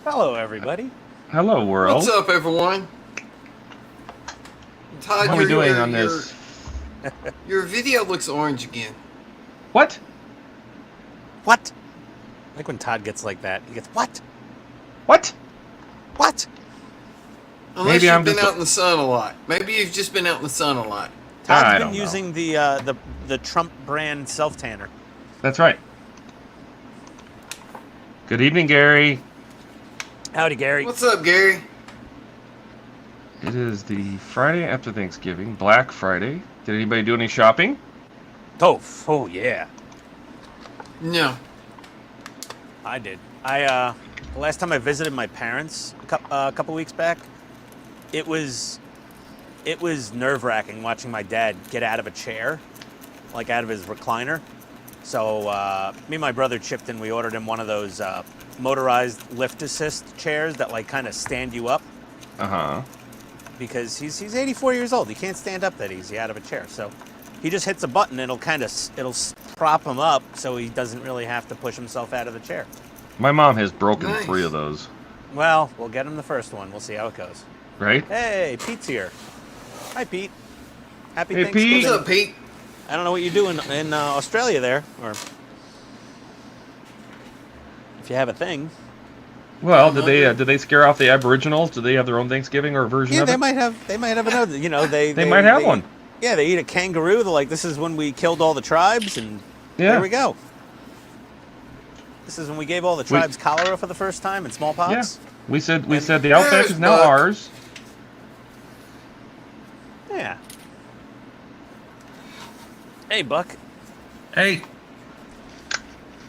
Hello, everybody. Hello, world. What's up, everyone? Todd, How are we doing on this? Your video looks orange again. What? What? Like when Todd gets like that. He gets, what? What? What? Unless Maybe you've I'm been just out in the sun a lot. Maybe you've just been out in the sun a lot. Todd's I been don't using the Trump brand self-tanner. That's right. Good evening, Gary. Howdy, Gary. What's up, Gary? It is the Friday after Thanksgiving, Black Friday. Did anybody do any shopping? Oh yeah. No. I did. The last time I visited my parents a couple weeks back, it was nerve-wracking watching my dad get out of a chair, like out of his recliner. So me and my brother chipped in. We ordered him one of those motorized lift assist chairs that like kind of stand you up. Because he's 84 years old. He can't stand up that easy out of a chair. So he just hits a button and it'll prop him up so he doesn't really have to push himself out of the chair. My mom has broken Nice. 3 of those. Well, we'll get him the first one. We'll see how it goes. Right? Hey, Pete's here. Hi, Pete. Happy Hey, Thanksgiving. Pete. What's up, Pete? I don't know what you do in Australia there, or if you have a thing. Well, did they scare off the Aboriginals? Do they have their own Thanksgiving or version Yeah, of they it? might have another. You know, they might have one. Yeah, they eat a kangaroo. They're like, this is when we killed all the tribes, and Yeah. there we go. This is when we gave all the tribes cholera for the first time and smallpox. Yeah. We said the Outback is now Buck. ours. Yeah. Hey, Buck. Hey,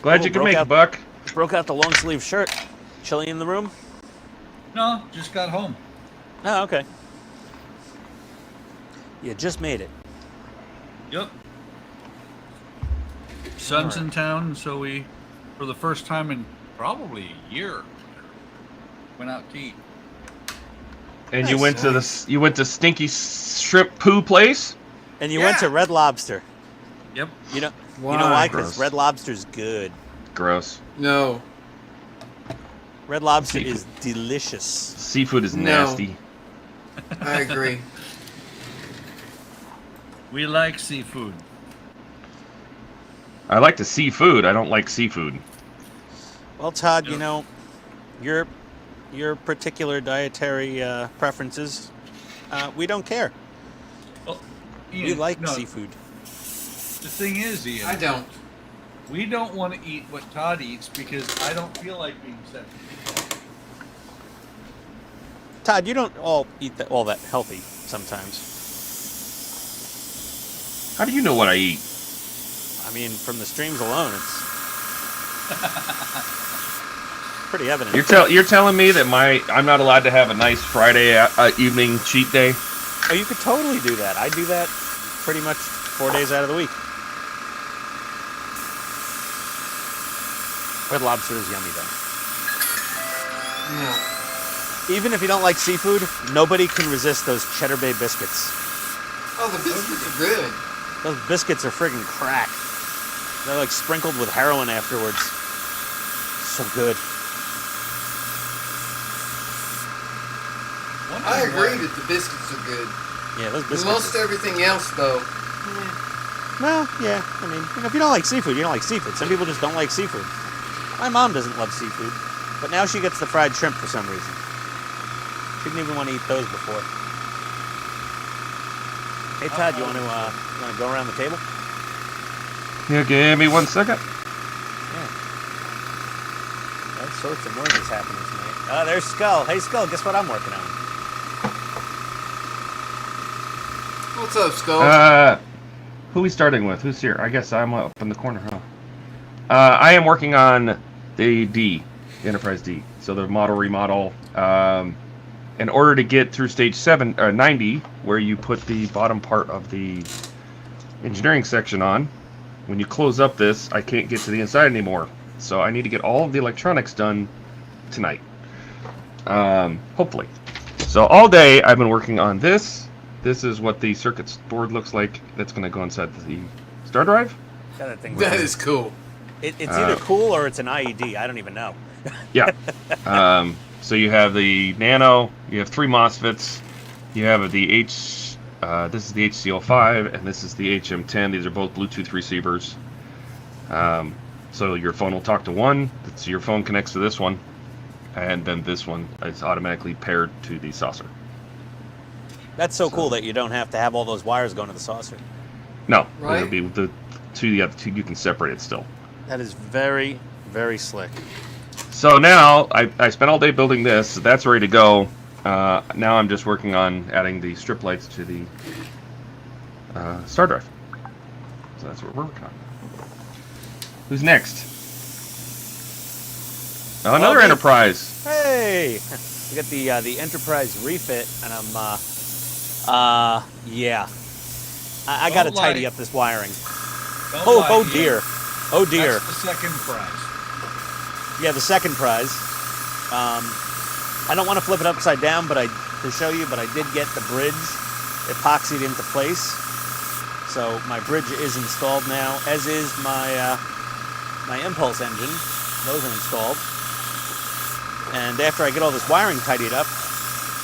Glad Oh, you could broke make it, out- Buck. Broke out the long sleeve shirt. Chilly in the room? no, just got home. Oh, okay. You just made it. Yep. Son's in town, so we, for the first time in probably a year, went out to eat. And you Nice. went to Stinky Shrimp Poo Place? And you went to Yeah. Red Lobster. Yep. You know Why? why? Because Gross. Red Lobster's good. Gross. No. Red Lobster Seafood. is delicious. Seafood is No. nasty. I agree. We like seafood. I like to see food. I don't like seafood. Well, Todd, you Yeah. know, your particular dietary preferences, we don't care. Well, We Ian, like no, seafood. The thing is, Ian, I don't. we don't want to eat what Todd eats because I don't feel like being sick. Todd, you don't all eat all that healthy sometimes. How do you know what I eat? I mean, from the streams alone, it's pretty evident. You're telling me that I'm not allowed to have a nice Friday evening cheat day? Oh, you could totally do that. I do that pretty much 4 days out of the week. Red Lobster is yummy, though. No. Even if you don't like seafood, nobody can resist those Cheddar Bay biscuits. Oh, the biscuits are good. Those biscuits are friggin' crack. They're like sprinkled with heroin afterwards. So good. I agree that the biscuits are good. Yeah, those biscuits. Most everything else, though. Well, yeah. I mean, you know, if you don't like seafood, you don't like seafood. Some people just don't like seafood. My mom doesn't love seafood, but now she gets the fried shrimp for some reason. She didn't even want to eat those before. Hey, Todd, you want to go around the table? Yeah, give me 1 second. Yeah. All sorts of noises happening tonight. Oh, there's Skull. Hey, Skull, guess what I'm working on? What's up, Skull? Who are we starting with? Who's here? I guess I'm up in the corner, huh? I am working on the D, Enterprise D. So the model remodel. In order to get through stage 90, where you put the bottom part of the engineering section on, when you close up this, I can't get to the inside anymore. So I need to get all of the electronics done tonight. Hopefully. So all day I've been working on this. This is what the circuit board looks like. That's going to go inside the star drive. Got that thing. That is cool. It's either cool or it's an IED. I don't even know. Yeah. So you have the Nano. You have 3 MOSFETs. You have the this is the HC05, and this is the HM10. These are both Bluetooth receivers. So your phone will talk to one. So your phone connects to this one, and then this one is automatically paired to the saucer. That's so cool that you don't have to have all those wires going to the saucer. No, Right. it'll be the two. You have the two. You can separate it still. That is very, very slick. So now I spent all day building this. So that's ready to go. Now I'm just working on adding the strip lights to the star drive. So that's what we're working on. Who's next? Oh, another me. Enterprise. Hey, we got the Enterprise refit, and yeah, I got to Don't lie. tidy up this wiring. Don't Oh, lie, oh Ian. dear, oh dear. That's the second prize. Yeah, the second prize. I don't want to flip it upside down, but to show you, but I did get the bridge epoxied into place. So my bridge is installed now, as is my my impulse engine. Those are installed. And after I get all this wiring tidied up,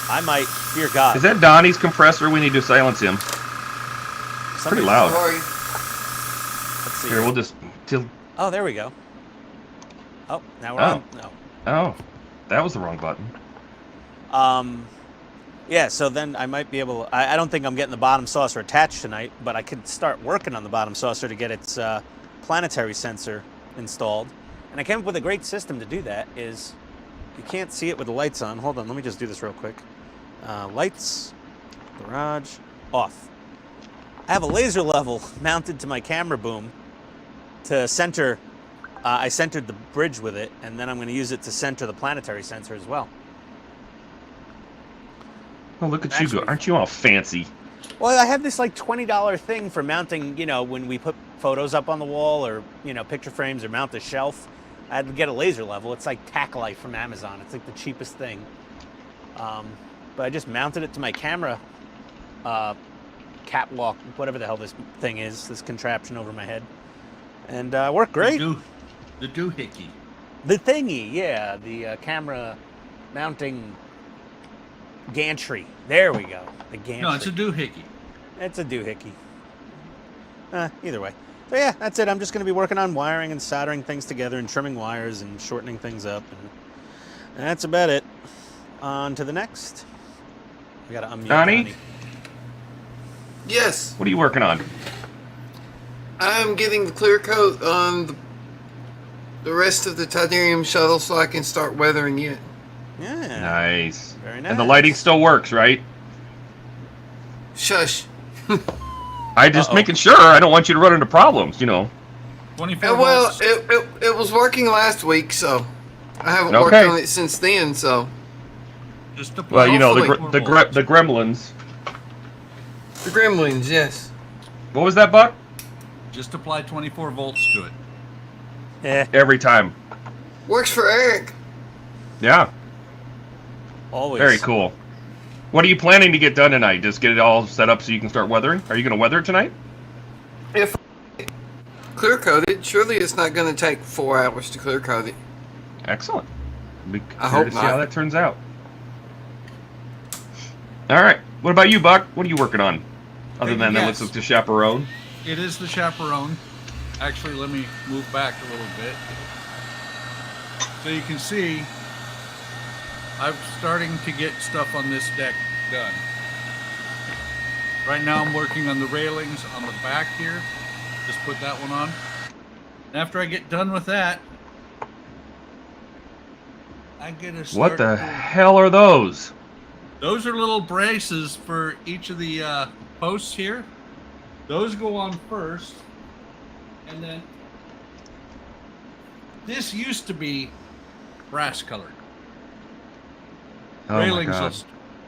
I might, dear God. Is that Donnie's compressor? We need to silence him. Pretty loud. Sorry. Let's see. Here, we'll just. Oh, there we go. Oh, now we're Oh. on. No. Oh, that was the wrong button. Yeah, so then I might be able. I don't think I'm getting the bottom saucer attached tonight, but I could start working on the bottom saucer to get its planetary sensor installed. And I came up with a great system to do that. Is you can't see it with the lights on. Hold on, let me just do this real quick. Lights, garage, off. I have a laser level mounted to my camera boom to center. I centered the bridge with it, and then I'm going to use it to center the planetary sensor as well. Oh, look at you go! Aren't you all fancy? Well, I have this like $20 thing for mounting, you know, when we put photos up on the wall or, you know, picture frames or mount a shelf. I had to get a laser level. It's like Tac Life from Amazon. It's like the cheapest thing. But I just mounted it to my camera catwalk, whatever the hell this thing is, this contraption over my head. And worked great. The doohickey. The thingy, yeah, the camera mounting gantry. There we go. The gantry. No, it's a doohickey. It's a doohickey. Either way. So yeah, that's it. I'm just going to be working on wiring and soldering things together and trimming wires and shortening things up. And that's about it. On to the next. We got to unmute Donnie? Yes, What are you working on? I'm getting the clear coat on the rest of the titanium shuttle so I can start weathering it. Yeah. Nice. Very nice. And the lighting still works, right? Shush. I just making sure. I don't want you to run into problems, you know. 24 Well, volts. it was working last week, so I haven't worked Okay. on it since then. So Just to Well, you know the Hopefully. the gremlins. the gremlins, yes. What was that, Buck? Just apply 24 volts to it. Yeah, Every time. Works for Eric. Yeah. always. Very cool. What are you planning to get done tonight? Just get it all set up so you can start weathering? Are you going to weather it tonight? If clear coat it, surely it's not going to take 4 hours to clear coat it. Excellent. Be I curious hope to see not. how that turns out. All right. What about you, Buck? What are you working on? Other than that, looks like the chaperone. It is the chaperone. Actually, let me move back a little bit. So you can see, I'm starting to get stuff on this deck done. Right now I'm working on the railings on the back here. Just put that one on. And after I get done with that, I'm gonna start. What the hell are those? Those are little braces for each of the posts here. Those go on first. And then this used to be brass colored. Oh my god.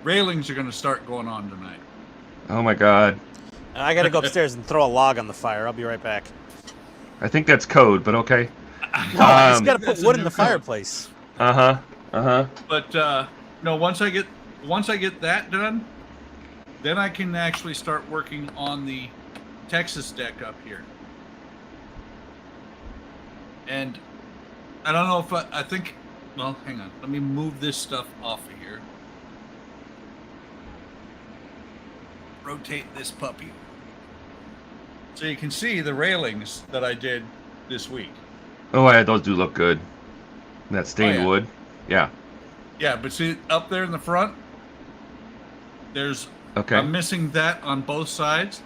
Railings are going to start going on tonight. Oh my god. I got to go upstairs and throw a log on the fire. I'll be right back. I think that's code, but okay. No, I just got to put That's a wood in new the code. fireplace. But no, once I get that done, then I can actually start working on the Texas deck up here. And I don't know if I think Well, hang on. Let me move this stuff off of here. Rotate this puppy. So you can see the railings that I did this week. Oh, yeah, those do look good. That stained yeah. wood. Yeah. Yeah, but see up there in the front, there's Okay. I'm missing that on both sides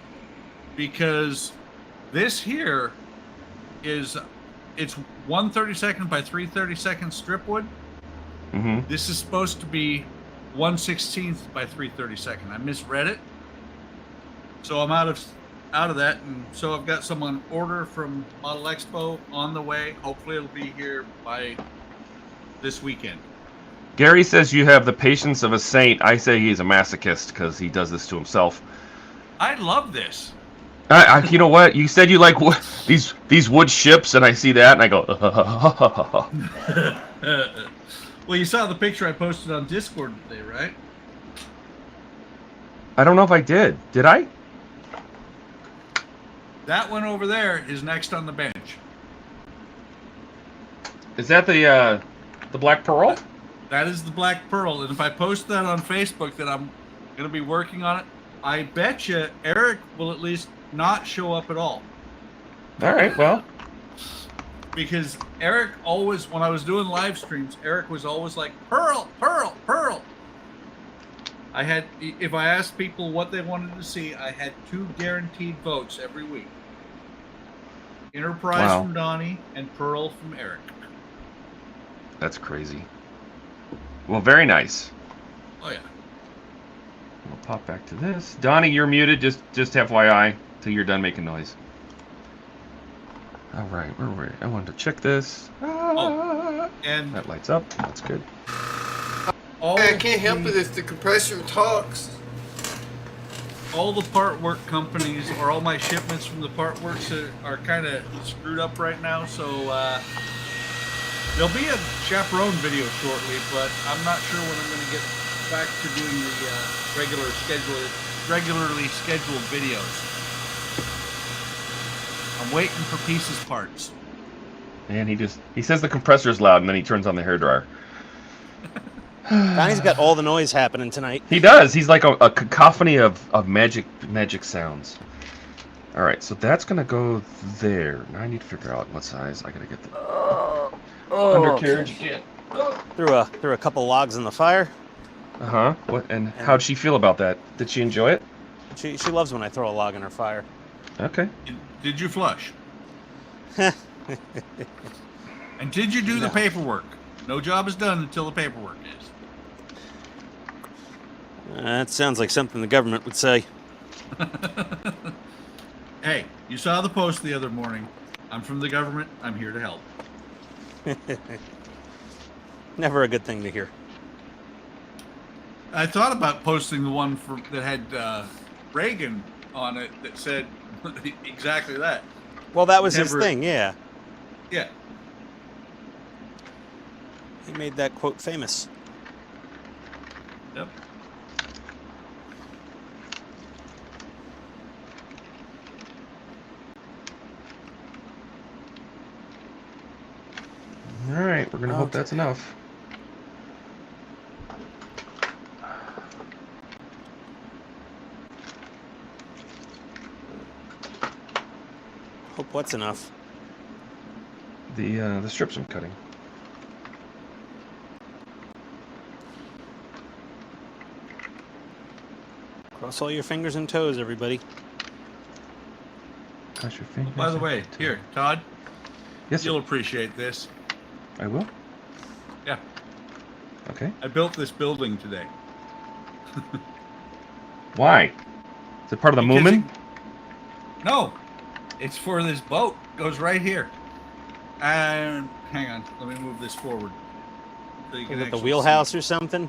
because this here is it's 1/32 by 3/32 strip wood. Mm-hmm. This is supposed to be 1/16 by 3/32. I misread it, so I'm out of that, and so I've got some on order from Model Expo on the way. Hopefully, it'll be here by this weekend. Gary says you have the patience of a saint. I say he's a masochist because he does this to himself. I love this. You know what? You said you like these wood ships, and I see that, and I go. Well, you saw the picture I posted on Discord today, right? I don't know if I did. Did I? That one over there is next on the bench. Is that the Black Pearl? That is the Black Pearl, and if I post that on Facebook that I'm going to be working on it, I bet you Eric will at least not show up at all. All right, well. Because Eric always, when I was doing live streams, Eric was always like, Pearl, Pearl, Pearl. If I asked people what they wanted to see, I had 2 guaranteed votes every week. Enterprise Wow. from Donnie and Pearl from Eric. That's crazy. Well, very nice. Oh, yeah. We'll pop back to this. Donnie, you're muted. Just FYI, till you're done making noise. All right, where were we? I wanted to check this. And That lights up. That's good. I can't help it if the compressor talks. all the part work companies, or all my shipments from the part works are kind of screwed up right now, so there'll be a chaperone video shortly, but I'm not sure when I'm going to get back to doing the regularly scheduled videos. I'm waiting for pieces parts. And he says the compressor's loud, and then he turns on the hairdryer. Donnie's got all the noise happening tonight. He does. He's like a cacophony of magic sounds. All right, so that's gonna go there. Now I need to figure out what size. I gotta get the undercarriage again. Threw a couple logs in the fire. What? And how'd she feel about that? Did she enjoy it? She loves when I throw a log in her fire. Okay. Did you flush? And did you do the paperwork? No job is done until the paperwork is. That sounds like something the government would say. Hey, you saw the post the other morning. I'm from the government. I'm here to help. Never a good thing to hear. I thought about posting the one that had Reagan on it that said exactly that. Well, that was his thing, yeah. Yeah. He made that quote famous. Yep. All right, we're gonna hope that's enough. Hope what's enough? The strips I'm cutting. Cross all your fingers and toes, everybody. Cross your fingers. By the way, here, Todd, yes, sir. you'll appreciate this. I will. Yeah. Okay. I built this building today. Why? Is it part of the Because Moomin? No, it's for this boat. Goes right here. And hang on, let me move this forward. So you Is can it the actually wheelhouse see. or something?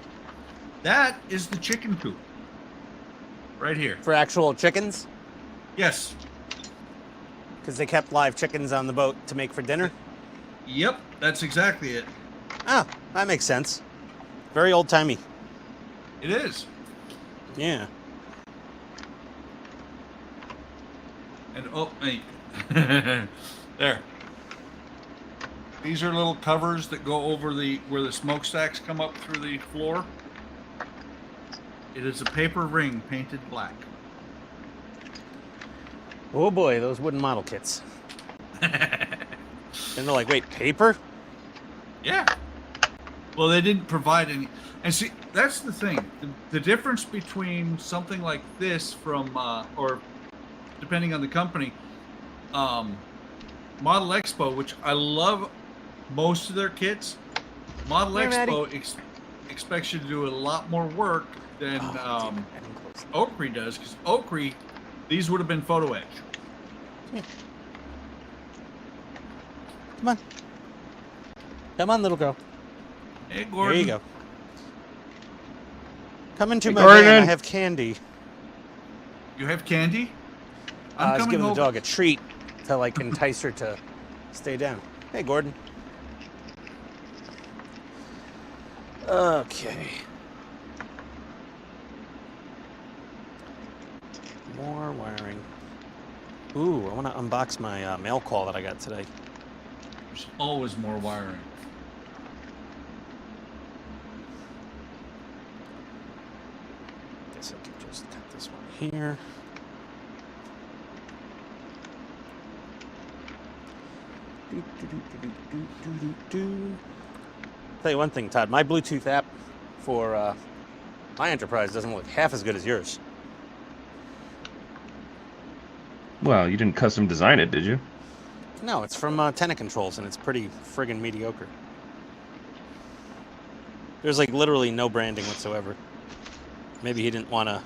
That is the chicken coop. Right here. For actual chickens? Yes. Because they kept live chickens on the boat to make for dinner? Yep, that's exactly it. Ah, that makes sense. Very old-timey. It is. Yeah. And oh, hey. There. These are little covers that go over where the smokestacks come up through the floor. It is a paper ring painted black. Oh boy, those wooden model kits. And they're like, wait, paper? Yeah. Well, they didn't provide any. And see, that's the thing. The difference between something like this from, or depending on the company, Model Expo, which I love most of their kits, Model Expo expects you to do a lot more work than Oaktree does, because Oaktree, these would have been photo etch. Yeah. Come on. Come on, little girl. Hey, Gordon. There you go. Come into Hey, my Gordon. van. I have candy. You have candy? I was giving the over. dog a treat to like entice her to stay down. Hey, Gordon. Okay. More wiring. Ooh, I want to unbox my mail call that I got today. There's always more wiring. Guess I could just cut this one here. Tell you one thing, Todd. My Bluetooth app for my enterprise doesn't look half as good as yours. Well, you didn't custom design it, did you? No, it's from Tenant Controls, and it's pretty friggin' mediocre. There's like literally no branding whatsoever. Maybe he didn't want to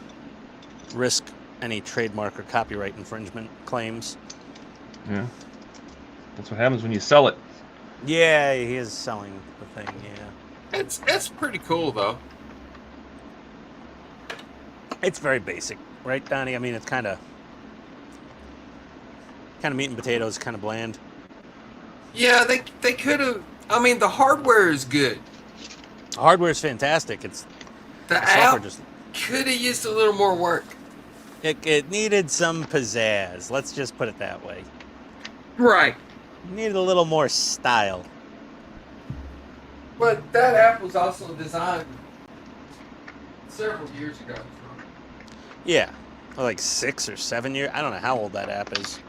risk any trademark or copyright infringement claims. Yeah. That's what happens when you sell it. Yeah, he is selling the thing, yeah. It's pretty cool though. It's very basic, right, Donnie? I mean, it's kind of meat and potatoes, kind of bland. Yeah, they could have. I mean, the hardware is good. The hardware's fantastic. It's The software app just could have used a little more work. it needed some pizzazz. Let's just put it that way. Right. It needed a little more style. But that app was also designed several years ago. Yeah, like 6 or 7 years. I don't know how old that app is.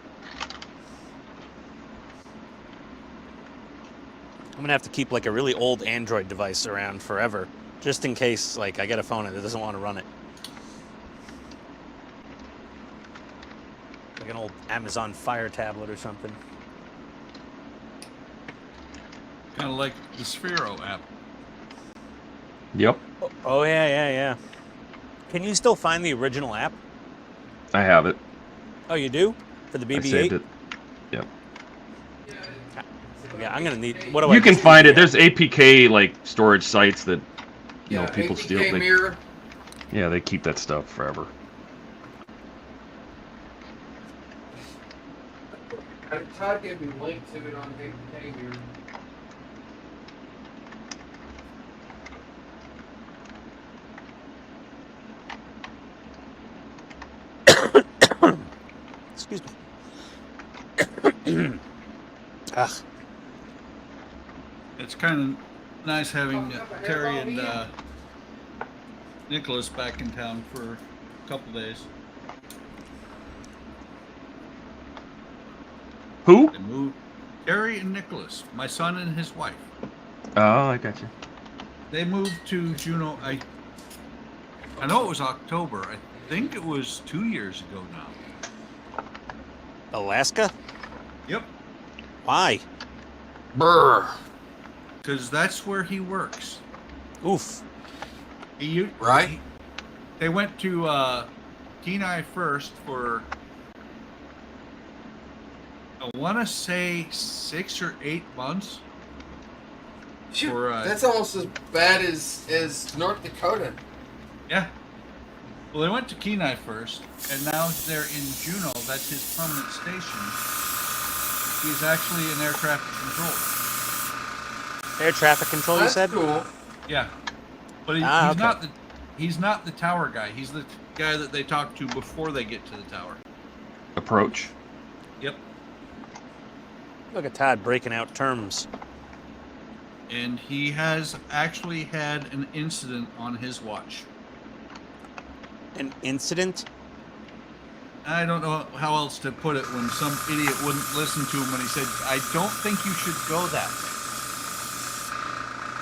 I'm gonna have to keep like a really old Android device around forever, just in case like I get a phone and it doesn't want to run it. Like an old Amazon Fire tablet or something. Kind of like the Sphero app. Yep. Oh yeah. Can you still find the original app? I have it. Oh, you do? For the BB-8? I saved it. Yep. Yeah, I'm gonna need. What do I? You can just find need? it. There's APK like storage sites that you know Yeah, people APK steal. Mirror. Yeah, they keep that stuff forever. Todd gave me a link to it on APK Mirror. Excuse me. Ugh. It's kind of nice having Terry and Nicholas back in town for a couple days. Who? They moved. Terry and Nicholas, my son and his wife. Oh, I got you. They moved to Juneau. I know it was October. I think it was 2 years ago now. Alaska? Yep. Why? Brr. Because that's where he works. Oof. Right? They went to Kenai first for, I want to say 6 or 8 months. Shoot, For, that's almost as bad as North Dakota. Yeah. Well, they went to Kenai first, and now they're in Juneau. That's his permanent station. He's actually in air traffic control. Air traffic control, you That's said? cool. Yeah, but okay. he's not the tower guy. He's the guy that they talk to before they get to the tower. Approach. Yep. Look at Todd breaking out terms. And he has actually had an incident on his watch. An incident? I don't know how else to put it when some idiot wouldn't listen to him when he said, I don't think you should go that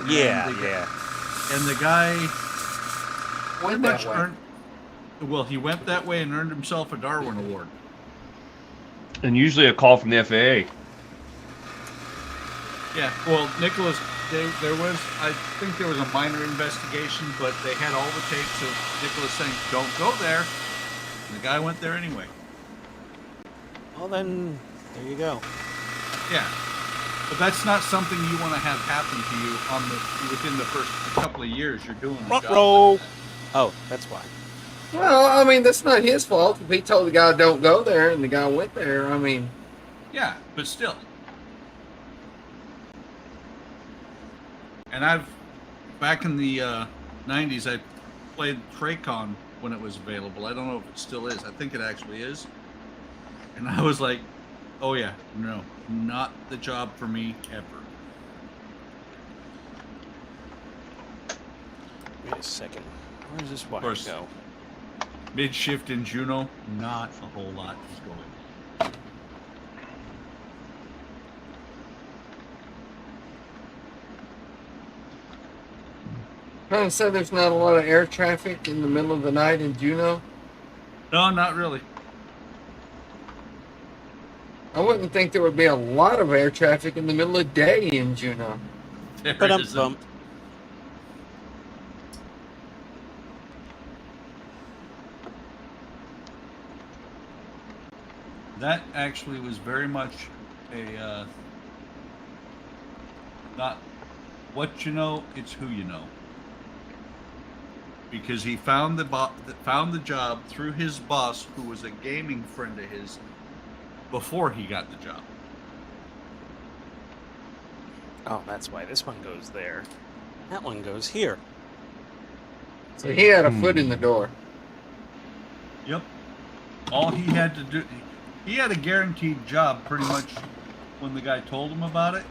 way. Yeah. And the guy Went pretty much that way. well, he went that way and earned himself a Darwin Award. And usually a call from the FAA. Yeah, well, Nicholas, there was, I think there was a minor investigation, but they had all the tapes of Nicholas saying, don't go there. And the guy went there anyway. Well, then, there you go. Yeah. But that's not something you want to have happen to you within the first couple of years you're doing the job. Roll. Oh, that's why. Well, I mean, that's not his fault. If he told the guy don't go there and the guy went there, I mean. Yeah, but still. And back in the 90s, I played Traycon when it was available. I don't know if it still is. I think it actually is. And I was like, oh yeah, no, not the job for me ever. Wait a second. Where does this wire course. go? Mid-shift in Juno, not a whole lot is going. Trying to say there's not a lot of air traffic in the middle of the night in Juneau. No, not really. I wouldn't think there would be a lot of air traffic in the middle of the day in Juneau. There But isn't. bump. That actually was very much a not what you know, it's who you know. Because he found the job through his boss, who was a gaming friend of his, before he got the job. Oh, that's why this one goes there. That one goes here. So he had a foot in the door. Yep. All he had to do, he had a guaranteed job pretty much when the guy told him about it,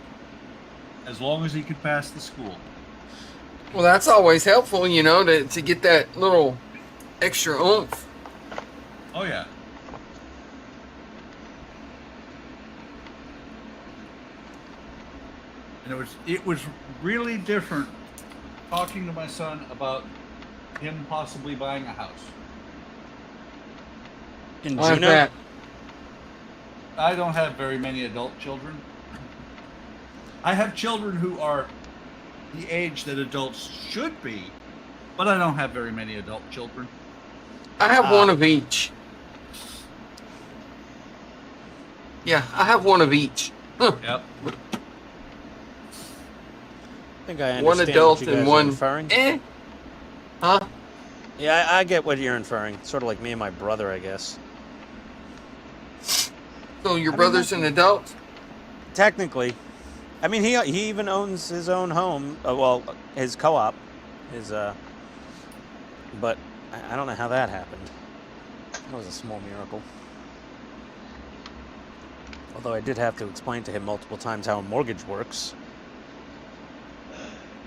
as long as he could pass the school. Well, that's always helpful, you know, to get that little extra oomph. Oh yeah. And it was really different talking to my son about him possibly buying a house. In Why is Juneau? that? I don't have very many adult children. I have children who are the age that adults should be, but I don't have very many adult children. I have one of each. Yeah, I have one of each. Huh. Yep. I think I understand One adult what you guys and are one. inferring. Huh? Yeah, I get what you're inferring. Sort of like me and my brother, I guess. So your I mean, brother's an adult? Technically. I mean, he even owns his own home. Well, his co-op. But I don't know how that happened. That was a small miracle. Although I did have to explain to him multiple times how a mortgage works.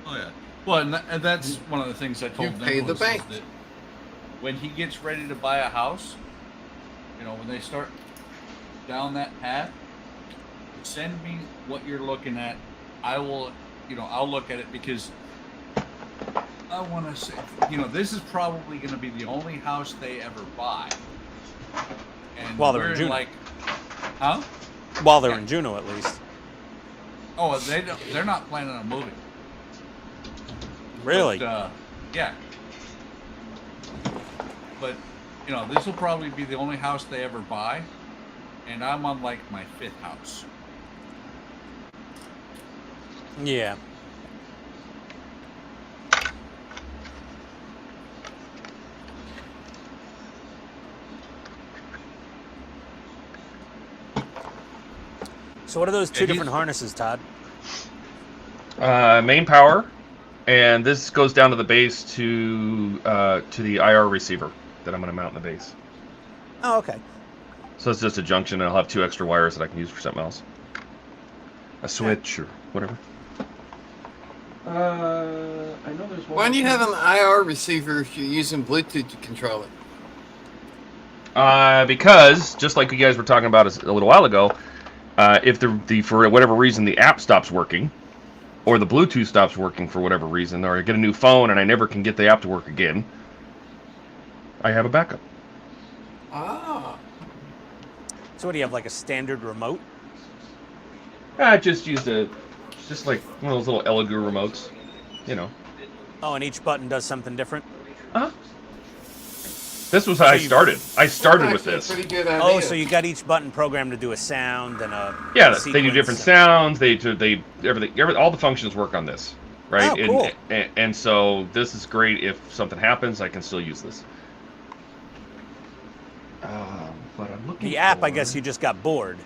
Oh yeah. Well, and that's one of the things I told You pay the Nicholas bank. is that when he gets ready to buy a house, you know, when they start down that path, send me what you're looking at. I will, you know, I'll look at it because I want to say, you know, this is probably going to be the only house they ever buy. And While they're we're in Juneau. like, huh? While they're Yeah. in Juneau, at least. Oh, they're not planning on moving. Really? But, yeah. But, you know, this will probably be the only house they ever buy. And I'm on, like, my 5th house. Yeah. So what are those two Yeah, different harnesses, Todd? Main power, and this goes down to the base to the IR receiver that I'm going to mount in the base. Oh, okay. So it's just a junction, and I'll have 2 extra wires that I can use for something else. A switch or whatever. I know there's one. Why do you have an IR receiver if you're using Bluetooth to control it? Because just like you guys were talking about a little while ago, if the for whatever reason the app stops working, or the Bluetooth stops working for whatever reason, or I get a new phone and I never can get the app to work again, I have a backup. Ah. So what do you have, like a standard remote? I just used just like one of those little Elegoo remotes, you know. Oh, and each button does something different? Huh? This was how I started. I started with That's this. actually a pretty good idea. Oh, so you got each button programmed to do a sound and a Yeah, they do sequence. different sounds. They everything, all the functions work on this, right? Oh, cool. And so this is great. If something happens, I can still use this. But I'm looking. The app, for... I guess you just got bored.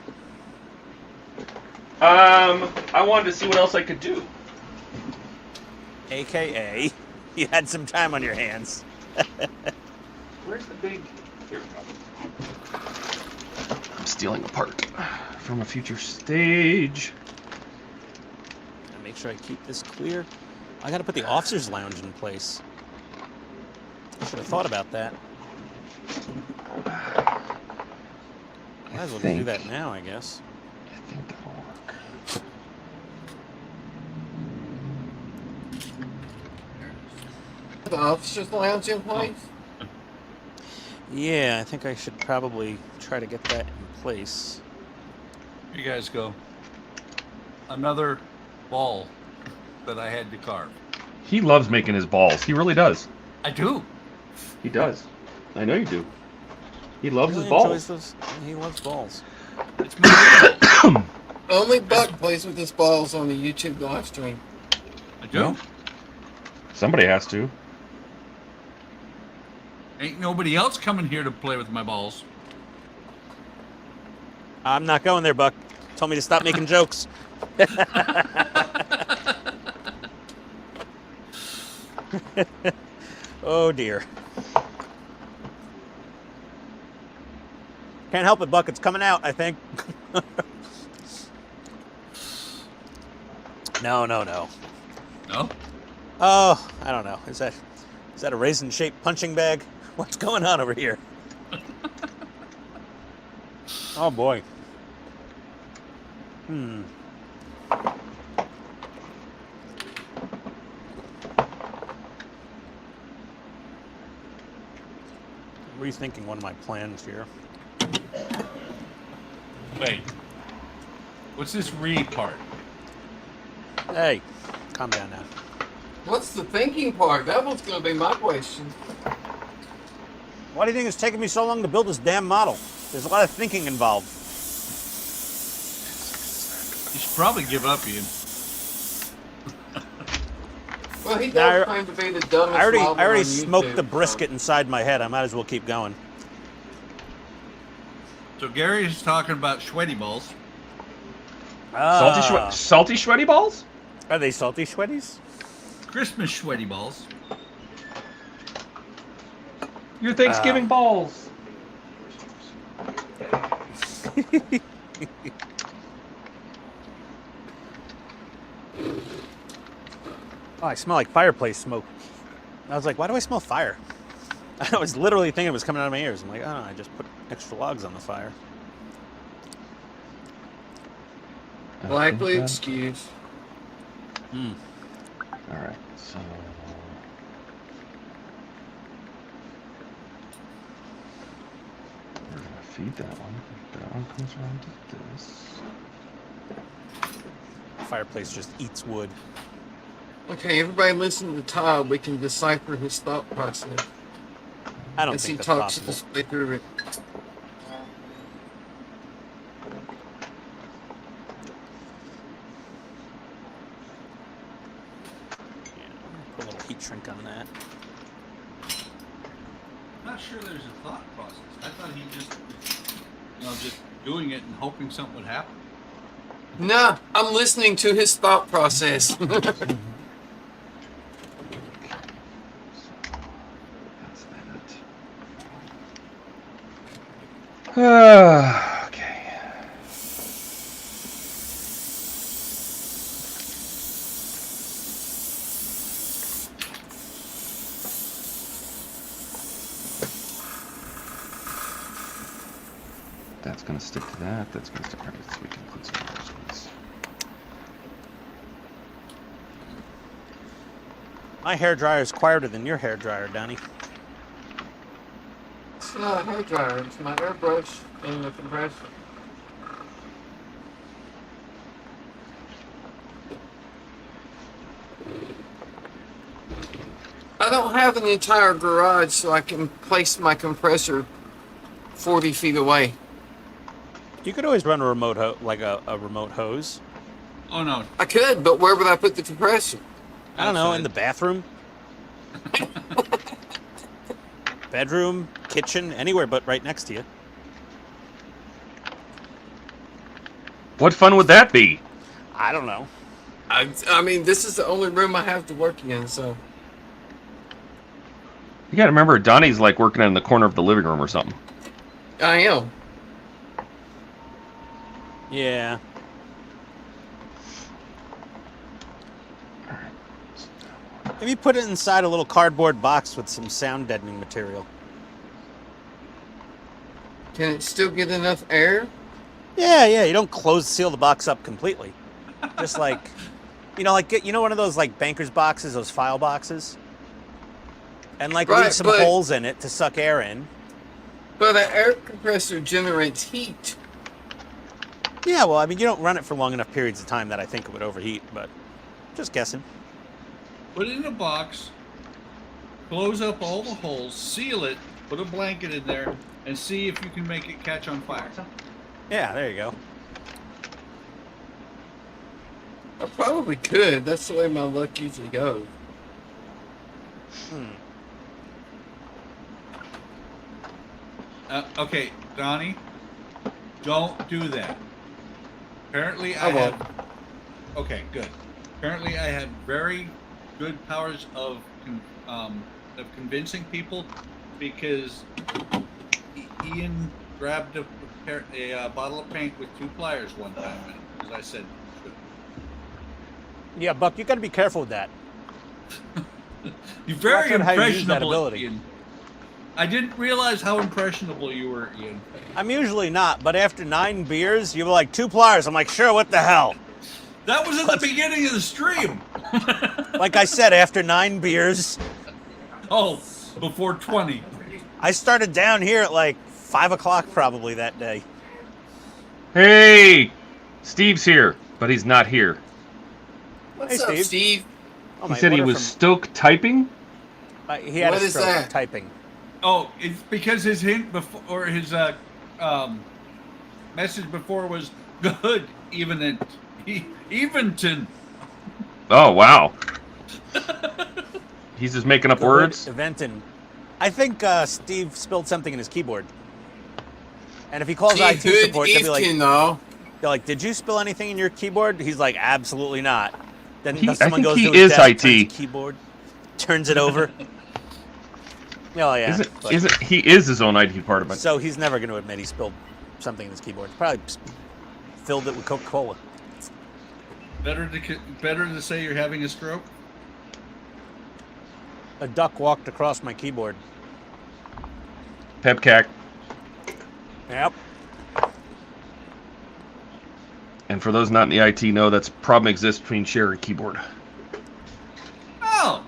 I wanted to see what else I could do. AKA, you had some time on your hands. Where's the big? Here we go. I'm stealing a part from a future stage. Gotta make sure I keep this clear. I gotta put the officer's lounge in place. I should have thought about that. Might as well do that now, I guess. I think that'll work. The officer's lounge in place? Yeah, I think I should probably try to get that in place. Here you guys go. Another ball that I had to carve. He loves making his balls. He really does. I do. He does. I know you do. He loves Really his balls. enjoys those. He loves balls. It's my Only Buck plays with his balls on the YouTube live stream. I do. Well, somebody has to. Ain't nobody else coming here to play with my balls. I'm not going there, Buck. Told me to stop making jokes. Oh dear. Can't help it, Buck. It's coming out, I think. No. No? Oh, I don't know. Is that a raisin-shaped punching bag? What's going on over here? Oh boy. Rethinking one of my plans here. Wait. What's this read part? Hey, calm down now. What's the thinking part? That one's going to be my question. Why do you think it's taking me so long to build this damn model? There's a lot of thinking involved. You should probably give up, Ian. Well, he Now, does claim to be the dumbest I already model on smoked YouTube, the so- brisket inside my head. I might as well keep going. So Gary is talking about sweaty balls. Salty sweaty balls? Are they salty sweaties? Christmas sweaty balls. Your Thanksgiving balls. Oh, I smell like fireplace smoke. I was like, why do I smell fire? I was literally thinking it was coming out of my ears. I'm like, oh, I just put extra logs on the fire. Likely excuse. All right, so we're gonna feed that one. That one comes around to this. Fireplace just eats wood. Okay, everybody listen to Todd. We can decipher his thought process I don't as he think that's talks possible. his way through it. Put a little heat shrink on that. Not sure there's a thought process. I thought he just, just doing it and hoping something would happen. No, I'm listening to his thought process. That's that. Okay. That's going to stick to that. That's going to stick. All right, so we can put some of those ones. My hairdryer is quieter than your hairdryer, Donnie. It's not a hairdryer, it's my airbrush and the compressor. I don't have an entire garage, so I can place my compressor 40 feet away. You could always run a remote a remote hose. Oh no. I could, but where would I put the compressor? I don't know, in Outside. the bathroom, bedroom, kitchen, anywhere but right next to you. What fun would that be? I don't know. I mean, this is the only room I have to work in, so. You got to remember, Donnie's like working in the corner of the living room or something. I am. Yeah. Maybe put it inside a little cardboard box with some sound deadening material. Can it still get enough air? Yeah, yeah. You don't seal the box up completely. Just like, one of those like banker's boxes, those file boxes, and like leave some holes in it to suck air in. But an air compressor generates heat. Yeah, well, I mean, you don't run it for long enough periods of time that I think it would overheat, but just guessing. Put it in a box, close up all the holes, seal it, put a blanket in there, and see if you can make it catch on fire. Yeah, there you go. I probably could. That's the way my luck usually goes. Okay, Donnie, don't do that. Apparently I won't. Okay, good. Apparently I had very good powers of convincing people because Ian grabbed a bottle of paint with 2 pliers one time, as I said. Yeah, Buck, you got to be careful with that. You're very Watch out how you use that impressionable, ability. Ian. I didn't realize how impressionable you were, Ian. I'm usually not, but after 9 beers, you were like 2 pliers. I'm like, sure, what the hell? That was at the beginning of the stream. Like I said, after 9 beers, Oh, before 20. I started down here at like 5 o'clock probably that day. Hey, Steve's here, but he's not here. What's Hey, up, Steve? Oh, He my said he order was stoke typing. he had What a is stroke that? typing. Oh, it's because his hint before, or his message before was good, Eventon. Oh wow. He's just making up The words. word Eventon. I think Steve spilled something in his keyboard. And if he calls IT support, they'll be like, did you spill anything in your keyboard? He's like, absolutely not. Then I someone think goes he to his is desk, IT. turns his keyboard, turns it over. Oh, yeah. Isn't he is his own IT department? So he's never going to admit he spilled something in his keyboard. Probably filled it with Coca-Cola. Better to say you're having a stroke. A duck walked across my keyboard. Pepcac. Yep. And for those not in the IT know, that's problem exists between share and keyboard. Oh.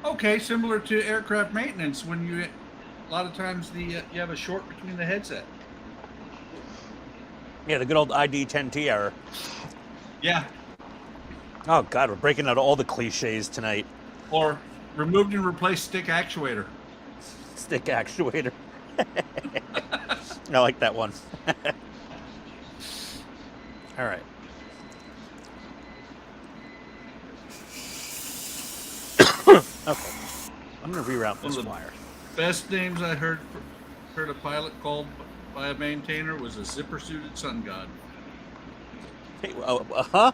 Okay, similar to aircraft maintenance when a lot of times you have a short between the headset. Yeah, the good old ID10T error. Yeah. Oh, God, we're breaking out all the cliches tonight. Or removed and replaced stick actuator. Stick actuator. I like that one. All right. Okay. I'm going to reroute this flyer. Best names I heard a pilot called by a maintainer was a zipper-suited sun god. Hey, huh?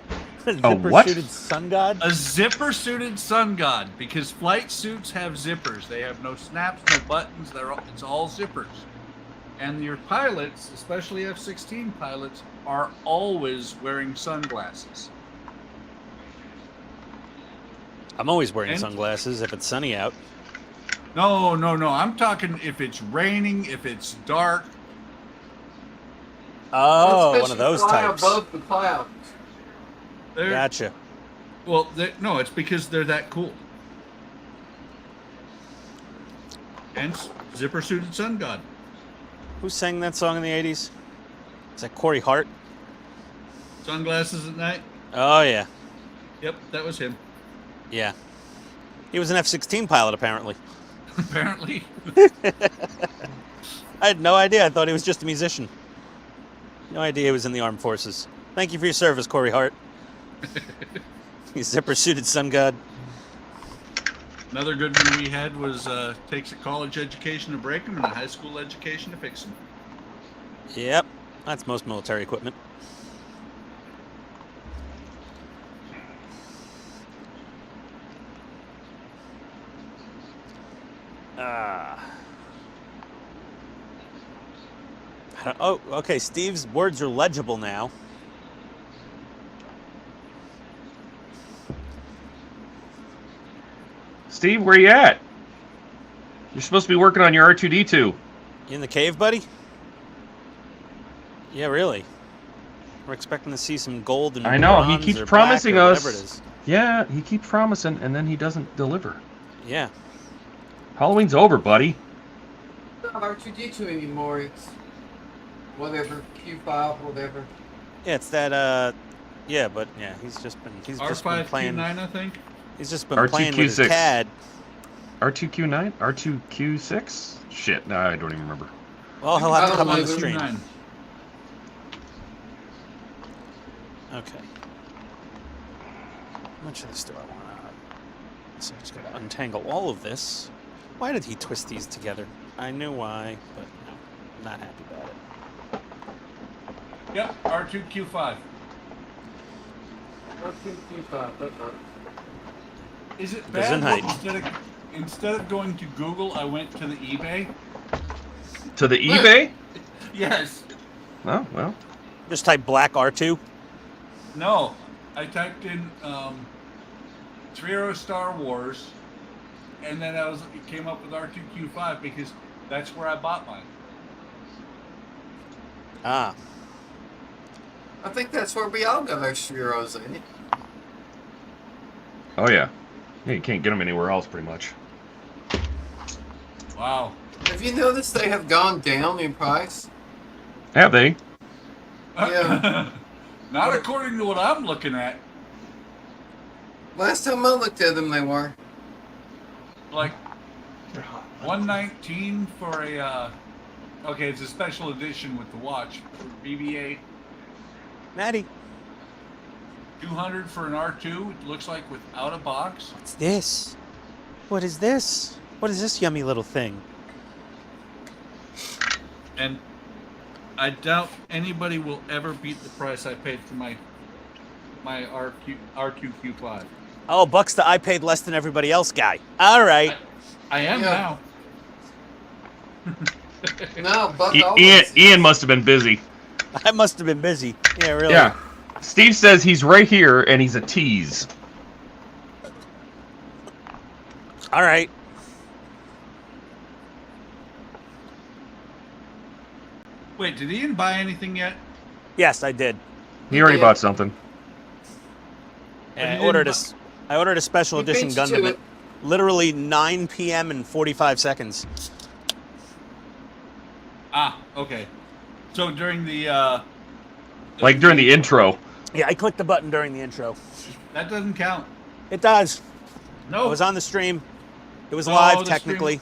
what? Zipper-suited sun god? A zipper-suited sun god, because flight suits have zippers. They have no snaps, no buttons. It's all zippers. And your pilots, especially F-16 pilots, are always wearing sunglasses. I'm always wearing sunglasses if it's sunny out. No. I'm talking if it's raining, if it's dark. Oh, one of those fly types. above the clouds. They're, Gotcha. Well, no, it's because they're that cool. Hence, zipper-suited sun god. Who sang that song in the 80s? Is that Corey Hart? Sunglasses at night? Oh, yeah. Yep, that was him. Yeah. He was an F-16 pilot, apparently. Apparently. I had no idea. I thought he was just a musician. No idea he was in the armed forces. Thank you for your service, Corey Hart. You zipper-suited sun god. Another good one we had was takes a college education to break them and a high school education to fix them. Yep. That's most military equipment. Oh, okay. Steve's words are legible now. Steve, where you at? You're supposed to be working on your R2D2. You in the cave, buddy? Yeah, really. We're expecting to see some gold and I know, he bronze keeps or promising black or us. whatever it is. Yeah, he keeps promising, and then he doesn't deliver. Yeah. Halloween's over, buddy. It's not R2D2 anymore. It's whatever, Q5, whatever. Yeah, it's that. Yeah, but yeah, he's just been R5, playing. Q9, I think. He's just been playing with his R2Q6. CAD. R2Q9? R2Q6? Shit, no, I don't even remember. Well, he'll have to I come don't on the know, stream. Q9. Okay. How much of this do I want? So I just gotta untangle all of this. Why did he twist these together? I knew why, but no, I'm not happy about it. Yep, R2Q5. R2Q5, Is it Doesn't bad hide. that instead of going to Google, I went to the eBay? To the eBay? Yes. Oh, well. Just type black R2. No. I typed in Trio Star Wars, and then it came up with R2Q5 because that's where I bought mine. Ah. I think that's where we all got our Shiros in it. Oh, yeah. Yeah, you can't get them anywhere else, pretty much. Wow. Have you noticed they have gone down in price? Have they? Yeah. Not according to what I'm looking at. Last time I looked at them, they were. Like 119 for a okay, it's a special edition with the watch for BB-8. Maddie. 200 for an R2. It looks like without a box. What's this? What is this? What is this yummy little thing? And I doubt anybody will ever beat the price I paid for my R2Q5. Oh, Buck's the I paid less than everybody else guy. All right. I am Yeah. now. No, Buck Ian, always. Ian must have been busy. I must have been busy. Yeah, really. Yeah. Steve says he's right here, and he's a tease. All right. Wait, did Ian buy anything yet? Yes, I did. He already did. bought something. And you I didn't ordered bu- I ordered a special He edition beat you to Gundam at it. literally 9 p.m. and 45 seconds. Ah, okay. So during the Like during the intro. Yeah, I clicked the button during the intro. that doesn't count. It does. No. I was on the stream. It was No, live, the technically.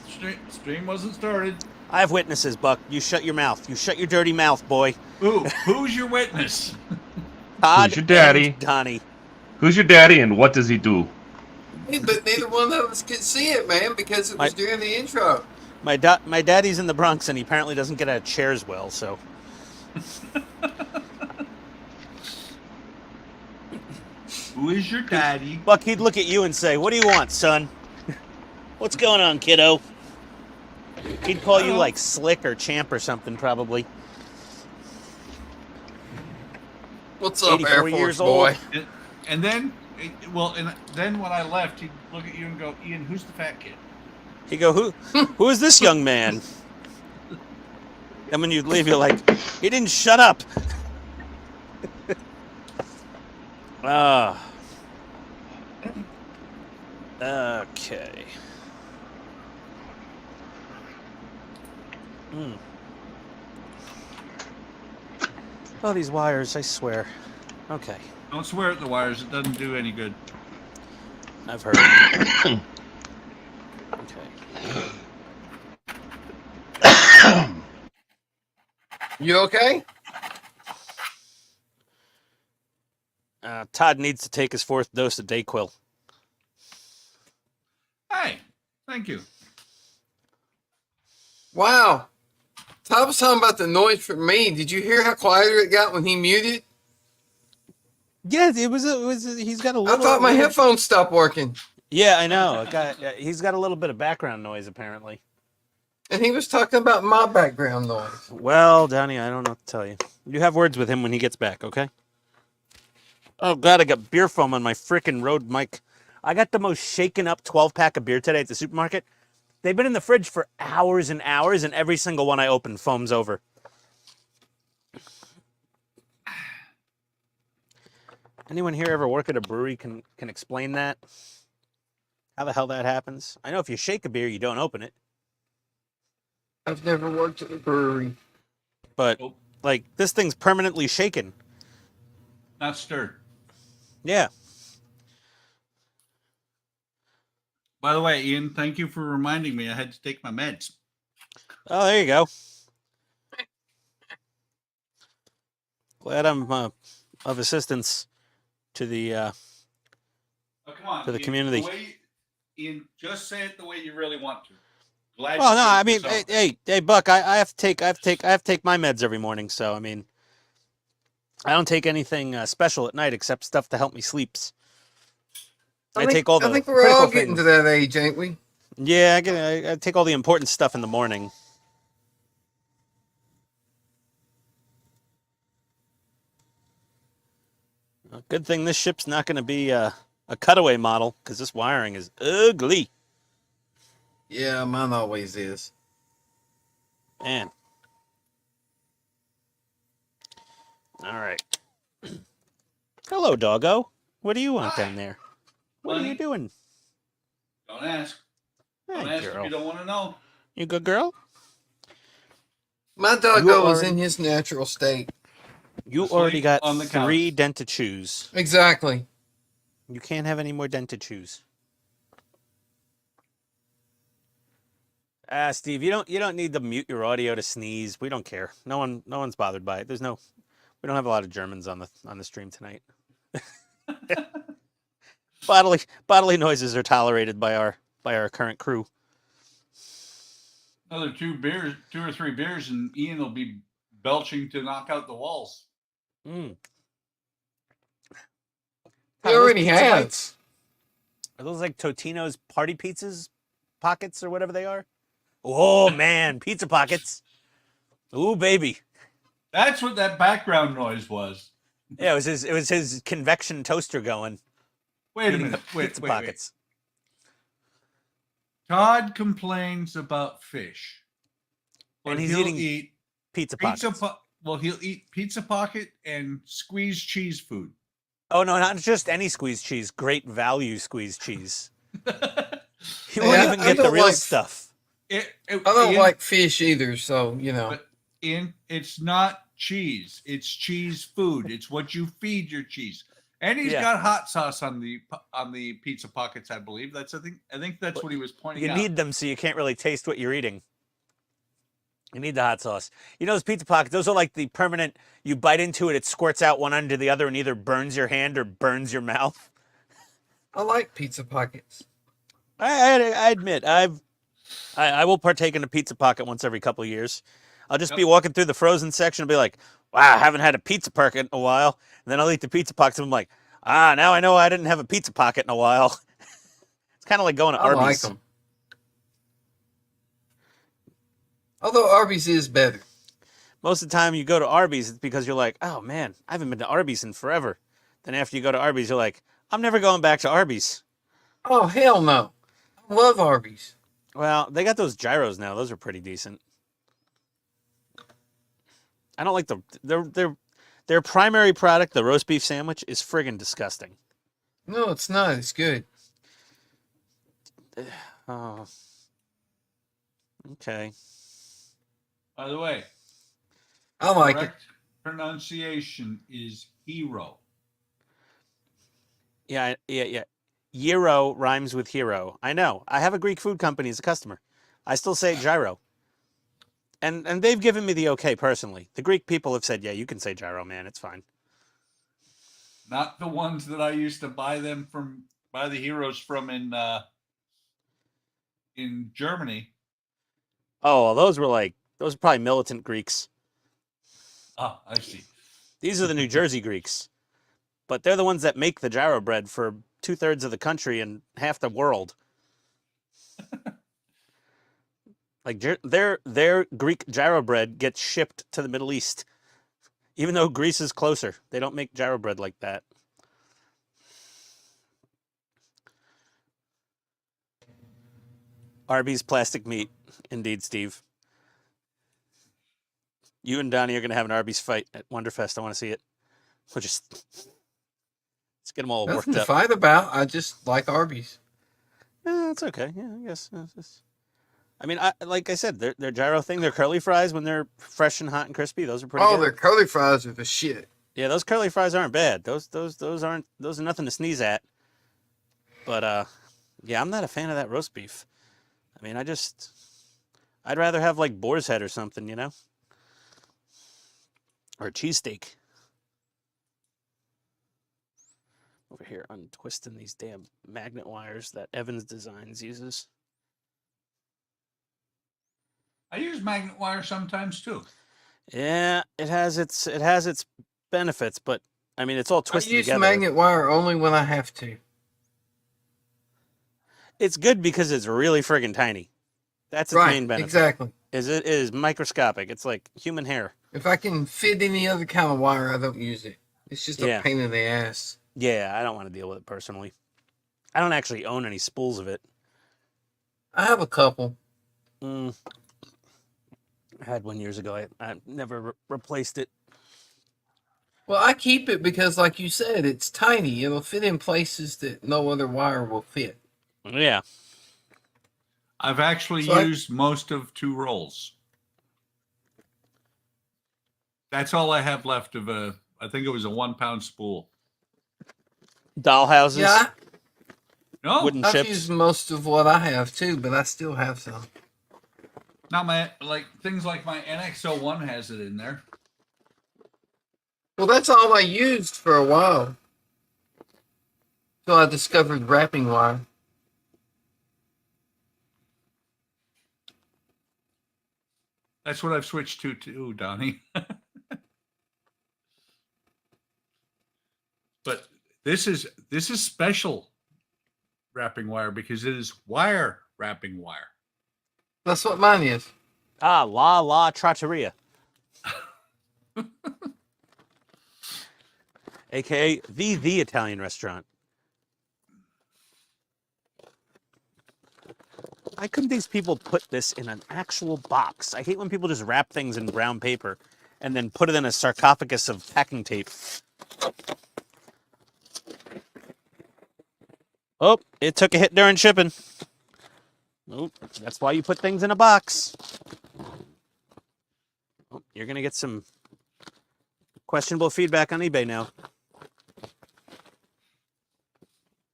Stream wasn't started. I have witnesses, Buck. You shut your mouth. You shut your dirty mouth, boy. Ooh, who's your witness? Todd Who's your daddy? and Donnie. Who's your daddy, and what does he do? Hey, but neither one of us could see it, man, because it was during the intro. My daddy's in the Bronx, and he apparently doesn't get out of chairs well, so... Who is your daddy? Buck, he'd look at you and say, "What do you want, son? What's going on, kiddo?" He'd call you like Slick or Champ or something, probably. What's up, 84 Air Force years boy? old. And then, and then when I left, he'd look at you and go, "Ian, who's the fat kid?" He'd go, who is this young man?" And when you leave, you're like, he didn't shut up. Okay. Oh, these wires, I swear. Okay. Don't swear at the wires. It doesn't do any good. I've heard. Okay. You okay? Todd needs to take his 4th dose of Dayquil. Hey, thank you. Wow. Todd was talking about the noise from me. Did you hear how quieter it got when he muted? Yeah, it was. He's got a little. I thought my headphones stopped working. Yeah, I know. He's got a little bit of background noise apparently. And he was talking about my background noise. Well, Donnie, I don't know what to tell you. You have words with him when he gets back, okay? Oh God, I got beer foam on my frickin' Rode mic. I got the most shaken up 12-pack of beer today at the supermarket. They've been in the fridge for hours and hours, and every single one I open foams over. Anyone here ever work at a brewery can explain that? How the hell that happens? I know if you shake a beer, you don't open it. I've never worked at a brewery. But, like, this thing's permanently shaken. Not stirred. Yeah. By the way, Ian, thank you for reminding me I had to take my meds. Oh, there you go. Glad I'm of assistance to the Oh, come on, to the Ian, community. Ian, just say it the way you really want to. Glad Well, you no, did I mean, this hey, Buck, I have to take my meds every morning. So, I mean, I don't take anything special at night except stuff to help me sleeps. I think we're all getting to that age, ain't we? Yeah, I take all the important stuff in the morning. Good thing this ship's not going to be a cutaway model, because this wiring is ugly. Yeah, mine always is. Man. All right. Hello, doggo. What do you want down there? What are you doing? Don't ask. Don't Hey, ask if girl. you don't want to know. You good girl? My doggo is in his natural state. You Asleep already got on the 3 couch. dented shoes. Exactly. You can't have any more dented shoes. Steve, you don't need to mute your audio to sneeze. We don't care. No one's bothered by it. We don't have a lot of Germans on the stream tonight. Bodily noises are tolerated by our current crew. Another 2 or 3 beers, and Ian will be belching to knock out the walls. Mm. He already has. Are those like Totino's party pizzas pockets or whatever they are? Oh man, pizza pockets. Ooh baby. That's what that background noise was. Yeah, it was his convection toaster going. Wait a minute. Pizza pockets. Todd complains about fish. And he's eating pizza pockets. He'll eat pizza pocket and squeezed cheese food. Oh no, not just any squeezed cheese. Great value squeezed cheese. You won't even get the real stuff. I don't like fish either, so you know. But it's not cheese. It's cheese food. It's what you feed your cheese. And he's got hot sauce on the pizza pockets, I believe. I think that's what he was pointing out. You need them so you can't really taste what you're eating. You need the hot sauce. You know those pizza pockets, those are like the permanent, you bite into it, it squirts out one under the other and either burns your hand or burns your mouth. I like pizza pockets. I admit, I will partake in a pizza pocket once every couple of years. I'll just be walking through the frozen section and be like, wow, I haven't had a pizza pocket in a while. And then I'll eat the pizza pockets and I'm like, now I know I didn't have a pizza pocket in a while. It's kind of like going to Arby's. I like them. Although Arby's is better. Most of the time you go to Arby's, it's because you're like, oh man, I haven't been to Arby's in forever. Then after you go to Arby's, you're like, I'm never going back to Arby's. Oh, hell no. I love Arby's. Well, they got those gyros now. Those are pretty decent. I don't like their primary product, the roast beef sandwich, is friggin' disgusting. No, it's not. It's good. Oh. Okay. By the way, I like it. correct pronunciation is hero. Yeah. Gyro rhymes with hero. I know. I have a Greek food company as a customer. I still say gyro. And they've given me the okay personally. The Greek people have said, yeah, you can say gyro, man. It's fine. Not the ones that I used to buy the heroes from in Germany. Oh, well, those are probably militant Greeks. Ah, I see. These are the New Jersey Greeks. But they're the ones that make the gyro bread for 2/3 of the country and half the world. Like their Greek gyro bread gets shipped to the Middle East. Even though Greece is closer, they don't make gyro bread like that. Arby's plastic meat. Indeed, Steve. You and Donnie are going to have an Arby's fight at Wonderfest. I want to see it. We'll just let's get them all Nothing worked to up. fight about. I just like Arby's. Yeah, it's okay. Yeah, I guess. I mean, like I said, their gyro thing, their curly fries when they're fresh and hot and crispy, those are pretty Oh, good. their curly fries are the shit. Yeah, those curly fries aren't bad. Those are nothing to sneeze at. But yeah, I'm not a fan of that roast beef. I mean, I'd rather have like boar's head or something, you know? Or a cheesesteak. Over here, untwisting these damn magnet wires that Evans Designs uses. I use magnet wire sometimes too. Yeah, it has its benefits, but I mean, it's all twisted I use together. magnet wire only when I have to. It's good because it's really friggin' tiny. That's its Right, main benefit. exactly. It is microscopic. It's like human hair. If I can fit any other kind of wire, I don't use it. It's just a Yeah. pain in the ass. Yeah, I don't want to deal with it personally. I don't actually own any spools of it. I have a couple. I had one years ago. I never replaced it. Well, I keep it because, like you said, it's tiny. It'll fit in places that no other wire will fit. Yeah. I've actually So used most of 2 rolls. That's all I have left of I think it was a 1-pound spool. Dollhouses. Yeah, No, Wooden I've chips. used most of what I have too, but I still have some. not things like my NX01 has it in there. Well, that's all I used for a while. Till I discovered wrapping wire. That's what I've switched to too, Donnie. But this is special wrapping wire because it is wire wrapping wire. That's what mine is. Ah, La Trattoria. AKA the Italian restaurant. Why couldn't these people put this in an actual box? I hate when people just wrap things in brown paper and then put it in a sarcophagus of packing tape. Oh, it took a hit during shipping. Oh, that's why you put things in a box. Oh, you're going to get some questionable feedback on eBay now.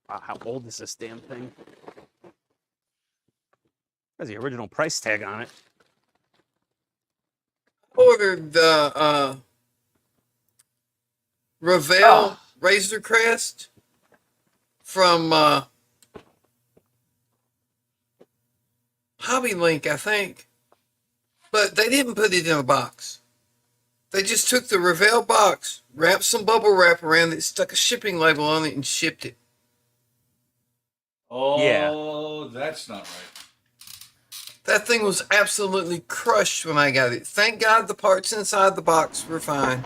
Wow, how old is this damn thing? There's the original price tag on it. Ordered the Revell Razor Crest from Hobby Link, I think. But they didn't put it in a box. They just took the Revell box, wrapped some bubble wrap around it, stuck a shipping label on it, and shipped it. Oh, Yeah. That's not right. That thing was absolutely crushed when I got it. Thank God the parts inside the box were fine.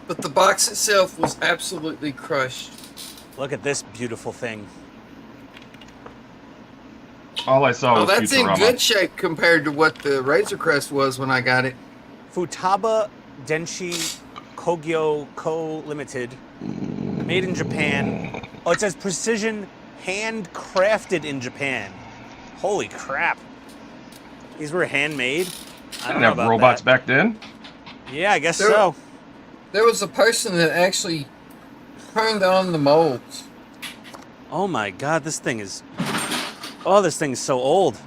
But the box itself was absolutely crushed. Look at this beautiful thing. All I saw Oh, was that's in Futurama. good shape compared to what the Razor Crest was when I got it. Futaba Denshi Kogyo Co. Limited. Made in Japan. Oh, it says precision handcrafted in Japan. Holy crap. These were handmade? I don't Didn't know have about robots that. back then. Yeah, I guess There- so. There was a person that actually turned on the molds. Oh my god, this thing is... Oh, this thing is so old.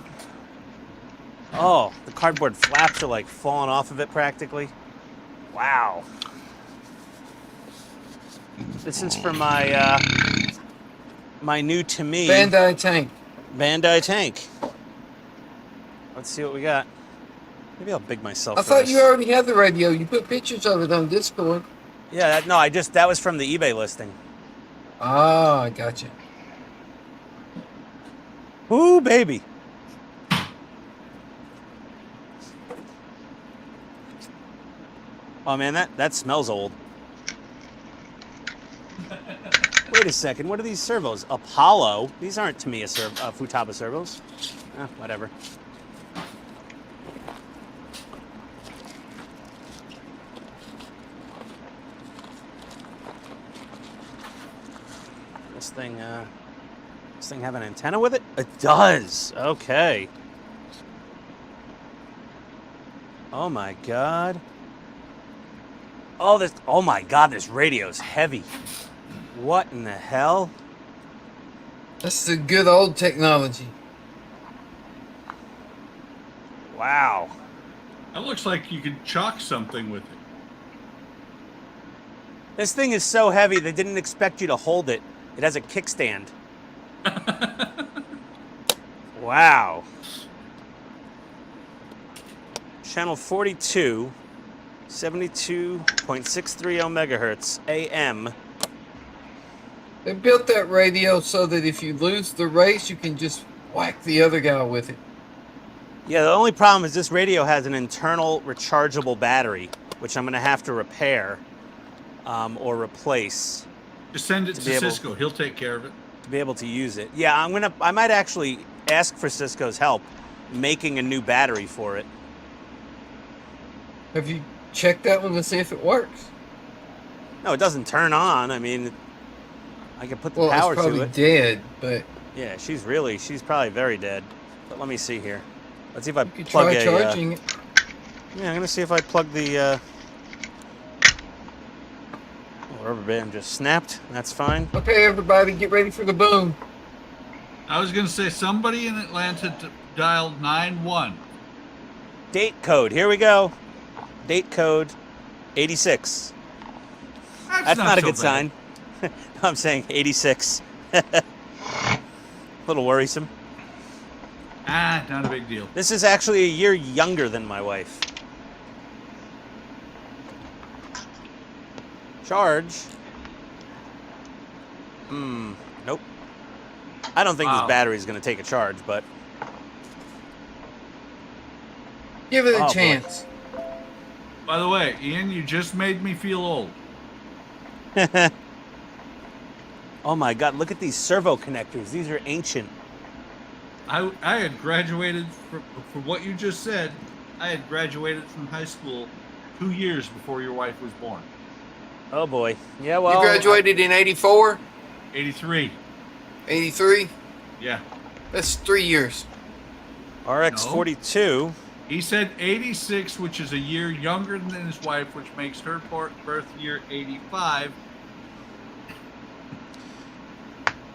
Oh, the cardboard flaps are like falling off of it practically. Wow. This is for my, my new to me Bandai tank. Bandai tank. Let's see what we got. Maybe I'll big myself I for thought this. you already had the radio. You put pictures of it on Discord. Yeah, no, that was from the eBay listing. Ah, I gotcha. Ooh, baby. Oh man, that smells old. Wait a second, what are these servos? Apollo? These aren't Tamiya Futaba servos. Whatever. This thing have an antenna with it? It does. Okay. Oh my god. Oh my god, this radio's heavy. What in the hell? That's the good old technology. Wow. That looks like you could chalk something with it. This thing is so heavy they didn't expect you to hold it. It has a kickstand. Wow. Channel 42, 72.630 megahertz AM. They built that radio so that if you lose the race, you can just whack the other guy with it. Yeah, the only problem is this radio has an internal rechargeable battery, which I'm going to have to repair or replace Just send it To to be able- Cisco. He'll take care of it. to be able to use it. Yeah, I might actually ask for Cisco's help making a new battery for it. Have you checked that one to see if it works? No, it doesn't turn on. I mean, I can put the Well, power it's to probably it. dead, but Yeah, she's probably very dead. But let me see here. Let's see if I you could plug try charging it. Yeah, I'm gonna see if I plug the rubber band just snapped. That's fine. Okay, everybody, get ready for the boom. I was going to say somebody in Atlanta dialed 91. Date code. Here we go. Date code 86. That's not a so good bad. sign. I'm saying 86. A little worrisome. Not a big deal. This is actually a year younger than my wife. Charge. Nope. I don't think Wow. this battery is going to take a charge, but Give it a Oh, boy. chance. By the way, Ian, you just made me feel old. oh my god, look at these servo connectors. These are ancient. I had graduated, for what you just said, I had graduated from high school 2 years before your wife was born. Oh boy. Yeah, well. You graduated in 84, 83. 83? Yeah. That's 3 years. RX 42. He said 86, which is a year younger than his wife, which makes her birth year 85.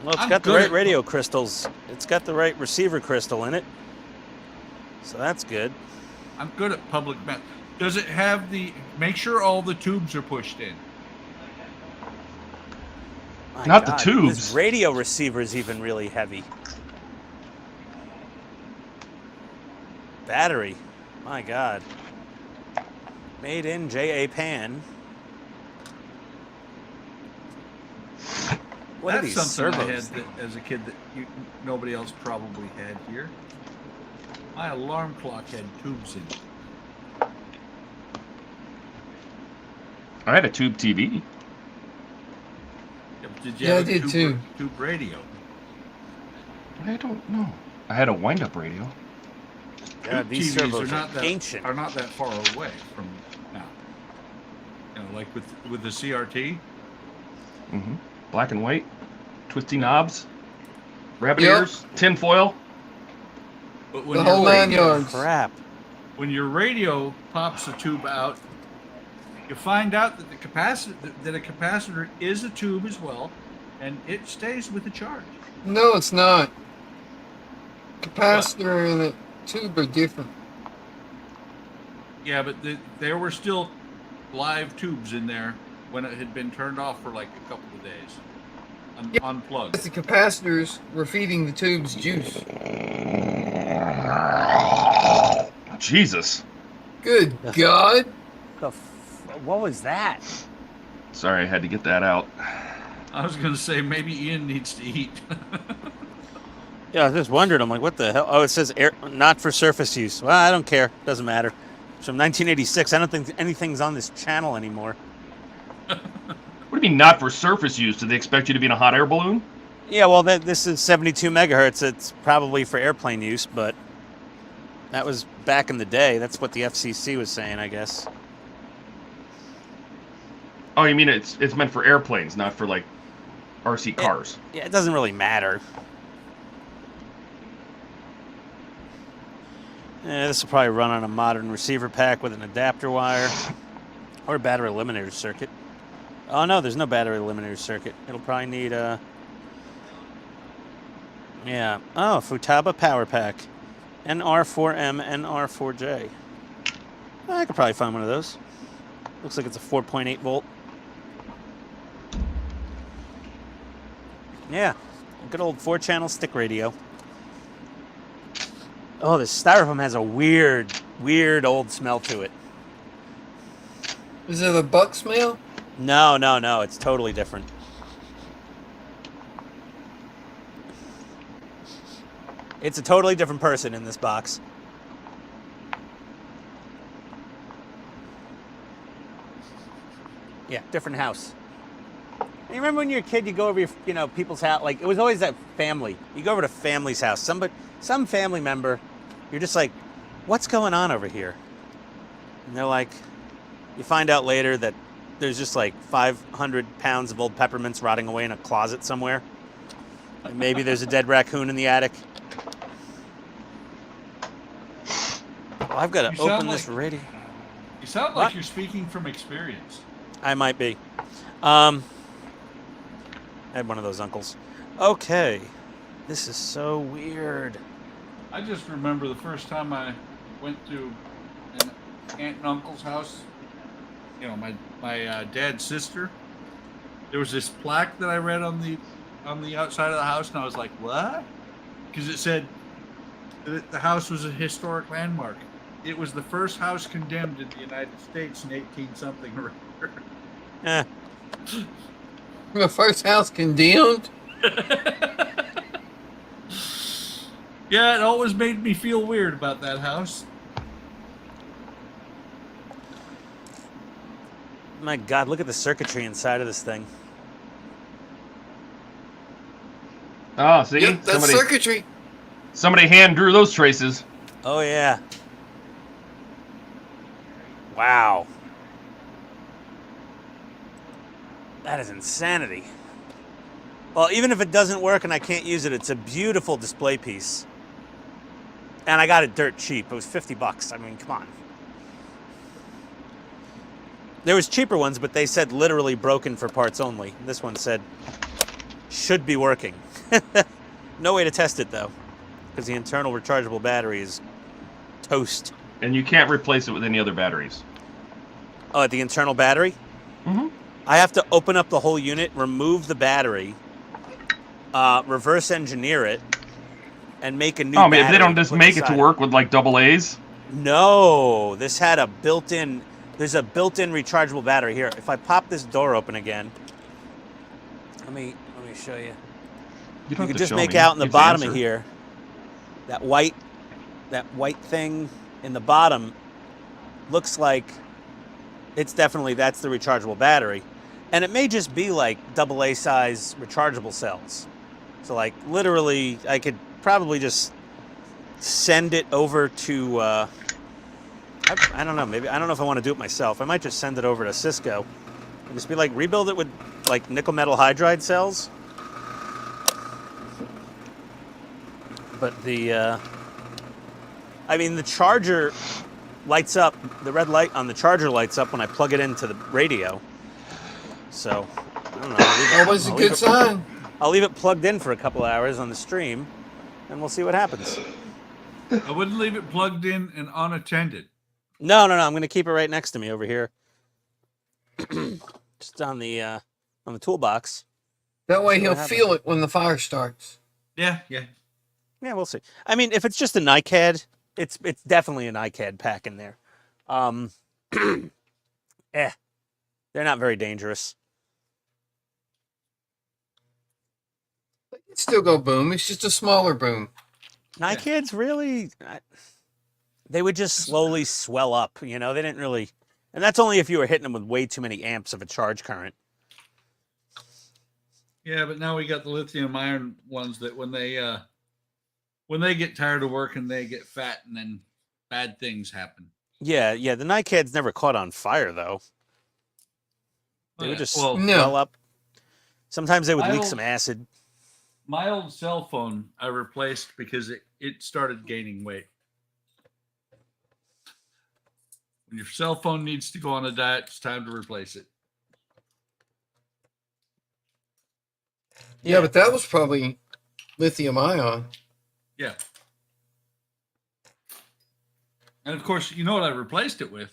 Well, it's I'm got the good right at- radio crystals. It's got the right receiver crystal in it. So that's good. I'm good at public math. Does it have make sure all the tubes are pushed in? My Not the God, tubes. This radio receiver is even really heavy. Battery. My God. Made in Japan. What are That's these something I had servos? that, as a kid that nobody else probably had here. My alarm clock had tubes in it. I had a tube TV. Yeah, but did you Yeah, have I a did tube, too. tube radio? I don't know. I had a wind-up radio. God, Tube these TVs servos are not that ancient. are not that far away from now. like with the CRT. Mm-hmm. Black and white, twisty knobs, rabbit Yep. ears, tin foil. But when The your whole 9 radio- yards. Crap. When your radio pops a tube out, you find out that a capacitor is a tube as well, and it stays with the charge. No, it's not. Capacitor and the tube are different. Yeah, but there were still live tubes in there when it had been turned off for like a couple of days, Yeah. unplugged. The capacitors were feeding the tubes juice. Jesus. Good God. What was that? Sorry, I had to get that out. I was gonna say maybe Ian needs to eat. Yeah, I was just wondering. I'm like, what the hell? Oh, it says air, not for surface use. Well, I don't care. Doesn't matter. It's from 1986. I don't think anything's on this channel anymore. What do you mean not for surface use? Do they expect you to be in a hot air balloon? Yeah, well, this is 72 megahertz. It's probably for airplane use, but that was back in the day. That's what the FCC was saying, I guess. Oh, you mean it's meant for airplanes, not for like RC cars? Yeah, it doesn't really matter. Yeah, this will probably run on a modern receiver pack with an adapter wire or a battery eliminator circuit. Oh no, there's no battery eliminator circuit. It'll probably need a... Yeah. Oh, Futaba power pack. NR4M, NR4J. I could probably find one of those. Looks like it's a 4.8 volt. Yeah, good old 4-channel stick radio. Oh, this styrofoam has a weird old smell to it. Is it a buck smell? No, it's totally different. It's a totally different person in this box. Yeah, different house. You remember when you were a kid, you go over your, people's house, like, it was always that family. You go over to family's house, some family member, you're just like, what's going on over here? And they're like, you find out later that there's just like 500 pounds of old peppermints rotting away in a closet somewhere. And maybe there's a dead raccoon in the attic. Well, I've got to open this radio. You sound like you're speaking from experience. I might be. I had one of those uncles. Okay. This is so weird. I just remember the first time I went to an aunt and uncle's house. You know, my dad's sister. There was this plaque that I read on the outside of the house, and I was like, "What?" Because it said that the house was a historic landmark. It was the first house condemned in the United States in 18-something. Eh. The first house condemned? Yeah, it always made me feel weird about that house. My God, look at the circuitry inside of this thing. Oh, see? Yep, that's circuitry. Somebody hand drew those traces. Oh, yeah. Wow. That is insanity. Well, even if it doesn't work and I can't use it, it's a beautiful display piece. And I got it dirt cheap. It was $50. I mean, come on. There was cheaper ones, but they said literally broken for parts only. This one said should be working. No way to test it, though, because the internal rechargeable battery is toast. And you can't replace it with any other batteries. Oh, the internal battery? Mm-hmm. I have to open up the whole unit, remove the battery, reverse engineer it, and make a new battery. Oh, man, they don't just make it to work with, like, double A's? No, this had a built-in... There's a built-in rechargeable battery here. If I pop this door open again, let me show you. You can just make out in the bottom of here, that white thing in the bottom looks like it's definitely, that's the rechargeable battery. And it may just be like AA size rechargeable cells. So like literally I could probably just send it over to I don't know. Maybe I don't know if I want to do it myself. I might just send it over to Cisco and just be like, rebuild it with like nickel metal hydride cells. But the, I mean, the charger lights up. The red light on the charger lights up when I plug it into the radio. So I don't know. Always a good sign. I'll leave it plugged in for a couple hours on the stream, and we'll see what happens. I wouldn't leave it plugged in and unattended. No. I'm going to keep it right next to me over here, just on the toolbox. That way he'll feel it when the fire starts. Yeah. Yeah, we'll see. I mean, if it's just a NiCad, it's definitely a NiCad pack in there. They're not very dangerous. It still go boom. It's just a smaller boom. NiCads really, they would just slowly swell up. You know, they didn't really, and that's only if you were hitting them with way too many amps of a charge current. Yeah, but now we got the lithium ion ones that when they get tired of working, they get fat and then bad things happen. Yeah. The NiCads never caught on fire though. They would just swell up. Sometimes they would leak some acid. My old cell phone I replaced because it started gaining weight. When your cell phone needs to go on a diet, it's time to replace it. Yeah, but that was probably lithium ion. Yeah. And of course, you know what I replaced it with?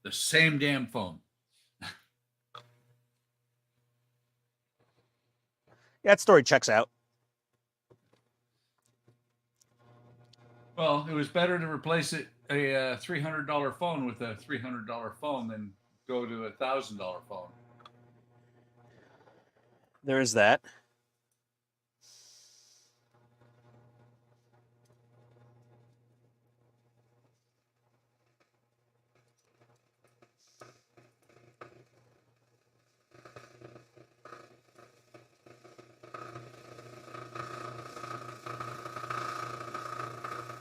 The same damn phone. That story checks out. Well, it was better to replace a $300 phone with a $300 phone than go to a $1,000 phone. There is that.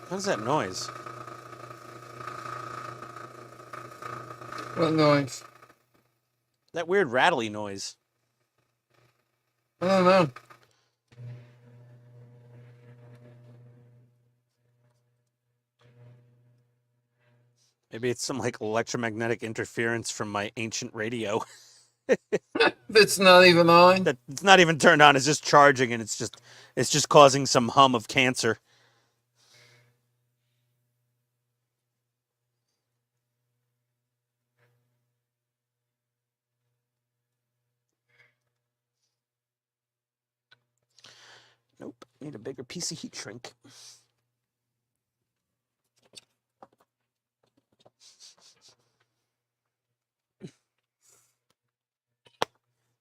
What's that noise? What noise? That weird rattly noise. I don't know. Maybe it's some like electromagnetic interference from my ancient radio. That's not even on. That it's not even turned on. It's just charging, and it's just causing some hum of cancer. Nope. Need a bigger piece of heat shrink.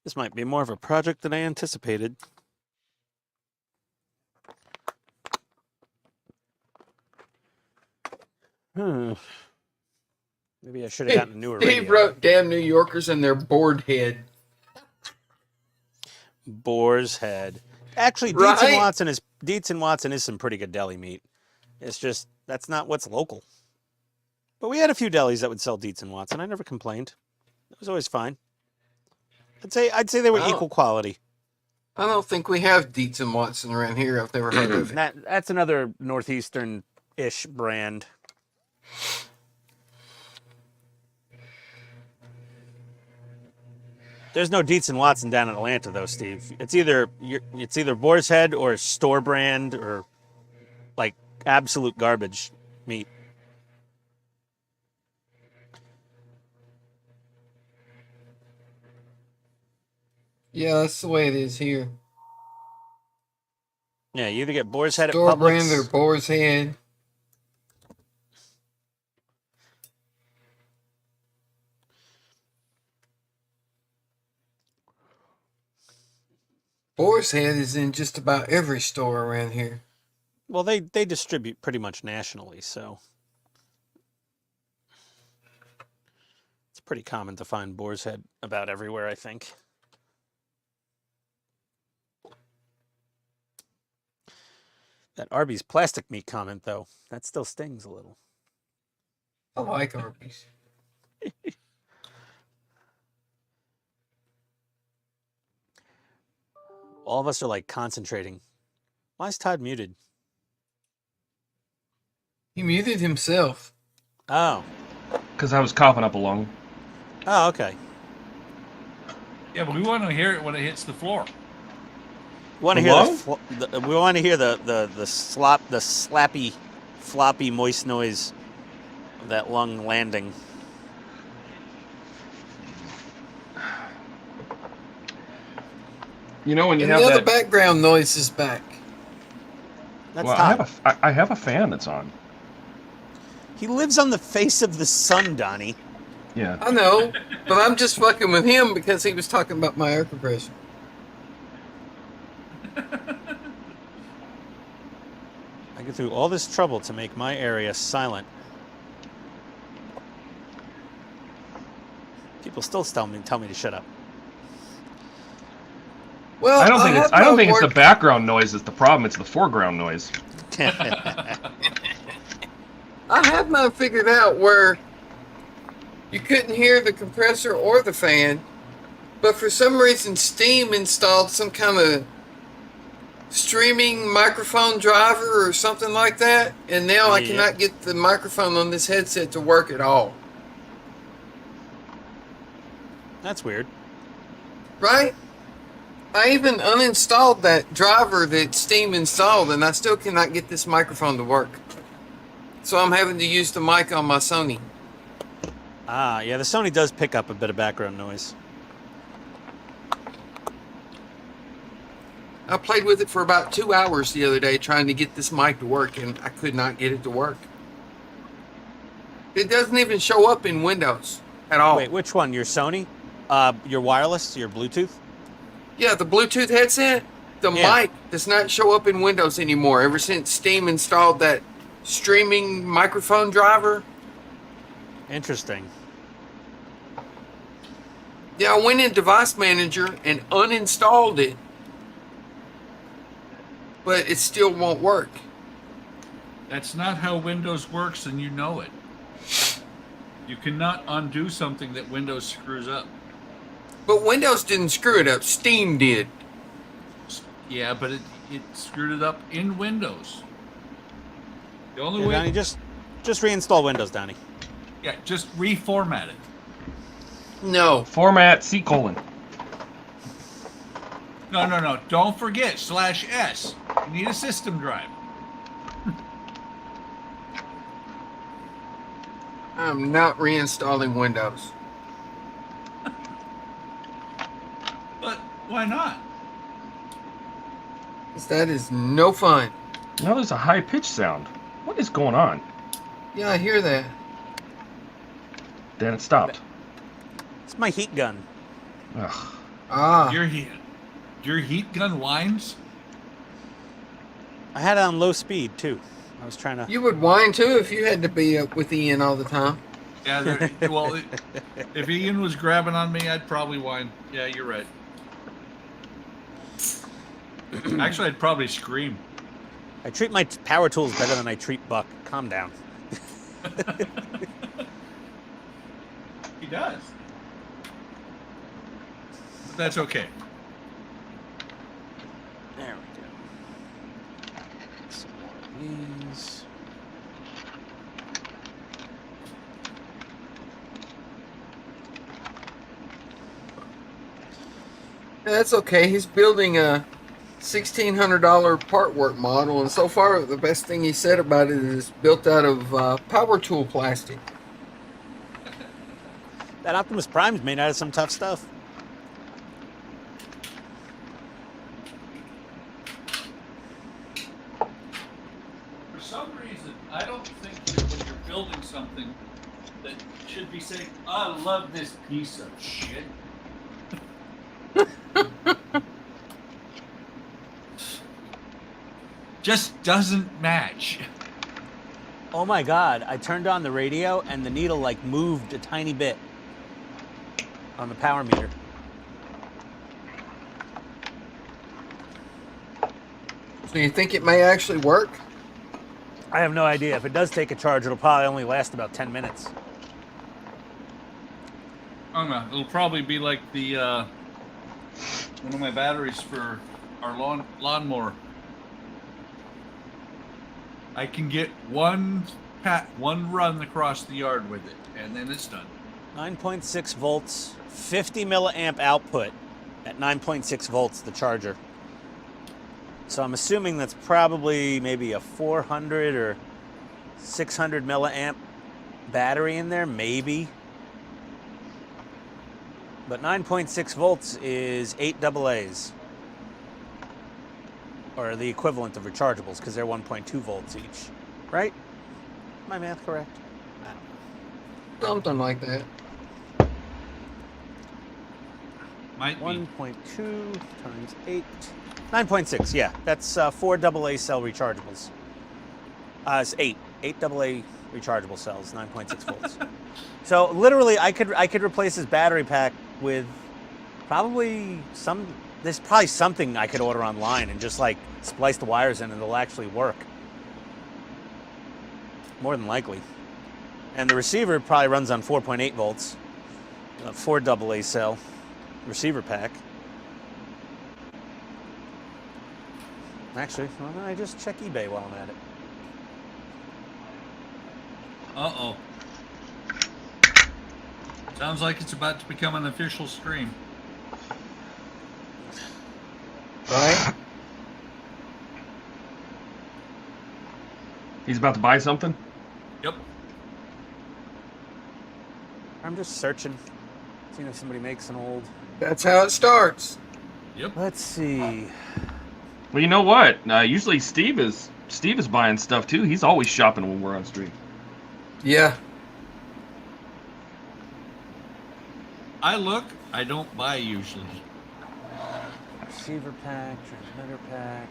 This might be more of a project than I anticipated. Maybe I should have gotten a newer radio. He wrote damn New Yorkers and their bored head. Boar's Head. Actually, Right? Dietz and Watson is some pretty good deli meat. It's just that's not what's local. But we had a few delis that would sell Dietz and Watson. I never complained. It was always fine. I'd say they were equal quality. I don't think we have Dietz and Watson around here. I've never heard of it. That's another northeastern-ish brand. There's no Dietz and Watson down in Atlanta, though, Steve. It's either Boar's Head or store brand or like absolute garbage meat. Yeah, that's the way it is here. Yeah, you either get Boar's Head at Store Publix. brand or Boar's Head. Boar's Head is in just about every store around here. Well, they distribute pretty much nationally, so it's pretty common to find Boar's Head about everywhere, I think. That Arby's plastic meat comment, though, that still stings a little. I like Arby's. All of us are like concentrating. Why is Todd muted? He muted himself. Oh. Because I was coughing up a lung. Oh, okay. Yeah, but we want to hear it when it hits the floor. We want to The hear lung? we want to hear the slappy, floppy, moist noise of that lung landing. You know when you And have the other that. background noise is back. That's Well, Todd. I have a fan that's on. He lives on the face of the sun, Donnie. Yeah. I know, but I'm just fucking with him because he was talking about my air compressor. I go through all this trouble to make my area silent. People still tell me to shut up. Well, I don't think it's the work. background noise that's the problem. It's the foreground noise. I have mine figured out where you couldn't hear the compressor or the fan, but for some reason Steam installed some kind of streaming microphone driver or something like that, and now I Yeah. cannot get the microphone on this headset to work at all. That's weird. Right? I even uninstalled that driver that Steam installed, and I still cannot get this microphone to work. So I'm having to use the mic on my Sony. Ah, yeah, the Sony does pick up a bit of background noise. I played with it for about 2 hours the other day trying to get this mic to work, and I could not get it to work. It doesn't even show up in Windows at all. Wait, which one? Your Sony? Your wireless? Your Bluetooth? Yeah, the Bluetooth headset, the Yeah. mic does not show up in Windows anymore ever since Steam installed that streaming microphone driver. Interesting. Yeah, I went in Device Manager and uninstalled it, but it still won't work. That's not how Windows works, and you know it. You cannot undo something that Windows screws up. But Windows didn't screw it up, Steam did. Yeah, but it screwed it up in Windows. The only Yeah, way... Donnie, just reinstall Windows, Donnie. Yeah, just reformat it. No. Format C:. No. Don't forget /S. You need a system drive. I'm not reinstalling Windows. But why not? 'Cause that is no fun. Now there's a high pitch sound. What is going on? Yeah, I hear that. Then it stopped. It's my heat gun. Ugh. Ah. Your heat gun whines? I had it on low speed, too. I was trying to... You would whine too if you had to be up with Ian all the time. Yeah, well, if Ian was grabbing on me, I'd probably whine. Yeah, you're right. Actually, I'd probably scream. I treat my power tools better than I treat Buck. Calm down. He does. But that's okay. There we go. Some more of these. Yeah, that's okay. He's building a $1,600 part work model, and so far the best thing he said about it is built out of power tool plastic. That Optimus Prime's made out of some tough stuff. For some reason, I don't think that when you're building something that should be saying, I love this piece of shit. Just doesn't match. Oh my god, I turned on the radio and the needle like moved a tiny bit on the power meter. So you think it may actually work? I have no idea. If it does take a charge, it'll probably only last about 10 minutes. I don't know. It'll probably be like the one of my batteries for our lawnmower. I can get one run across the yard with it, and then it's done. 9.6 volts, 50 milliamp output at 9.6 volts, the charger. So I'm assuming that's probably maybe a 400 or 600 milliamp battery in there, maybe. But 9.6 volts is 8 AA's, or the equivalent of rechargeables, because they're 1.2 volts each, right? My math correct? I don't know. Something like that. Might be. 1.2 times 8. 9.6, yeah. That's 4 AA cell rechargeables. It's 8 AA rechargeable cells, 9.6 volts. So literally, I could replace this battery pack with probably there's probably something I could order online and just like splice the wires in and it'll actually work. More than likely. And the receiver probably runs on 4.8 volts. 4 AA cell receiver pack. Actually, why don't I just check eBay while I'm at it? Uh-oh. Sounds like it's about to become an official stream. Right? He's about to buy something? Yep. I'm just searching, seeing if somebody makes an old. That's how it starts. Yep. Let's see. Well, you know what? Usually Steve is buying stuff too. He's always shopping when we're on stream. Yeah. I look, I don't buy usually. Receiver pack, transmitter pack.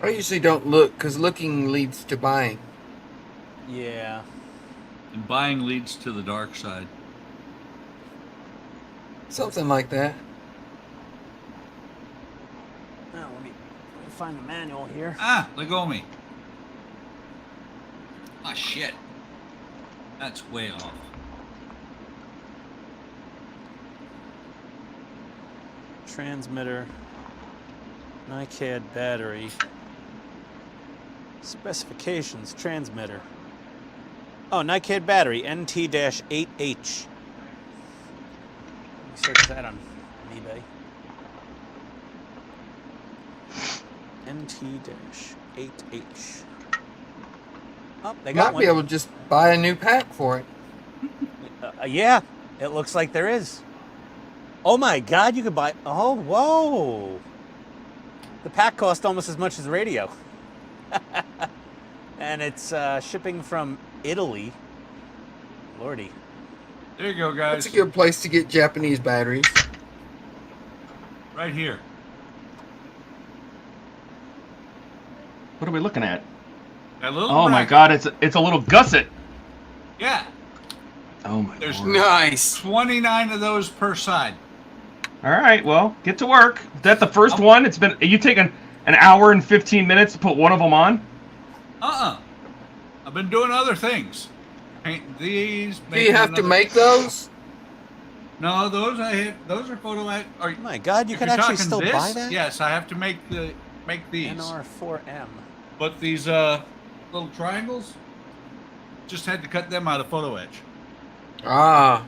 I usually don't look, because looking leads to buying. Yeah. And buying leads to the dark side. Something like that. Now, let me find the manual here. Ah, let go of me. Ah, shit. That's way off. Transmitter. NiCad battery. Specifications, transmitter. Oh, NiCad battery, NT-8H. Let me search that on eBay. NT-8H. Oh, they got Might one. be able to just buy a new pack for it. Yeah, it looks like there is. Oh my God, you could buy. Oh, whoa. The pack cost almost as much as the radio. And it's shipping from Italy. Lordy. There you go, guys. That's a good place to get Japanese batteries. Right here. What are we looking at? That little Oh my bracket. God! It's a little gusset. Yeah. Oh my There's Lord. Nice. 29 of those per side. All right, well, get to work. Is that the first one? It's been you taken an hour and 15 minutes to put one of them on? I've been doing other things. Paint these. Do you have to make those? No, those are photo. Oh my God, you if can you're actually talking still this, buy that? Yes, I have to make these. NR4M. But these little triangles, just had to cut them out of photo etch. Ah.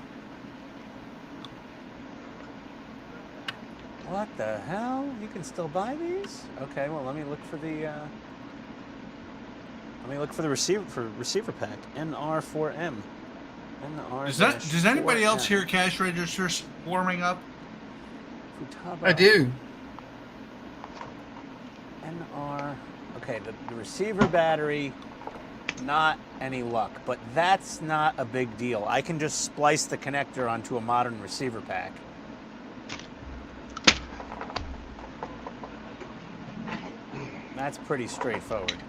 What the hell? You can still buy these? Okay, well let me look for the receiver pack. NR4M. Does anybody else hear cash registers warming up? Futaba. I do. NR. Okay, the receiver battery, not any luck, but that's not a big deal. I can just splice the connector onto a modern receiver pack. That's pretty straightforward.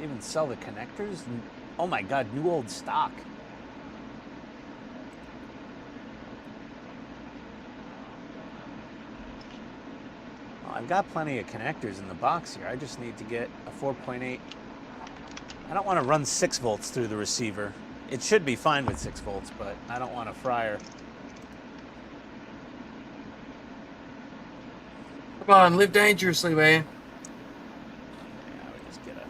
They even sell the connectors? Oh my God, new old stock. Well, I've got plenty of connectors in the box here. I just need to get a 4.8. I don't want to run 6 volts through the receiver. It should be fine with 6 volts, but I don't want a fryer. Come on, live dangerously, man. Yeah, I would just get a...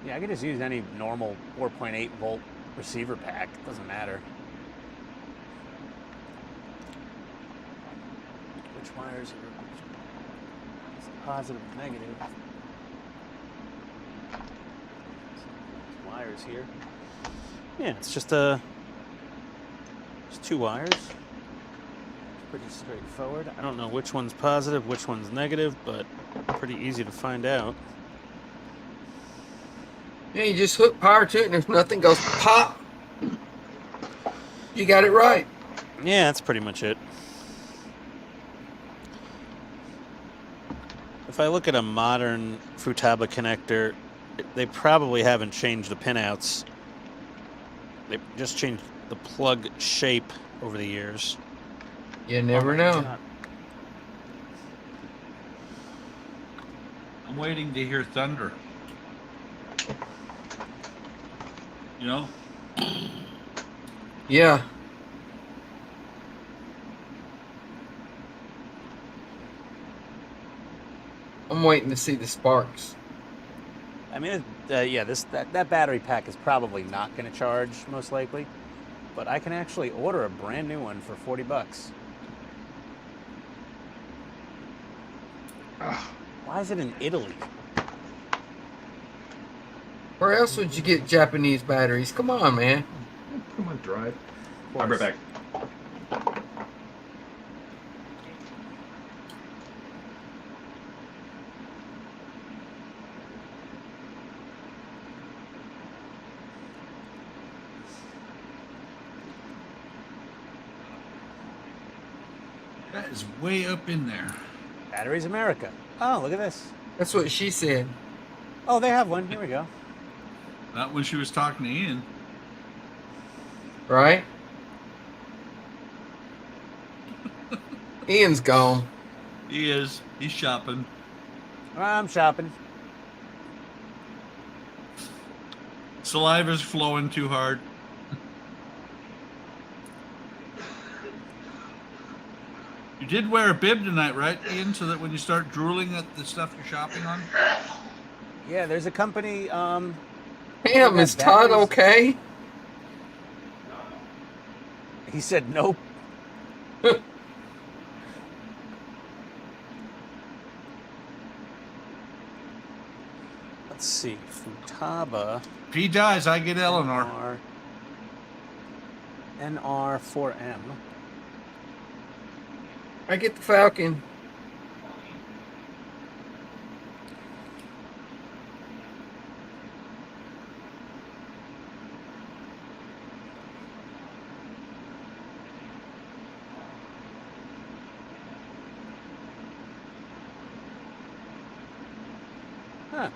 Yeah, I could just use any normal 4.8 volt receiver pack. Doesn't matter. Which wires are positive and negative? Wires here. Yeah, it's just just 2 wires. Pretty straightforward. I don't know which one's positive, which one's negative, but pretty easy to find out. Yeah, you just hook power to it and if nothing goes pop, you got it right. Yeah, that's pretty much it. If I look at a modern Futaba connector, they probably haven't changed the pinouts. They just changed the plug shape over the years. You never know. God. I'm waiting to hear thunder. You know? Yeah. I'm waiting to see the sparks. I mean, yeah, that battery pack is probably not going to charge, most likely. But I can actually order a brand new one for $40. Why is it in Italy? Where else would you get Japanese batteries? Come on, man. Come on, drive. I'll be right back. That is way up in there. Batteries America. Oh, look at this. That's what she said. Oh, they have one. Here we go. Not when she was talking to Ian. Right? Ian's gone. He is. He's shopping. I'm shopping. Saliva's flowing too hard. You did wear a bib tonight, right, Ian? So that when you start drooling at the stuff you're shopping on? Yeah, there's a company. Damn, got is Todd batteries. okay? He said nope. Let's see. Futaba. If he dies, I get Eleanor. NR4M. I get the Falcon. Huh.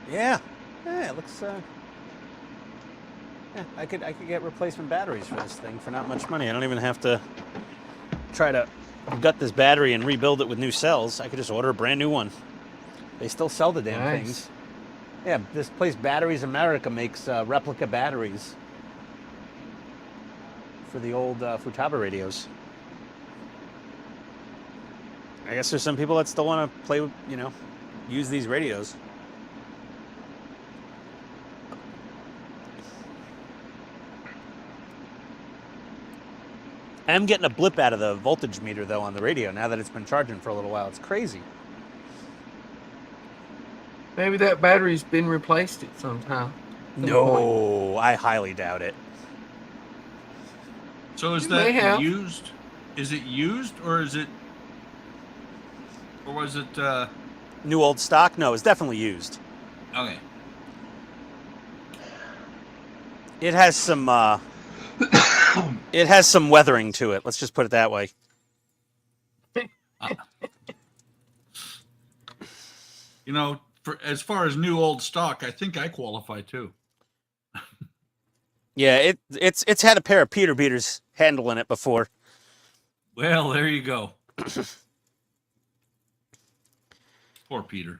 Yeah. Yeah, it looks yeah, I could get replacement batteries for this thing for not much money. I don't even have to try to gut this battery and rebuild it with new cells. I could just order a brand new one. They still sell the damn Nice. things. Yeah, this place Batteries America makes replica batteries for the old Futaba radios. I guess there's some people that still want to play with, you know, use these radios. I am getting a blip out of the voltage meter, though, on the radio now that it's been charging for a little while. It's crazy. Maybe that battery's been replaced at some time. Some point. No, I highly doubt it. So is You may that have. used? Is it used or is it? Or was it? New old stock? No, it's definitely used. Okay. It has some it has some weathering to it. Let's just put it that way. You know, as far as new old stock, I think I qualify too. Yeah, it's had a pair of Peter beaters handling it before. Well, there you go. Poor Peter.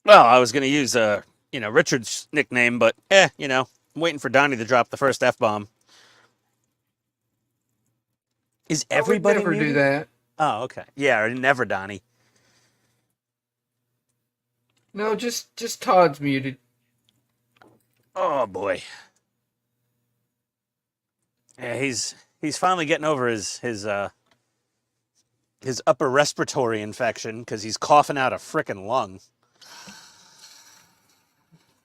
Well, I was going to use Richard's nickname, but I'm waiting for Donnie to drop the first F-bomb. Is everybody I would never do muted? that. Oh, okay. Yeah, never Donnie. No, just Todd's muted. Oh boy. Yeah, he's finally getting over his upper respiratory infection because he's coughing out a frickin' lung.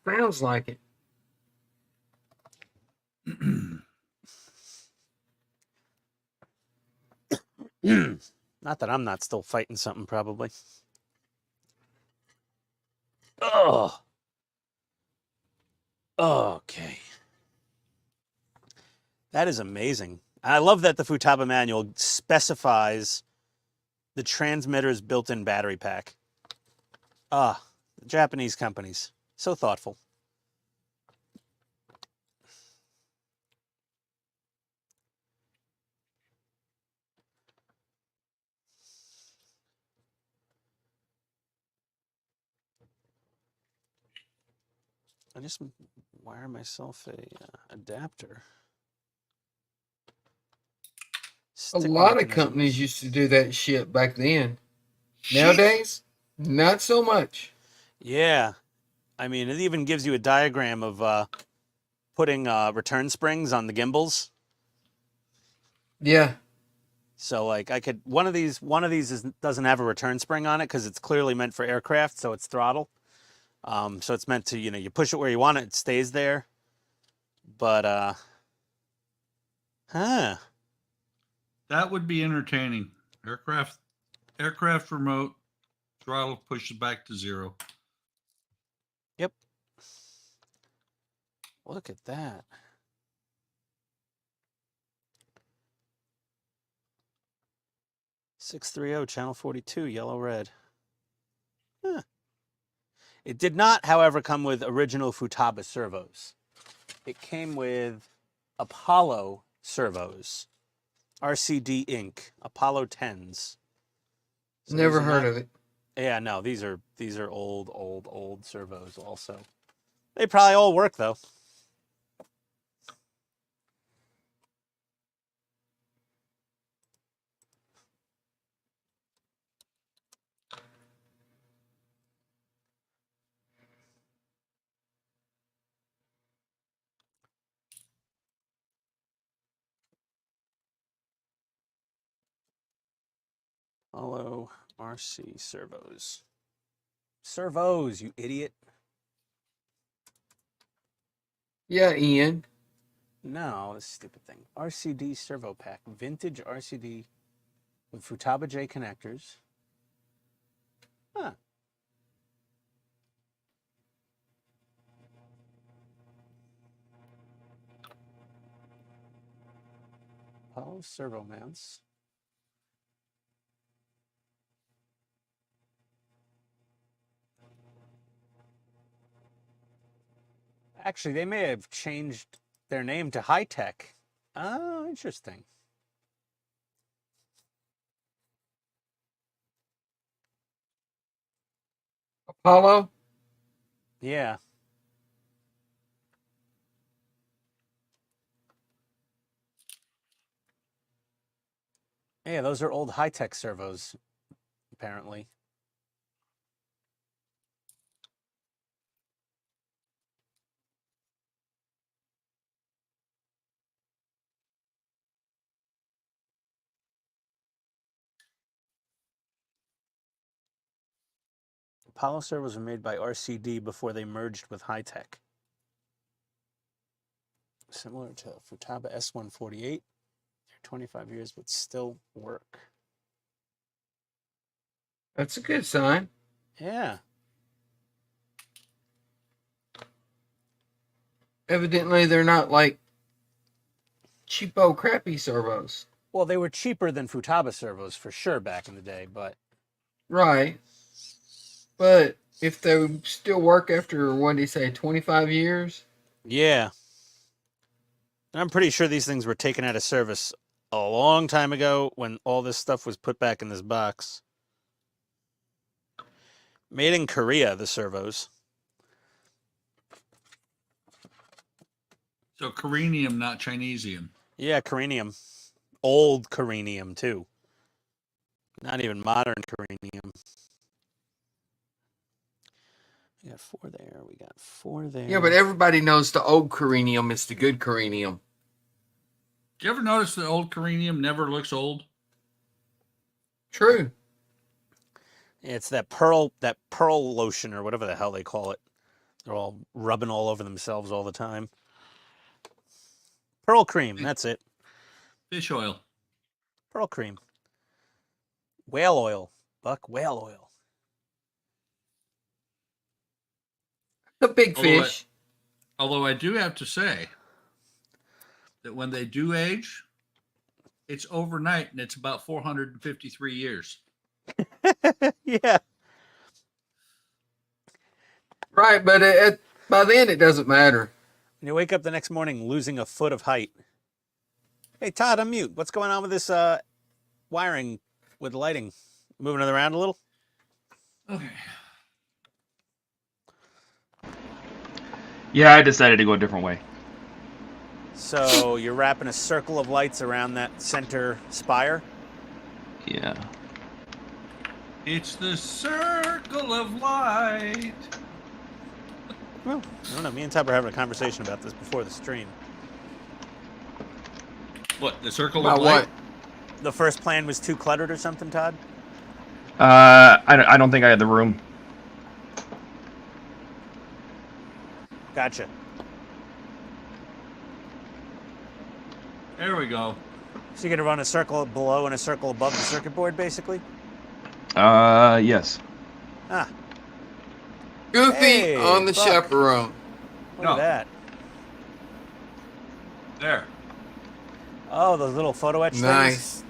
Sounds like it. Not that I'm not still fighting something, probably. Oh. Okay. That is amazing. I love that the Futaba manual specifies the transmitter's built-in battery pack. The Japanese companies. So thoughtful. I just wire myself a adapter. A lot of companies used to do that shit back then. Nowadays, not so much. Yeah. I mean, it even gives you a diagram of putting return springs on the gimbals. Yeah. So like one of these doesn't have a return spring on it because it's clearly meant for aircraft, so it's throttle. So it's meant to, you push it where you want it, it stays there. But That would be entertaining. Aircraft remote, throttle pushes back to 0. Yep. Look at that. .630 channel 42, yellow red. Huh. It did not, however, come with original Futaba servos. It came with Apollo servos. RCD Inc. Apollo 10s. So Never heard of it. Yeah, no, these are old servos also. They probably all work though. Apollo RC servos. Servos, you idiot. Yeah, Ian. No, this stupid thing. RCD servo pack. Vintage RCD with Futaba J connectors. Huh. Apollo servo mounts. Actually, they may have changed their name to High Tech. Oh, interesting. Apollo? Yeah. Yeah, those are old High Tech servos, apparently. Apollo servos were made by RCD before they merged with High-Tech. Similar to Futaba S148. They're 25 years, but still work. That's a good sign. Yeah. Evidently, they're not like cheapo, crappy servos. Well, they were cheaper than Futaba servos for sure back in the day, but Right. But if they still work after, what did he say, 25 years? yeah. And I'm pretty sure these things were taken out of service a long time ago when all this stuff was put back in this box. Made in Korea, the servos. So Corinium, not Chinesium. Yeah, Corinium. Old Corinium, too. Not even modern Corinium. We got 4 there. We got 4 there. Yeah, but everybody knows the old Corinium is the good Corinium. Do you ever notice that old Corinium never looks old? True. It's that pearl lotion or whatever the hell they call it. They're all rubbing all over themselves all the time. Pearl cream, that's it. Fish oil. Pearl cream. Whale oil. Buck whale oil. The big fish. Although I do have to say that when they do age, it's overnight and it's about 453 years. Yeah. Right, but by then it doesn't matter. When you wake up the next morning losing a foot of height. Hey, Todd, unmute. What's going on with this wiring with lighting? Moving it around a little? Okay. Yeah, I decided to go a different way. So you're wrapping a circle of lights around that center spire? Yeah. It's the circle of light. Well, I don't know. Me and Todd were having a conversation about this before the stream. What, the circle About of light? what? The first plan was too cluttered or something, Todd? I don't think I had the room. Gotcha. There we go. So you're going to run a circle below and a circle above the circuit board, basically? Yes. Ah, Goofy Hey, on the Buck. chaperone. look No. at that. There. Oh, those little photo etch things? Nice.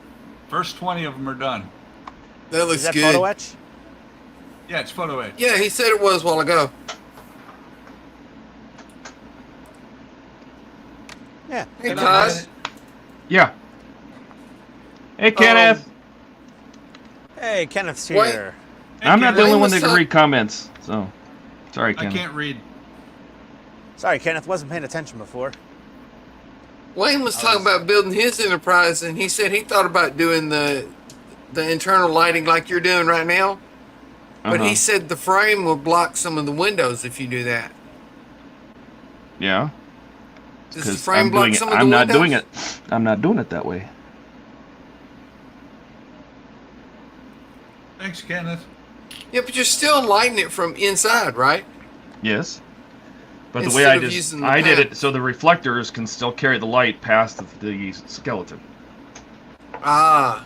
First 20 of them are done. That looks Is that good. photo etch? Yeah, it's photo etch. Yeah, he said it was a while ago. Yeah. Hey, And Todd. Yeah. Hey, Kenneth. Hey, Kenneth's What? here. Hey, I'm not the Kenneth. only one that What's can up? read comments, so sorry, I Kenneth. can't read. Sorry, Kenneth. Wasn't paying attention before. Wayne was talking about building his enterprise, and he said he thought about doing the internal lighting like you're doing right now. But Uh-huh. he said the frame will block some of the windows if you do that. Yeah. Does the 'Cause frame I'm block doing it. some of the I'm not windows? doing it. I'm not doing it that way. Thanks, Kenneth. Yeah, but you're still lighting it from inside, right? Yes. But the Instead way I of just using the I did pan. it so the reflectors can still carry the light past the skeleton. Ah,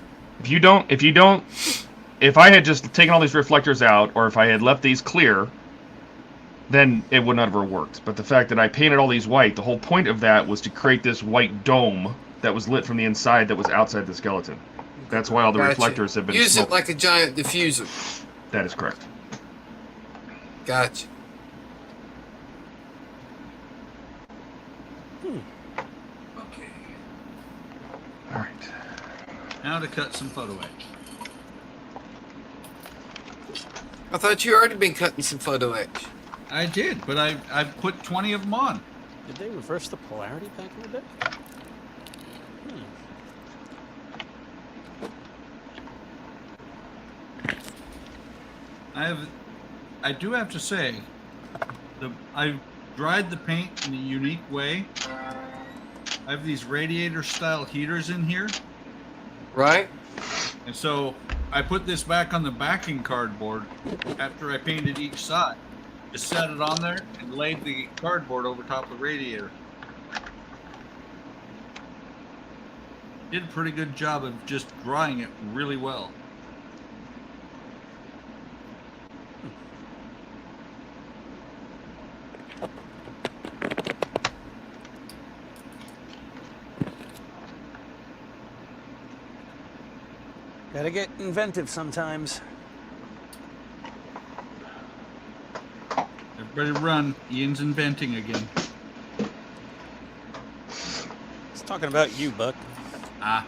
If I had just taken all these reflectors out, or if I had left these clear, then it would never have worked. But the fact that I painted all these white, the whole point of that was to create this white dome that was lit from the inside that was outside the skeleton. That's why all the gotcha. reflectors have been Use smoked. it like a giant diffuser. That is correct. Gotcha. Okay. All right. Now to cut some photo etch. I thought you already been cutting some photo etch. I did, but I put 20 of them on. Did they reverse the polarity back in the day? I do have to say, I dried the paint in a unique way. I have these radiator style heaters in here, Right? and so I put this back on the backing cardboard after I painted each side. Just set it on there and laid the cardboard over top of the radiator. Did a pretty good job of just drying it really well. Gotta get inventive sometimes. Everybody run. Ian's inventing again. He's talking about you, Buck. Ah.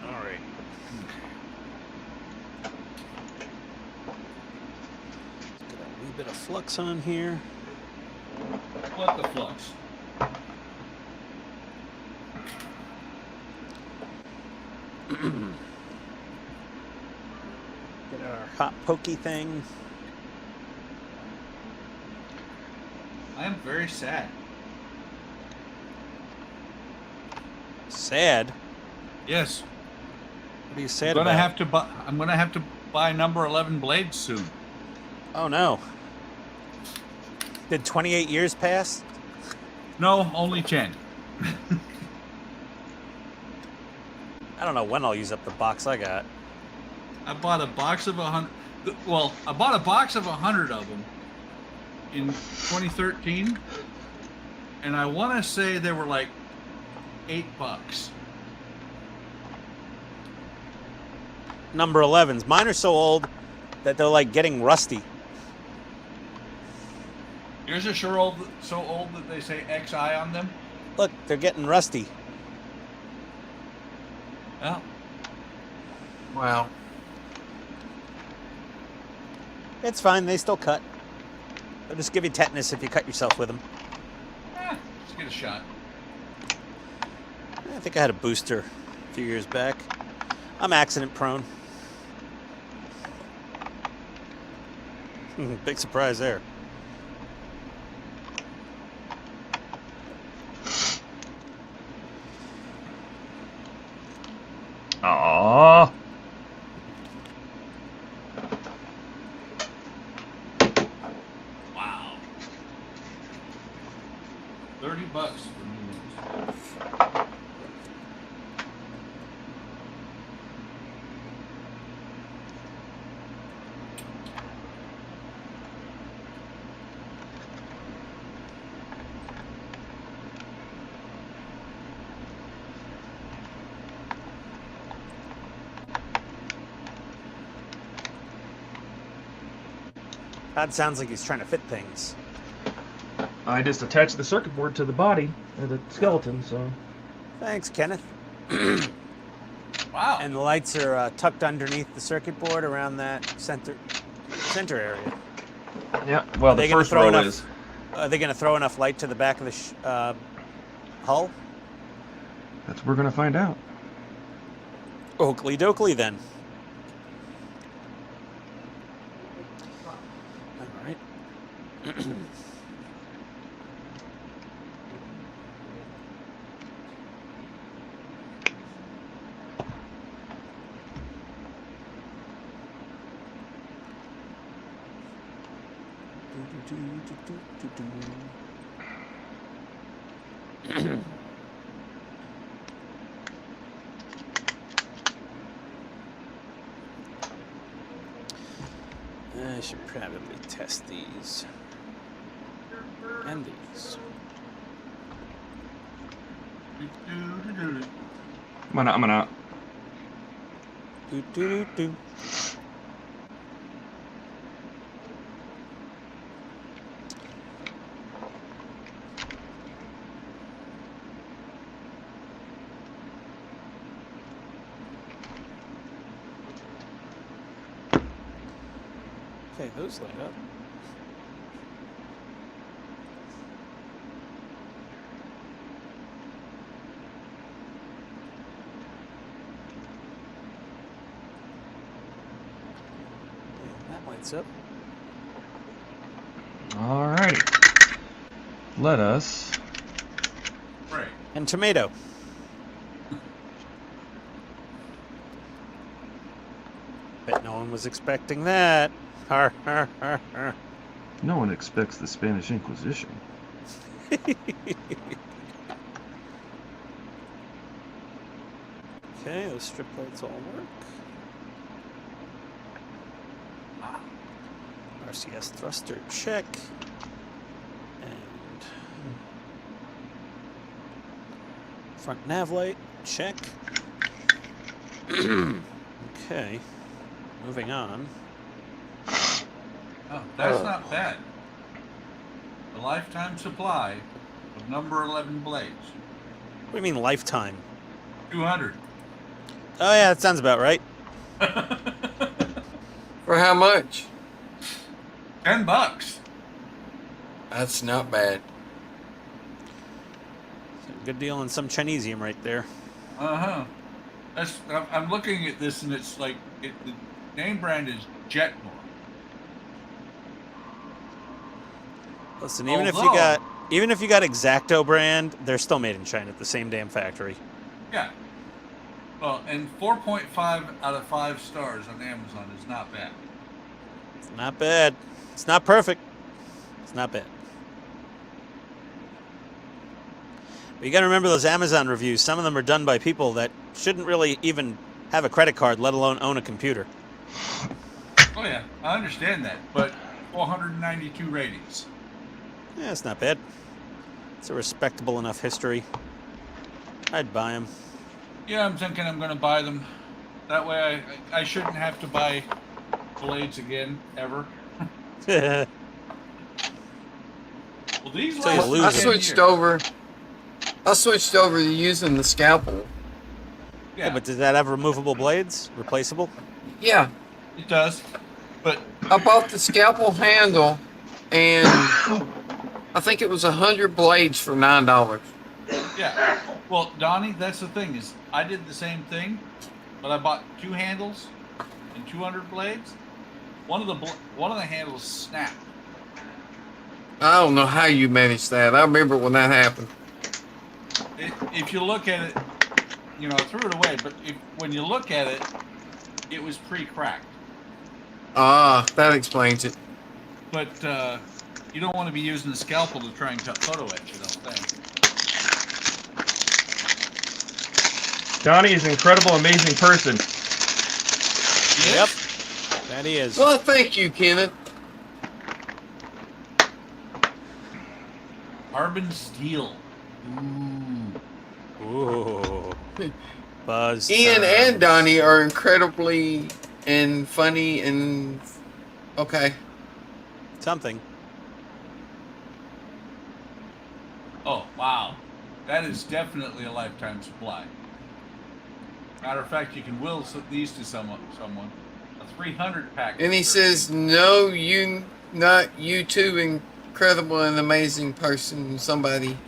All right. Let's get a wee bit of flux on here. What the flux? Get our hot pokey thing. I am very sad. Sad? Yes. What are you sad I'm gonna about? have to buy number 11 blades soon. Oh no. Did 28 years pass? No, only 10. I don't know when I'll use up the box I got. I bought a box of 100. Well, I bought a box of 100 of them in 2013, and I want to say they were like $8. Number 11s. Mine are so old that they're like getting rusty. Yours are sure old, so old that they say XI on them. Look, they're getting rusty. Well, Wow. It's fine, they still cut. They'll just give you tetanus if you cut yourself with them. let's get a shot. I think I had a booster a few years back. I'm accident prone. Big surprise there. Aww. Wow. $30 for new ones. That sounds like he's trying to fit things. I just attached the circuit board to the body, or the skeleton, so. Thanks, Kenneth. Wow. And the lights are tucked underneath the circuit board around that center area. Yeah, well, Are they the gonna first throw row enough- is. Are they going to throw enough light to the back of the hull? That's what we're going to find out. Oakley dokley then. All right. I should probably test these and these. I'm gonna. Do do do do. Okay, those light up. Yeah, that lights up. Alrighty. lettuce. Right. And tomato. Bet no one was expecting that. Har, har, har, har. No one expects the Spanish Inquisition. Okay, those strip lights all work. RCS thruster, check. And front nav light, check. Okay, moving on. Oh, that's not bad. A lifetime supply of number 11 blades. What do you mean lifetime? 200. Oh yeah, that sounds about right. For how much? $10. That's not bad. Good deal on some Chinesium right there. Uh-huh. I'm looking at this and it's like, the name brand is Jetmore. Listen, even if you got Exacto brand, they're still made in China at the same damn factory. Yeah. Well, and 4.5 out of 5 stars on Amazon is not bad. It's not bad. It's not perfect. It's not bad. But you got to remember those Amazon reviews. Some of them are done by people that shouldn't really even have a credit card, let alone own a computer. Oh yeah, I understand that, but 492 ratings. Yeah, it's not bad. It's a respectable enough history. I'd buy them. Yeah, I'm thinking I'm going to buy them. That way I shouldn't have to buy blades again, ever. Yeah, Well, these So you last lose I 10 switched years. over. I switched over to using the scalpel. Yeah, but does that have removable blades? Replaceable? Yeah, it does. But I bought the scalpel handle, and I think it was 100 blades for $9. yeah, well, Donnie, that's the thing is I did the same thing, but I bought 2 handles and 200 blades. One of the handles snapped. I don't know how you managed that. I remember when that happened. If you look at it, you know, I threw it away. But when you look at it, it was pre-cracked. Ah, that explains it. But you don't want to be using the scalpel to try and cut photo etch, I don't think. Donnie is an incredible, amazing person. Yep. That he is. Well, thank you, Kenneth. Carbon steel. Ooh. Buzz. Ian terms. and Donnie are incredibly and funny and okay. Something. Oh, wow. That is definitely a lifetime supply. Matter of fact, you can will these to someone. A 300 pack. And he says, "No, you not you too incredible and amazing person, somebody."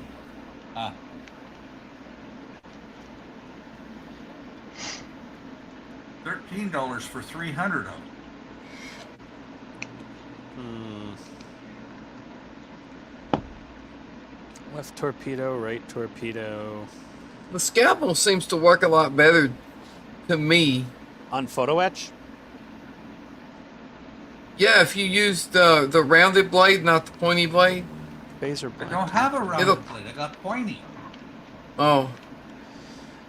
$13 for 300 of them. Left torpedo, right torpedo. The scalpel seems to work a lot better to me. On photo etch? Yeah, if you use the rounded blade, not the pointy blade. Phaser I blend. don't have a rounded It'll- blade. I got pointy. Oh.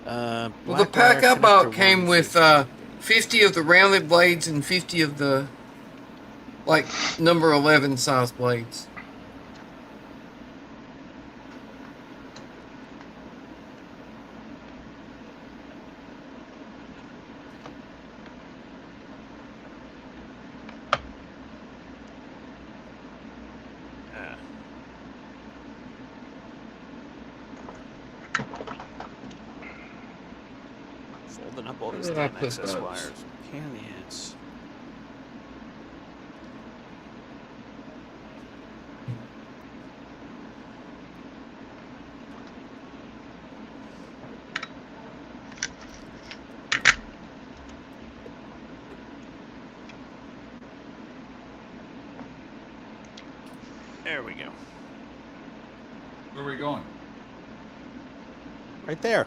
Well, the black pack wire I bought connector came one, with 50 of the rounded blades and 50 of the like number 11 size blades. Ah. Folding up all these Where did I damn put excess those? wires. Pain in the ass. There we go. Where are we going? Right there.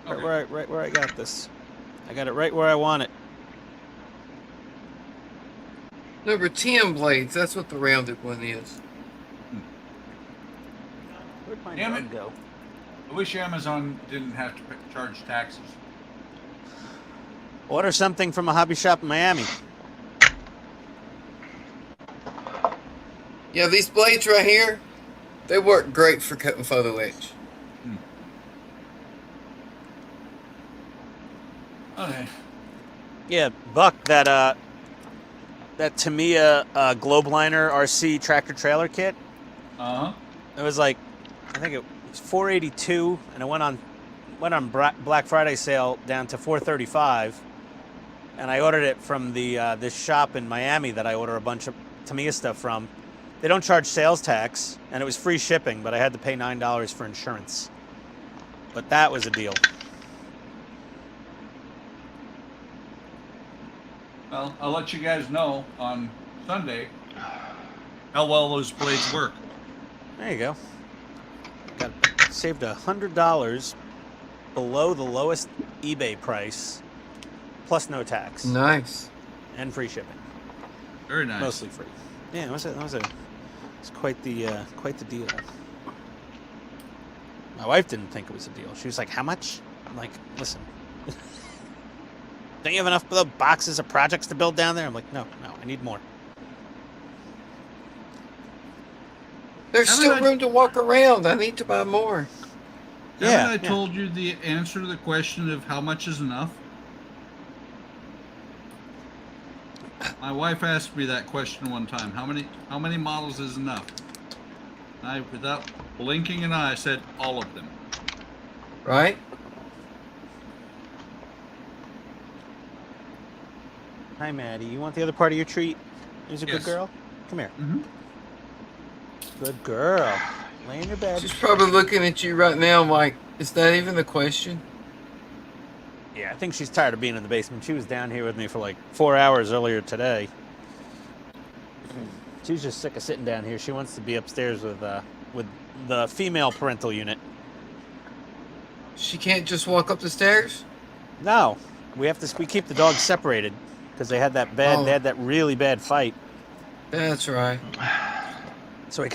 Okay. Right where I got this. I got it right where I want it. Number 10 blades. That's what the rounded one is. Where'd my Damn dog it. go? I wish Amazon didn't have to charge taxes. Order something from a hobby shop in Miami. Yeah, these blades right here, they work great for cutting photo etch. Okay. Yeah, Buck, that Tamiya Globeliner RC tractor trailer kit. Uh-huh. It was like, I think it was $482, and it went on Black Friday sale down to $435. And I ordered it from the this shop in Miami that I order a bunch of Tamiya stuff from. They don't charge sales tax, and it was free shipping, but I had to pay $9 for insurance. But that was a deal. Well, I'll let you guys know on Sunday how well those blades work. There you go. Saved $100 below the lowest eBay price, plus no tax Nice. and free shipping. Very nice. Mostly free. Yeah, it was quite the deal. My wife didn't think it was a deal. She was like, "How much?" I'm like, "Listen, don't you have enough boxes of projects to build down there?" I'm like, "No, I need more." There's still room to walk around. I need to buy more. Haven't I told you the answer to the question of how much is enough? My wife asked me that question one time. How many models is enough? I, without blinking an eye, said all of them. Right? Hi, Maddie. You want the other part of your treat? Here's a good Yes. girl. Come here. Mm-hmm. Good girl. Lay in your bed. She's probably looking at you right now like, is that even the question? Yeah, I think she's tired of being in the basement. She was down here with me for like 4 hours earlier today. She's just sick of sitting down here. She wants to be upstairs with the female parental unit. She can't just walk up the stairs? No, we keep the dogs separated because they had that bad. Oh. They had that really bad fight. That's right. So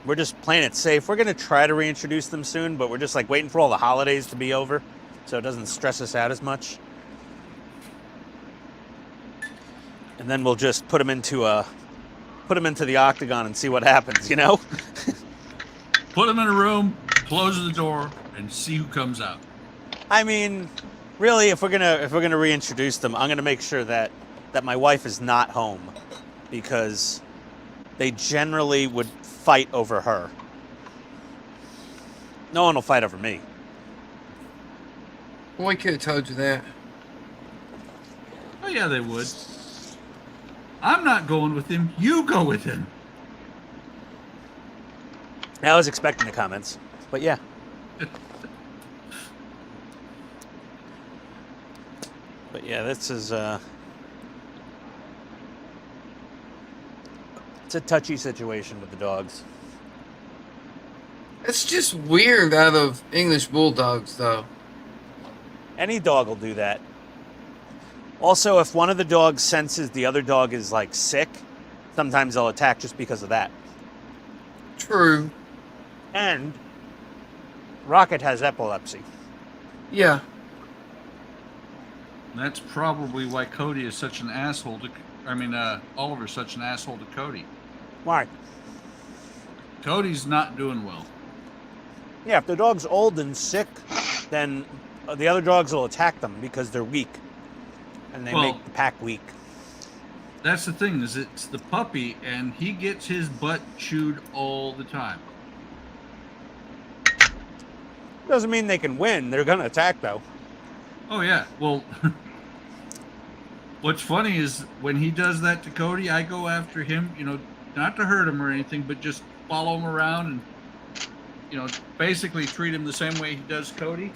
we're just playing it safe. We're gonna try to reintroduce them soon, but we're just like waiting for all the holidays to be over, so it doesn't stress us out as much. And then we'll just put them into the octagon and see what happens. You know. Put them in a room, close the door, and see who comes out. I mean, really, if we're gonna reintroduce them, I'm gonna make sure that my wife is not home, because they generally would fight over her. No one will fight over me. Well, we could have told you that. Oh yeah, they would. I'm not going with him. You go with him. I was expecting the comments, but yeah. But yeah, this is it's a touchy situation with the dogs. It's just weird out of English bulldogs, though. Any dog will do that. Also, if one of the dogs senses the other dog is like sick, sometimes they'll attack just because of that. True. And Rocket has epilepsy. Yeah. That's probably why Cody is such an asshole to... Oliver's such an asshole to Cody. Why? Cody's not doing well. Yeah, if the dog's old and sick, then the other dogs will attack them because they're weak. And they make the pack weak. That's the thing, is it's the puppy, and he gets his butt chewed all the time. Doesn't mean they can win. They're going to attack, though. Oh, yeah. Well, what's funny is when he does that to Cody, I go after him, not to hurt him or anything, but just follow him around and, basically treat him the same way he does Cody.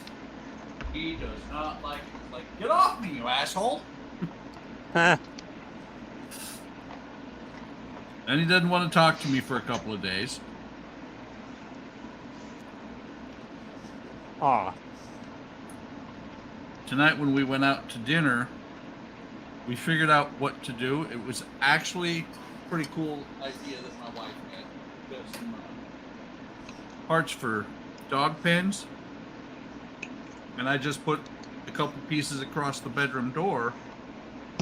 He does not like it. Like, get off me, you asshole. Huh. And he doesn't want to talk to me for a couple of days. Aw. Tonight when we went out to dinner, we figured out what to do. It was actually a pretty cool idea that my wife had. We got some parts for dog pens, and I just put a couple pieces across the bedroom door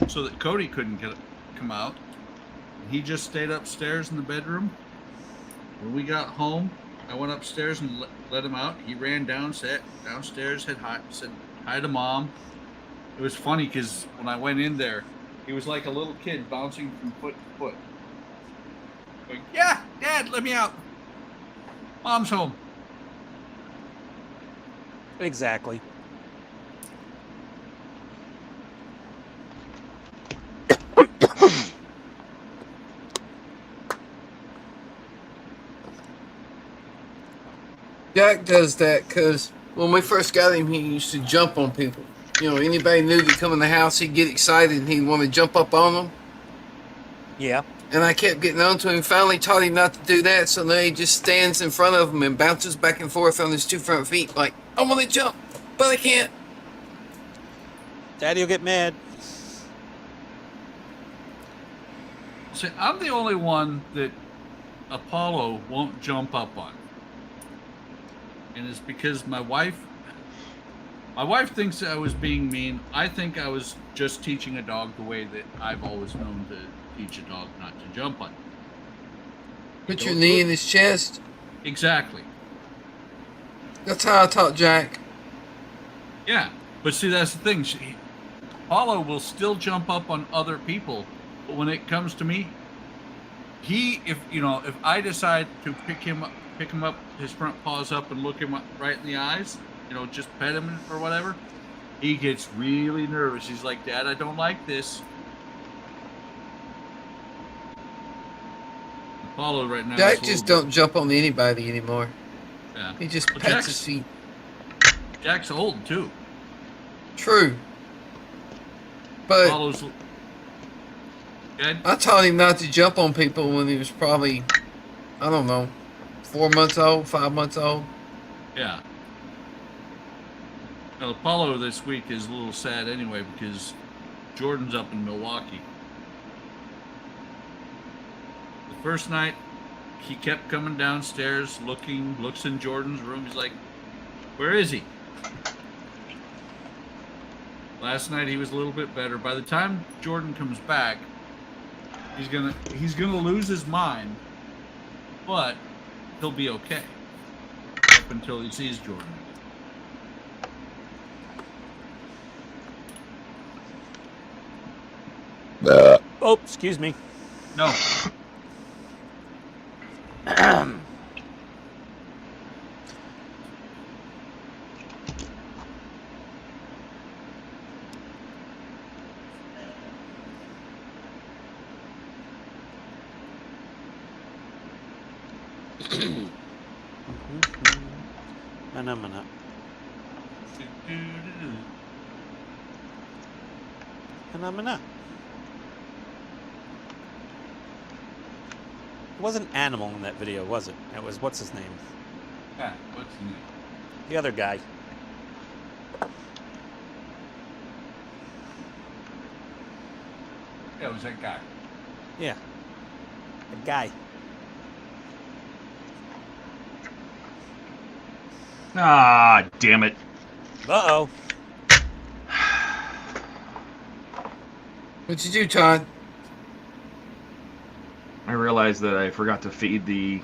so that Cody couldn't come out. He just stayed upstairs in the bedroom. When we got home, I went upstairs and let him out. He ran down, sat downstairs, said hi to Mom. It was funny because when I went in there, he was like a little kid bouncing from foot to foot. Going, yeah, Dad, let me out. Mom's home. Exactly. Jack does that because when we first got him, he used to jump on people. You know, anybody new to come in the house, he'd get excited and he'd want to jump up on them. Yeah. And I kept getting on to him. Finally taught him not to do that, so now he just stands in front of him and bounces back and forth on his 2 front feet like, I want to jump, but I can't. Daddy'll get mad. See, I'm the only one that Apollo won't jump up on. And it's because my wife thinks I was being mean. I think I was just teaching a dog the way that I've always known to teach a dog not to jump on. Put your knee in his chest. Exactly. That's how I taught Jack. Yeah, but see, that's the thing. Apollo will still jump up on other people, but when it comes to me, if I decide to pick him up, his front paws up and look him up right in the eyes, just pet him or whatever, he gets really nervous. He's like, Dad, I don't like this. Apollo right now. Jack just don't jump on anybody anymore. Yeah. He just pets his feet. Jack's old too. True. But Apollo's good. I taught him not to jump on people when he was probably, I don't know, 4 months old, 5 months old. Yeah. Well, Apollo this week is a little sad anyway because Jordan's up in Milwaukee. The first night, he kept coming downstairs, looks in Jordan's room. He's like, where is he? Last night he was a little bit better. By the time Jordan comes back, he's gonna lose his mind, but he'll be okay up until he sees Jordan. Oh, excuse me. No. Phenomena. Phenomena. It wasn't Animal in that video, was it? It was, what's his name? Yeah, what's his name? The other guy. Yeah, it was that guy. Yeah. The guy. Ah, damn it. Uh-oh. What'd you do, Todd? I realized that I forgot to feed the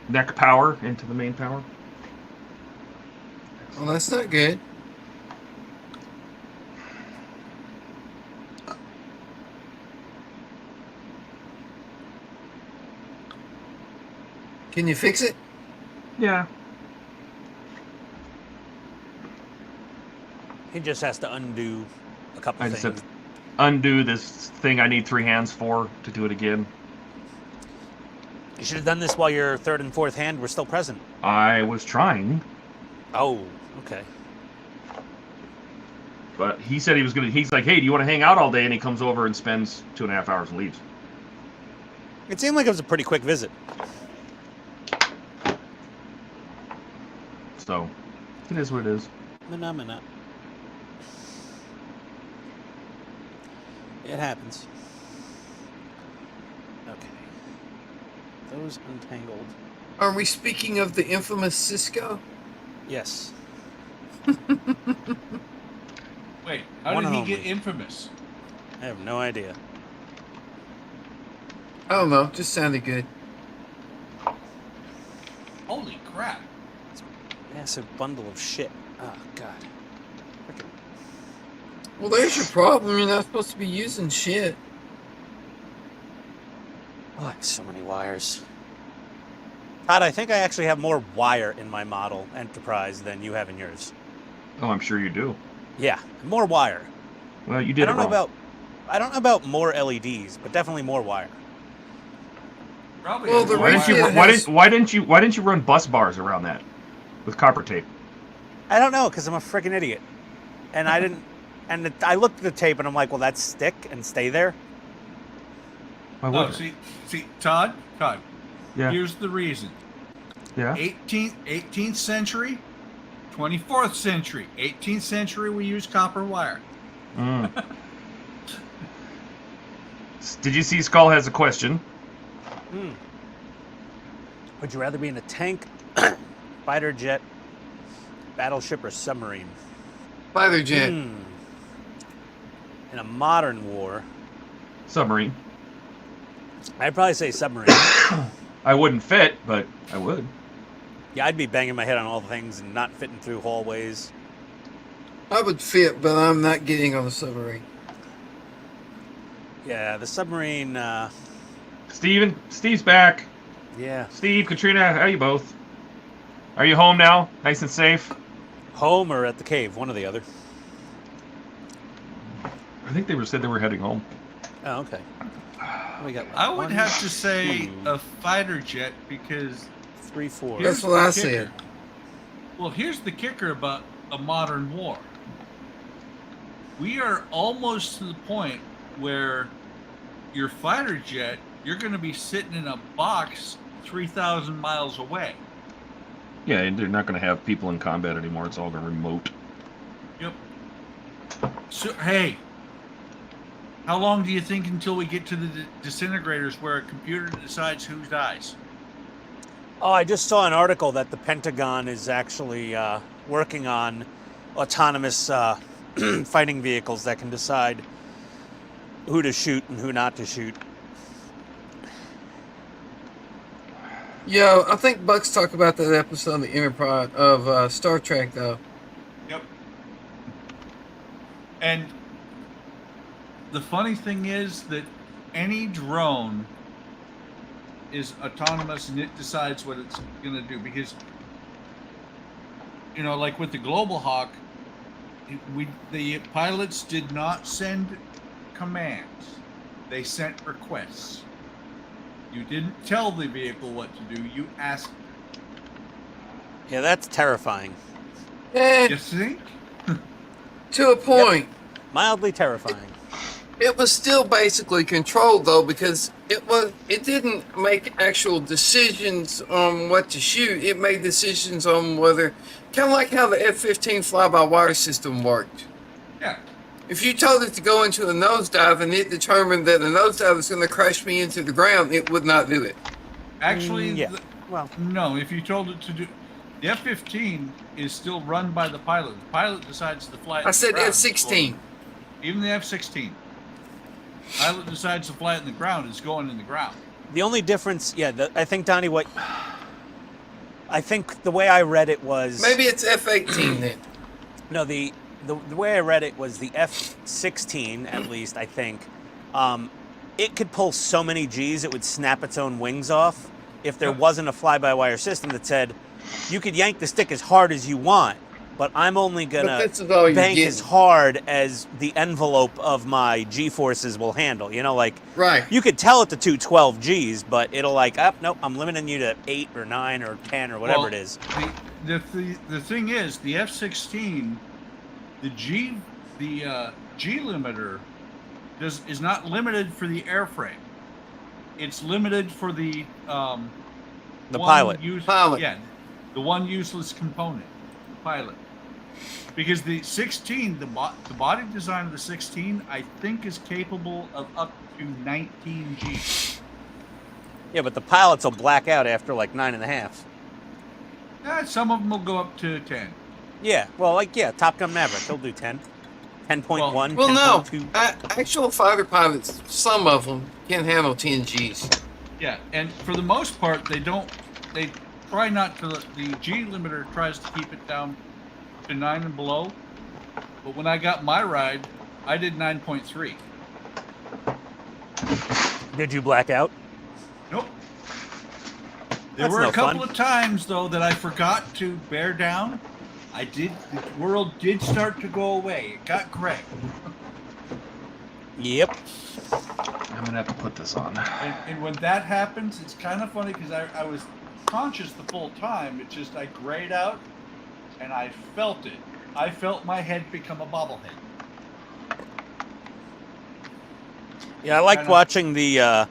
neck power into the main power. Well, that's not good. Can you fix it? Yeah. He just has to undo a couple I things. just have to undo this thing I need 3 hands for to do it again. You should have done this while your third and fourth hand were still present. I was trying, Oh, okay. but he said he's like, hey, do you want to hang out all day? And he comes over and spends 2.5 hours and leaves. It seemed like it was a pretty quick visit. So, It is what it is. Phenomena. It happens. Okay. Those untangled. Are we speaking of the infamous Cisco? Yes. Wait, how One did he only. get infamous? I have no idea. I don't know. Just sounded good. Holy crap. Massive bundle of shit. Oh, God. Frickin'. Well, there's your problem. You're not supposed to be using shit. Oh, I have so many wires. Todd, I think I actually have more wire in my model Enterprise than you have in yours. Oh, I'm sure you do. Yeah, more wire. Well, you did it wrong. I don't know about more LEDs, but definitely more wire. Probably. Well, the Why didn't you run bus bars around that with copper tape? I don't know, because I'm a freaking idiot. And I didn't... And I looked at the tape, and I'm like, well, that's stick and stay there. Why Oh, would it? see, Todd, Yeah. here's the reason. Yeah. 18th century, 24th century. 18th century, we use copper wire. Mm. Did you see Skull has a question? Would you rather be in a tank, fighter jet, battleship, or submarine? Fighter jet. In a modern war, Submarine. I'd probably say submarine. I wouldn't fit, but I would. Yeah, I'd be banging my head on all the things and not fitting through hallways. I would fit, but I'm not getting on the submarine. Yeah, the submarine, Steve's back. yeah. Steve, Katrina, how are you both? Are you home now? Nice and safe? Home or at the cave, one or the other. I think they said they were heading home. Oh, okay. We got like I would one, have to say 2, a fighter jet because 3, 4. That's what I said. Well, here's the kicker about a modern war. We are almost to the point where your fighter jet, you're going to be sitting in a box 3,000 miles away. Yeah, and they're not going to have people in combat anymore. It's all going to remote. Yep. So, hey, how long do you think until we get to the disintegrators where a computer decides who dies? Oh, I just saw an article that the Pentagon is actually working on autonomous fighting vehicles that can decide who to shoot and who not to shoot. Yo, I think Bucks talked about that episode of the Enterprise of Star Trek, though. Yep. And the funny thing is that any drone is autonomous and it decides what it's going to do because, you know, like with the Global Hawk, the pilots did not send commands. They sent requests. You didn't tell the vehicle what to do. You asked. Yeah, that's terrifying. You think? To a point. Yep. Mildly terrifying. It was still basically controlled though, because it didn't make actual decisions on what to shoot. It made decisions on whether, kind of like how the F-15 fly-by-wire system worked. Yeah. If you told it to go into a nosedive and it determined that the nosedive was going to crash me into the ground, it would not do it. Actually, yeah. Well, no. If you told it to do, the F-15 is still run by the pilot. The pilot decides to fly it. I said F-16. Even the F-16. Pilot decides to fly it in the ground. It's going in the ground. the only difference, yeah, I think, Donnie, I think the way I read it was... Maybe it's F-18 then. No, the way I read it was the F-16, at least, I think. It could pull so many Gs, it would snap its own wings off if there wasn't a fly-by-wire system that said, you could yank the stick as hard as you want, but I'm only going to bank as hard as the envelope of my G-forces will handle. You know, like, right. You could tell it to 212 Gs, but it'll like, nope, I'm limiting you to 8 or 9 or 10 or whatever it is. The thing is, the F-16, the G limiter is not limited for the airframe. It's limited for the pilot. Pilot. Yeah, the one useless component. pilot. Because the 16, the body design of the 16, I think is capable of up to 19 Gs. Yeah, but the pilots will black out after like 9.5. Some of them will go up to 10. Yeah, well, like, yeah, Top Gun Maverick, he'll do 10. 10.1, Well, no. 10.2. Actual fighter pilots, some of them can handle 10 Gs. Yeah, and for the most part, they try not to, the G limiter tries to keep it down to 9 and below. But when I got my ride, I did 9.3. Did you black out? Nope. There That's were no a couple fun. of times, though, that I forgot to bear down. The world did start to go away. It got gray. Yep. I'm gonna have to put this on. And when that happens, it's kind of funny because I was conscious the full time. It's just I grayed out, and I felt it. I felt my head become a bobblehead. Yeah, I liked watching the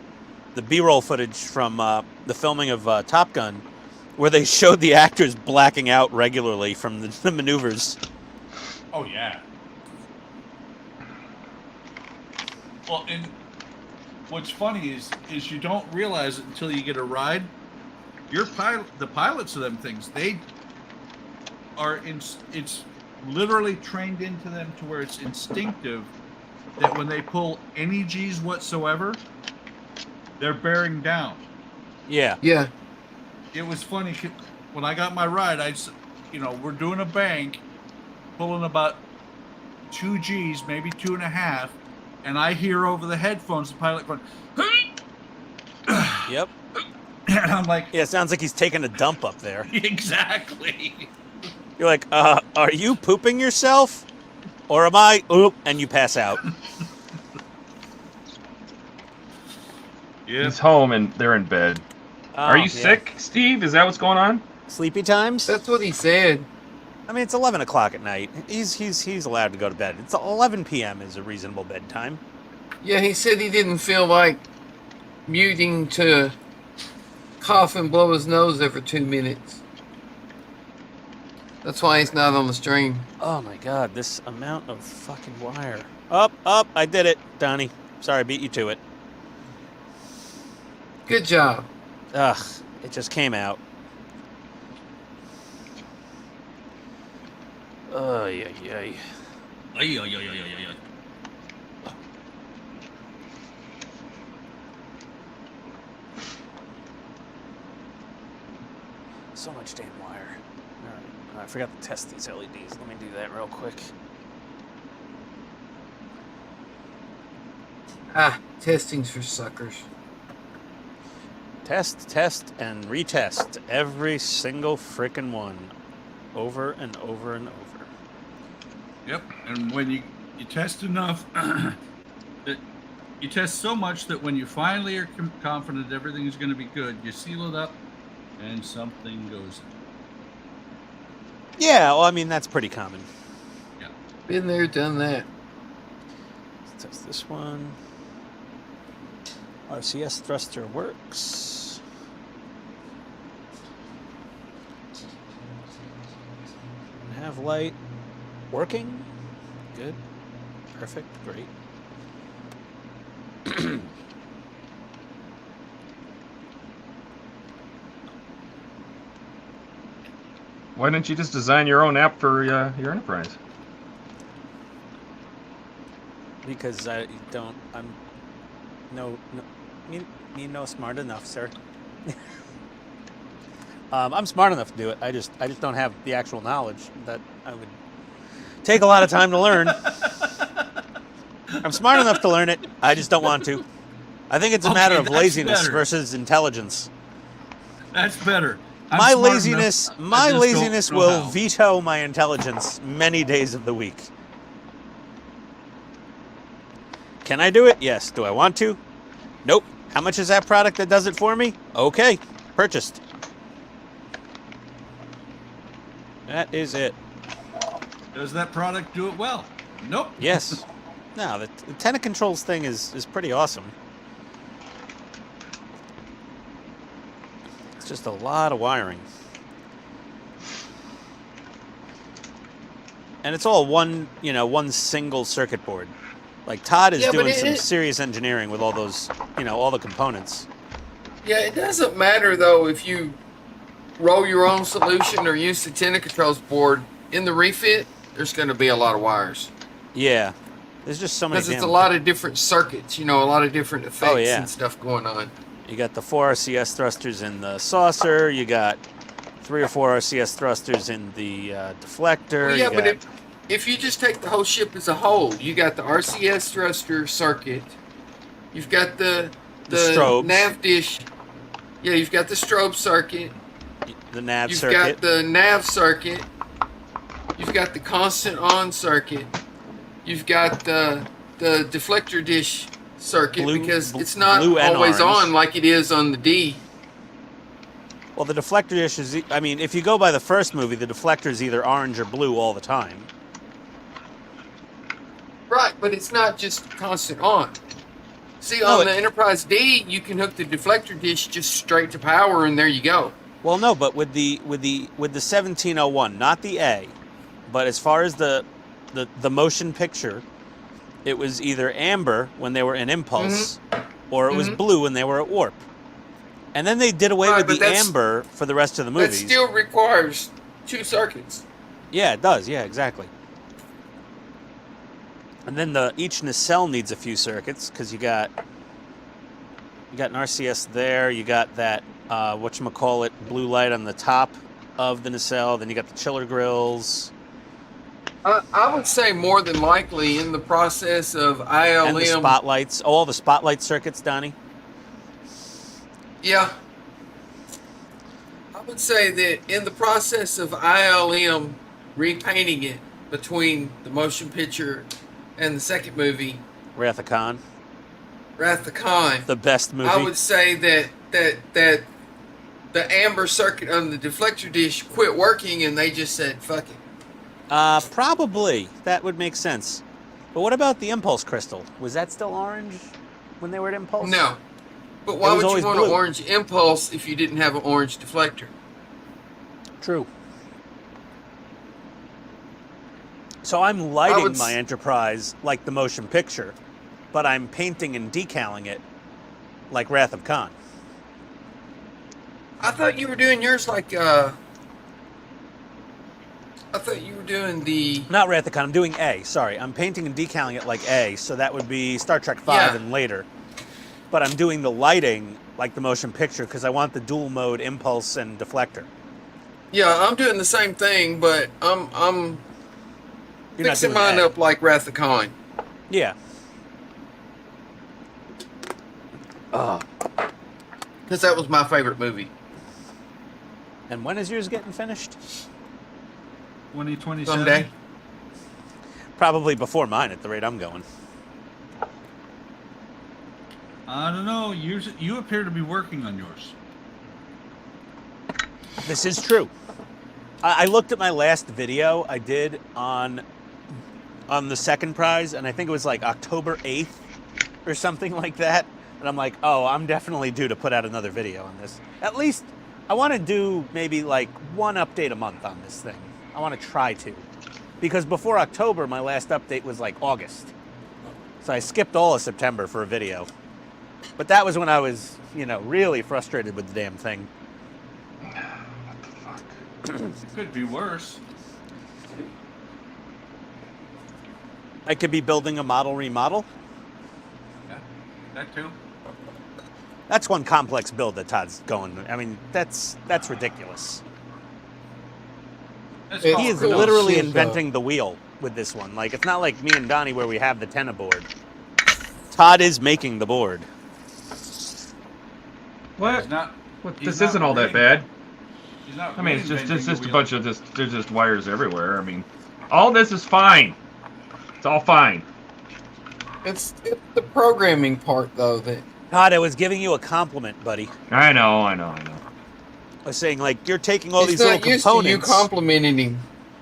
B-roll footage from the filming of Top Gun, where they showed the actors blacking out regularly from the maneuvers. Oh yeah. Well, and what's funny is you don't realize it until you get a ride. The pilots of them things, they are it's literally trained into them to where it's instinctive that when they pull any G's whatsoever, they're bearing down. Yeah. Yeah. It was funny when I got my ride. We're doing a bank, pulling about 2 G's, maybe 2.5, and I hear over the headphones the pilot going, Yep. and I'm like, Yeah, it sounds like he's taking a dump up there. exactly. You're like, are you pooping yourself? Or am I? Oop, and you pass out. Yeah. He's home and they're in bed. Are you sick, Steve? Is that what's going on? Sleepy times? That's what he said. I mean, it's 11 o'clock at night. He's allowed to go to bed. It's 11 p.m. is a reasonable bedtime. Yeah, he said he didn't feel like muting to cough and blow his nose every 2 minutes. That's why he's not on the stream. Oh my god, this amount of fucking wire. Up, I did it, Donnie. Sorry, I beat you to it. Good job. Ugh, it just came out. Oh, yeah. So much damn wire. All right, I forgot to test these LEDs. Let me do that real quick. Testing's for suckers. Test, and retest every single frickin' one. Over and over and over. Yep, and when you test enough, you test so much that when you finally are confident everything is going to be good, you seal it up, and something goes in. Yeah, well, I mean, that's pretty common. Yeah. Been there, done that. Let's test this one. RCS thruster works. Have light working. Good. Perfect. Great. Why didn't you just design your own app for your enterprise? Because I'm no smart enough, sir. I'm smart enough to do it. I just don't have the actual knowledge that I would take a lot of time to learn. I'm smart enough to learn it. I just don't want to. I think it's a matter of laziness versus intelligence. That's better. My laziness will veto my intelligence many days of the week. Can I do it? Yes. Do I want to? Nope. How much is that product that does it for me? Okay. Purchased. That is it. Does that product do it well? Nope. Yes. No, the tenant controls thing is pretty awesome. It's just a lot of wiring. And it's all one single circuit board. Like Todd is Yeah, but doing some it- serious engineering with all those, all the components. Yeah, it doesn't matter though if you roll your own solution or use the Tenna Controls board in the refit. There's going to be a lot of wires Yeah, there's just so many. because it's a lot of different circuits. A lot of different effects yeah. and stuff going on. You got the 4 RCS thrusters in the saucer. You got 3 or 4 RCS thrusters in the deflector. Well, yeah, you but got, if you just take the whole ship as a whole, you got the RCS thruster circuit. You've got the strobes. nav dish. Yeah, you've got the strobe circuit. the nav You've circuit. got the nav circuit. You've got the constant on circuit. You've got the deflector dish circuit because it's not blue and always orange. on like it is on the D. Well, the deflector dish is. I mean, if you go by the first movie, the deflector is either orange or blue all the time. Right, but it's not just constant on. See, No, on the Enterprise D, you can hook the deflector dish just straight to power, and there you go. Well, no, but with the 1701, not the A, but as far as the motion picture, it was either amber when they were in impulse, or it was blue when they were at warp. And then they did away Right, with but the that's- amber for the rest of the That movies. still requires 2 circuits. Yeah, it does. Yeah, exactly. And then each nacelle needs a few circuits because you got an RCS there. You got that whatchamacallit blue light on the top of the nacelle. Then you got the chiller grills I would say more than likely in the process of and the ILM. spotlights. All the spotlight circuits, Donnie. Yeah. I would say that in the process of ILM repainting it between the motion picture and the second movie, Wrath of Khan, Wrath of Khan, the best movie. I would say that the amber circuit on the deflector dish quit working and they just said, fuck it. Probably that would make sense. But what about the impulse crystal? Was that still orange when they were at impulse? No. But why It was would you always want blue. an orange impulse if you didn't have an orange deflector? True. So I'm lighting would my Enterprise like the motion picture, but I'm painting and decaling it like Wrath of Khan. I thought you were doing yours like, I thought you were doing the... Not Wrath of Khan, I'm doing A, sorry. I'm painting and decaling it like A, so that would be Star Trek V Yeah. and later. But I'm doing the lighting like the motion picture because I want the dual mode impulse and deflector. Yeah, I'm doing the same thing, but I'm You're not fixing doing mine A. up like Wrath of Khan. Yeah. Because that was my favorite movie. And when is yours getting finished? 2027. Someday. Probably before mine at the rate I'm going. I don't know. You appear to be working on yours. This is true. I looked at my last video I did on the second prize, and I think it was like October 8th or something like that. And I'm like, oh, I'm definitely due to put out another video on this. At least I want to do maybe like one update a month on this thing. I want to try to. Because before October, my last update was like August. So I skipped all of September for a video. But that was when I was, really frustrated with the damn thing. It could be worse. I could be building a model remodel. Yeah, that too. That's one complex build that Todd's going. I mean, that's ridiculous. That's He He is cool literally shit, inventing the wheel with this one. Like, it's not like me and Donnie where we have the Tenna board. Todd is making the board. What? He's not. What? he's This not isn't all that really- bad. He's not I mean, it's reinventing just the a wheel. bunch of there's just wires everywhere. I mean, all this is fine. It's all fine. It's the programming part, though, that... Todd, I was giving you a compliment, buddy. I know. I was saying, like, you're taking all He's these little not used to you components. complimenting him.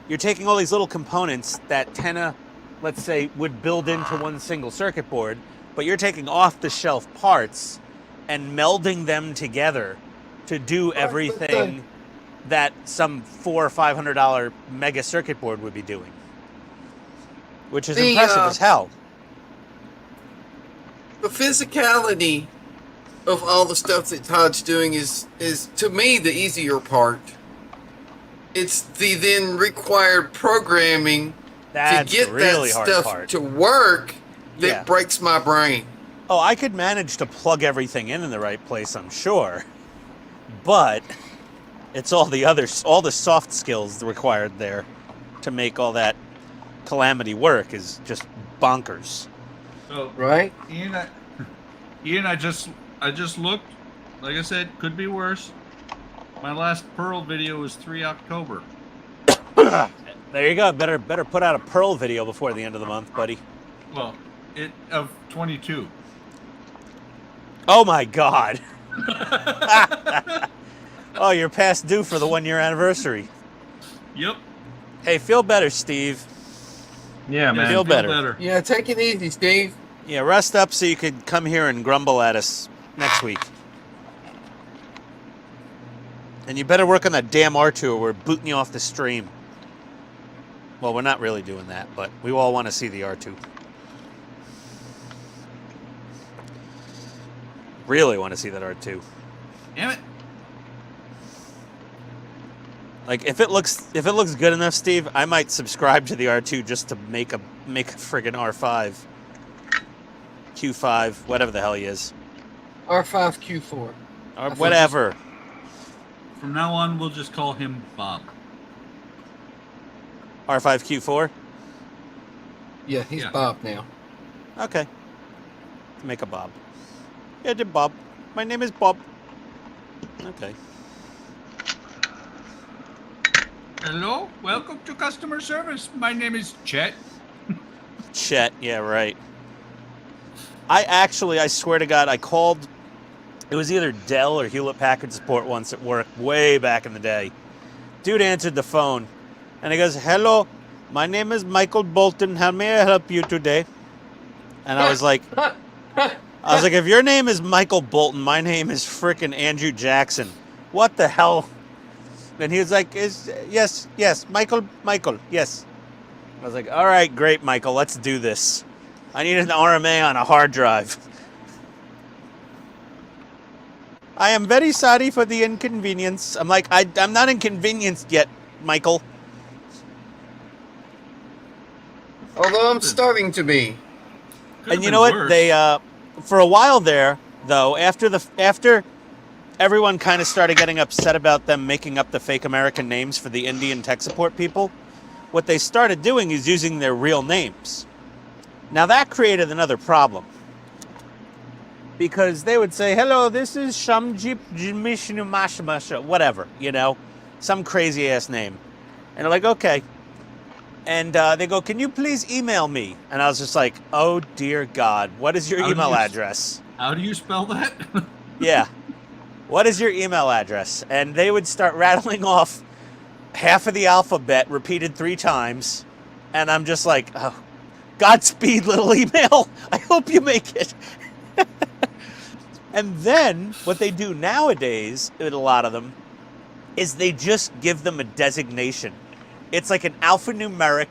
You're taking all these little components that Tenna, let's say, would build into one single circuit board, but you're taking off-the-shelf parts and melding them together to do everything that some $400 or $500 mega circuit board would be doing. which is The, impressive as hell. The physicality of all the stuff that Todd's doing is to me the easier part. It's the then required programming That's to get the really that hard stuff part. to work that Yeah. breaks my brain. Oh, I could manage to plug everything in the right place, I'm sure. But it's all the soft skills required there to make all that calamity work is just bonkers. So Right? Ian, I just looked. Like I said, could be worse. My last Pearl video was 3 October. There you go. Better put out a Pearl video before the end of the month, buddy. Well, of 22. Oh my God. Oh, you're past due for the 1-year anniversary. Yep. Hey, feel better, Steve. Yeah, man. Feel better. Yeah, take it easy, Steve. Yeah, rest up so you could come here and grumble at us next week. And you better work on that damn R2 or we're booting you off the stream. Well, we're not really doing that, but we all want to see the R2. Really want to see that R2. Damn it. Like if it looks good enough, Steve, I might subscribe to the R2 just to make a friggin' R5. Q5, whatever the hell he is. R5Q4. Or whatever. From now on, we'll just call him Bob. R5Q4? Yeah, he's Yeah. Bob now. Okay. Make a Bob. Yeah, did Bob. My name is Bob. Okay. Hello, welcome to customer service. My name is Chet. Chet, yeah, right. I swear to God, I called, it was either Dell or Hewlett Packard support once at work, way back in the day. Dude answered the phone, and he goes, "Hello, my name is Michael Bolton. How may I help you today?" And I was like, if your name is Michael Bolton, my name is frickin' Andrew Jackson. What the hell? And he was like, yes, Michael, yes. I was like, all right, great, Michael, let's do this. I need an RMA on a hard drive. I am very sorry for the inconvenience. I'm like, I'm not inconvenienced yet, Michael. Although I'm starting to be. And you know what? Worse. They for a while there, though, after everyone kind of started getting upset about them making up the fake American names for the Indian tech support people, what they started doing is using their real names. Now that created another problem. Because they would say, "Hello, this is Shamjip Jimishnumashamasha," whatever, some crazy ass name. And they're like, okay. And they go, "Can you please email me?" And I was just like, oh dear God, what is your email address? How do you spell that? Yeah. What is your email address? And they would start rattling off half of the alphabet repeated 3 times. And I'm just like, oh, Godspeed, little email. I hope you make it. And then what they do nowadays, with a lot of them, is they just give them a designation. It's like an alphanumeric,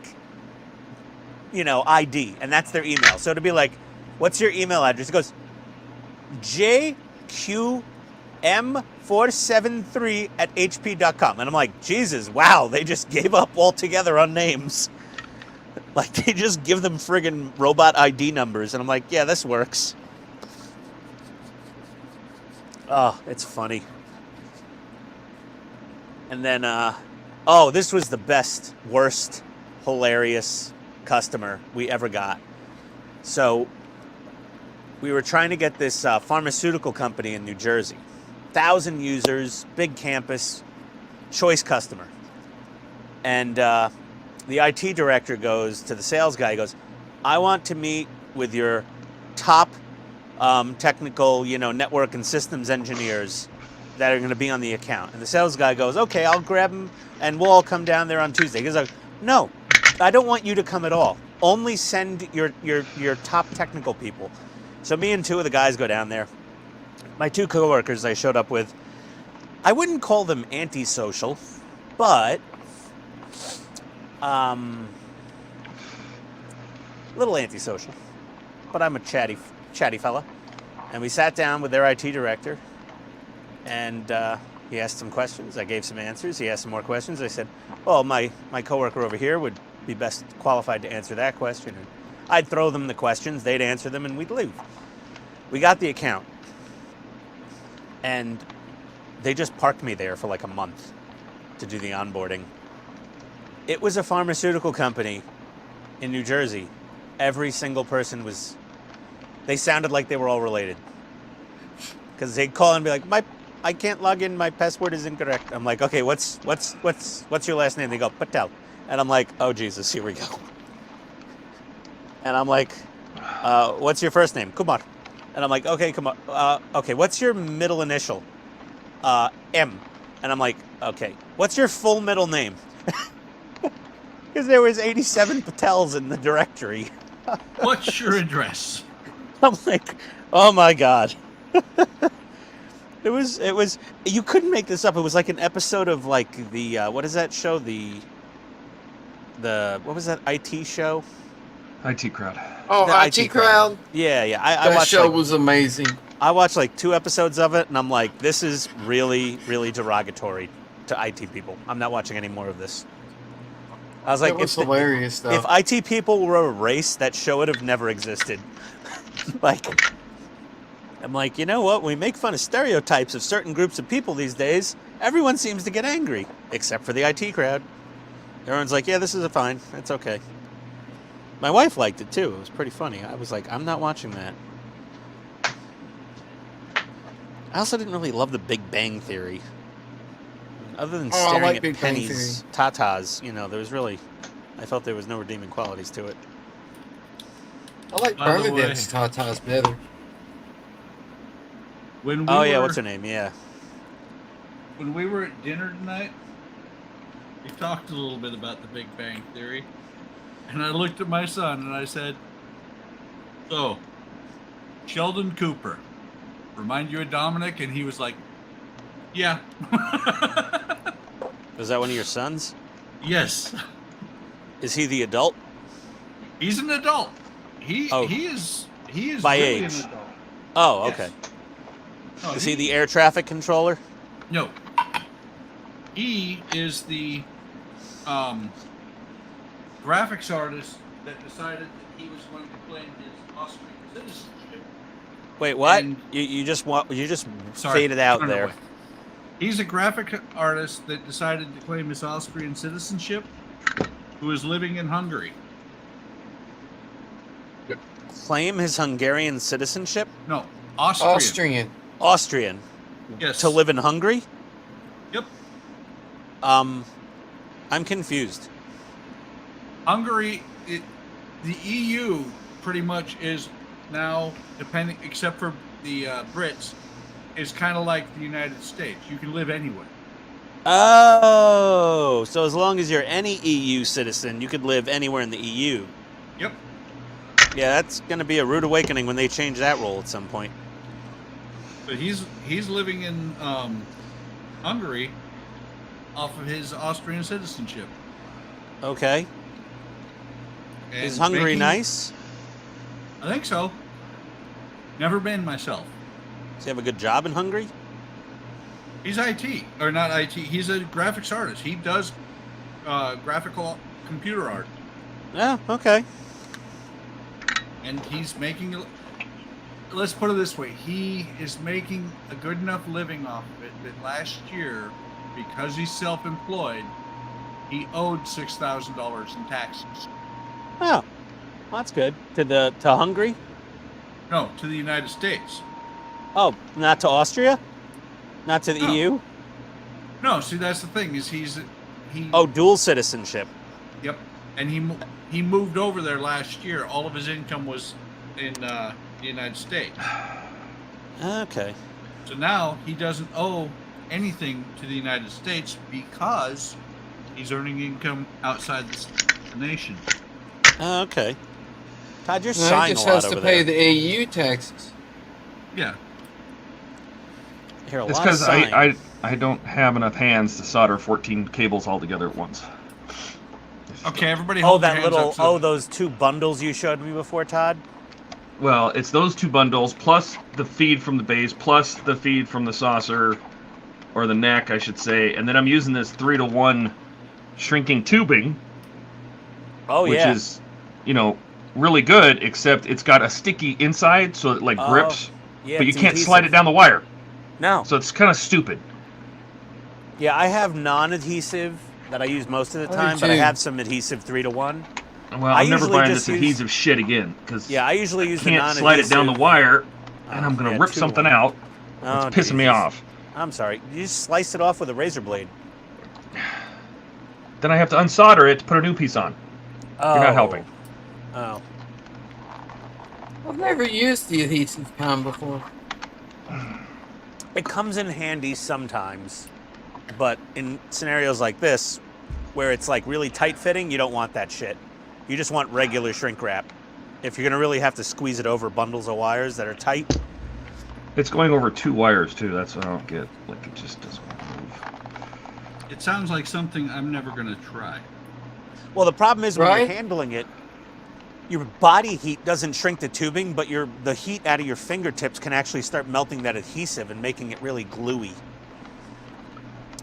ID, and that's their email. So it'd be like, what's your email address? It goes, JQM473@hp.com. And I'm like, Jesus, wow, they just gave up altogether on names. Like, they just give them friggin' robot ID numbers. And I'm like, yeah, this works. Oh, it's funny. And then, this was the best, worst, hilarious customer we ever got. So we were trying to get this pharmaceutical company in New Jersey. 1,000 users, big campus, choice customer. And the IT director goes to the sales guy, he goes, "I want to meet with your top technical, network and systems engineers that are going to be on the account." And the sales guy goes, "Okay, I'll grab them and we'll all come down there on Tuesday." He goes like, "No, I don't want you to come at all. Only send your top technical people." So me and 2 of the guys go down there. My 2 coworkers I showed up with, I wouldn't call them antisocial, little antisocial, but I'm a chatty fella. And we sat down with their IT director, and he asked some questions. I gave some answers. He asked some more questions. I said, well, my coworker over here would be best qualified to answer that question. And I'd throw them the questions, they'd answer them, and we'd leave. We got the account, and they just parked me there for like a month to do the onboarding. It was a pharmaceutical company in New Jersey. Every single person was, they sounded like they were all related. Because they'd call and be like, I can't log in, my password is incorrect. I'm like, okay, what's your last name? They go, Patel. And I'm like, oh Jesus, here we go. And I'm like, what's your first name? Kumar. And I'm like, okay, Kumar. Okay, what's your middle initial? M. And I'm like, okay, what's your full middle name? Because there was 87 Patels in the directory. What's your address? I'm like, oh my God. It was, you couldn't make this up. It was like an episode of like the, what is that show? What was that IT show? IT Crowd. Oh, The IT Crowd. Yeah. I That watched show like, was amazing. I watched like 2 episodes of it, and I'm like, this is really, really derogatory to IT people. I'm not watching any more of this. I was like, That was hilarious, though. if IT people were a race, that show would have never existed. Like, I'm like, you know what? When we make fun of stereotypes of certain groups of people these days, everyone seems to get angry, except for the IT crowd. Everyone's like, yeah, this is fine. It's okay. My wife liked it, too. It was pretty funny. I was like, I'm not watching that. I also didn't really love the Big Bang Theory. Other than Oh, I staring like at Big Bang Penny's tatas, you know, there was really, I felt there was no redeeming qualities to it. I like By the Bernadette's tatas better. When we Oh, yeah, were- what's her name? Yeah. When we were at dinner tonight, we talked a little bit about the Big Bang Theory. And I looked at my son and I said, so, Sheldon Cooper, remind you of Dominic? And he was like, yeah. Was that one of your sons? Yes. Is he the adult? He's an adult. He Oh. is By really age. an adult. Oh, Yes. okay. No, Is he the air traffic controller? No. He is the graphics artist that decided that he was going to claim his Austrian citizenship. Wait, what? And- You just Sorry, faded out turn it there. away. He's a graphic artist that decided to claim his Austrian citizenship, who is living in Hungary. Claim his Hungarian citizenship? No, Austrian. Austrian. Austrian. Yes. To live in Hungary? Yep. I'm confused. Hungary, the EU pretty much is now, depending, except for the Brits, is kind of like the United States. You can live anywhere. Oh, so as long as you're any EU citizen, you could live anywhere in the EU. Yep. Yeah, that's going to be a rude awakening when they change that rule at some point. But he's living in Hungary off of his Austrian citizenship. Okay. And Is Hungary making- nice? I think so. Never been myself. Does he have a good job in Hungary? He's IT, or not IT. He's a graphics artist. He does graphical computer art, Yeah, okay. and he's making. Let's put it this way: he is making a good enough living off of it that last year, because he's self-employed, he owed $6,000 in taxes. Oh, well, that's good. To Hungary? No, to the United States. Oh, not to Austria? Not to the No. EU? No, see, that's the thing is he. Oh, dual citizenship. Yep, and he moved over there last year. All of his income was in the United States. Okay. So now he doesn't owe anything to the United States because he's earning income outside the nation. Okay. Todd, you're No, sighing he a just lot has over to pay there. the EU taxes. Yeah. I hear a It's lot of because sighing. I don't have enough hands to solder 14 cables all together at once. Okay, everybody Oh, hold their that hands little. up so- Oh, those 2 bundles you showed me before, Todd. Well, it's those 2 bundles plus the feed from the base plus the feed from the saucer, or the neck, I should say. And then I'm using this 3-to-1 shrinking tubing, Oh which yeah. is, you know, really good, except it's got a sticky inside, so it like grips, yeah, but you it's can't slide it adhesive. down the wire. No. So it's kind of stupid. Yeah, I have non-adhesive that I use most of the I do time, but I too. have some adhesive 3-to-1. Well, I I'm never usually buying just this adhesive shit again, because Yeah, I usually use the can't non-adhesive. slide it down the wire, and I'm gonna yeah, rip 2-to-1. something out. Oh, It's pissing me Jesus. off. I'm sorry. You just slice it off with a razor blade. Then I have to unsolder it to put a new piece on. Oh. You're not helping. Oh. I've never used the adhesive kind before. It comes in handy sometimes, but in scenarios like this, where it's like really tight fitting, you don't want that shit. You just want regular shrink wrap. If you're gonna really have to squeeze it over bundles of wires that are tight. It's going over 2 wires too. That's what I don't get. Like, it just doesn't move. It sounds like something I'm never going to try. Well, the problem is when you're Right? handling it, your body heat doesn't shrink the tubing, but the heat out of your fingertips can actually start melting that adhesive and making it really gluey.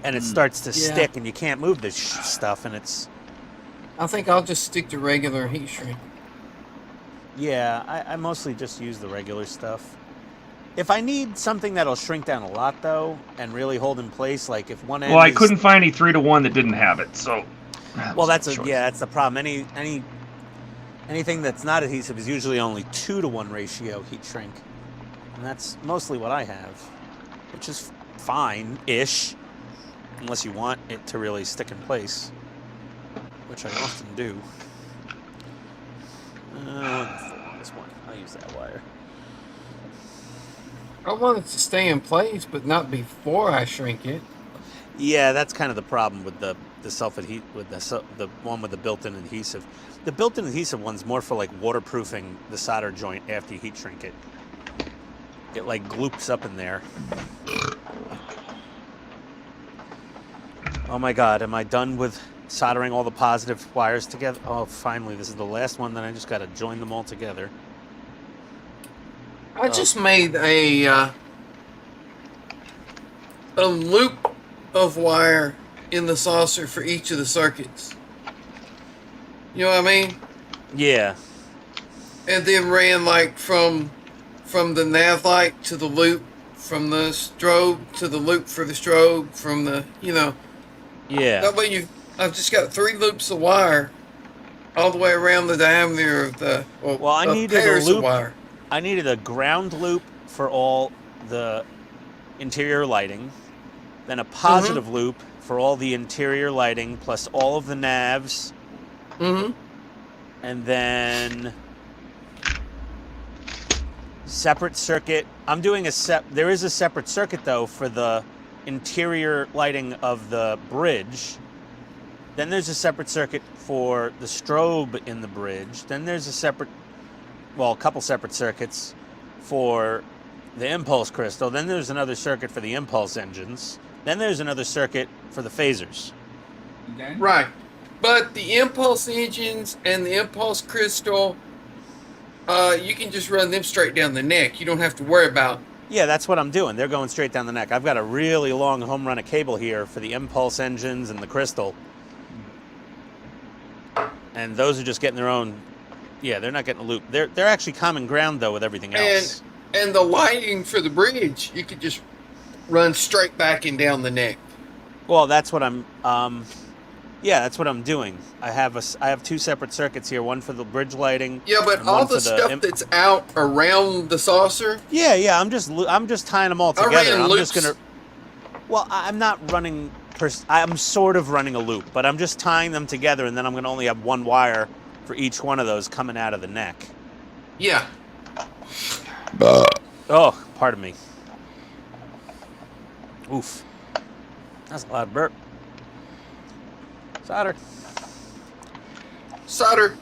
And it starts to Yeah. stick, and you can't move this stuff, and it's... I think I'll just stick to regular heat shrink. Yeah, I mostly just use the regular stuff. If I need something that'll shrink down a lot, though, and really hold in place, like if one end Well, I is- couldn't find any 3-to-1 that didn't have it, so. Well, that's choice. that's the problem. Anything that's not adhesive is usually only 2-to-1 ratio heat shrink, and that's mostly what I have, which is fine-ish, unless you want it to really stick in place, which I often do. This one, I'll use that wire. I want it to stay in place, but not before I shrink it. Yeah, that's kind of the problem with the self-adhesive, with the one with the built-in adhesive. The built-in adhesive one's more for like waterproofing the solder joint after you heat shrink it. It like gloops up in there. Oh my God, am I done with soldering all the positive wires together? Oh, finally, this is the last one, then I just got to join them all together. I just made a loop of wire in the saucer for each of the circuits. You know what I mean? Yeah. And then ran like from the nav light to the loop, from the strobe to the loop for the strobe, from the, you know. Yeah. That way I've just got 3 loops of wire all the way around the diameter of the I of needed a pairs loop. of wire. I needed a ground loop for all the interior lighting, then a positive loop for all the interior lighting plus all of the navs, and then separate circuit. I'm doing there is a separate circuit though for the interior lighting of the bridge. Then there's a separate circuit for the strobe in the bridge. Then there's a couple separate circuits for the impulse crystal. Then there's another circuit for the impulse engines. Then there's another circuit for the phasers. Okay? Right. But the impulse engines and the impulse crystal, you can just run them straight down the neck. You don't have to worry about. Yeah, that's what I'm doing. They're going straight down the neck. I've got a really long home run of cable here for the impulse engines and the crystal. And those are just getting their own. Yeah, they're not getting a loop. They're actually common ground though with everything else. And the lighting for the bridge, you could just run straight back and down the neck. Well, that's what I'm. Yeah, that's what I'm doing. I have 2 separate circuits here. One for the bridge lighting. Yeah, but and all one the for stuff that's out around the saucer. Yeah. I'm just tying them all I together. ran I'm loops. just gonna. Well, I'm not running. I'm sort of running a loop, but I'm just tying them together, and then I'm gonna only have 1 wire for each one of those coming out of the neck. Yeah. Oh, pardon me. Oof. That's a loud burp. Solder. Solder.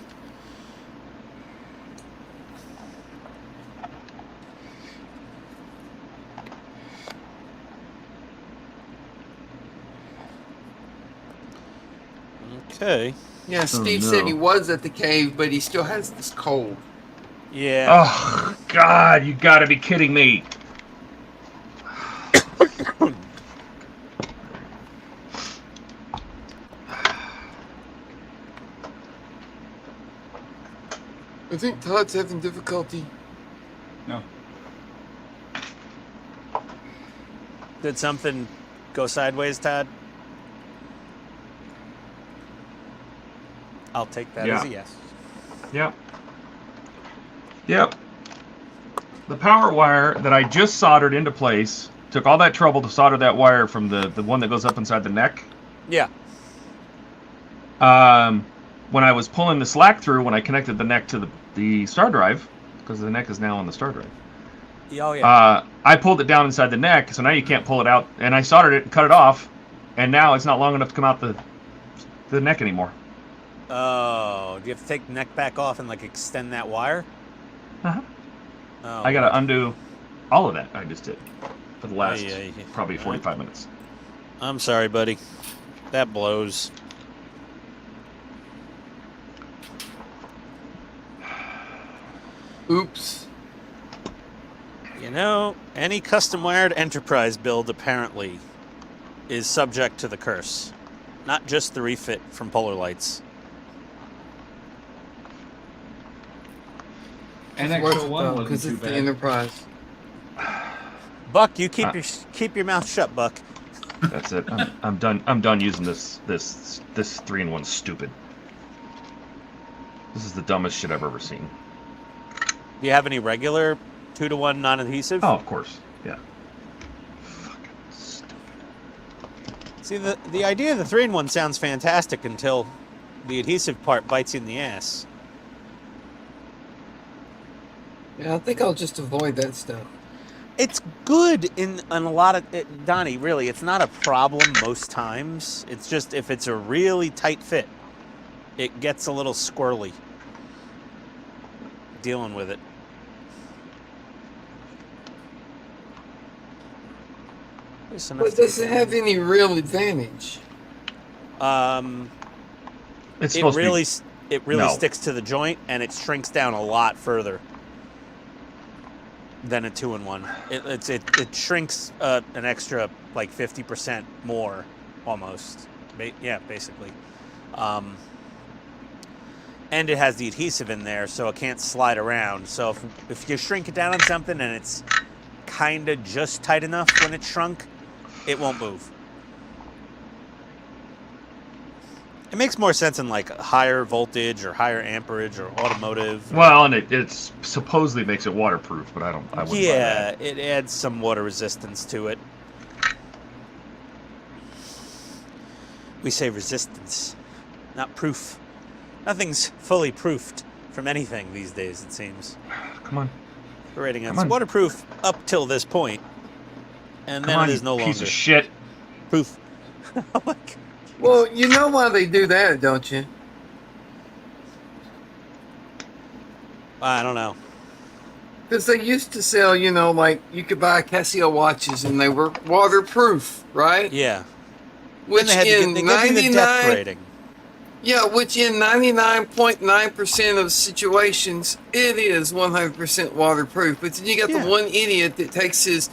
Okay. Yeah, Steve said he no. was at the cave, but he still has this cold. Yeah. Oh, God, you gotta be kidding me. I think Todd's having difficulty. No. Did something go sideways, Todd? I'll take that as a yes. Yep. Yep. The power wire that I just soldered into place, took all that trouble to solder that wire from the one that goes up inside the neck. Yeah. When I was pulling the slack through, when I connected the neck to the star drive, because the neck is now on the star drive. Oh, yeah. I pulled it down inside the neck, so now you can't pull it out. And I soldered it and cut it off, and now it's not long enough to come out the neck anymore. Oh, do you have to take the neck back off and like extend that wire? Uh-huh. Oh, I gotta undo all of that I just did for the last yeah. probably 45 minutes. I'm sorry, buddy. That blows. Oops. You know, any custom wired enterprise build apparently is subject to the curse. Not just the refit from Polar Lights. NX01 because wasn't too it's the bad. Enterprise. Buck, you keep your mouth shut, Buck. That's it. I'm done. I'm done using this 3-in-1 stupid. This is the dumbest shit I've ever seen. Do you have any regular 2-to-1 non-adhesive? Oh, of course. Yeah. Fucking stupid. See, the idea of the 3-in-1 sounds fantastic until the adhesive part bites you in the ass. Yeah, I think I'll just avoid that stuff. It's good in a lot of... Donnie, really, it's not a problem most times. It's just if it's a really tight fit, it gets a little squirrely dealing with it. But does it have any real advantage? It's It supposed really to be... No. sticks to the joint, and it shrinks down a lot further than a 2-in-1. It shrinks an extra like 50% more, almost. Yeah, basically. And it has the adhesive in there, so it can't slide around. So if you shrink it down on something and it's kind of just tight enough when it's shrunk, it won't move. It makes more sense in like higher voltage or higher amperage or automotive. Well, and it's supposedly makes it waterproof, but I wouldn't buy Yeah, that. it adds some water resistance to it. We say resistance, not proof. Nothing's fully proofed from anything these days, it seems. Come on. The rating Come is on. waterproof up till this point, and Come then on, it is no you longer piece of shit. proof. Oh my God. Well, you know why they do that, don't you? I don't know. Because they used to sell, you know, like you could buy Casio watches and they were waterproof, right? Yeah. Which And they had to in they give you the depth 99, rating. yeah, which in 99.9% of situations it is 100% waterproof. But then you got Yeah. the one idiot that takes his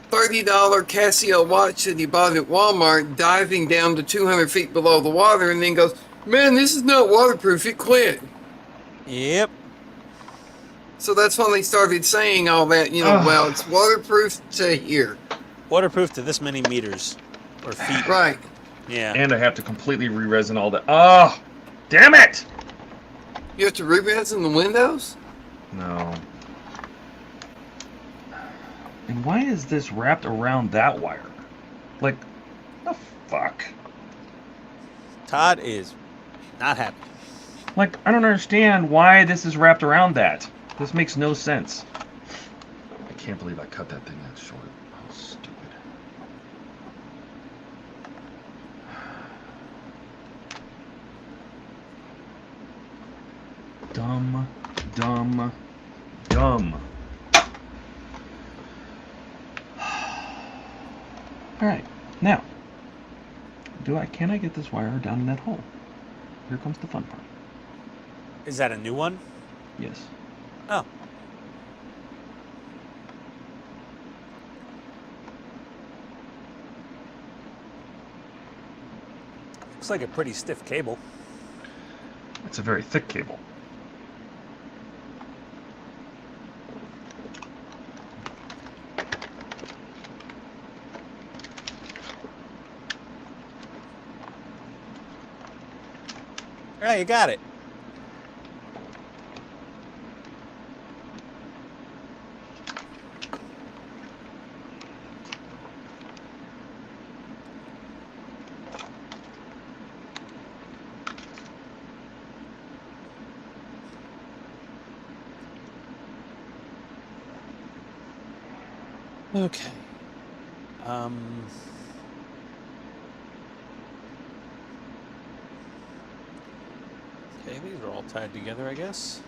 $30 Casio watch that he bought at Walmart, diving down to 200 feet below the water, and then goes, "Man, this is not waterproof. It quit." Yep. So that's when they started saying all that, you know, well, it's waterproof to here. Waterproof to this many meters or feet. Right. Yeah. And I have to completely re-resin all that. Oh, damn it! You have to re-resin the windows? No. And why is this wrapped around that wire? Like, the fuck? Todd is not happy. Like, I don't understand why this is wrapped around that. This makes no sense. I can't believe I cut that thing that short. Oh, stupid. Dumb, dumb, dumb. Alright, now, can I get this wire down in that hole? Here comes the fun part. Is that a new one? Yes. Oh. Looks like a pretty stiff cable. It's a very thick cable. Yeah, you got it. Okay. Okay, these are all tied together, I guess.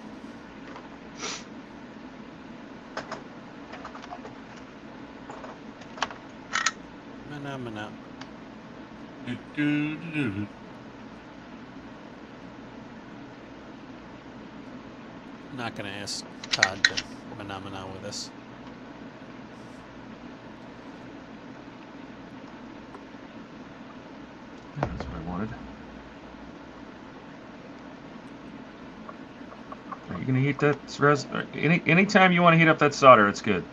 Mana. Not gonna ask Todd to mana with us. Yeah, that's what I wanted. Are you gonna heat that res? Anytime you want to heat up that solder, it's good.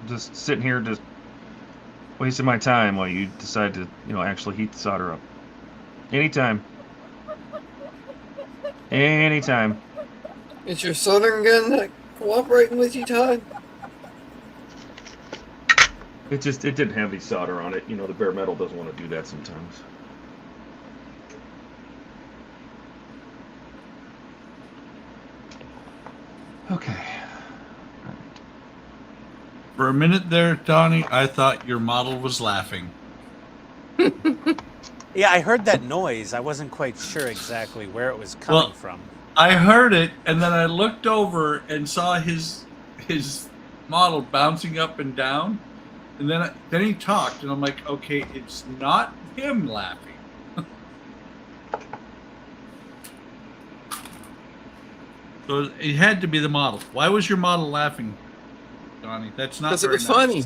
Just sitting here, just wasting my time while you decide to, actually heat the solder up. Anytime. Anytime. Is your soldering gun not cooperating with you, Todd? It didn't have any solder on it. The bare metal doesn't want to do that sometimes. Okay. For a minute there, Donnie, I thought your model was laughing. Yeah, I heard that noise. I wasn't quite sure exactly where it was coming from. I heard it, and then I looked over and saw his model bouncing up and down, and then he talked, and I'm like, okay, it's not him laughing. So it had to be the model. Why was your model laughing, Donnie? That's not Because it very was nice. funny.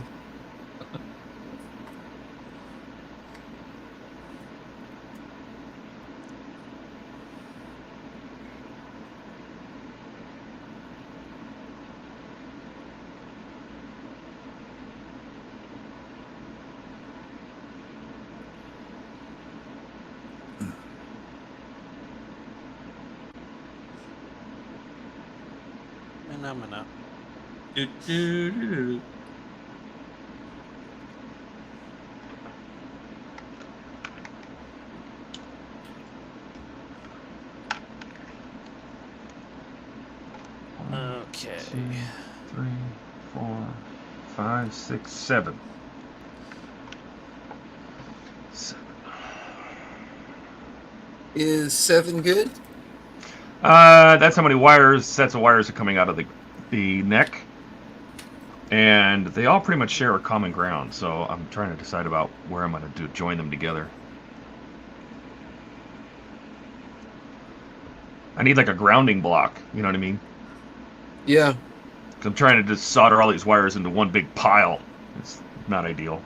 Mana. Do-do-do-do. Okay. 2, 3, 4, 5, 6, 7. 7. Is 7 good? That's how many sets of wires are coming out of the neck, and they all pretty much share a common ground. So I'm trying to decide about where I'm going to join them together. I need like a grounding block. You know what I mean? Yeah. 'Cause I'm trying to just solder all these wires into one big pile. It's not ideal.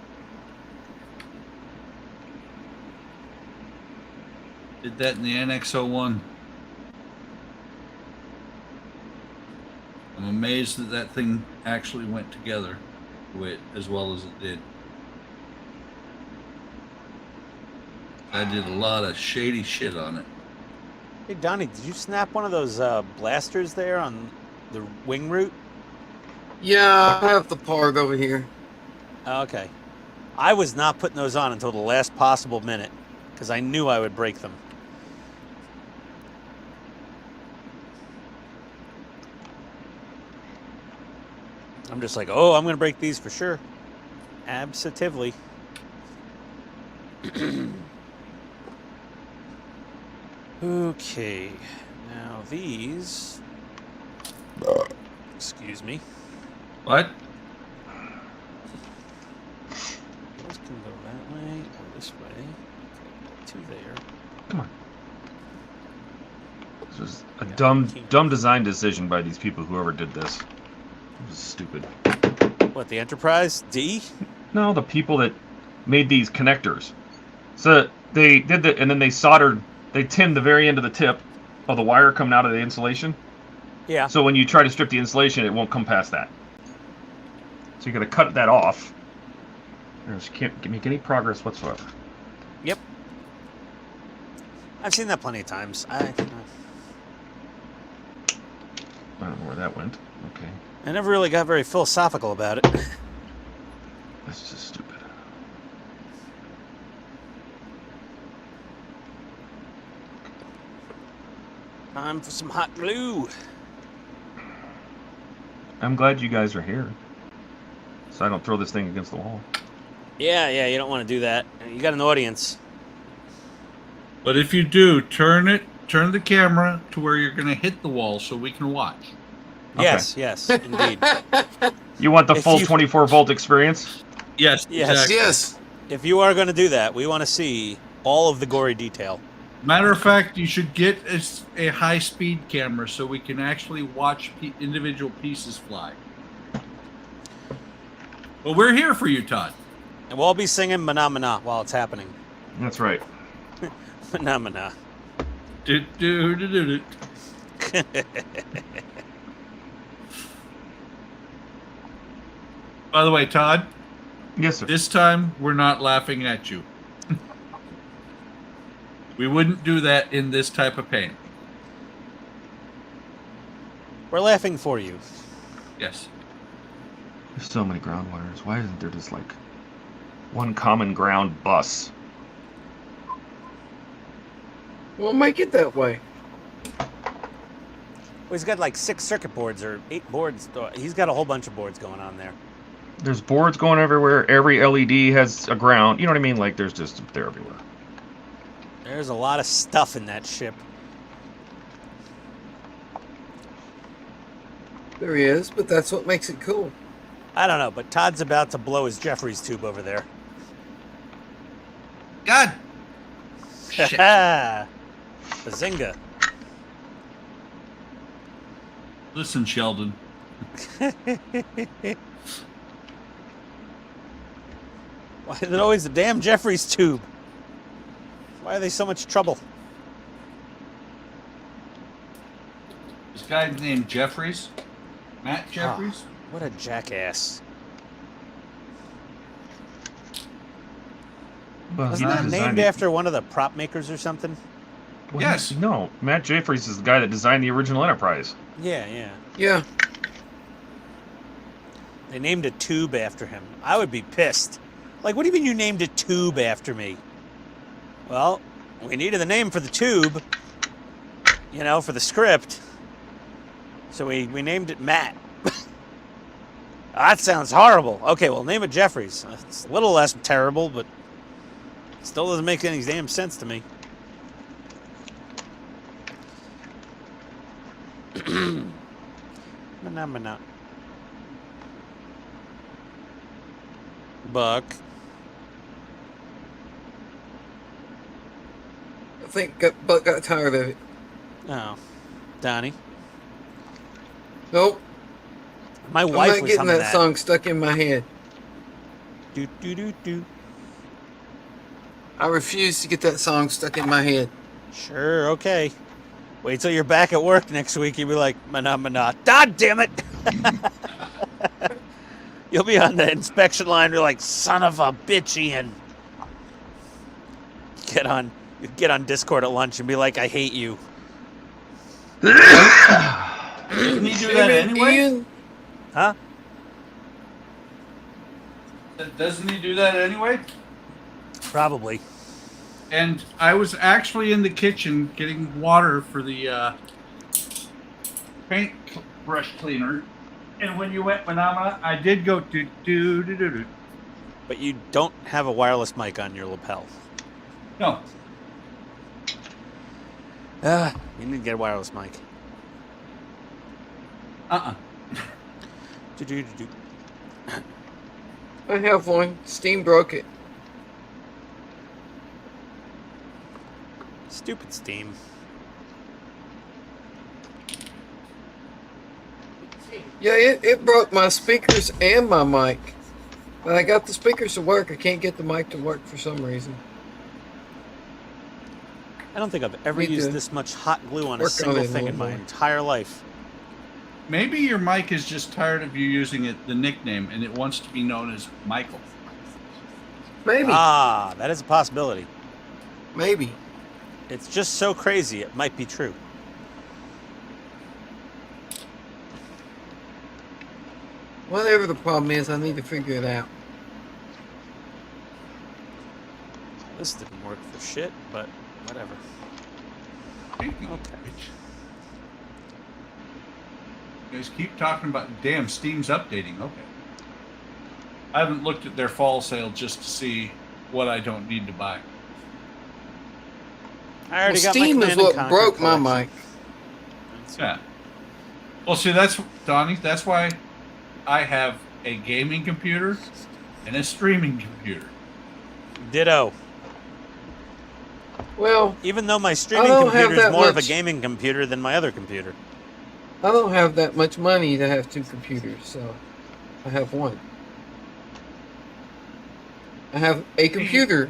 Did that in the NX-01. I'm amazed that thing actually went together as well as it did. I did a lot of shady shit on it. Hey, Donnie, did you snap one of those blasters there on the wing root? Yeah, I have the part over here. Okay. I was not putting those on until the last possible minute because I knew I would break them. I'm just like, oh, I'm going to break these for sure. Absolutely. Okay. Now these... Excuse me. What? Those can go that way or this way. Okay, 2 there. Come on. This was a dumb design decision by these people, whoever did this. It was stupid. What, the Enterprise D? No, the people that made these connectors. So they did that, and then they tinned the very end of the tip of the wire coming out of the insulation. Yeah. So when you try to strip the insulation, it won't come past that. So you got to cut that off. You just can't make any progress whatsoever. Yep. I've seen that plenty of times. I don't know where that went. Okay. I never really got very philosophical about it. That's just stupid. Time for some hot glue. I'm glad you guys are here, so I don't throw this thing against the wall. Yeah, you don't want to do that. You got an audience. But if you do, turn the camera to where you're going to hit the wall so we can watch. Okay. Yes, indeed. You want the If full you- 24-volt experience? Yes, Yes. exactly. Yes. If you are going to do that, we want to see all of the gory detail. Matter of fact, you should get a high-speed camera so we can actually watch individual pieces fly. Well, we're here for you, Todd. And we'll all be singing Mana Mana while it's happening. That's right. Mana Mana. Do, do, do, do, do. By the way, Todd, Yes, sir. this time we're not laughing at you. We wouldn't do that in this type of pain. We're laughing for you. Yes. There's so many ground wires. Why isn't there just like one common ground bus? We'll make it that way. Well, he's got like 6 circuit boards or 8 boards. He's got a whole bunch of boards going on there. There's boards going everywhere. Every LED has a ground. You know what I mean? Like they're everywhere. There's a lot of stuff in that ship. There he is, but that's what makes it cool. I don't know, but Todd's about to blow his Jeffries tube over there. God. Shit. Bazinga. Listen, Sheldon. Why is it always the damn Jeffries tube? Why are they so much trouble? This guy named Jeffries. Matt Jeffries. Oh, what a jackass. Well, Wasn't he that designed named it. after one of the prop makers or something? Well, Yes. No, Matt Jeffries is the guy that designed the original Enterprise. Yeah. Yeah. They named a tube after him. I would be pissed. Like, what do you mean you named a tube after me? Well, we needed the name for the tube, you know, for the script. So we named it Matt. That sounds horrible. Okay, well, name it Jeffries. It's a little less terrible, but still doesn't make any damn sense to me. Mana. Buck. I think Buck got tired of it. Oh. Donnie. Nope. My I'm wife not was getting humming that song stuck in my head. Do do do do. I refuse to get that song stuck in my head. Sure, okay. Wait till you're back at work next week. You'll be like, Mana Mana. God damn it! You'll be on the inspection line. You're like, son of a bitch, Ian. Get on Discord at lunch and be like, I hate you. Didn't he do that anyway? Ian? Huh? Doesn't he do that anyway? Probably. And I was actually in the kitchen getting water for the paint brush cleaner. And when you went Manama, I did go do. But you don't have a wireless mic on your lapel. No. You need to get a wireless mic. Do do do do. I have one. Steam broke it. Stupid Steam. Yeah, it broke my speakers and my mic. But I got the speakers to work. I can't get the mic to work for some reason. I don't think I've ever Need used to this much hot glue on a work on single it a thing little in my more. entire life. Maybe your mic is just tired of you using it, the nickname, and it wants to be known as Michael. Maybe. Ah, that is a possibility. Maybe. It's just so crazy, it might be true. Whatever the problem is, I need to figure it out. This didn't work for shit, but whatever. Speaking of Okay. which, you guys keep talking about, damn, Steam's updating. Okay. I haven't looked at their fall sale just to see what I don't need to buy. I already got Steam my is Command and what Conquer broke my collection. mic. Yeah. Well, see, that's, Donnie, that's why I have a gaming computer and a streaming computer. Ditto. Well, Even though my streaming don't have computer is that more of a much- gaming computer than my other computer. I don't have that much money to have two computers, so I have one. I have a computer.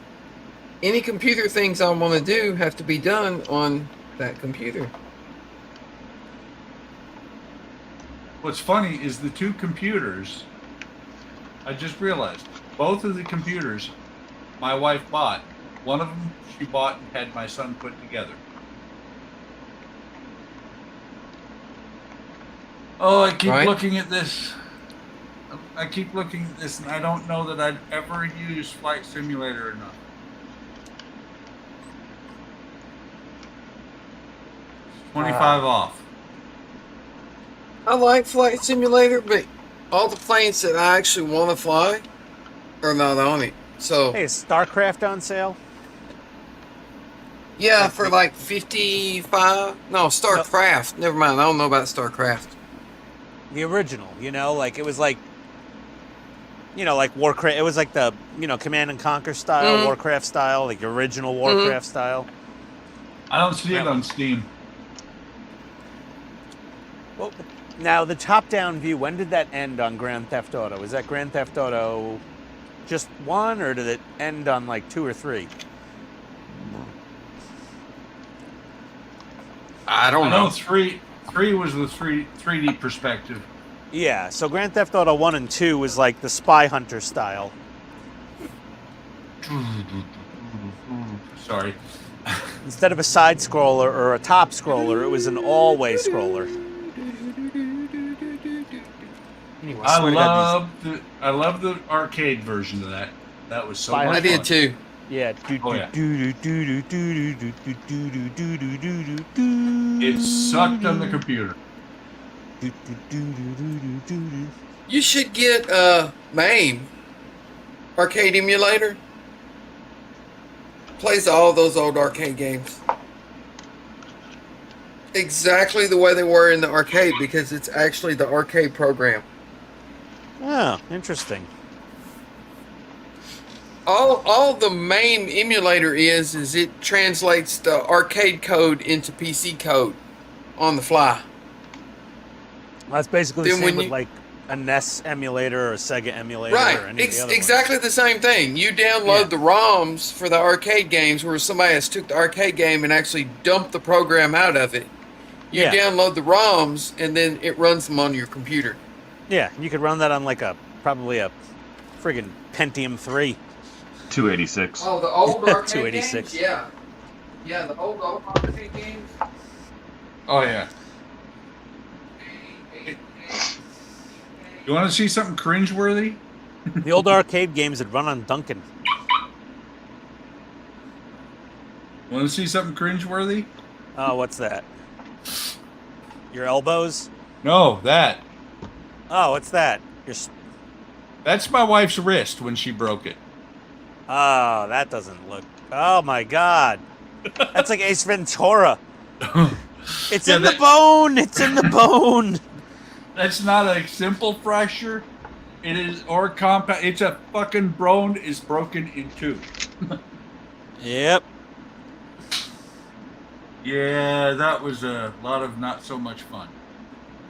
Any computer things I want to do have to be done on that computer. What's funny is the two computers, I just realized, both of the computers my wife bought, one of them she bought and had my son put together. Oh, I keep Right. looking at this. I keep looking at this, and I don't know that I'd ever use Flight Simulator or not. $25 off. I like Flight Simulator, but all the planes that I actually want to fly are not on it. So Hey, is StarCraft on sale? yeah, for like 55. No, StarCraft. Never mind. I don't know about StarCraft. The original, you know, like it was like, you know, like Warcraft. It was like the, you know, Command and Conquer style, Mhm. Warcraft style, like original Warcraft style. I don't see it on Steam. Well, now the top-down view. When did that end on Grand Theft Auto? Was that Grand Theft Auto just 1, or did it end on like 2 or 3? I don't I know know. three was the 3D perspective. Yeah. So Grand Theft Auto 1 and 2 was like the Spy Hunter style. Sorry. Instead of a side scroller or a top scroller, it was an all-way scroller. Anyway, I swear to God, love the arcade version of that. That was so Spy much I fun. did too. yeah. Oh, yeah. It sucked on the computer. You should get MAME arcade emulator. Plays all those old arcade games exactly the way they were in the arcade because it's actually the arcade program. Oh, interesting. All the MAME emulator is it translates the arcade code into PC code on the fly. That's basically the Then same when with you- like a NES emulator or a Sega emulator or Right, any of the other exactly the same thing. You download Yeah. the ROMs for the arcade games where somebody has took the arcade game and actually dumped the program out of it. You Yeah. download the ROMs and then it runs them on your computer. ones. Yeah, you could run that on like probably a friggin' Pentium 3. 286. Oh, the old arcade 286. games? Yeah. Yeah, the old arcade games. Oh yeah. You want to see something cringeworthy? The old arcade games that run on Duncan. Want to see something cringeworthy? Oh, what's that? Your elbows? No, that. Oh, what's that? That's my wife's wrist when she broke it. Oh, that doesn't look. Oh my God, that's like Ace Ventura. It's Yeah, in the bone. It's in the bone. That's not a simple fracture. It is or compound. It's a fucking bone is broken in two. Yep. Yeah, that was a lot of not so much fun.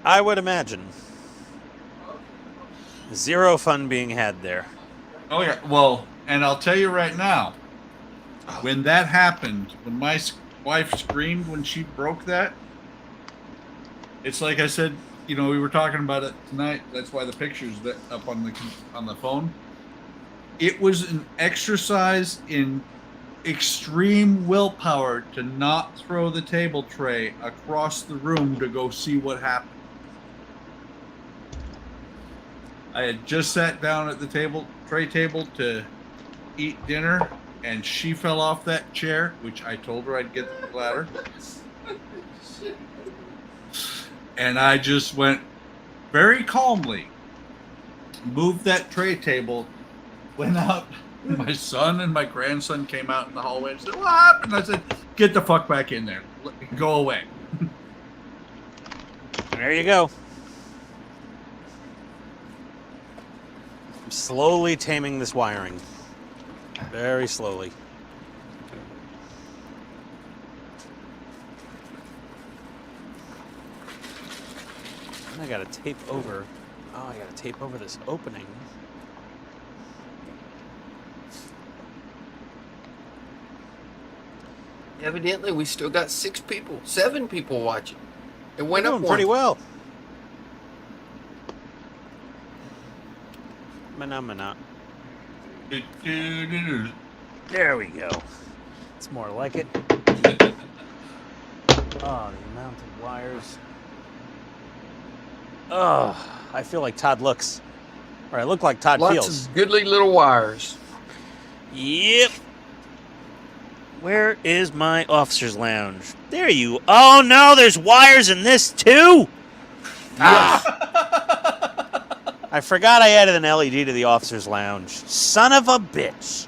I would imagine. Zero fun being had there. Oh yeah. Well, and I'll tell you right now, when that happened, when my wife screamed when she broke that, it's like I said. You know, we were talking about it tonight. That's why the picture's up on the phone. It was an exercise in extreme willpower to not throw the table tray across the room to go see what happened. I had just sat down at the tray table to eat dinner, and she fell off that chair, which I told her I'd get the ladder. And I just went very calmly, moved that tray table, went out. My son and my grandson came out in the hallway and said, "What happened?" I said, "Get the fuck back in there. Go away." There you go. I'm slowly taming this wiring. Very slowly. I gotta tape over. Oh, I gotta tape over this opening. Evidently, we still got 7 people watching. It went We're up doing one. pretty well. Mana. There we go. It's more like it. Oh, the amount of wires. Oh, I feel like Todd looks. Or I look like Todd Lots feels. of goodly little wires. Yep. Where is my officer's lounge? There you. Oh no, there's wires in this too. Ah! I forgot I added an LED to the officer's lounge. Son of a bitch.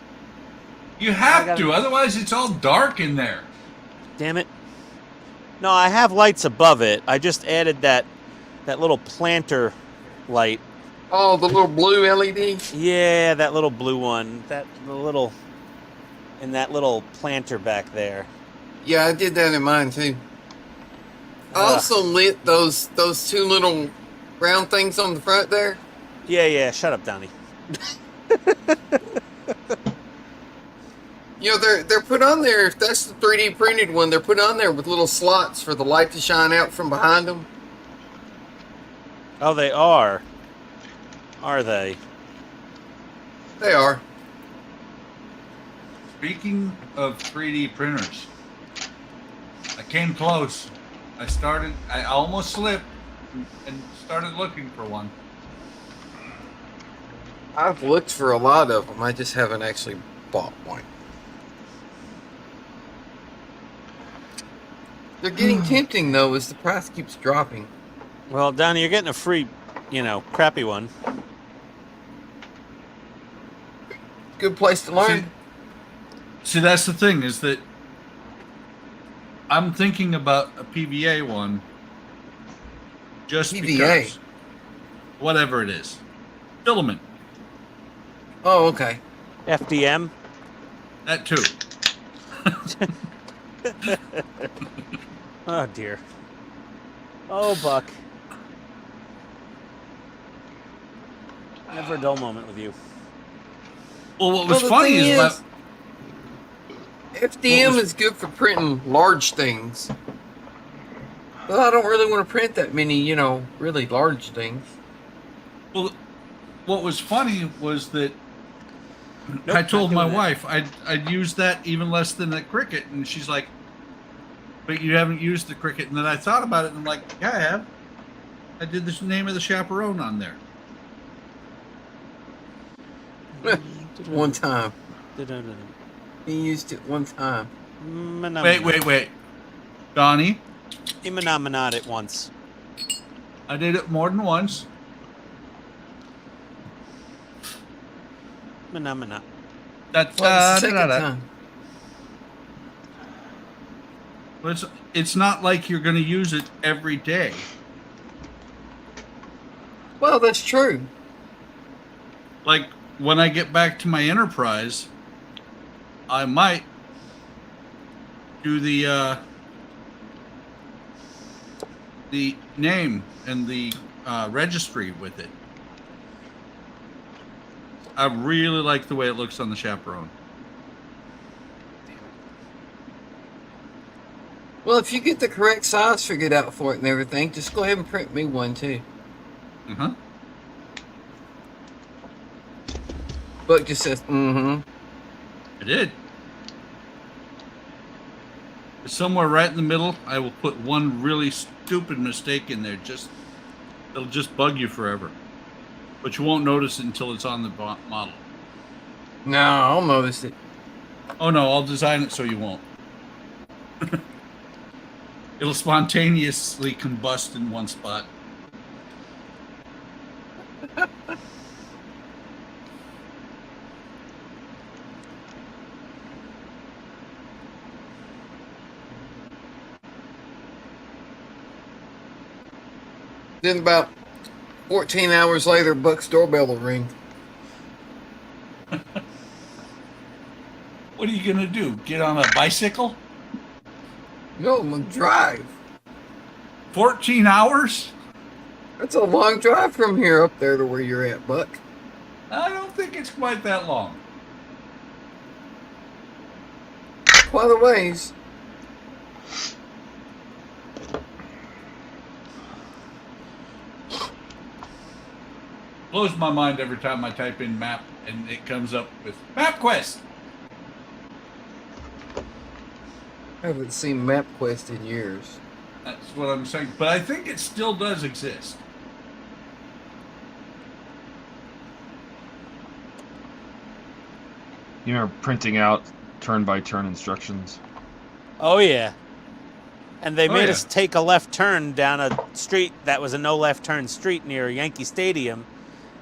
You have to, otherwise it's all dark in there. Damn it. No, I have lights above it. I just added that little planter light. Oh, the little blue LED? Yeah, that little blue one. That little planter back there. Yeah, I did that in mine too. I also lit those 2 little round things on the front there. Yeah, shut up, Donnie. You know, they're put on there. If that's the 3D printed one, they're put on there with little slots for the light to shine out from behind them. Oh, they are. Are they? They are. Speaking of 3D printers, I came close. I almost slipped and started looking for one. I've looked for a lot of them. I just haven't actually bought one. They're getting tempting, though, as the price keeps dropping. Well, Donnie, you're getting a free, crappy one. Good place to learn. See, that's the thing, is that I'm thinking about a PVA one just PVA? because. Whatever it is. Filament. Oh, okay. FDM? That too. Oh, dear. Oh, Buck. Never a dull moment with you. Well, what was the funny thing is FDM is good for printing large things. But I don't really want to print that many, really large things. well, what was funny was that Nope, I told not my doing that. wife I'd use that even less than the Cricut, and she's like, "But you haven't used the Cricut." And then I thought about it, and I'm like, "Yeah, I have. I did the name of the chaperone on there." One time. He used it one time. Wait, Donnie, He monomonad it once. I did it more than once. Monomona. That's Well, the second time. But it's not like you're going to use it every day. Well, that's true. Like when I get back to my Enterprise, I might do the name and the registry with it. I really like the way it looks on the Chaperone. Well, if you get the correct size figured out for it and everything, just go ahead and print me one too. Uh-huh. Buck just says, mm-hmm. I did. Somewhere right in the middle, I will put one really stupid mistake in there. It'll just bug you forever. But you won't notice it until it's on the model. No, I'll notice it. Oh no, I'll design it so you won't. It'll spontaneously combust in one spot. Then about 14 hours later, Buck's doorbell will ring. What are you gonna do? Get on a bicycle? No, I'm gonna drive. 14 hours? That's a long drive from here up there to where you're at, Buck. I don't think it's quite that long. Quite a ways. Blows my mind every time I type in map and it comes up with MapQuest. I haven't seen MapQuest in years. That's what I'm saying. But I think it still does exist. You know, printing out turn-by-turn instructions. Oh yeah. And they made yeah. us take a left turn down a street that was a no left turn street near Yankee Stadium,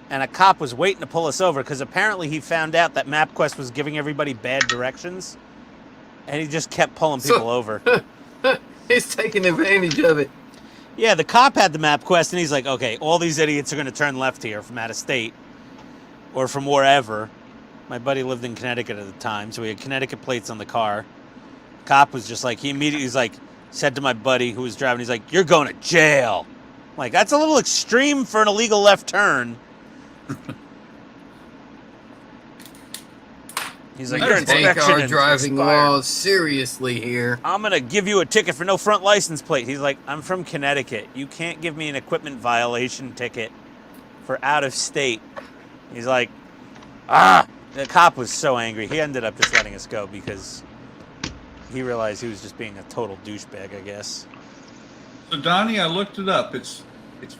and a cop was waiting to pull us over because apparently he found out that MapQuest was giving everybody bad directions, and he just kept pulling people over. He's taking advantage of it. Yeah, the cop had the MapQuest, and he's like, okay, all these idiots are going to turn left here from out of state or from wherever. My buddy lived in Connecticut at the time, so we had Connecticut plates on the car. Cop was just like, he immediately was like, said to my buddy who was driving, he's like, you're going to jail. I'm like, that's a little extreme for an illegal left turn. He's like, your Take inspection our is driving expired. laws seriously here. I'm going to give you a ticket for no front license plate. He's like, I'm from Connecticut. You can't give me an equipment violation ticket for out of state. He's like, the cop was so angry. He ended up just letting us go because he realized he was just being a total douchebag, I guess. So Donnie, I looked it up. It's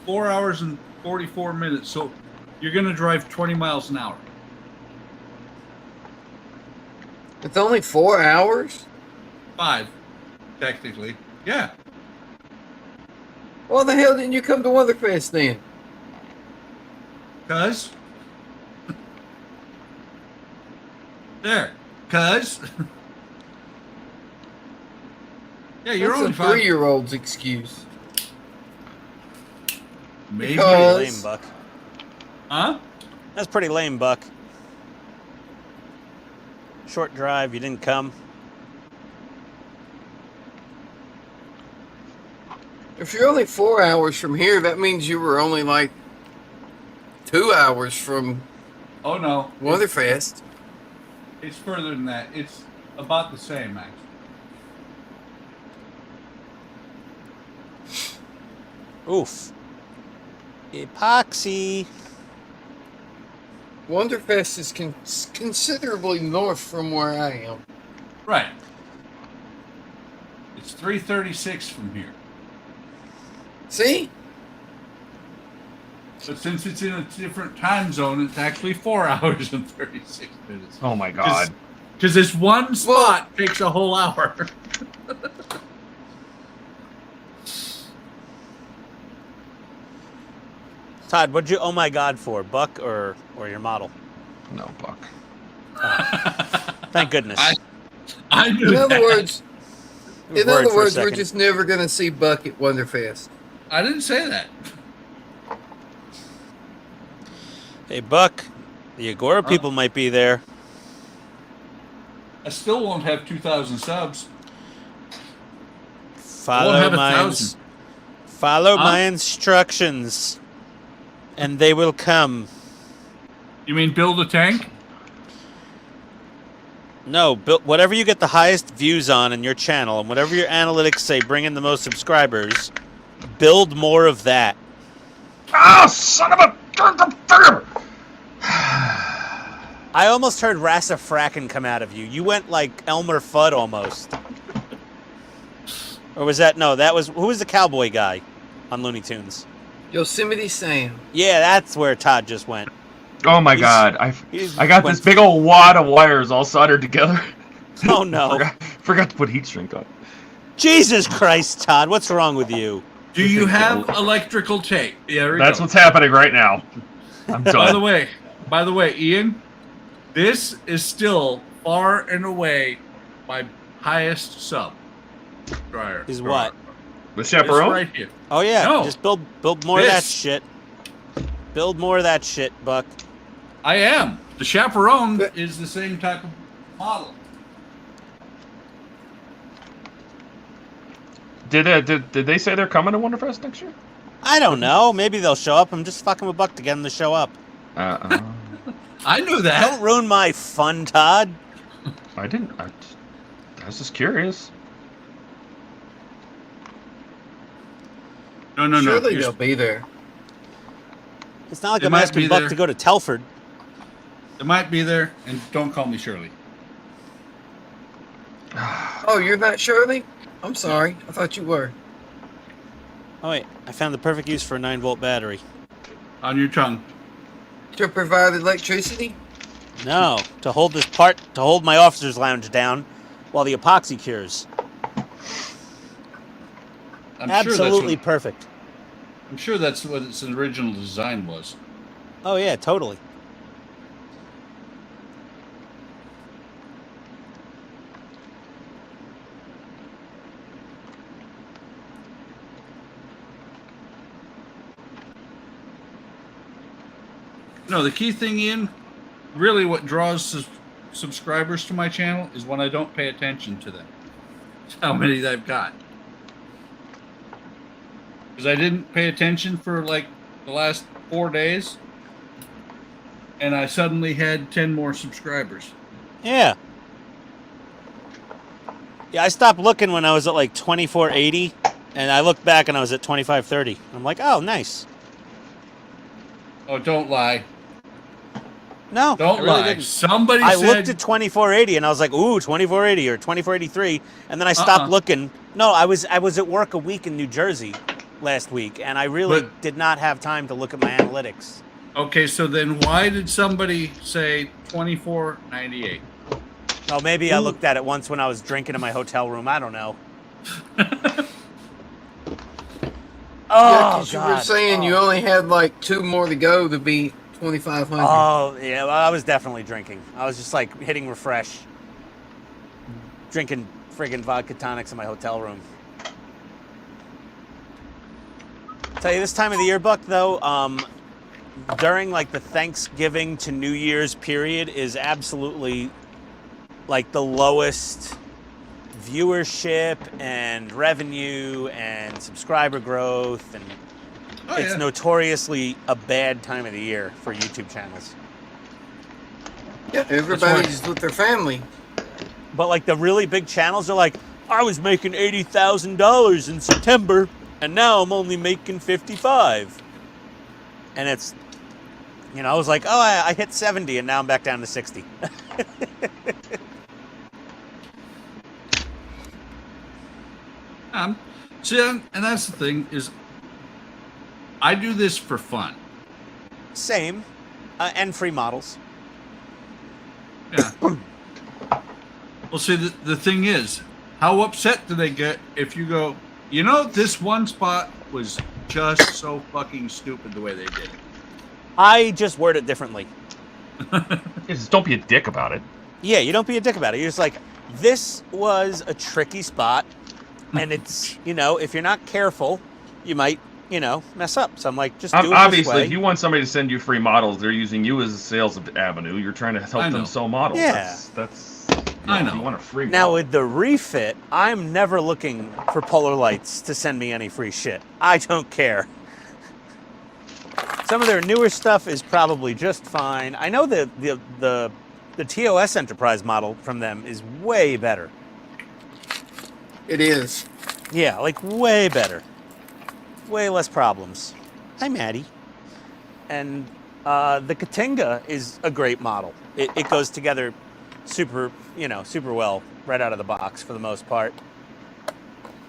4 hours and 44 minutes. So you're going to drive 20 miles an hour. It's only 4 hours? 5, technically. Yeah. Why the hell didn't you come to Wonderfest then? Cuz? There. Cuz? Yeah, you're That's only a 5. 3-year-old's excuse. Maybe. Because- Pretty lame, Buck. Huh? That's pretty lame, Buck. Short drive, you didn't come. If you're only 4 hours from here, that means you were only like 2 hours from Oh, no. Wonderfest. It's further than that. It's about the same, actually. Oof. Epoxy. Wonderfest is considerably north from where I am. Right. It's 3:36 from here. See? But since it's in a different time zone, it's actually 4 hours and 36 minutes. Oh my god. Because this one spot takes a whole hour. Todd, what'd you oh my god for? Buck or your model? No, Buck. Thank goodness. I knew In that. other words, I was in worried other for a words, we're second. just never going to see Buck at Wonderfest. I didn't say that. Hey, Buck, the Agora people might be there. I still won't have 2,000 subs. Follow have my 1,000. follow my instructions, and they will come. You mean build a tank? No, whatever you get the highest views on in your channel, and whatever your analytics say bring in the most subscribers, build more of that. Ah, son of a... I almost heard Rassafracken come out of you. You went like Elmer Fudd almost. Or was that... No, that was... Who was the cowboy guy on Looney Tunes? Yosemite Sam. Yeah, that's where Todd just went. Oh my God! I got this big old wad of wires all soldered together. Oh no! forgot to put heat shrink on. Jesus Christ, Todd! What's wrong with you? Do you have electrical tape? Yeah, that's what's happening right now. I'm done. By the way, Ian, this is still far and away my highest sub. Dryer. Is what? The chaperone? Right here. Oh yeah, No. just build more of that shit. Build more of that shit, Buck. I am. The chaperone is the same type of model. Did they say they're coming to Wonderfest next year? I don't know. Maybe they'll show up. I'm just fucking with Buck to get them to show up. I knew that. Don't ruin my fun, Todd. I didn't. I was just curious. No. Surely they'll be there. It's not like I'm asking Buck to go to Telford. It might be there, and don't call me Shirley. Oh, you're not Shirley? I'm sorry. I thought you were. Oh wait, I found the perfect use for a 9-volt battery. On your tongue. To provide electricity? No, to hold my officer's lounge down while the epoxy cures. Absolutely perfect. I'm sure that's what its original design was. Oh yeah, totally. No, the key thing, Ian, really what draws subscribers to my channel is when I don't pay attention to them. How many they've got. Because I didn't pay attention for like the last 4 days, and I suddenly had 10 more subscribers. Yeah. Yeah, I stopped looking when I was at like 2480, and I looked back and I was at 2530. I'm like, oh, nice. Oh, don't lie. No, don't really lie. Didn't. Somebody I said... looked at 2480 and I was like, ooh, 2480 or 2483, and then I stopped looking. No, I was at work a week in New Jersey last week, and I really did not have time to look at my analytics. Okay, so then why did somebody say 2498? Oh, maybe I looked at it once when I was drinking in my hotel room. I don't know. Yeah, because you were saying you only had like 2 more to go to be 2,500. Oh, yeah, well, I was definitely drinking. I was just like hitting refresh. Drinking friggin' vodka tonics in my hotel room. Tell you, this time of the year, Buck, though, during like the Thanksgiving to New Year's period is absolutely like the lowest viewership and revenue and subscriber growth, and it's notoriously a bad time of the year for YouTube channels. Yeah, everybody's with their family. But like the really big channels are like, I was making $80,000 in September, and now I'm only making 55. And it's, you know, I was like, oh, I hit 70, and now I'm back down to 60. See, and that's the thing is, I do this for fun. Same, and free models. Yeah. Well, see, the thing is, how upset do they get if you go, you know, this one spot was just so fucking stupid the way they did it. I just word it differently. Just don't be a dick about it. Yeah, you don't be a dick about it. You're just like, this was a tricky spot, and it's, you know, if you're not careful, you might, you know, mess up. So I'm like, just do it this way. Obviously, if you want somebody to send you free models, they're using you as a sales avenue. You're trying to help them sell models. Yeah. That's I know. You want a free now, model. with the refit, I'm never looking for Polar Lights to send me any free shit. I don't care. Some of their newer stuff is probably just fine. I know the TOS Enterprise model from them is way better. It is. Yeah, like way better. Way less problems. Hi, Maddie. And the Katinga is a great model. It goes together super well right out of the box for the most part.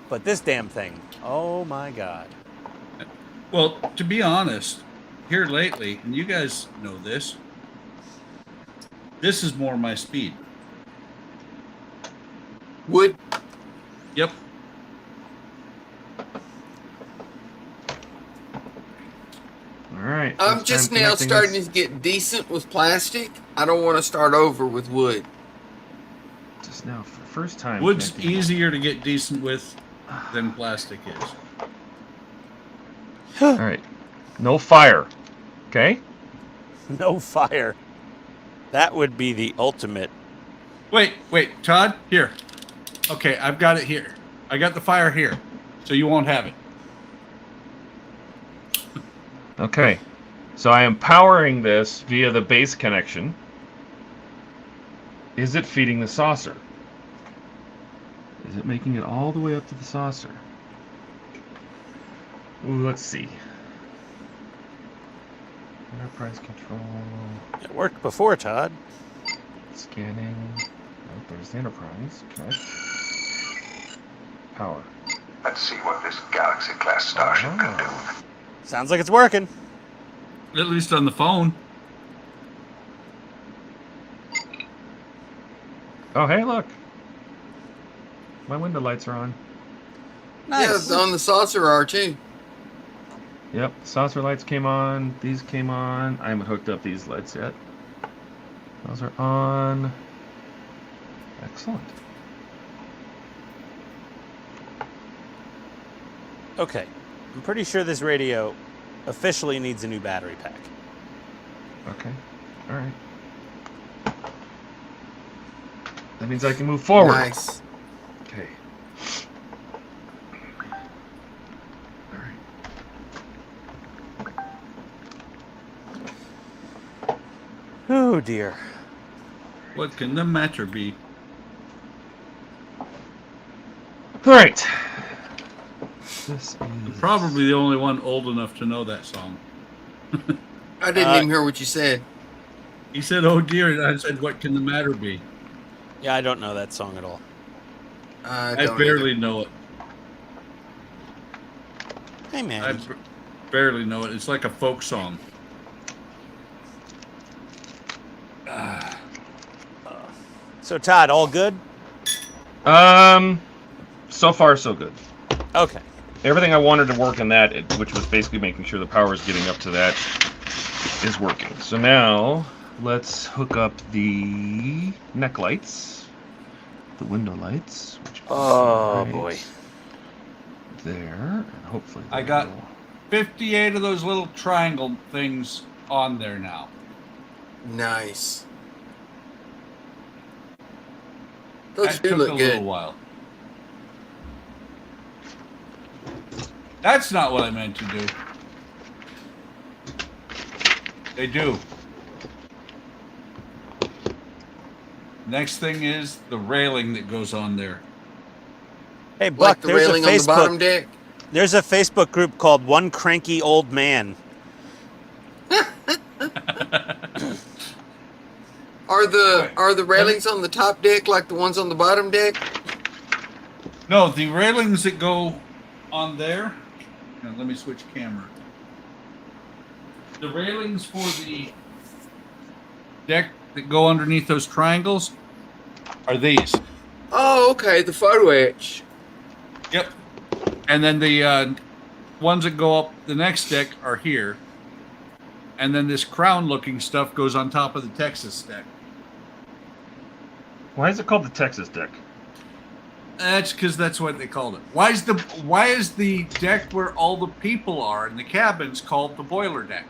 But this damn thing, oh my God. Well, to be honest, here lately, and you guys know this is more my speed. Wood. Yep. All right. I'm just now starting to get decent with plastic. I don't want to start over with wood. Just now, for the first time. Wood's connecting. easier to get decent with than plastic is. All right. No fire. Okay. No fire. That would be the ultimate. Wait, Todd, here. Okay, I've got it here. I got the fire here, so you won't have it. Okay. So I am powering this via the base connection. Is it feeding the saucer? Is it making it all the way up to the saucer? Ooh, let's see. Enterprise control. It worked before, Todd. Scanning. Oh, there's the Enterprise. Okay. Power. Let's see what this Galaxy-class starship can do. Sounds like it's working. At least on the phone. Oh, hey, look. My window lights are on. Nice. Yeah, on the saucer are too. Yep, saucer lights came on. These came on. I haven't hooked up these lights yet. Those are on. Excellent. Okay. I'm pretty sure this radio officially needs a new battery pack. Okay. All right. That means I can move forward. Nice. Okay. All right. Oh dear. What can the matter be? All right. This is Probably the only one old enough to know that song. I didn't even hear what you said. He said, "Oh dear," and I said, "What can the matter be?" Yeah, I don't know that song at all. I I don't barely know it. Hey, I man. barely know it. It's like a folk song. So, Todd, all good? So far so good. Okay. Everything I wanted to work in that, which was basically making sure the power is getting up to that, is working. So now let's hook up the neck lights, the window lights. Which Oh, right boy. there, and hopefully I got 58 of those little triangle things on there now. Nice. Those That do took look a good. little while. That's not what I meant to do. They do. Next thing is the railing that goes on there. Hey, Buck, Like the there's a railing on the bottom Facebook. deck. There's a Facebook group called One Cranky Old Man. Are the railings on the top deck like the ones on the bottom deck? No, the railings that go on there. Now, let me switch camera. The railings for the deck that go underneath those triangles are these. Oh, okay, the photo etch. Yep. And then the ones that go up the next deck are here. And then this crown-looking stuff goes on top of the Texas deck. Why is it called the Texas deck? That's because that's what they called it. Why is the deck where all the people are in the cabins called the boiler deck?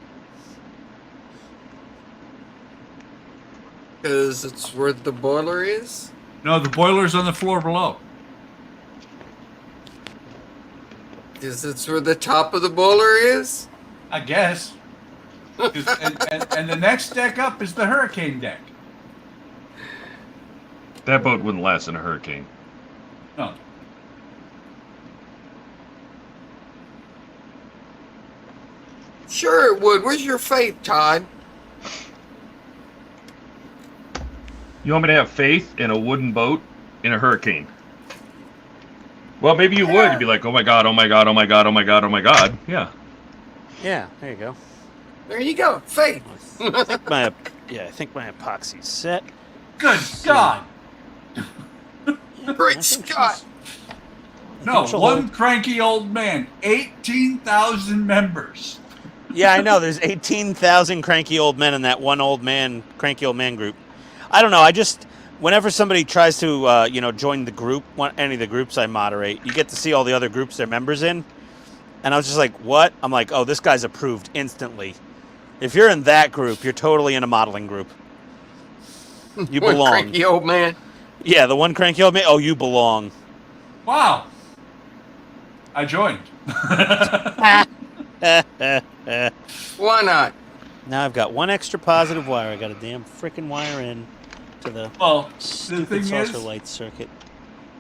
Because it's where the boiler is? No, the boiler's on the floor below. Because it's where the top of the boiler is? I guess. And the next deck up is the hurricane deck. That boat wouldn't last in a hurricane. No. Sure it would. Where's your faith, Todd? You want me to have faith in a wooden boat in a hurricane? Well, maybe you would. You'd be like, oh my god, oh my god, oh my god, oh my god, oh my god. Yeah. Yeah, there you go. There you go. Faith. I think my epoxy's set. Good God. Great Scott. No, she'll one hold. cranky old man. 18,000 members. Yeah, I know. There's 18,000 cranky old men in that one old man, cranky old man group. I don't know. Whenever somebody tries to, join the group, any of the groups I moderate, you get to see all the other groups they're members in. And I was just like, what? I'm like, oh, this guy's approved instantly. If you're in that group, you're totally in a modeling group. You One belong. cranky old man. Yeah, the one cranky old man. Oh, you belong. Wow. I joined. Why not? Now I've got one extra positive wire. I got a damn freaking wire in to the Well, the stupid thing saucer is, light circuit.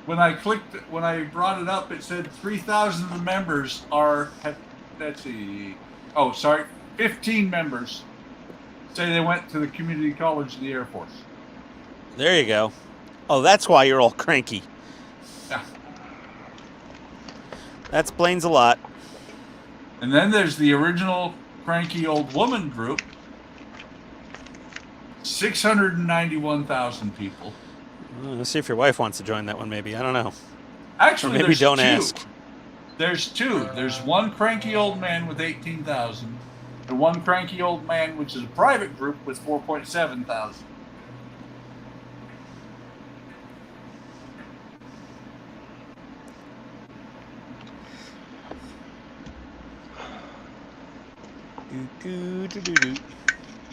when I brought it up, it said 3,000 of the members let's see. Oh, sorry. 15 members say they went to the community college of the Air Force. There you go. Oh, that's why you're all cranky. Yeah. That explains a lot. And then there's the original cranky old woman group. 691,000 people. Let's see if your wife wants to join that one, maybe. I don't know. Actually, Or maybe there's don't two. ask. There's two. There's one cranky old man with 18,000, and one cranky old man, which is a private group, with 4.7 thousand.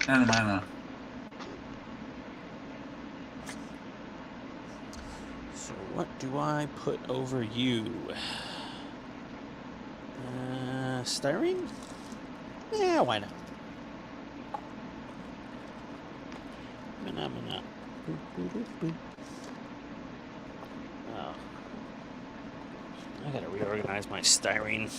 No. So what do I put over you? Styrene? Yeah, why not? Phenomena. Oh. I gotta reorganize my styrene.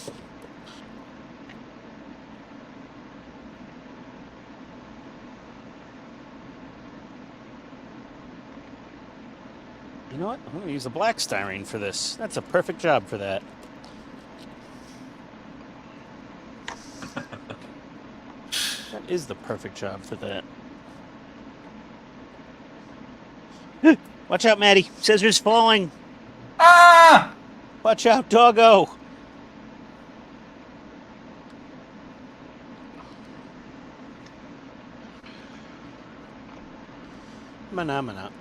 You know what? I'm going to use a black styrene for this. That's a perfect job for that. That is the perfect job for that. Watch out, Maddie. Scissors falling. Ah! Watch out, doggo. Mana.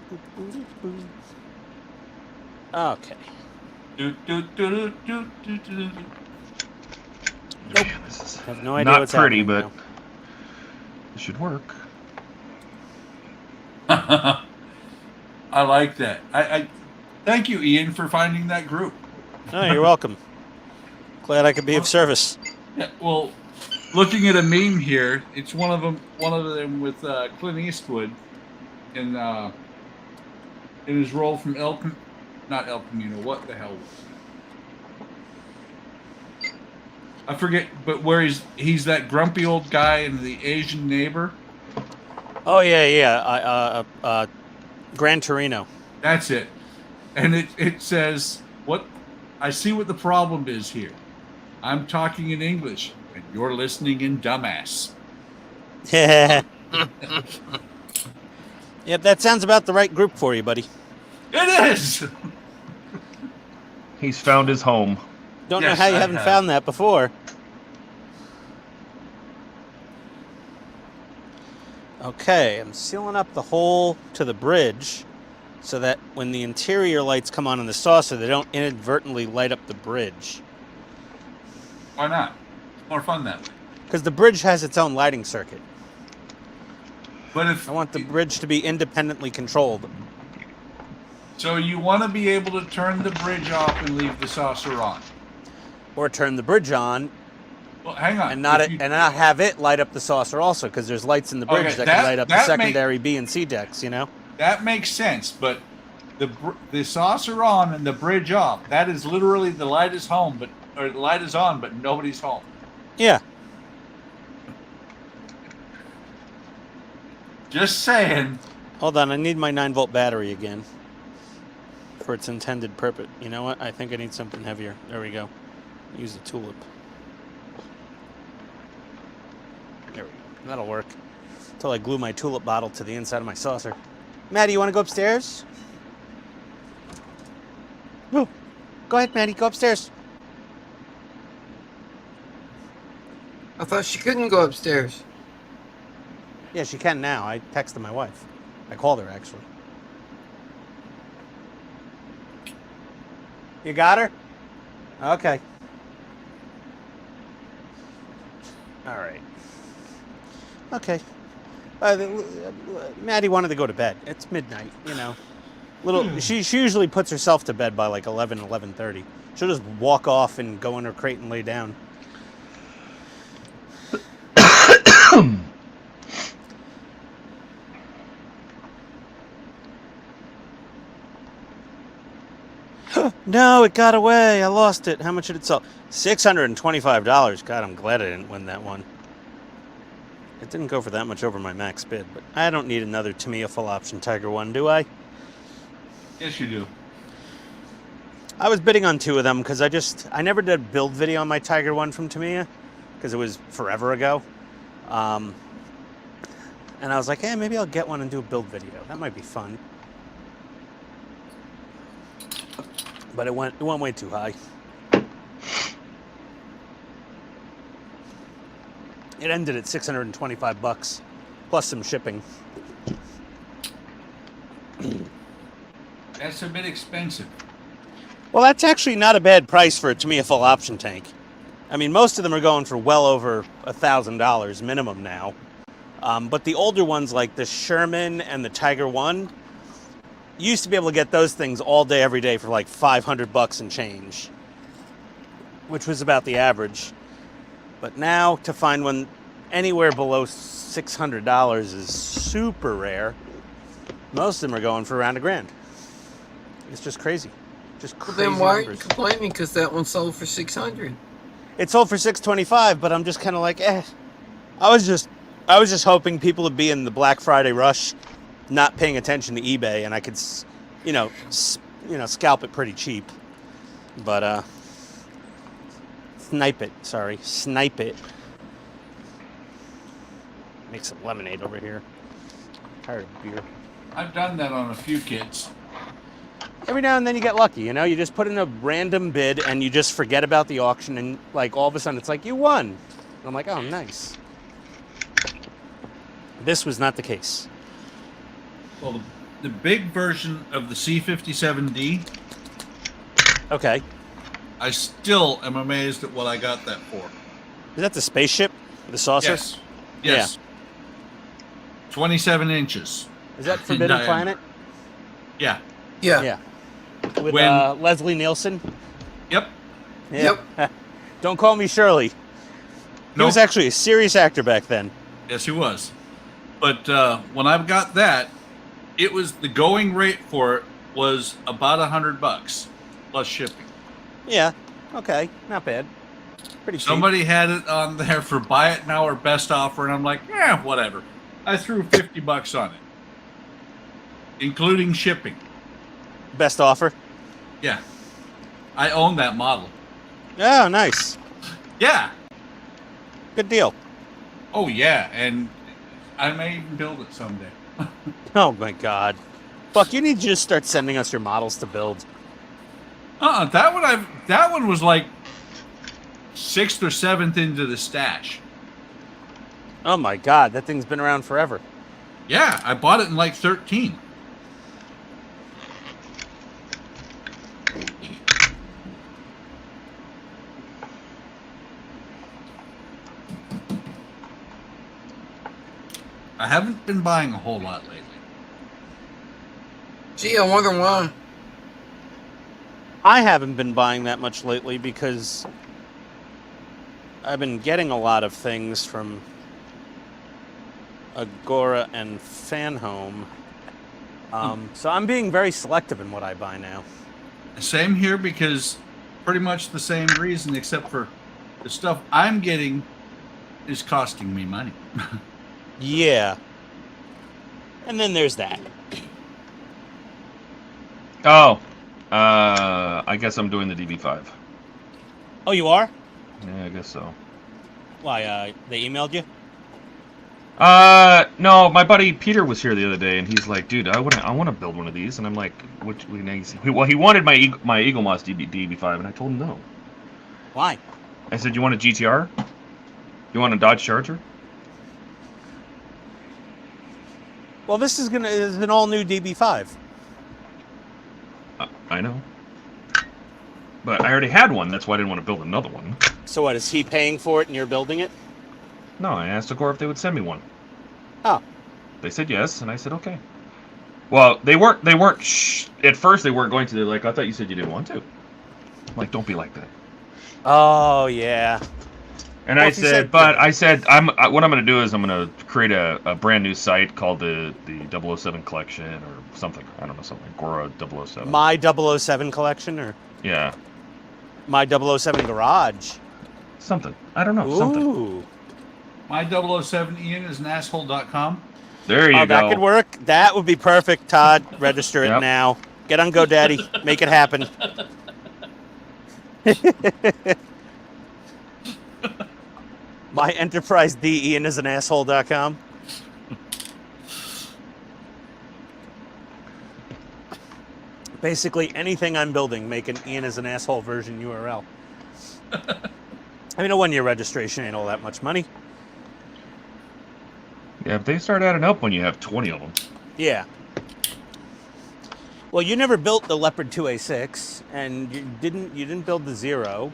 Okay. Nope. This is Have no idea not what's pretty, happening but now. it should work. I like that. I thank you, Ian, for finding that group. Oh, you're welcome. Glad I could be of service. Yeah, well, looking at a meme here, it's one of them with Clint Eastwood in his role from not El Camino. What the hell? I forget, but where he's that grumpy old guy and the Asian neighbor. Oh yeah. Gran Torino. That's it. And it says, "What? I see what the problem is here. I'm talking in English, and you're listening in dumbass." Yep, that sounds about the right group for you, buddy. It is. He's found his home. Don't know Yes, how you I haven't have. found that before. Okay, I'm sealing up the hole to the bridge so that when the interior lights come on in the saucer, they don't inadvertently light up the bridge. Why not? It's more fun that way. Because the bridge has its own lighting circuit. But if I want the bridge to be independently controlled. so, you want to be able to turn the bridge off and leave the saucer on. Or turn the bridge on Well, hang on. And not have it light up the saucer also, because there's lights in the bridge that can light up the secondary B and C decks, you know? That makes sense, but the saucer on and the bridge off, that is literally the light is home, or the light is on, but nobody's home. Yeah. Just saying. Hold on, I need my 9-volt battery again for its intended purpose. You know what? I think I need something heavier. There we go. Use the tulip. There we go. That'll work. Until I glue my tulip bottle to the inside of my saucer. Maddie, you want to go upstairs? Woo. Go ahead, Maddie. Go upstairs. I thought she couldn't go upstairs. Yeah, she can now. I texted my wife. I called her, actually. You got her? Okay. All right. Okay. Maddie wanted to go to bed. It's midnight, you know. She usually puts herself to bed by like 11:30. She'll just walk off and go in her crate and lay down. No, it got away. I lost it. How much did it sell? $625. God, I'm glad I didn't win that one. It didn't go for that much over my max bid, but I don't need another Tamiya full option Tiger 1, do I? Yes, you do. I was bidding on 2 of them because I never did a build video on my Tiger 1 from Tamiya because it was forever ago. And I was like, hey, maybe I'll get one and do a build video. That might be fun. But it went way too high. It ended at $625 plus some shipping. That's a bit expensive. Well, that's actually not a bad price for a Tamiya full option tank. I mean, most of them are going for well over $1,000 minimum now. But the older ones like the Sherman and the Tiger 1, you used to be able to get those things all day, every day for like $500 and change, which was about the average. But now to find one anywhere below $600 is super rare. Most of them are going for around $1,000. It's just crazy. Just crazy. Well, then why numbers. are you complaining? Because that one sold for $600. It sold for $625, but I'm just kind of like, eh. I was just hoping people would be in the Black Friday rush, not paying attention to eBay, and I could, scalp it pretty cheap. But snipe it. Make some lemonade over here. Tired of beer. I've done that on a few kits. Every now and then you get lucky, you know? You just put in a random bid and you just forget about the auction, and like all of a sudden it's like, you won. And I'm like, oh, nice. This was not the case. Well, the big version of the C57D. Okay. I still am amazed at what I got that for. Is that the spaceship? The saucer? Yes. Yes. 27 inches. Is that Forbidden diameter. Planet? Yeah. Yeah. With Leslie Nielsen? Yep. Yeah. Yep. Don't call me Shirley. He was actually a serious actor back then. Yes, he was. But when I got that, it was the going rate for it was about $100 plus shipping. Yeah. Okay. Not bad. Pretty cheap. Somebody had it on there for buy it now or best offer, and I'm like, yeah, whatever. I threw $50 on it, including shipping. Best offer? Yeah. I own that model. Oh, nice. Yeah. Good deal. Oh, yeah, and I may even build it someday. Oh, my God. Fuck, you need to just start sending us your models to build. That one was like 6th or 7th into the stash. Oh, my God. That thing's been around forever. Yeah, I bought it in like 13. I haven't been buying a whole lot lately. Gee, I wonder why. I haven't been buying that much lately because I've been getting a lot of things from Agora and Fanhome. So I'm being very selective in what I buy now. Same here, because pretty much the same reason, except for the stuff I'm getting is costing me money. Yeah. And then there's that. Oh, I guess I'm doing the DB5. Oh, you are? Yeah, I guess so. Why, they emailed you? No, my buddy Peter was here the other day, and he's like, "Dude, I want to build one of these." And I'm like, "Well, he wanted my Eagle Moss DB5, and I told him no." Why? I said, "You want a GTR? You want a Dodge Charger?" Well, this is an all-new DB5. I know, but I already had one. That's why I didn't want to build another one. So what, is he paying for it and you're building it? No, I asked Agora if they would send me one. Oh. They said yes, and I said okay. Well, they weren't. At first, they weren't going to. They're like, "I thought you said you didn't want to." I'm like, "Don't be like that." Oh, yeah. And Well, I if you said, what I'm going to do is I'm going to create a brand new site called the 007 collection or something. I don't know, something. Agora 007. My 007 collection, or Yeah. my 007 garage? Something. I don't know. Something. Ooh. My 007 Ian is an asshole.com. There you go. That could work. That would be perfect, Todd. Register it Yep. now. Get on GoDaddy. Make it happen. My Enterprise D Ian is an asshole.com. Basically anything I'm building, make an Ian is an asshole version URL. I mean, a 1-year registration ain't all that much money. Yeah, but they start adding up when you have 20 of them. Yeah. Well, you never built the Leopard 2A6, and you didn't build the Zero.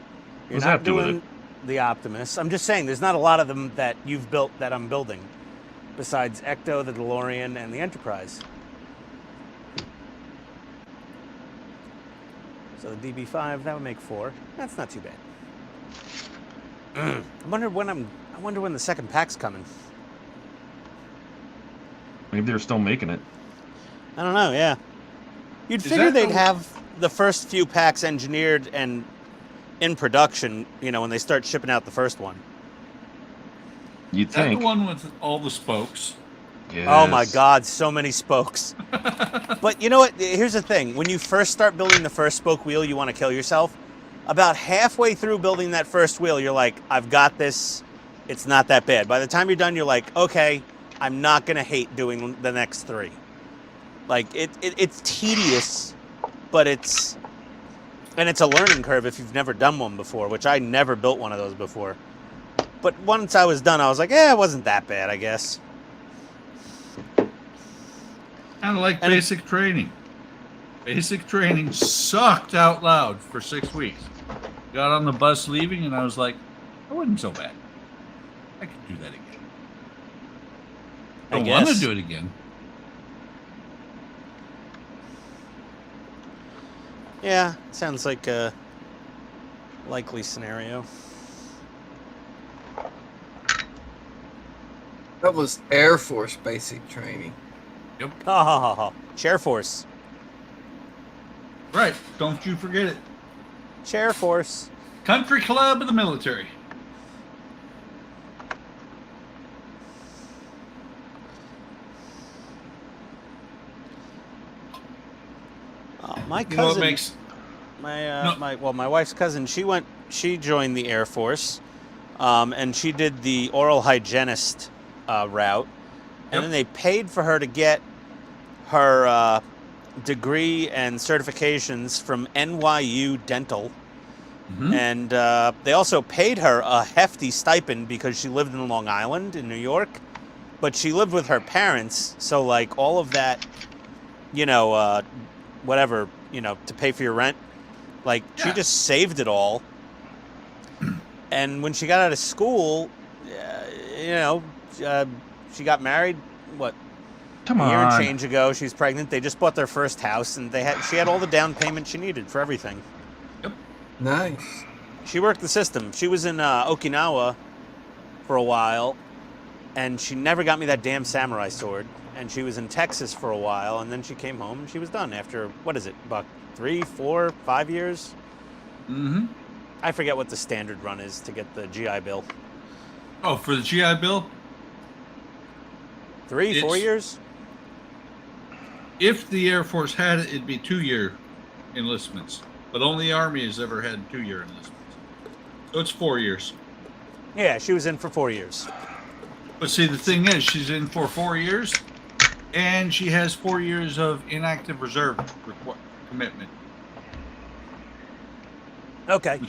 You're What's not that do with doing the Optimus. I'm just saying, there's not a lot of them that you've built that I'm building, besides Ecto, the DeLorean, and the Enterprise. So the DB5, that would make 4. That's not too bad. I wonder when the second pack's coming. Maybe they're still making it. I don't know, yeah. You'd Is figure that they'd the- have the first few packs engineered and in production, when they start shipping out the first one. You'd Is that think. the one with all the spokes? Yes. Oh my God, so many spokes. But you know what? Here's the thing. When you first start building the first spoke wheel, you want to kill yourself. About halfway through building that first wheel, you're like, I've got this. It's not that bad. By the time you're done, you're like, okay, I'm not going to hate doing the next 3. Like, it's tedious, but it's a learning curve if you've never done one before, which I never built one of those before. But once I was done, I was like, it wasn't that bad, I guess. Kind of like basic training. Basic training sucked out loud for 6 weeks. Got on the bus leaving, and I was like, that wasn't so bad. I could do that again. I want to do it again. Yeah, sounds like a likely scenario. That was Air Force basic training. Oh, Chair Force. Right. Don't you forget it. Chair Force. Country Club of the Military. Oh, my You know what cousin, makes... my wife's cousin, she joined the Air Force, and she did the oral hygienist route, and then they paid for her to get her degree and certifications from NYU Dental, and they also paid her a hefty stipend because she lived in Long Island in New York, but she lived with her parents, so like all of that, whatever, to pay for your rent, like she just saved it all. And when she got out of school, she got married, Come a year and on. change ago. She's pregnant. They just bought their first house, and she had all the down payment she needed for everything. Nice. She worked the system. She was in Okinawa for a while, and she never got me that damn samurai sword. And she was in Texas for a while, and then she came home and she was done after, what is it, about 3, 4, 5 years? Mm-hmm. I forget what the standard run is to get the GI Bill. Oh, for the GI Bill? 3, 4 years? If the Air Force had it, it'd be 2-year enlistments. But only the Army has ever had 2-year enlistments. So it's 4 years. Yeah, she was in for 4 years. But see, the thing is, she's in for 4 years, and she has 4 years of inactive reserve commitment. Okay.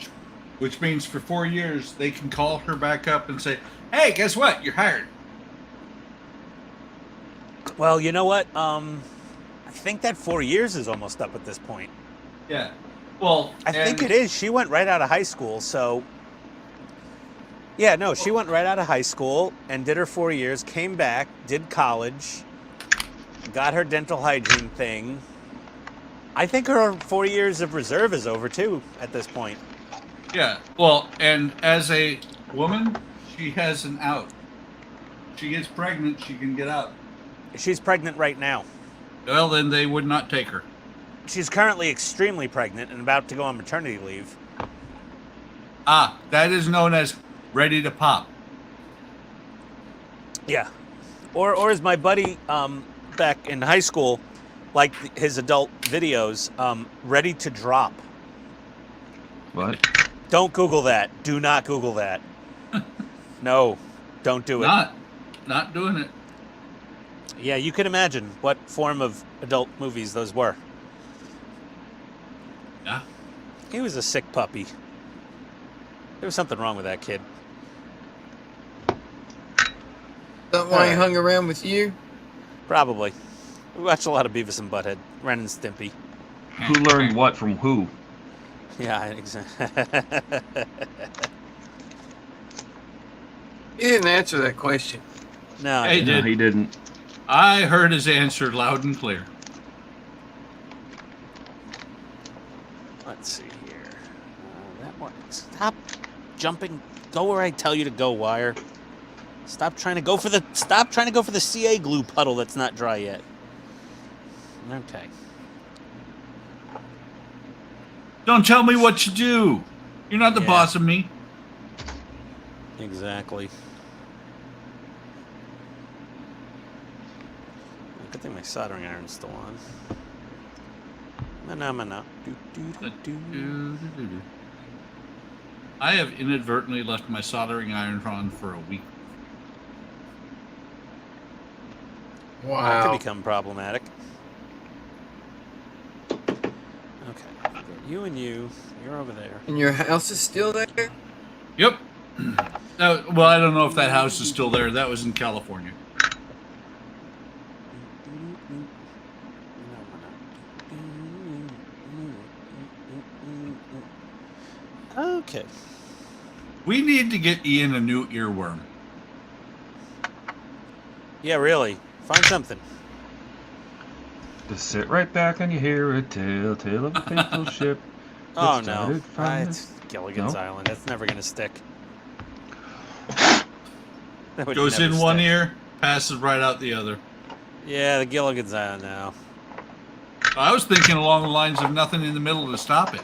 Which means for 4 years, they can call her back up and say, hey, guess what? You're hired. Well, you know what? I think that 4 years is almost up at this point. Yeah. Well, I think it is. She went right out of high school, so... Yeah, no, she went right out of high school and did her 4 years, came back, did college, got her dental hygiene thing. I think her 4 years of reserve is over, too, at this point. Yeah, well, and as a woman, she has an out. She gets pregnant, she can get out. She's pregnant right now. Well, then they would not take her. She's currently extremely pregnant and about to go on maternity leave. Ah, that is known as ready to pop. Yeah. Or as my buddy back in high school liked his adult videos, ready to drop. What? Don't Google that. Do not Google that. No, don't do it. Not doing it. Yeah, you can imagine what form of adult movies those were. Yeah. He was a sick puppy. There was something wrong with that kid. That why he hung around with you? Probably. We watched a lot of Beavis and Butthead. Ren and Stimpy. Who learned what from who? Yeah, exactly. He didn't answer that question. No, Hey, No, he didn't. I heard his answer loud and clear. let's see here. That one. Stop jumping. Go where I tell you to go, Wire. Stop trying to go for the CA glue puddle that's not dry yet. Okay. Don't tell me what to do. You're not the Yeah. boss of me. Exactly. Good thing my soldering iron's still on. Mana. I have inadvertently left my soldering iron on for a week. That Wow. could become problematic. Okay. You and you're over there. And your house is still there? Yep. Well, I don't know if that house is still there. That was in California. Okay. We need to get Ian a new earworm. Yeah, really. Find something. Just sit right back and you hear a tale of a faithful ship. Oh that no. started from It's Gilligan's No? Island. That's never gonna stick. That would Goes never in one stick. ear, passes right out the other. Yeah, the Gilligan's Island now. I was thinking along the lines of nothing in the middle to stop it.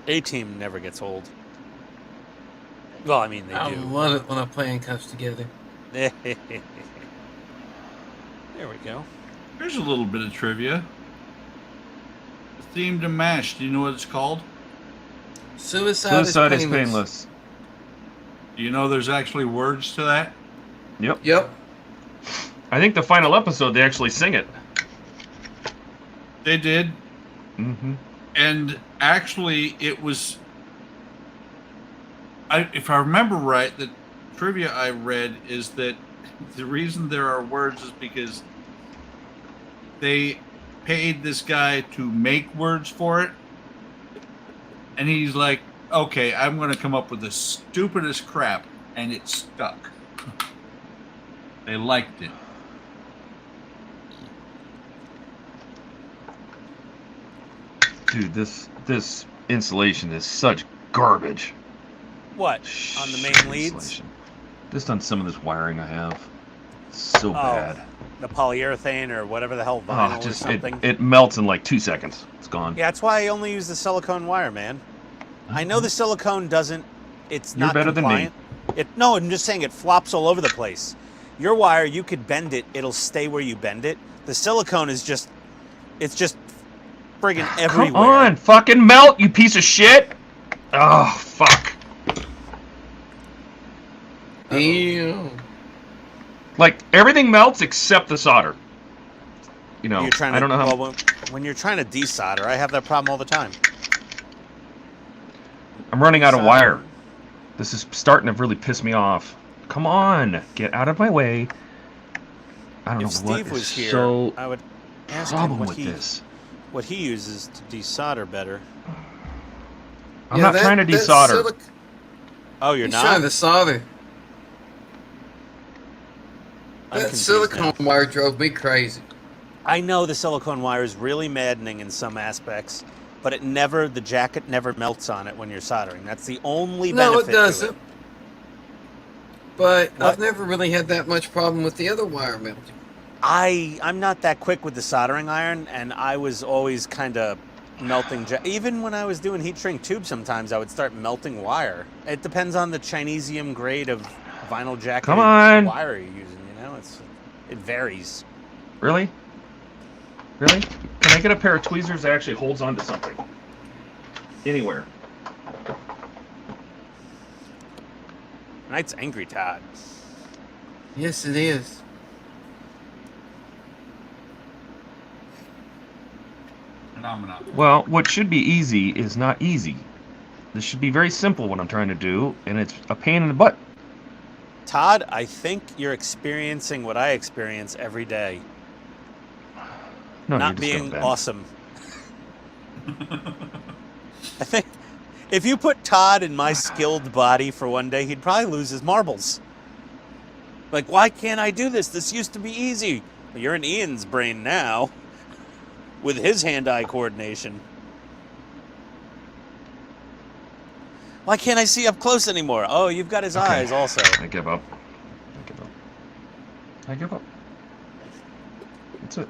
A-Team never gets old. Well, I mean, they I do. love it when a plan comes together. There we go. Here's a little bit of trivia. The theme to MASH, do you know what it's called? Suicide is painless. Do you know there's actually words to that? Yep. Yep. I think the final episode they actually sing it. They did. Mm-hmm. And actually, it was... if I remember right, the trivia I read is that the reason there are words is because they paid this guy to make words for it. And he's like, okay, I'm going to come up with the stupidest crap. And it stuck. They liked it. Dude, this insulation is such garbage. What? On the main Shit leads? insulation. Just on some of this wiring I have. It's so bad. The polyurethane or whatever the hell, vinyl or something. It melts in like 2 seconds. It's gone. Yeah, that's why I only use the silicone wire, man. I know the silicone doesn't. It's You're not better compliant. than me. No, I'm just saying it flops all over the place. Your wire, you could bend it; it'll stay where you bend it. The silicone is just, it's just friggin' everywhere. Come on, fucking melt, you piece of shit! Oh, fuck. Damn. Like, everything melts except the solder. You know, You're trying to, I don't know how... Well, when you're trying to desolder, I have that problem all the time. I'm running out of wire. This is starting to really piss me off. Come on, get out of my way. I don't know If Steve what was is here, so I would ask him problem what with this. what he uses to desolder better. I'm not trying to desolder. Oh, you're He's not? trying to solder. I'm That confused silicone now. wire drove me crazy. I know the silicone wire is really maddening in some aspects, but the jacket never melts on it when you're soldering. That's the only No, benefit it doesn't. to it. But What? I've never really had that much problem with the other wire melting. I'm not that quick with the soldering iron, and I was always kind of melting. Even when I was doing heat shrink tube, sometimes I would start melting wire. It depends on the Chinesium grade of vinyl jacket Come on. wire you're using. You know, it varies. Really? Really? Can I get a pair of tweezers that actually holds onto something? Anywhere. Tonight's angry, Todd. Yes, it is. Phenomenon. Well, what should be easy is not easy. This should be very simple what I'm trying to do, and it's a pain in the butt. Todd, I think you're experiencing what I experience every day. No, Not you're just being gonna bend. awesome. I think if you put Todd in my skilled body for one day, he'd probably lose his marbles. Like, why can't I do this? This used to be easy. Well, you're in Ian's brain now with his hand-eye coordination. Why can't I see up close anymore? Oh, you've got his eyes also. I give up. I give up. I give up. That's it.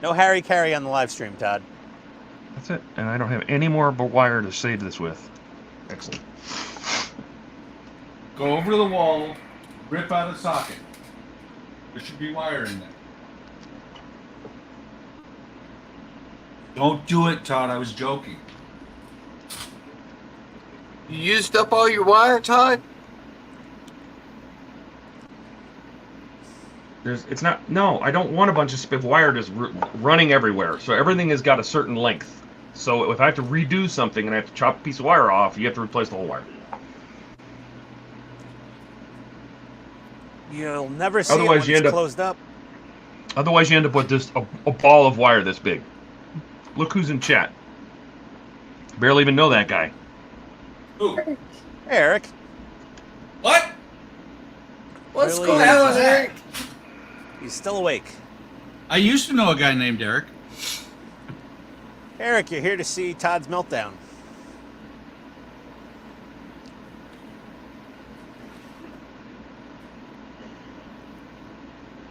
No Harry Carry on the live stream, Todd. That's it. And I don't have any more wire to save this with. Excellent. Go over to the wall, rip out a socket. There should be wire in there. Don't do it, Todd. I was joking. You used up all your wire, Todd? It's not. No, I don't want a bunch of wire just running everywhere. So everything has got a certain length. So if I have to redo something and I have to chop a piece of wire off, you have to replace the whole wire. You'll never see Otherwise, it you when end it's up- closed up. Otherwise, you end up with just a ball of wire this big. Look who's in chat. Barely even know that guy. Ooh. Hey, Eric. What? What's Really? going on, Eric? He's still awake. I used to know a guy named Eric. Eric, you're here to see Todd's meltdown.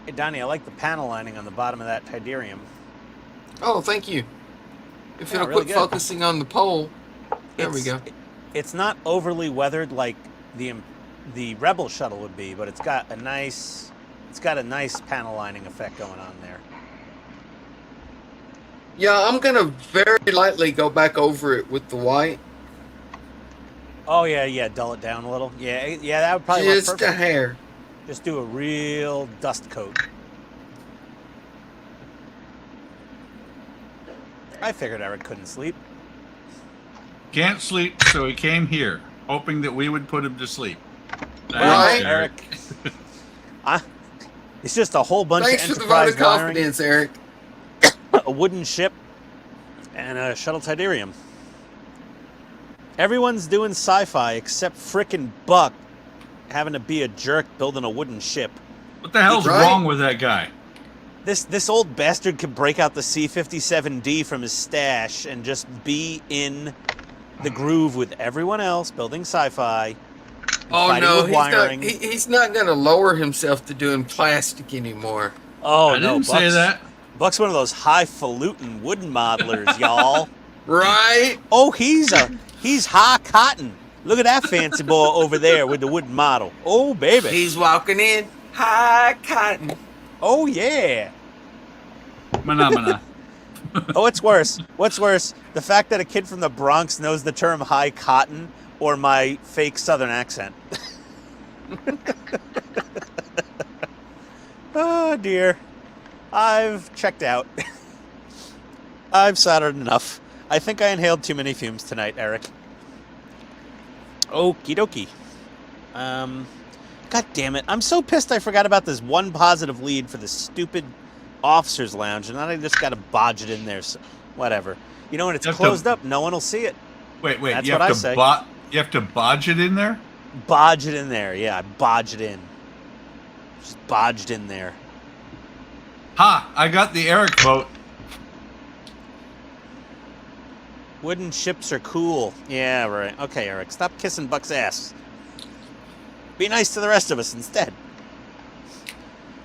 Hey, Donnie, I like the panel lining on the bottom of that Tidarium. Oh, thank you. If Yeah, it'll really quit good. focusing on the pole. There we go. It's not overly weathered like the Rebel shuttle would be, but it's got a nice panel lining effect going on there. Yeah, I'm gonna very lightly go back over it with the white. Oh yeah, dull it down a little. Yeah, that would probably work Just a perfect. hair. Just do a real dust coat. I figured Eric couldn't sleep. Can't sleep, so he came here, hoping that we would put him to sleep. Right. Thanks, Eric. It's just a whole bunch Thanks of for the vote Enterprise of wiring, confidence, Eric. a wooden ship, and a shuttle Tidarium. Everyone's doing sci-fi except frickin' Buck. having to be a jerk building a wooden ship. What the hell's Right. wrong with that guy? This old bastard could break out the C-57D from his stash and just be in the groove with everyone else building sci-fi. Oh fighting no, with wiring. he's not going to lower himself to doing plastic ananymore. Oh I no, didn't say that. Buck's one of those highfalutin wooden modelers, y'all. Right? Oh, he's high cotton. Look at that fancy boy over there with the wooden model. Oh baby. He's walking in high cotton. Oh yeah. Phenomena. Oh, what's worse? What's worse? The fact that a kid from the Bronx knows the term high cotton or my fake Southern accent. Oh dear. I've checked out. I've soldered enough. I think I inhaled too many fumes tonight, Eric. Okie dokie. God damn it. I'm so pissed I forgot about this one positive lead for the stupid officer's lounge, and then I just gotta bodge it in there. So, whatever. You know, when it's You have closed to- up, no one will see it. Wait, That's you what have I to say. you have to bodge it in there? Bodge it in there. Yeah, I bodge it in. Just bodged in there. Ha! I got the Eric vote. Wooden ships are cool. Yeah, right. Okay, Eric, stop kissing Buck's ass. Be nice to the rest of us instead.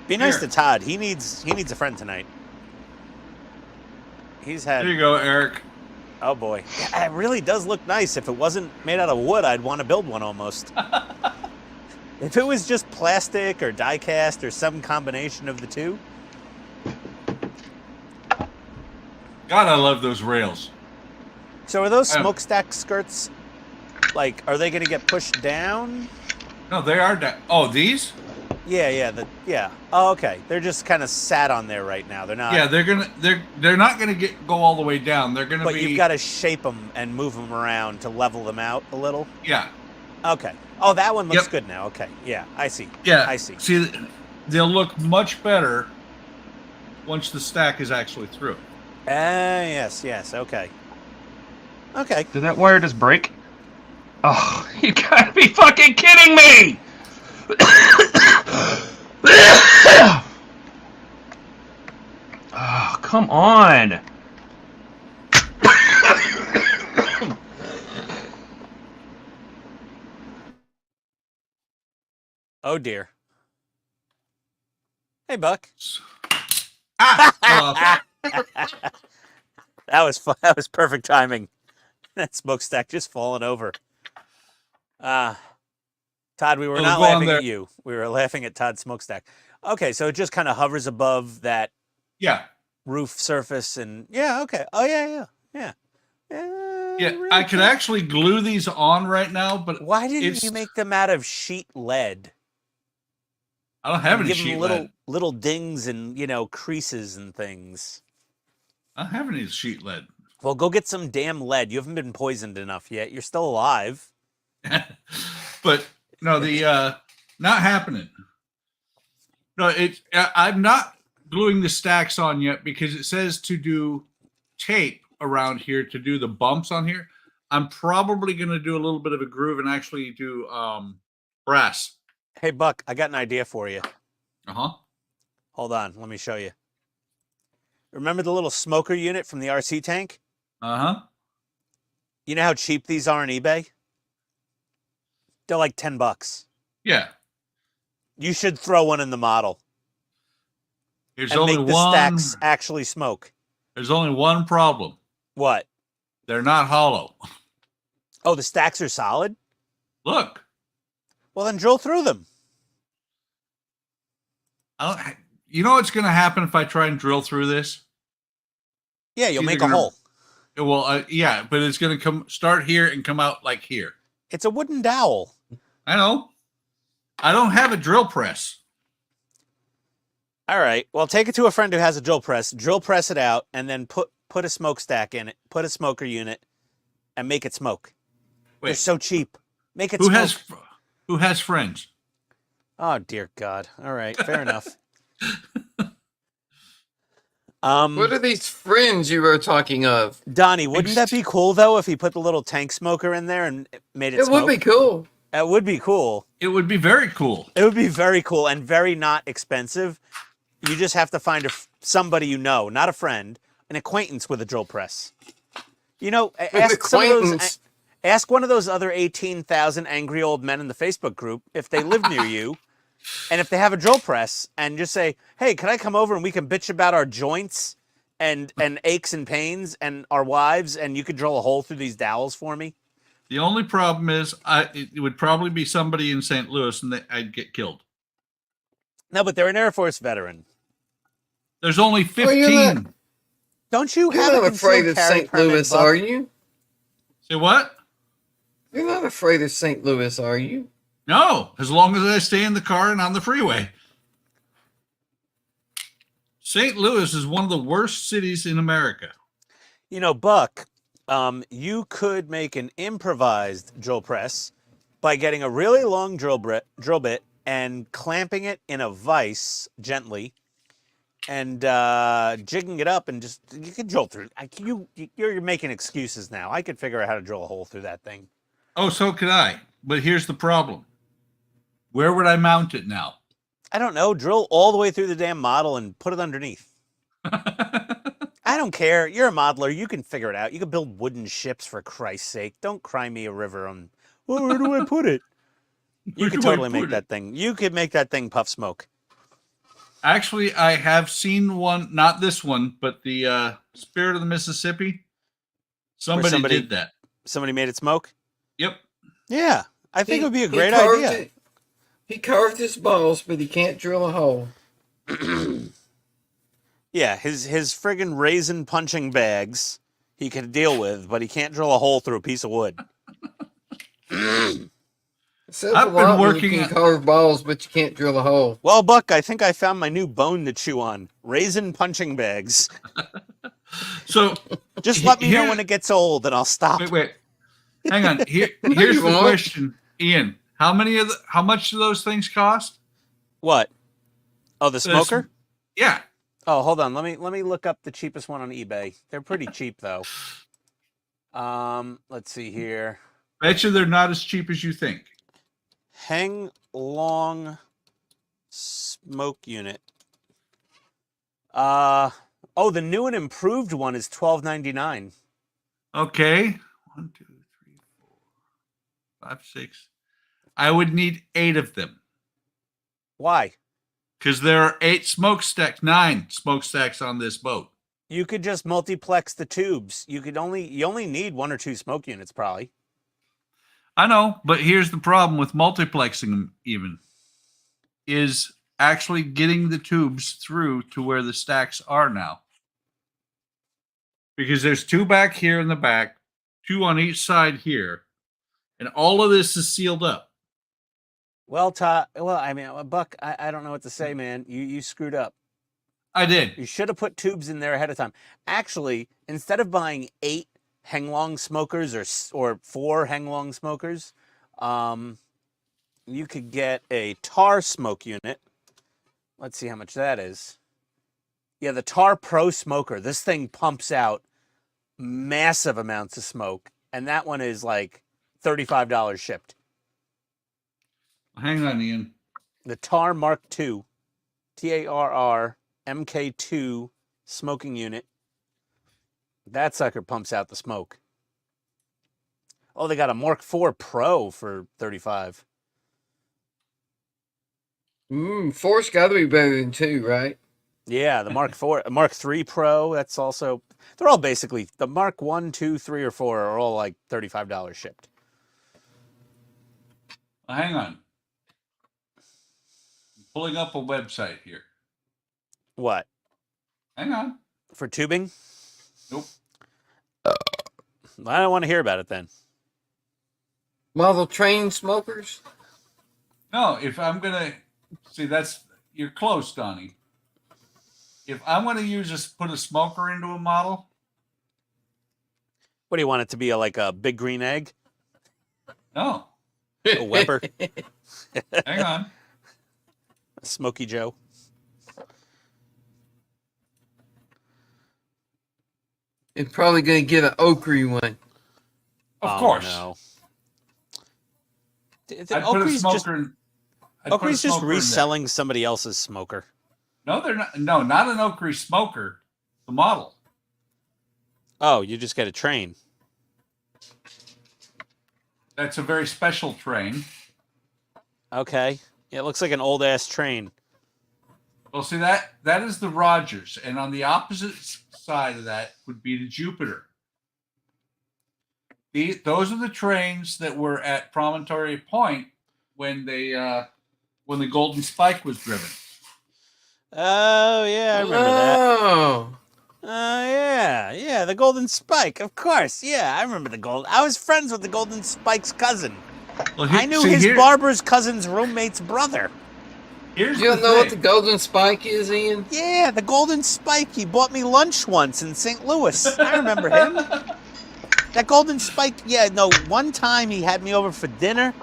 Be nice Here. to Todd. He needs a friend tonight. He's had. There you go, Eric. Oh boy, yeah, it really does look nice. If it wasn't made out of wood, I'd want to build one almost. If it was just plastic or die cast or some combination of the two. God, I love those rails. So are those Um, smokestack skirts, like, are they going to get pushed down? No, they are down. Oh, these? Yeah. Oh, okay. They're just kind of sat on there right now. They're not. Yeah, they're not gonna go all the way down. They're gonna But be. you've got to shape them and move them around to level them out a little. Yeah, Okay. Oh, that one looks Yep. good now. Okay. Yeah, I see. yeah. I see. See, they'll look much better once the stack is actually through. Yes. Okay. Okay. Did that wire just break? Oh, you gotta be fucking kidding me! Oh, come on! Oh dear. Hey, Buck. Ah! That was fun. That was perfect timing. That smokestack just falling over. Todd, we were Well, not go on laughing there. at you. We were laughing at Todd's smokestack. Okay, so it just kind of hovers above that yeah, roof surface, and yeah, okay. Oh yeah. yeah. Really I could cool. actually glue these on right now, but Why didn't it's- you make them out of sheet lead? I don't have And any give them sheet little lead. little dings and creases and things. I don't have any sheet lead. Well, go get some damn lead. You haven't been poisoned enough yet. You're still alive. But no, the not happening. No, I'm not gluing the stacks on yet because it says to do tape around here to do the bumps on here. I'm probably going to do a little bit of a groove and actually do brass. Hey, Buck, I got an idea for you. Uh-huh. Hold on, let me show you. Remember the little smoker unit from the RC tank? Uh-huh. You know how cheap these are on eBay? They're like $10. Yeah. You should throw one in the model There's and only make the one stacks actually smoke. There's only one problem. What? They're not hollow. Oh, the stacks are solid? Look. Well, then drill through them. You know what's going to happen if I try and drill through this? Yeah, you'll Either make a gonna- hole. Well, yeah, but it's going to start here and come out like here. It's a wooden dowel. I know. I don't have a drill press. All right. Well, take it to a friend who has a drill press it out, and then put a smokestack in it, put a smoker unit, and make it smoke. They're Wait, so cheap. Make it who smoke. who has friends? Oh, dear God. All right. Fair enough. What are these friends you were talking of? Donnie, wouldn't that be cool, though, if he put the little tank smoker in there and made it It smoke? would be cool. That would be cool. It would be very cool. It would be very cool and very not expensive. You just have to find somebody you know, not a friend, an acquaintance with a drill press. You know, ask one of those other 18,000 angry old men in the Facebook group if they live near you, and if they have a drill press, and just say, "Hey, can I come over and we can bitch about our joints and aches and pains and our wives, and you could drill a hole through these dowels for me?" The only problem is, it would probably be somebody in St. Louis, and I'd get killed. No, but they're an Air Force veteran. There's only 15. Don't you You're have not a afraid concealed of carry St. permit, Louis, Buck? are you? Say what? You're not afraid of St. Louis, are you? No, as long as I stay in the car and on the freeway. St. Louis is one of the worst cities in America. You know, Buck, you could make an improvised drill press by getting a really long drill bit and clamping it in a vise gently and jigging it up, and just, you could drill through. You're making excuses now. I could figure out how to drill a hole through that thing. Oh, so could I. But here's the problem. Where would I mount it now? I don't know. Drill all the way through the damn model and put it underneath. I don't care. You're a modeler. You can figure it out. You can build wooden ships, for Christ's sake. Don't cry me a river on, well, where do I put it? You could totally make that thing. You could make that thing puff smoke. Actually, I have seen one, not this one, but the Spirit of the Mississippi. Somebody did that. Somebody made it smoke? Yep. Yeah. I think it would be a great idea. He carved his balls, but he can't drill a hole. Yeah, his friggin' raisin punching bags he can deal with, but he can't drill a hole through a piece of wood. I've been working. You can carve balls, but you can't drill a hole. Well, Buck, I think I found my new bone to chew on: raisin punching bags. So just let me know when it gets old, and I'll stop. Wait. Hang on. Here's the question, Ian. How much do those things cost? What? Oh, the smoker? Yeah. Oh, hold on. Let me look up the cheapest one on eBay. They're pretty cheap though. Let's see here. Bet you they're not as cheap as you think. Hang long smoke unit. Oh, the new and improved one is $12.99. Okay. 1, 2, 3, 4, 5, 6. I would need 8 of them. Why? Because there are 9 smokestacks on this boat. You could just multiplex the tubes. You only need 1 or 2 smoke units, probably. I know, but here's the problem with multiplexing them even, is actually getting the tubes through to where the stacks are now. Because there's 2 back here in the back, 2 on each side here, and all of this is sealed up. Well, Todd, I mean, Buck, I don't know what to say, man. You screwed up. I did. You should have put tubes in there ahead of time. Actually, instead of buying 8 hang-long smokers or 4 hang-long smokers, you could get a tar smoke unit. Let's see how much that is. Yeah, the Tar Pro Smoker. This thing pumps out massive amounts of smoke, and that one is like $35 shipped. Hang on, Ian. The Tar Mark II, TARR MK2 smoking unit. That sucker pumps out the smoke. Oh, they got a Mark IV Pro for $35. 4's got to be better than 2, right? Yeah, the Mark III Pro. That's also. They're all basically the Mark 1, 2, 3, or 4 are all like $35 shipped. Hang on. I'm pulling up a website here. What? Hang on. For tubing? Nope. I don't want to hear about it then. Model train smokers? No, if I'm going to... See, you're close, Donnie. If I'm going to put a smoker into a model... What do you want it to be, like a big green egg? No. A Weber? Hang on. A Smoky Joe? It's probably going to get an ochre one. Of course. No. I'd put a smoker in. Oakley's just reselling somebody else's smoker. No, they're not. No, not an Oakley smoker. The model. Oh, you just get a train. That's a very special train. Okay. Yeah, it looks like an old ass train. Well, see that is the Rogers, and on the opposite side of that would be the Jupiter. Those are the trains that were at Promontory Point when the Golden Spike was driven. Oh yeah, I remember that. Yeah, the Golden Spike, of course. Yeah, I remember the Golden. I was friends with the Golden Spike's cousin. Well, I knew his barber's cousin's roommate's brother. You don't know what the Golden Spike is, Ian? Yeah, the Golden Spike. He bought me lunch once in St. Louis. I remember him. That Golden Spike, yeah, no, one time he had me over for dinner,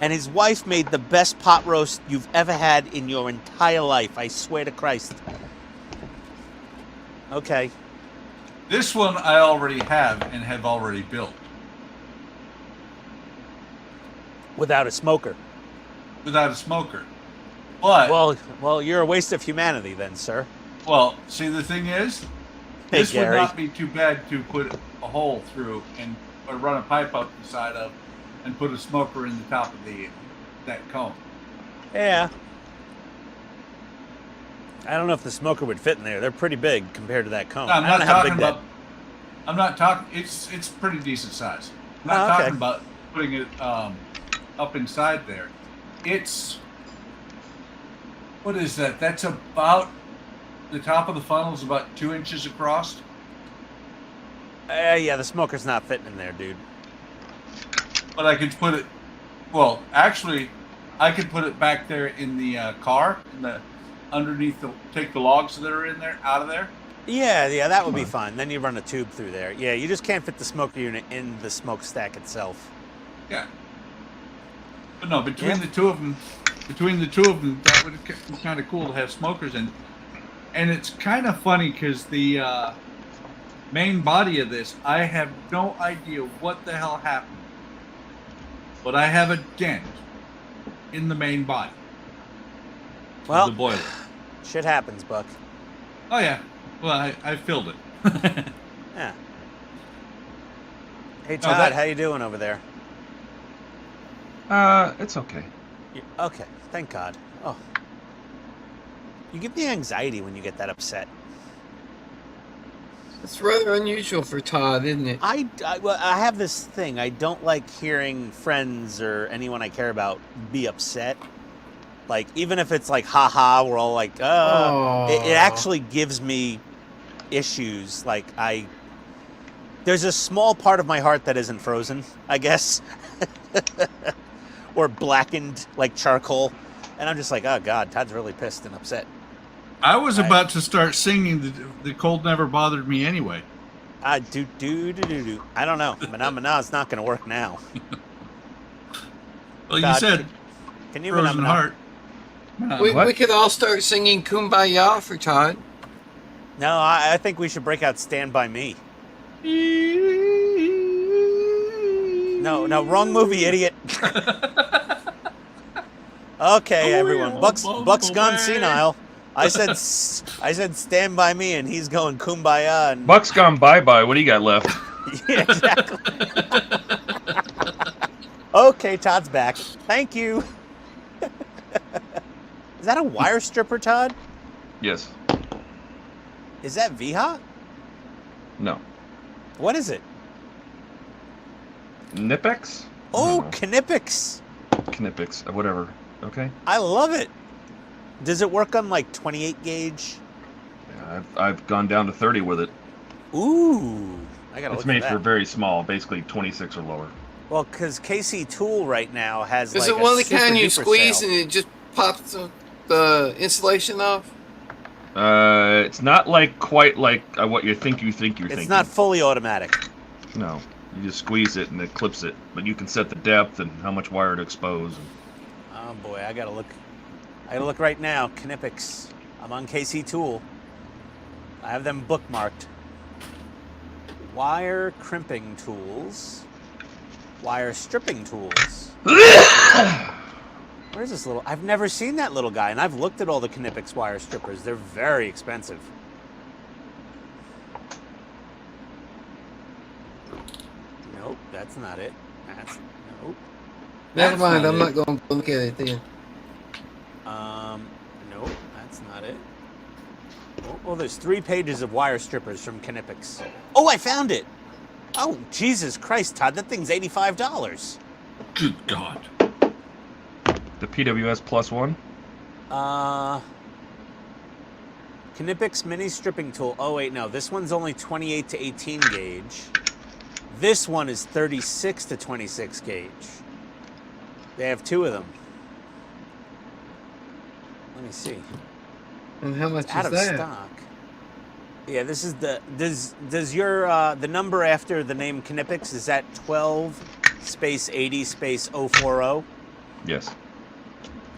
and his wife made the best pot roast you've ever had in your entire life. I swear to Christ. Okay. This one I already have and have already built. Without a smoker. Without a smoker. But well, you're a waste of humanity then, sir. Well, see, the thing is, Hey, this Gary. would not be too bad to put a hole through and or run a pipe up the side of and put a smoker in the top of that cone. Yeah. I don't know if the smoker would fit in there. They're pretty big compared to that cone. No, I'm I don't not know how talking big about. I'm not talking. It's pretty decent size. I'm not Oh, okay. talking about putting it up inside there. It's what is that? That's about the top of the funnel is about 2 inches across. Yeah, the smoker's not fitting in there, dude. But I could put it. Well, actually, I could put it back there in the car, underneath take the logs that are in there out of there. Yeah, that would be fine. Then you run a tube through there. Yeah, you just can't fit the smoker unit in the smokestack itself. Yeah. But no, between the two of them, that would be kind of cool to have smokers in. And it's kind of funny because the main body of this, I have no idea what the hell happened. But I have a dent in the main body. Well, the boiler. Shit happens, Buck. Oh yeah. Well, I filled it. Yeah. Hey Todd, how you doing over there? It's okay. Okay, thank God. Oh, you give me anxiety when you get that upset. It's rather unusual for Todd, isn't it? I have this thing. I don't like hearing friends or anyone I care about be upset. Like, even if it's like, haha, we're all like, it actually gives me issues. Like, there's a small part of my heart that isn't frozen, I guess. Or blackened like charcoal. And I'm just like, oh God, Todd's really pissed and upset. I was about to start singing the cold never bothered me anyway. I don't know. Mana, it's not going to work now. Well, Todd, you said can you frozen heart. We could all start singing Kumbaya for Todd. No, I think we should break out Stand By Me. No, wrong movie, idiot. Okay, everyone. Buck's gone senile. I said Stand By Me, and he's going Kumbaya. And Buck's gone bye-bye. What do you got left? yeah, exactly. Okay, Todd's back. Thank you. Is that a wire stripper, Todd? Yes. Is that Viha? No. What is it? Knipex? Oh, Knipex. Knipex, whatever. Okay. I love it. Does it work on like 28 gauge? Yeah, I've gone down to 30 with it. Ooh, I gotta It's look made at for that. very small, basically 26 or lower. Well, because KC Tool right now has Is like it one of the super kind you duper squeeze sale. and it just pops the insulation off? It's not like quite like what you think you're It's thinking. not fully automatic. No, you just squeeze it and it clips it. But you can set the depth and how much wire to expose. Oh boy, I gotta look. I gotta look right now. Knipex. I'm on KC Tool. I have them bookmarked. Wire crimping tools. Wire stripping tools. Where's this little... I've never seen that little guy, and I've looked at all the Knipex wire strippers. They're very expensive. Nope, that's not it. That's... Nope. Never mind, I'm not not going to look at it then. Nope, that's not it. Oh, well, there's 3 pages of wire strippers from Knipex. Oh, I found it! Oh, Jesus Christ, Todd, that thing's $85. Good God. The PWS plus one. Knipex mini stripping tool. Oh wait, no, this one's only 28 to 18 gauge. This one is 36 to 26 gauge. They have 2 of them. Let me see. And how much It's out is of that? stock. Yeah, this is the does your the number after the name Knipex, is that 12 space 80 space 040? Yes.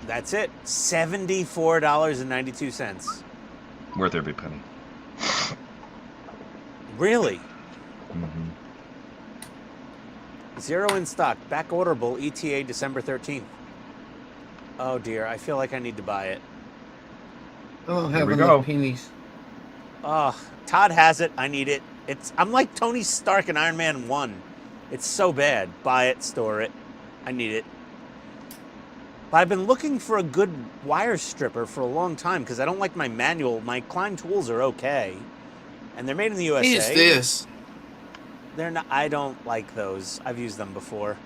That's it. $74.92. Worth every penny. Really? Mm-hmm. 0 in stock. Back orderable. ETA December 13th. Oh dear, I feel like I need to buy it. I don't Here have we enough go. pennies. Oh, Todd has it. I need it. I'm like Tony Stark in Iron Man 1. It's so bad. Buy it, store it. I need it. But I've been looking for a good wire stripper for a long time because I don't like my manual. My Klein tools are okay, and they're made in the USA. What is this? They're not. I don't like those. I've used them before.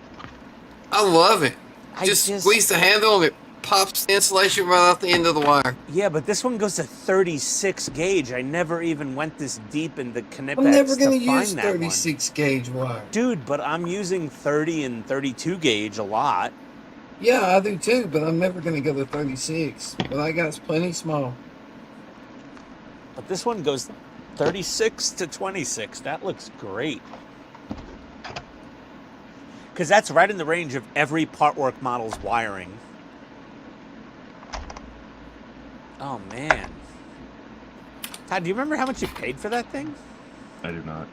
I love it. I Just squeeze the handle and it pops the insulation right off the end of the wire. Yeah, but this one goes to 36 gauge. I never even went this deep in the Knipex I'm never going going to to use find that one. 36 gauge wire. Dude, but I'm using 30 and 32 gauge a lot. Yeah, I do too, but I'm never going to go to 36. But I got plenty small. But this one goes 36 to 26. That looks great. Because that's right in the range of every Partwork model's wiring. Oh, man. Todd, do you remember how much you paid for that thing? I do not.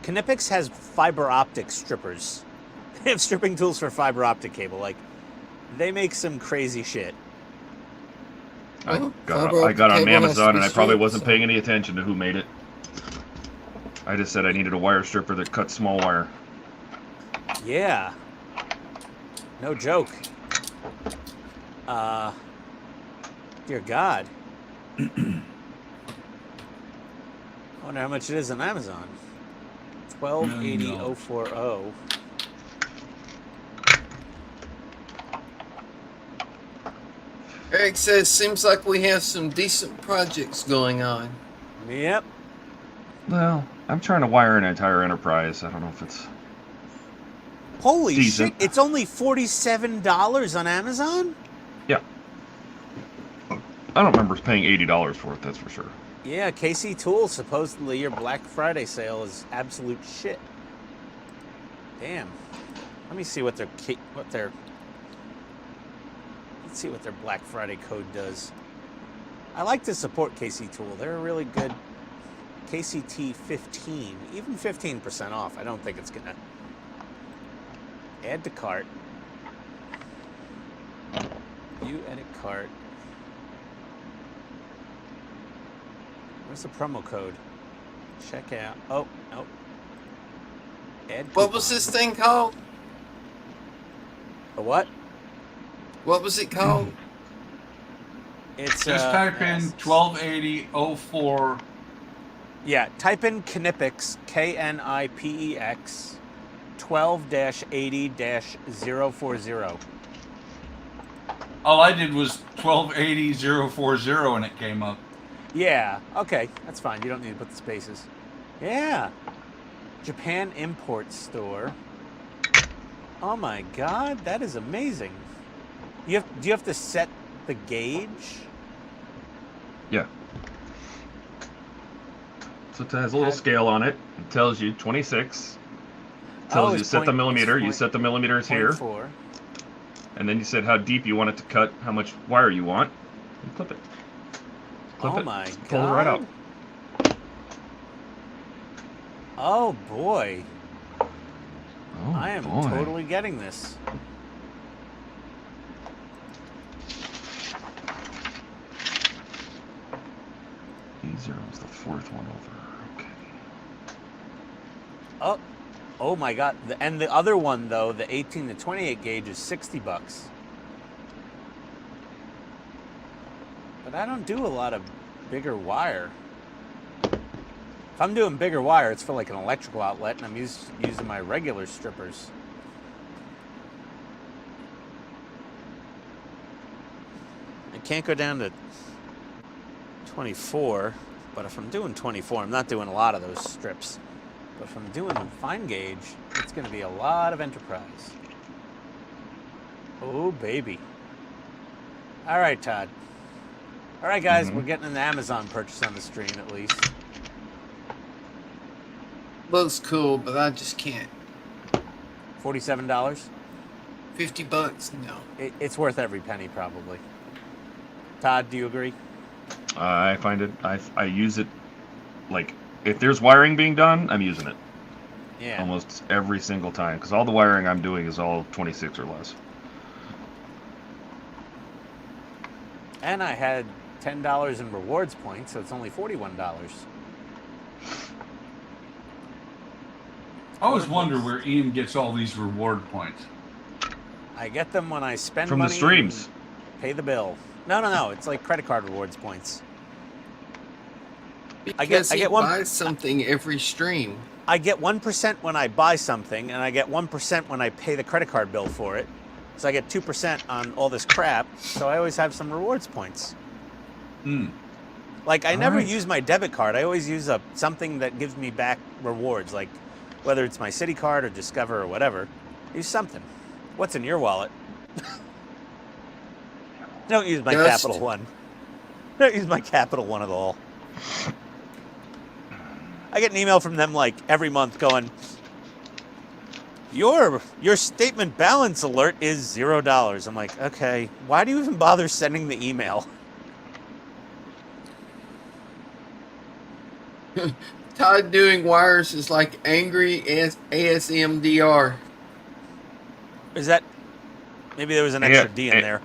Knipex has fiber optic strippers. They have stripping tools for fiber optic cable. Like, they make some crazy shit. I Well, got fiber on optic cable has to Amazon be and I probably stripped, wasn't so- paying any attention to who made it. I just said I needed a wire stripper that cut small wire. Yeah. No joke. Dear God. I wonder how much it is on Amazon. 1280.040. Eric says, seems like we have some decent projects going on. Yep. Well, I'm trying to wire an entire enterprise. I don't know if it's... Holy Decent. shit, it's only $47 on Amazon? Yeah. I don't remember paying $80 for it, that's for sure. Yeah, KC Tools, supposedly your Black Friday sale is absolute shit. Damn. Let me see what their let's see what their Black Friday code does. I like to support KC Tool. They're a really good KCT 15, even 15% off. I don't think it's gonna add to cart. View edit cart. Where's the promo code? Check out. Oh, nope. Add What was coupon. this thing called? A what? What was it called? It's Just type in 1280.04. Yeah, type in Knipex, Knipex, 12-80-040. All I did was 1280.040 and it came up. Yeah, okay, that's fine. You don't need to put the spaces. Yeah. Japan Import Store. Oh my God, that is amazing. Do you have to set the gauge? Yeah. So it has a little scale on it. It tells you 26. Tells you it's set the point- millimeter. it's You set the millimeters here. 0.4. And then you said how deep you want it to cut, how much wire you want. And clip it. Clip Oh it. my Pull it right out. God. Oh boy. Oh, I am boy. totally getting this. E0 is the fourth one over. Okay. Oh my God! And the other one though, the 18 to 28 gauge is $60. But I don't do a lot of bigger wire. If I'm doing bigger wire, it's for like an electrical outlet, and I'm using my regular strippers. I can't go down to 24, but if I'm doing 24, I'm not doing a lot of those strips. But if I'm doing fine gauge, it's going to be a lot of enterprise. Oh, baby. All right, Todd. All right, guys, we're getting an Amazon purchase on the stream at least. Looks cool, but I just can't. $47? $50? No. It's worth every penny, probably. Todd, do you agree? I find it. I use it like if there's wiring being done, I'm using it. Yeah. Almost every single time because all the wiring I'm doing is all 26 or less. And I had $10 in rewards points, so it's only $41. I always wonder where Ian gets all these reward points. I get them when I spend From money the streams. and pay the bill. No. It's like credit card rewards points. Because I he get one. buys something every stream. I get 1% when I buy something, and I get 1% when I pay the credit card bill for it. So I get 2% on all this crap. So I always have some rewards points. Like I never use my debit card. I always use something that gives me back rewards, like whether it's my City card or Discover or whatever. Use something. What's in your wallet? Don't use my Dust. Capital One. Don't use my Capital One at all. I get an email from them like every month going, your statement balance alert is $0. I'm like, okay, why do you even bother sending the email? Todd doing wires is like angry ASMDR. Is that, maybe there was an extra D in there.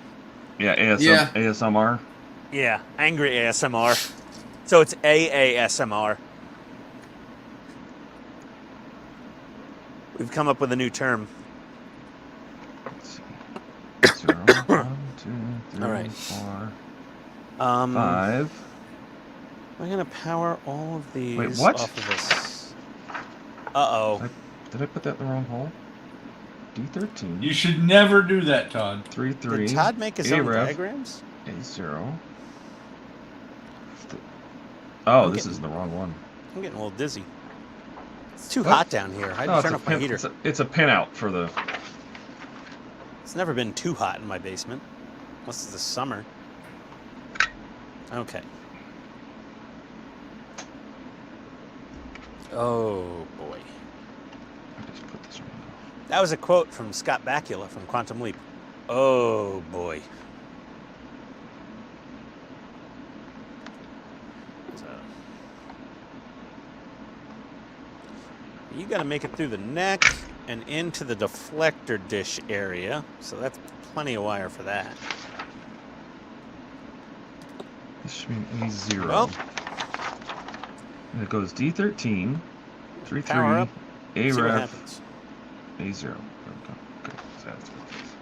Yeah, Yeah. ASMR. Yeah, angry ASMR. So it's AASMR. We've come up with a new term. Let's see. 0, 1, 2, 3, All right. 4, 5. 5. We're gonna power all of these Wait, what? off of this. Uh-oh. Did I put that in the wrong hole? D13. You should never do that, Todd. 3, 3. Did Todd make his own A-ref, diagrams? A0. Oh, I'm this getting- is the wrong one. I'm getting a little dizzy. It's too What? hot down here. I had No, to turn off my pin, heater. it's a pinout for the... It's never been too hot in my basement. Unless it's the summer. Okay. Oh, boy. I just put this one on. That was a quote from Scott Bakula from Quantum Leap. Oh, boy. So, you got to make it through the neck and into the deflector dish area. So that's plenty of wire for that. This should be an A0. Well, and it goes D13, 3, 3, power up. See what A-ref, happens. A0. There we go. Okay, so that's what it is.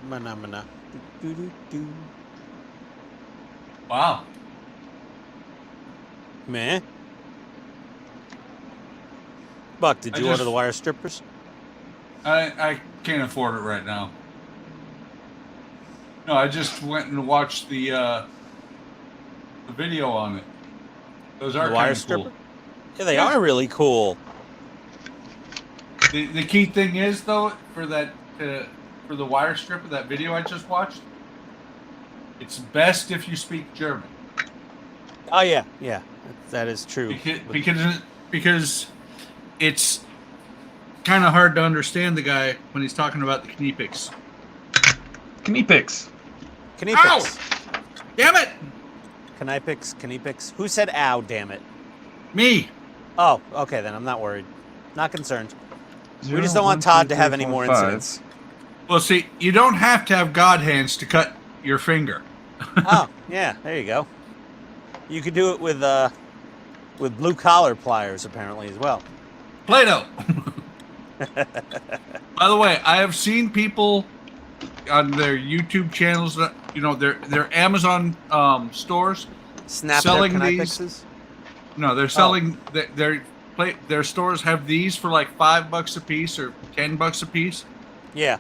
Mana. Wow. Meh. Buck, did I you just- order the wire strippers? I can't afford it right now. No, I just went and watched the video on it. Those are The wire kind of stripper? cool. Yeah, they are really cool. The key thing is though for that for the wire stripper, that video I just watched, it's best if you speak German. Oh yeah, that is true. Because it's kind of hard to understand the guy when he's talking about the Kniepix. Kniepix. Kniepix. Damn it! Canipix. Who said ow, damn it? Me. Oh, okay, then I'm not worried. Not concerned. We 0, just don't want 1, Todd 2, to have 3, any 4, more 5. incidents. Well, see, you don't have to have God hands to cut your finger. Oh, yeah, there you go. You could do it with blue collar pliers, apparently, as well. Play-Doh. By the way, I have seen people on their YouTube channels, you know, their Amazon stores, Snap selling their these. Canipixes? No, they're selling their stores have these for like $5 a piece or $10 a piece. Yeah.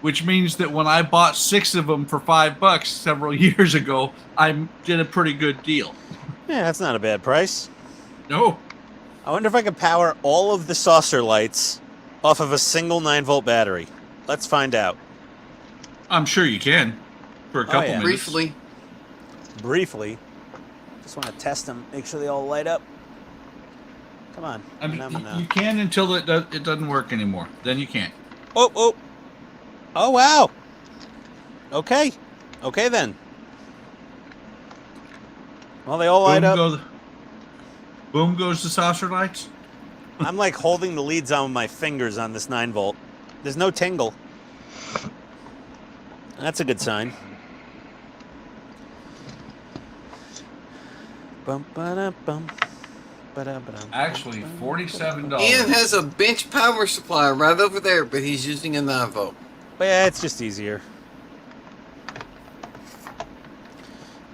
Which means that when I bought 6 of them for $5 several years ago, I did a pretty good deal. Yeah, that's not a bad price. No. I wonder if I could power all of the saucer lights off of a single 9-volt battery. Let's find out. I'm sure you can for a couple minutes. Briefly. Just want to test them, make sure they all light up. Come on. I mean, you can until it doesn't work anymore. Then you can't. Oh, wow. Okay. Okay, then. Well, they all light up. Boom goes the saucer lights. I'm like holding the leads on with my fingers on this 9-volt. There's no tingle. That's a good sign. Actually, $47. Ian has a bench power supply right over there, but he's using a 9-volt. But yeah, it's just easier.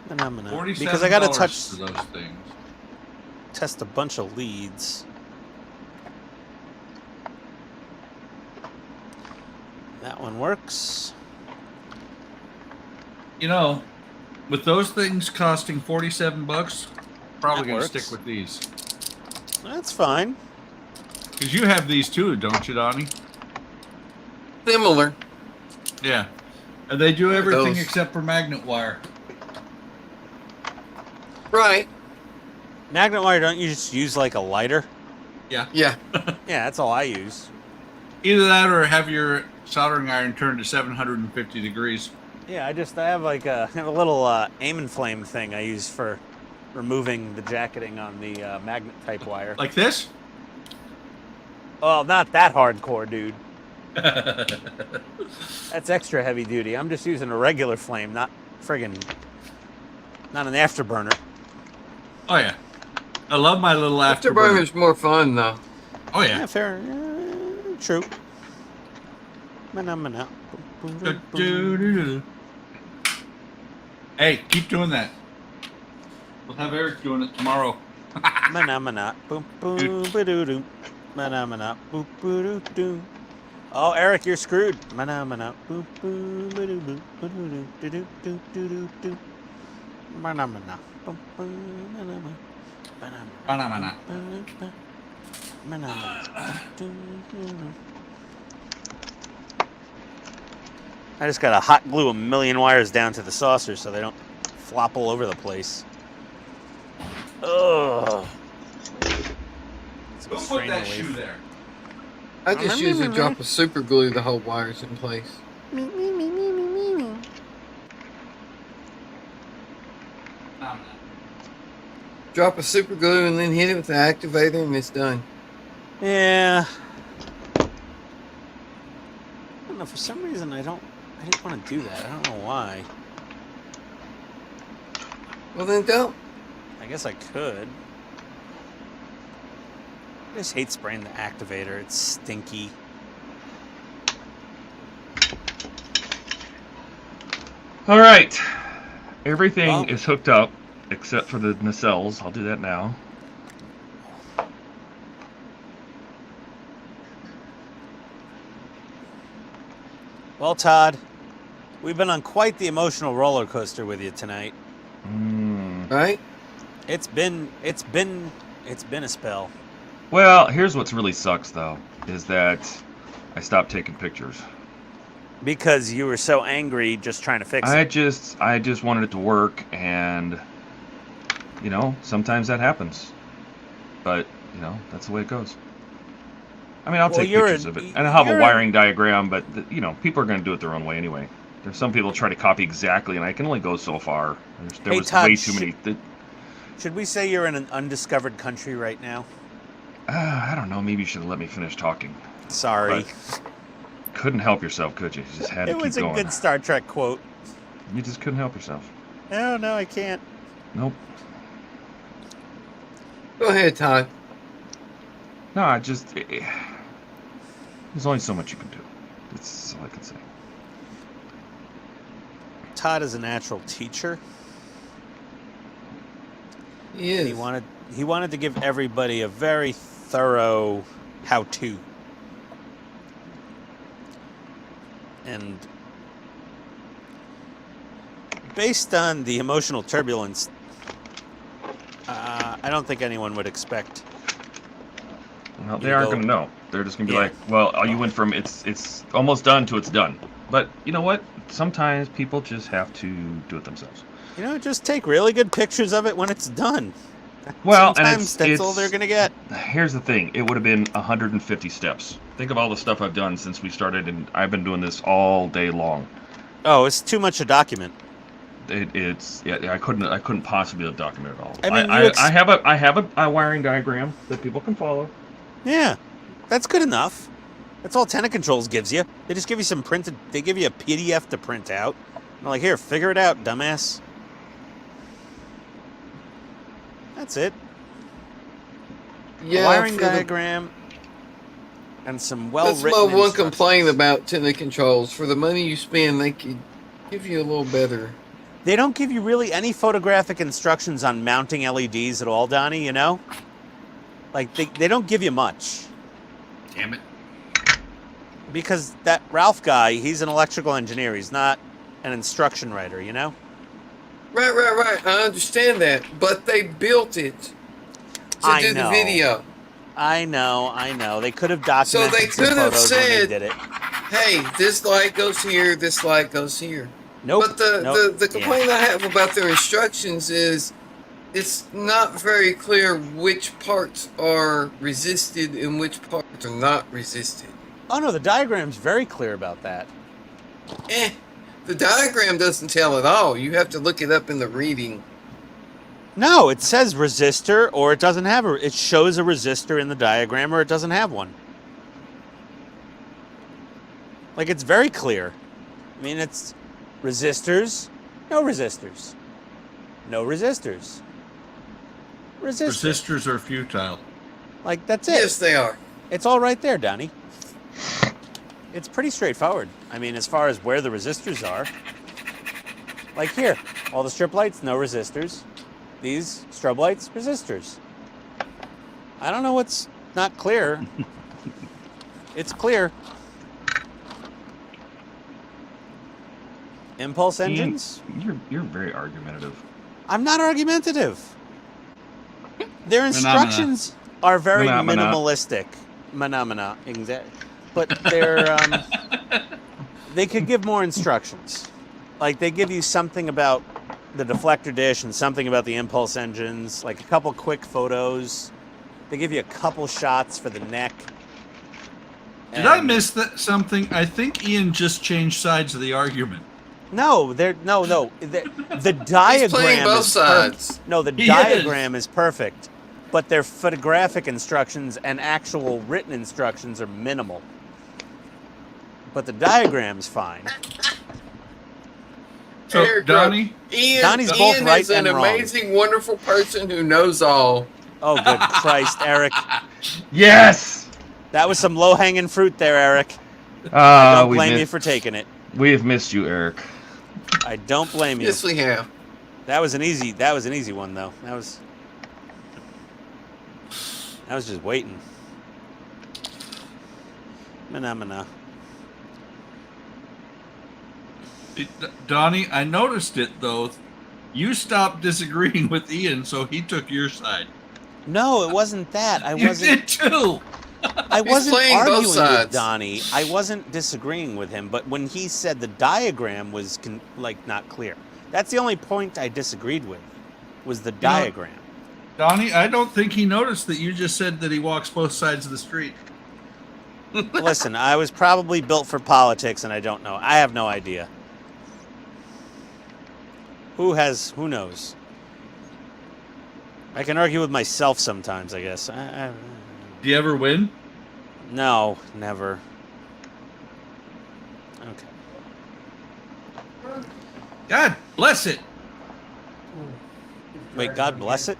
Because I gotta touch those things. Test a bunch of leads. That one works. You know, with those things costing $47, probably gonna stick with these. That's fine. Because you have these too, don't you, Donnie? Similar. Yeah. And they do everything except for magnet wire. Right. Magnet wire, don't you just use like a lighter? Yeah. Yeah. Yeah, that's all I use. Either that or have your soldering iron turned to 750 degrees. Yeah, I have like a little aim and flame thing I use for removing the jacketing on the magnet type wire. Like this? Well, not that hardcore, dude. That's extra heavy duty. I'm just using a regular flame, not an afterburner. Oh yeah, I love my little afterburner. Afterburner's more fun though. Oh yeah. Yeah, fair. True. Hey, keep doing that. We'll have Eric doing it tomorrow. Oh, Eric, you're screwed. I just gotta hot glue a million wires down to the saucer so they don't flop all over the place. Ugh. Who put that shoe there? I just use a drop of super glue to hold wires in place. Drop a super glue and then hit it with the activator and it's done. Yeah. I don't know, for some reason I didn't want to do that. I don't know why. Well then don't. I guess I could. I just hate spraying the activator. It's stinky. All right. Everything is hooked up except for the nacelles. I'll do that now. Well, Todd, we've been on quite the emotional roller coaster with you tonight. Right? It's been a spell. Well, here's what's really sucks though, is that I stopped taking pictures. Because you were so angry just trying to fix it. I just wanted it to work, and you know, sometimes that happens. But, you know, that's the way it goes. I mean, I'll take pictures of it. And I'll have a wiring diagram, but, you know, people are going to do it their own way anyway. There's some people try to copy exactly, and I can only go so far. There Hey, was Todd, way too many. Should we say you're in an undiscovered country right now? I don't know. Maybe you should have let me finish talking. Sorry. But couldn't help yourself, could you? You just had to It keep was a going. good Star Trek quote. You just couldn't help yourself. No, I can't. Nope. Go ahead, Todd. No, I just... there's only so much you can do. That's all I can say. Todd is a natural teacher. He is. He wanted to give everybody a very thorough how-to. And based on the emotional turbulence, I don't think anyone would expect. Well, they aren't going to know. They're just going to be Yeah. like, well, you went from it's almost done to it's done. But you know what? Sometimes people just have to do it themselves. You know, just take really good pictures of it when it's done. Well, Sometimes and that's all they're going to get. Here's the thing. It would have been 150 steps. Think of all the stuff I've done since we started, and I've been doing this all day long. Oh, it's too much to document. I couldn't possibly document it all. I mean, I have a wiring diagram that people can follow. Yeah, that's good enough. That's all Tenant Controls gives you. They just give you some printed. They give you a PDF to print out. I'm like, here, figure it out, dumbass. That's it. Yeah, A wiring for the- diagram and some That's well-written my one instructions. complaint about Tenant Controls. For the money you spend, they could give you a little better. They don't give you really any photographic instructions on mounting LEDs at all, Donnie, you know? Like, they don't give you much. Damn it. Because that Ralph guy, he's an electrical engineer. He's not an instruction writer, you know? Right. I understand that. But they built it to I do know. the video. I know. They could have documented So they some could have photos when they said, did it. hey, this light goes here, this light goes here. Nope. But the complaint I have about their instructions is it's not very clear which parts are resisted and which parts are not resisted. Oh, no, the diagram's very clear about that. The diagram doesn't tell at all. You have to look it up in the reading. No, it says resistor, or it doesn't have it shows a resistor in the diagram, or it doesn't have one. Like, it's very clear. I mean, it's resistors, no resistors. No resistors. Resistors. Resistors are futile. Like, that's it. Yes, they are. It's all right there, Donnie. It's pretty straightforward. I mean, as far as where the resistors are. Like here, all the strip lights, no resistors. These strobe lights, resistors. I don't know what's not clear. It's clear. Impulse engines? You're very argumentative. I'm not argumentative. Their instructions are very Phenomena. minimalistic. Phenomena, exactly. But they're they could give more instructions. Like, they give you something about the deflector dish and something about the impulse engines, like a couple quick photos. They give you a couple shots for the neck. Did I miss that something? I think Ian just changed sides of the argument. No, the diagram He's playing both is sides. perfect. No, the He diagram is perfect, but their photographic instructions and actual written instructions are minimal. But the diagram's fine. So, Eric, Donnie? Donnie's both right is an and wrong. amazing, wonderful person who knows all. Oh, good Christ, Eric. Yes. That was some low-hanging fruit there, Eric. I don't blame you for taking it. We have missed you, Eric. I don't blame you. Yes, we have. That was an easy one, though. That was just waiting. Phenomena. Donnie, I noticed it, though. You stopped disagreeing with Ian, so he took your side. No, it wasn't that. You did too. I wasn't playing both arguing with sides. Donnie. I wasn't disagreeing with him, but when he said the diagram was not clear, that's the only point I disagreed with, was the diagram. Donnie, I don't think he noticed that you just said that he walks both sides of the street. Listen, I was probably built for politics, and I don't know. I have no idea. Who knows? I can argue with myself sometimes, I guess. Do you ever win? No, never. Okay. God bless it. Wait, God bless it?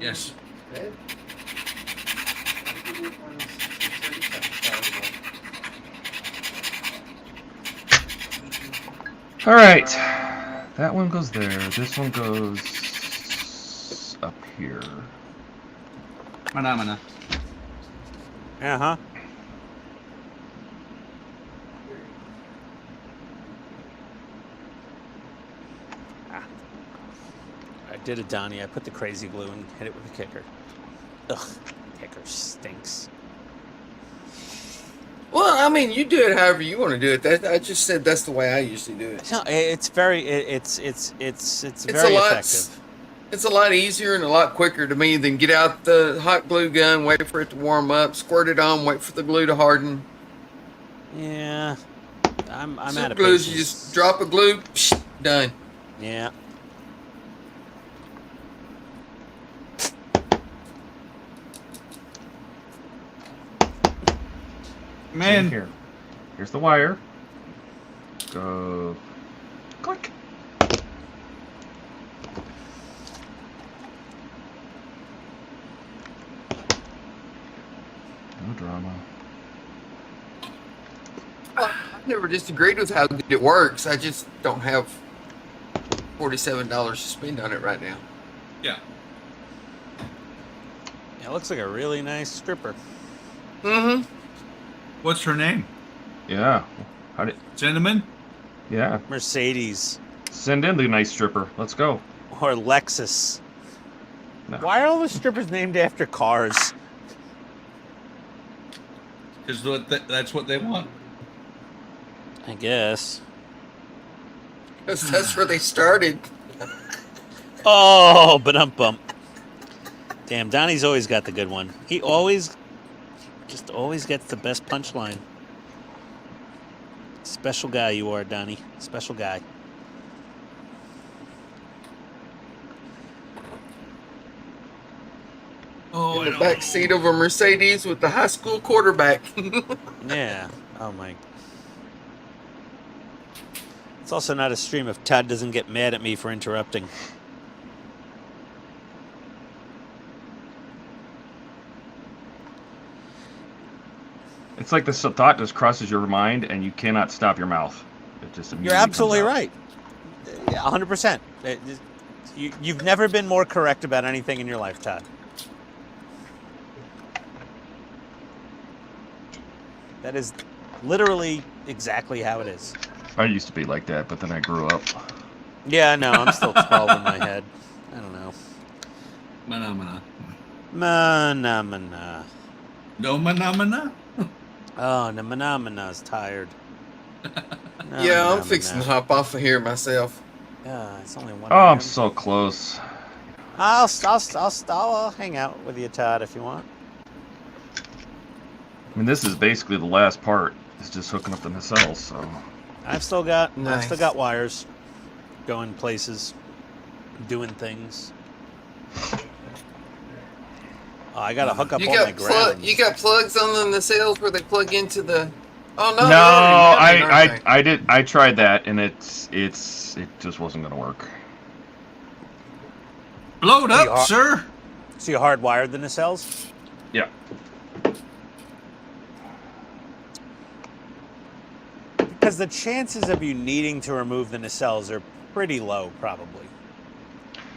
Yes. All right. That one goes there. This one goes up here. Mana. Uh-huh. I did it, Donnie. I put the crazy glue and hit it with the kicker. Ugh, kicker stinks. Well, I mean, you do it however you want to do it. I just said that's the way I usually do it. No, it's very, it's very a lot, effective. It's a lot easier and a lot quicker to me than get out the hot glue gun, wait for it to warm up, squirt it on, wait for the glue to harden. Yeah, I'm Super out of glues, patience. you just drop a glue, psh, done. Yeah. Man, Here. Here's the wire. Go. Click. No drama. I've never disagreed with how good it works. I just don't have $47 to spend on it right now. yeah. It looks like a really nice stripper. Mm-hmm. What's her name? Yeah. How did? Cinnamon? Yeah. Mercedes Send in the nice stripper. Let's go. or Lexus. No. Why are all the strippers named after cars? Because that's what they want. I guess. Because that's where they started. Oh, but bump. Damn, Donnie's always got the good one. He always gets the best punchline. Special guy you are, Donnie. Special guy. Oh, In the back seat of a Mercedes with the high school quarterback. Yeah. Oh my. It's also not a stream if Todd doesn't get mad at me for interrupting. It's like this thought just crosses your mind and you cannot stop your mouth. It just You're immediately absolutely comes out. right. Yeah, 100%. You've never been more correct about anything in your life, Todd. That is literally exactly how it is. I used to be like that, but then I grew up. Yeah, no, I'm still 12 in my head. I don't know. Mana. Mana. No mana? Oh, no, Manamana's tired. No, Yeah, I'm Manamana. fixing to hop off of here myself. Yeah, it's only 1 Oh, I'm a.m. so close. I'll hang out with you, Todd, if you want. I mean, this is basically the last part. It's just hooking up the nacelles, so. I've still got Nice. wires going places, doing things. Oh, I gotta hook up all my grounds. You got plugs on the nacelles where they plug into the. Oh no! No, they already have it, aren't they? I tried that, and it just wasn't gonna work. Load You up, are- sir. So you hardwired the nacelles? Yeah. Because the chances of you needing to remove the nacelles are pretty low, probably.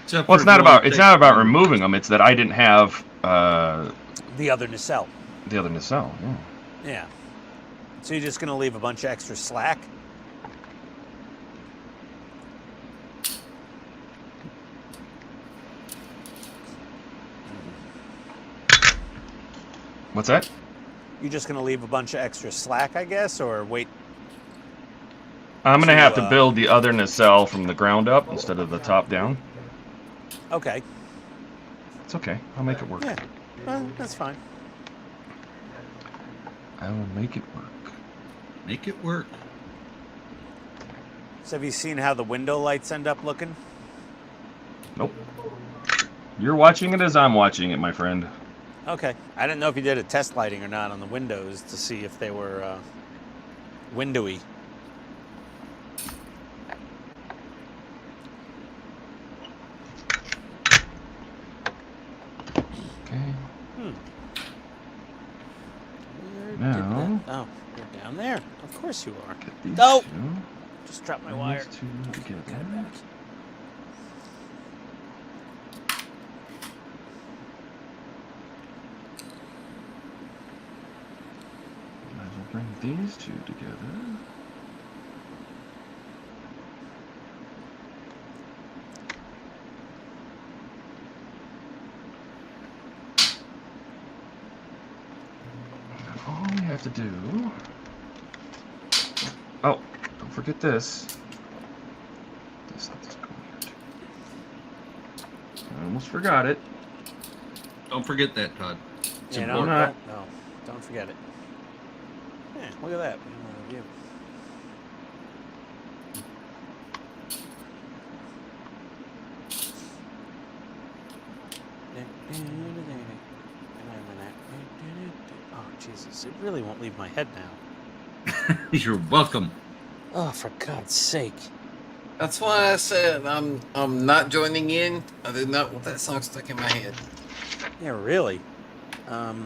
Except Well, for it's not if you wanna about take- removing them. It's that I didn't have The other nacelle. the other nacelle. Yeah. Yeah. So you're just gonna leave a bunch of extra slack? What's that? You're just gonna leave a bunch of extra slack, I guess, or wait? I'm gonna So, have to build the other nacelle from the ground up instead of the top down. Okay. It's okay. I'll make it work. Yeah. Well, that's fine. I will make it work. Make it work. So have you seen how the window lights end up looking? Nope. You're watching it as I'm watching it, my friend. Okay. I didn't know if you did a test lighting or not on the windows to see if they were windowy. Okay. Where did Now- that... Oh, you're down there. Of course you are. Get these No! two. Just dropped my and wire. these two Got it together. back. Might as well bring these two together. And all we have to do... Oh, don't forget this. This has to go here too. I almost forgot it. Don't forget that, Todd. It's Yeah, no, important. don't forget it. Yeah, look at that. View. Oh, Jesus. It really won't leave my head now. You're welcome. Oh, for God's sake. That's why I said I'm not joining in. I did not want that song stuck in my head. Yeah, really. No.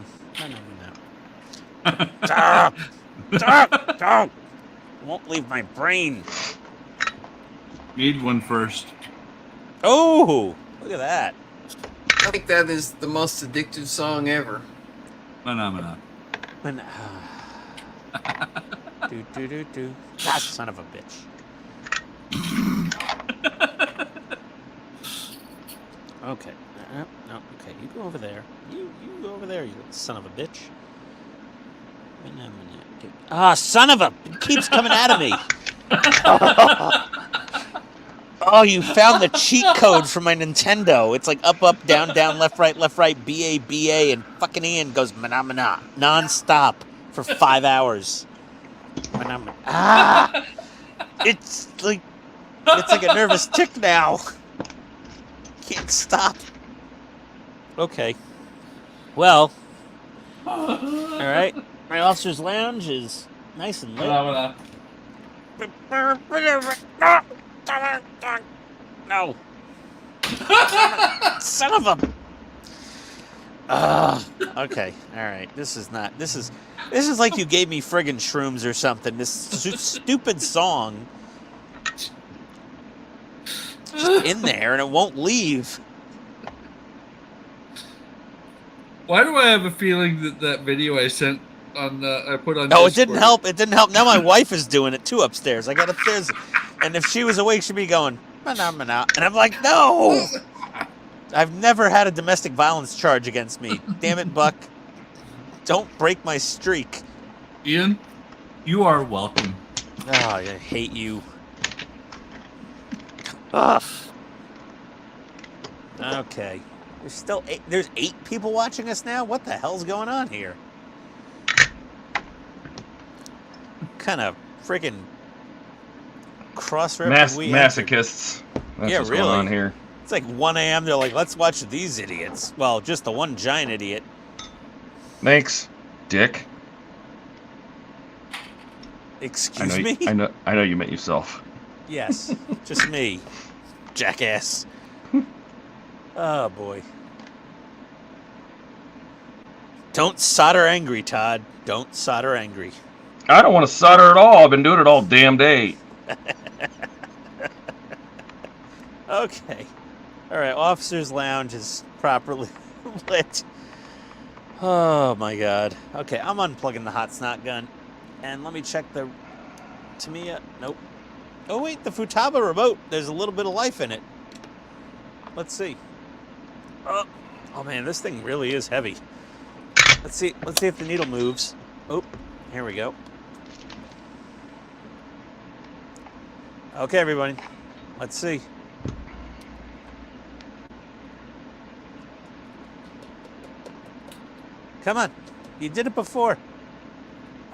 Stop! Stop! Stop! It won't leave my brain. Need one first. Oh, look at that. I think that is the most addictive song ever. Phenomena. When, do. God, son of a bitch. Okay. No. Okay, you go over there. You go over there, you little son of a bitch. Ah, son of a... It keeps coming out of me. Oh, you found the cheat code for my Nintendo. It's like up, down, left, right, BA, and fucking Ian goes mana, non-stop for 5 hours. Ah! It's like a nervous tick now. Can't stop. Okay. Well. All right. My officer's lounge is nice and lit. Phenomena. No. Son of a. Okay. All right. This is like you gave me friggin' shrooms or something. This stupid song. Just in there and it won't leave. Why do I have a feeling that that video I sent on I put on? No, it didn't Discord- help. It didn't help. Now my wife is doing it too upstairs. I got upstairs, and if she was awake, she'd be going, "Mana," and I'm like, no. I've never had a domestic violence charge against me. Damn it, Buck. Don't break my streak. Ian, you are welcome. Oh, I hate you. Ugh. Okay. There's 8 people watching us now? What the hell's going on here? Kind of freaking cross-reference Masochists. That's Yeah, what's really. going on here. It's like 1 a.m. They're like, let's watch these idiots. Well, just the one giant idiot. Thanks, Dick. Excuse me? I know you meant yourself. Yes, just me. Jackass. Oh, boy. Don't solder angry, Todd. Don't solder angry. I don't want to solder at all. I've been doing it all damn day. Okay. All right, officer's lounge is properly lit. Oh, my God. Okay, I'm unplugging the hot snot gun. And let me check the Tamiya. Nope. Oh, wait, the Futaba remote. There's a little bit of life in it. Let's see. Oh, man, this thing really is heavy. Let's see if the needle moves. Oh, here we go. Okay, everybody. Let's see. Come on. You did it before.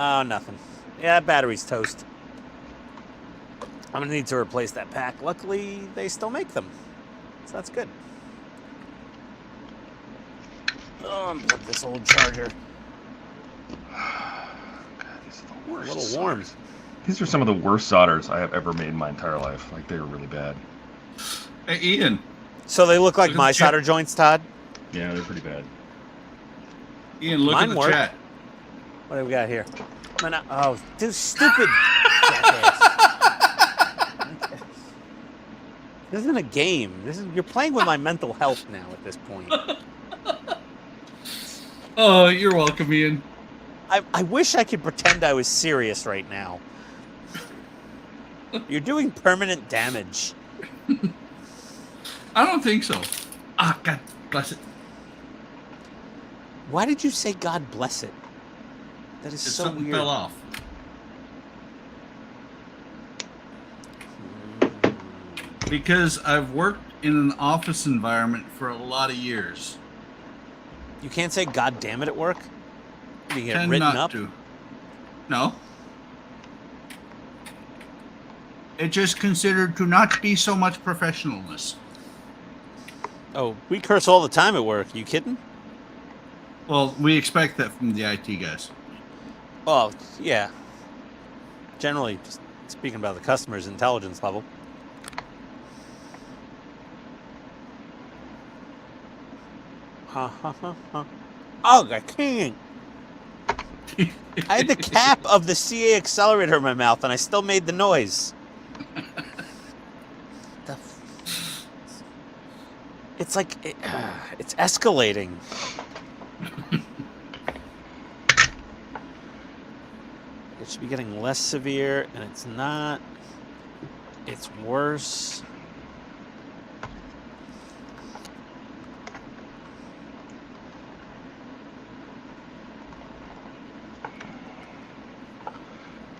Oh, nothing. Yeah, battery's toast. I'm gonna need to replace that pack. Luckily, they still make them, so that's good. Oh, unplug this old charger. God, these are the worst. A little warm. Solders. These are some of the worst solders I have ever made in my entire life. Like, they were really bad. Hey, Ian. So they look like Look at my the chat. solder joints, Todd? Yeah, they're pretty bad. Ian, look Mine at the work. chat. What do we got here? Oh, dude, stupid jackass. This isn't a game. You're playing with my mental health now at this point. Oh, you're welcome, Ian. I wish I could pretend I was serious right now. You're doing permanent damage. I don't think so. Ah, God bless it. Why did you say God bless it? That is so Something weird. fell off. Because I've worked in an office environment for a lot of years. You can't say God damn it at work? You get Tend written not up? to. No. It's just considered to not be so much professionalness. Oh, we curse all the time at work. You kidding? Well, we expect that from the IT guys. Oh, yeah. Generally, just speaking about the customer's intelligence level. Ha ha ha ha. Oh, I can't. I had the cap of the CA accelerator in my mouth, and I still made the noise. It's like it's escalating. It should be getting less severe, and it's not. It's worse.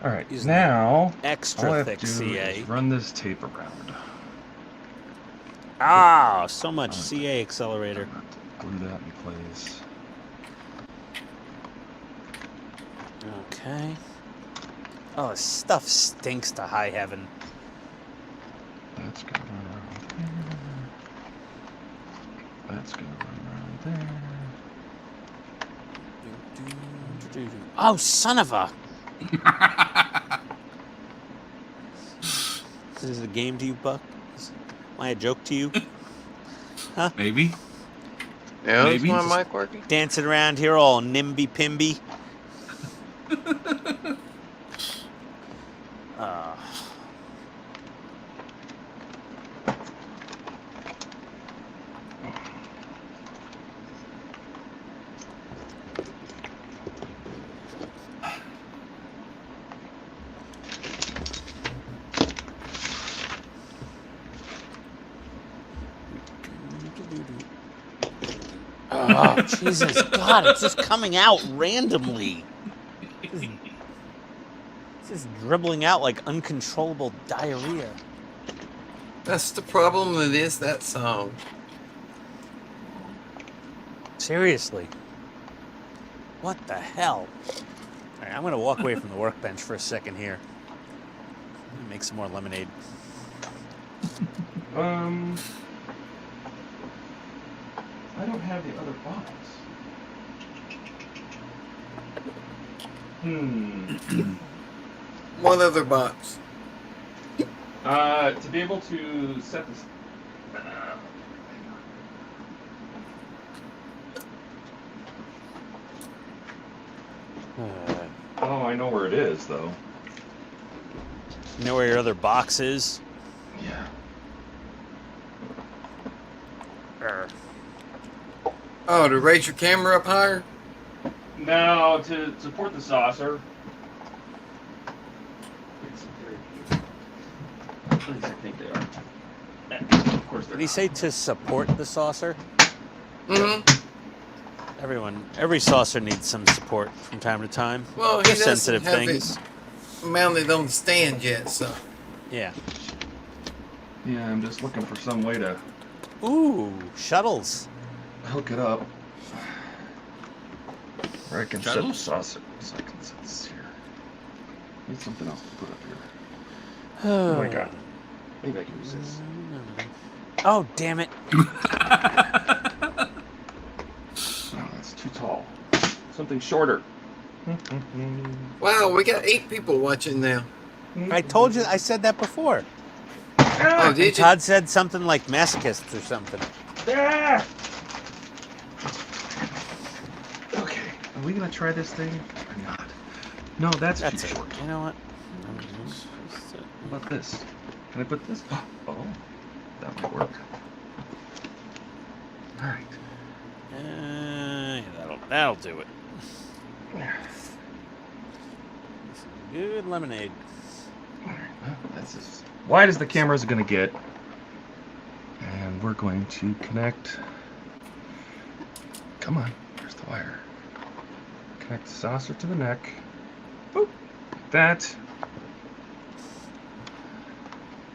All right, Using now all I Extra have thick to do CA. is run this tape around. Ah, so much CA accelerator. Glue that in place. Okay. Oh, this stuff stinks to high heaven. That's gonna run around there. That's gonna run around there. Oh, son of a! This is a game to you, Buck? Am I a joke to you? Huh? Maybe. Yeah, is Maybe. my mic working? Dancing around here all nimby-pimby. Oh, Jesus, God, it's just coming out randomly. It's just dribbling out like uncontrollable diarrhea. That's the problem that is that song. Seriously. What the hell? All right, I'm going to walk away from the workbench for a second here. Make some more lemonade. I don't have the other box. One other box. To be able to set this. Oh, I know where it is, though. You know where your other box is? Yeah. Oh, to raise your camera up higher? No, to support the saucer. At least I think they are. Of course they're Did he say to support the saucer? Mm-hmm. Every saucer needs some support from time to time. Well, he For doesn't sensitive have things. it mounted on the stand yet, so. Yeah. Yeah, I'm just looking for some way to Ooh, shuttles. hook it up. Where I can Shuttles? set the saucer so I can set this here. Need something else to put up here. Oh my god. Maybe I can use this. Oh, damn it. Oh, that's too tall. Something shorter. Wow, we got 8 people watching now. I told you, I said that before. Oh, And did you? Todd said something like masochists or something. Ah! Okay, are we gonna try this thing or not? No, that's That's too it. short. You know what? How about this? Can I put this? Oh, that might work. All right. Yeah, that'll do it. Good lemonade. All right, well, that's as wide as the camera's gonna get, and we're going to connect. Come on, where's the wire? Connect the saucer to the neck. Boop. That.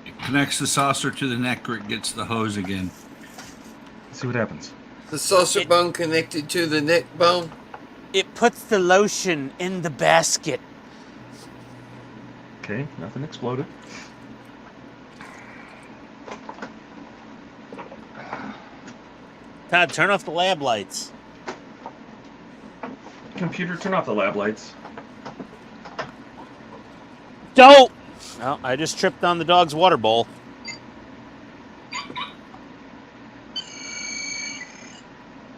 It connects the saucer to the neck where it gets the hose again. Let's see what happens. The saucer bone connected to the neck bone. It puts the lotion in the basket. Okay, nothing exploded. Todd, turn off the lab lights. Computer, turn off the lab lights. Don't! Well, I just tripped on the dog's water bowl.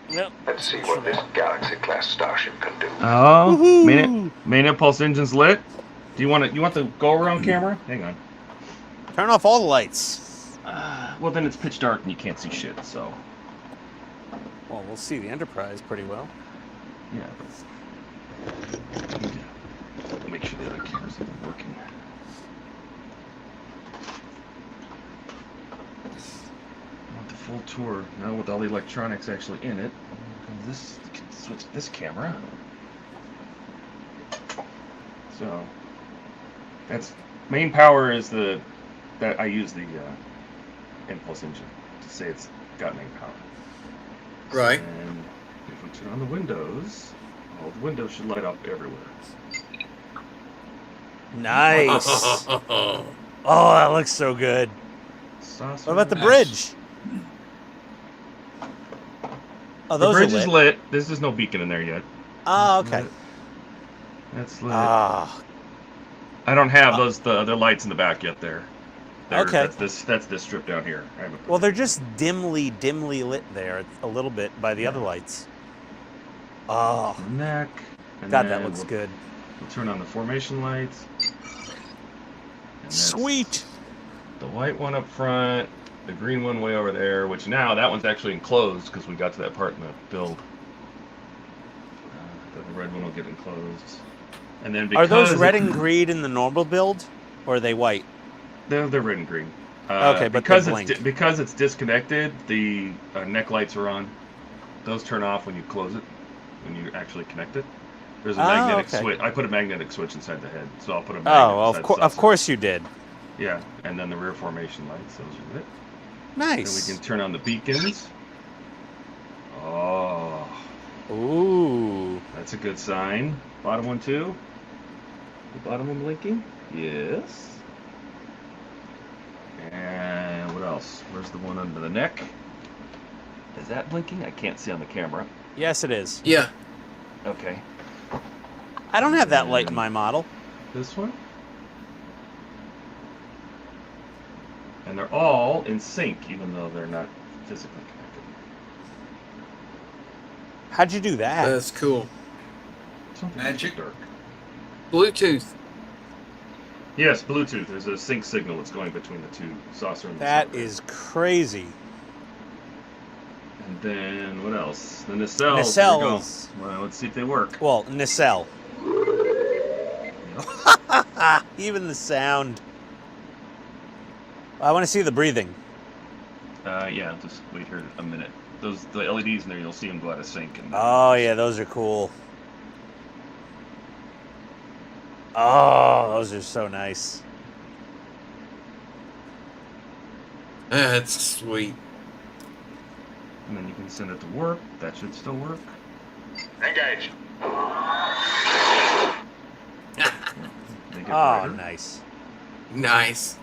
Yep. Let's see what this Galaxy-class starship can do. Oh, main impulse engine's lit. Do you want the go-around camera? Hang on. Turn off all the lights. Well, then it's pitch dark and you can't see shit. So. Well, we'll see the Enterprise pretty well. Yeah, but need to make sure the other camera's even working. I want the full tour now with all the electronics actually in it. This switch this camera. So that's main power is that I use the impulse engine to say it's got main power. Right. And if we turn on the windows, all the windows should light up everywhere. Nice. Oh, that looks so good. Saucer. What about the bridge? Oh, The those bridge are is lit. There's no beacon in there yet. Oh, okay. That's lit. Ah, I don't have the other lights in the back yet. There. Okay. That's this strip down here. I haven't put well, they're just dimly lit there a little bit by the other lights. Oh, the neck. And God, then that looks good. We'll turn on the formation lights. And that's Sweet. The white one up front, the green one way over there, which now that one's actually enclosed because we got to that part in the build. The red one will get enclosed. And then because Are those red and green in the normal build, or are they white? They're red and green. Okay, but because they it's blink. because it's disconnected, the neck lights are on. Those turn off when you close it, when you actually connect it. There's a magnetic okay. switch. I put a magnetic switch inside the head, so I'll put a magnet Oh, inside the of saucer. course you did. Yeah, and then the rear formation lights. Those are lit. Nice. Then we can turn on the beacons. Oh, Ooh. that's a good sign. Bottom one too. The bottom one blinking. Yes. And what else? Where's the one under the neck? Is that blinking? I can't see on the camera. Yes, it is. Yeah. Okay. I don't have that light in my model. This one. And they're all in sync, even though they're not physically connected. How'd you do that? That's cool. Something Magic. dark. Bluetooth. Yes, Bluetooth. There's a sync signal that's going between the two saucer and the That saucer. is crazy. And then what else? The nacelles. Nacelles. There we go. Well, let's see if they work. Well, nacelle. Even the sound. I want to see the breathing. Yeah, just wait here a minute. The LEDs in there, you'll see them go out of sync. And Oh, yeah, those are cool. Oh, those are so nice. That's sweet. And then you can send it to work. That should still work. Engage. They get Oh, brighter. nice. Nice.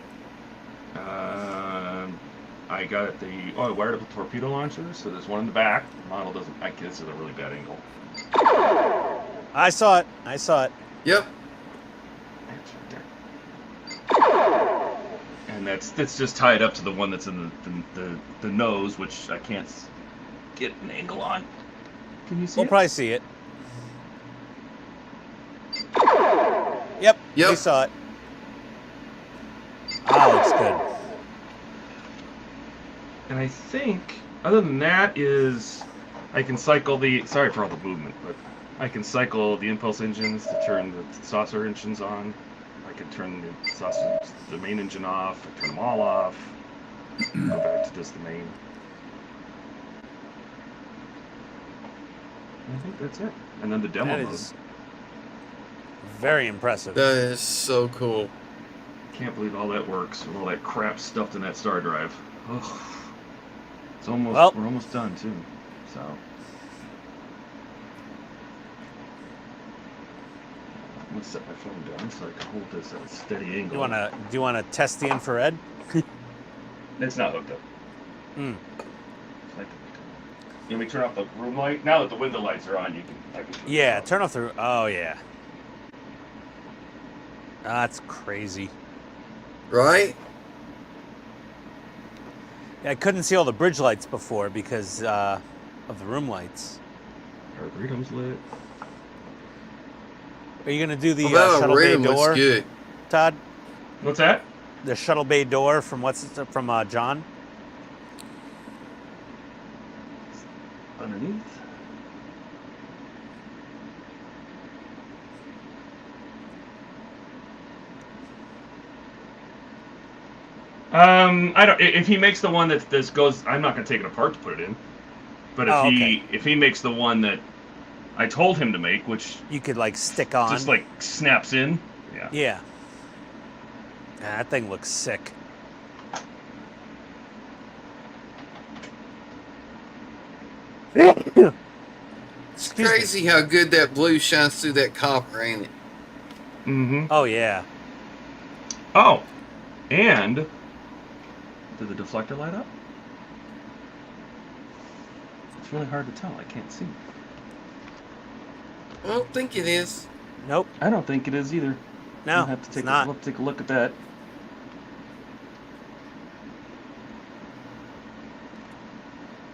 I got I wired up a torpedo launcher, so there's one in the back. The model doesn't. I guess it's a really bad angle. I saw it. I saw it. Yep. That's right there. And that's just tied up to the one that's in the nose, which I can't get an angle on. Can you see We'll it? probably see it. Yep. Yep. We saw it. Oh, looks good. And I think, other than that, I can cycle sorry for all the movement, but I can cycle the impulse engines to turn the saucer engines on. I can turn the main engine off, I turn them all off, go back to just the main. I think that's it. And then the demo That mode. is very impressive. That is so cool. Can't believe all that works with all that crap stuffed in that star drive. Ugh. It's almost, Well- we're almost done too. So. I'm gonna set my phone down so I can hold this at a steady angle. Do you wanna test the infrared? It's not hooked up. Hmm. Let me turn off the room light. Now that the window lights are on, I can turn Yeah, it off. turn off the. Oh yeah. That's crazy. Right? Yeah, I couldn't see all the bridge lights before because of the room lights. Arboretum's lit. Are you gonna do the Well, that shuttle bay arena looks door, good. Todd? What's that? The shuttle bay door from John? Underneath. I don't. If he makes the one that this goes, I'm not gonna take it apart to put it in. But if he makes the one that I told him to make, which You could like stick on. just like snaps in, yeah. Yeah. That thing looks sick. It's crazy how good that blue shines through that copper, ain't it? Mm-hmm. Oh yeah. Oh, and did the deflector light up? It's really hard to tell. I can't see. I don't think it is. Nope. I don't think it is either. No, I'll have to it's take not. take a look at that.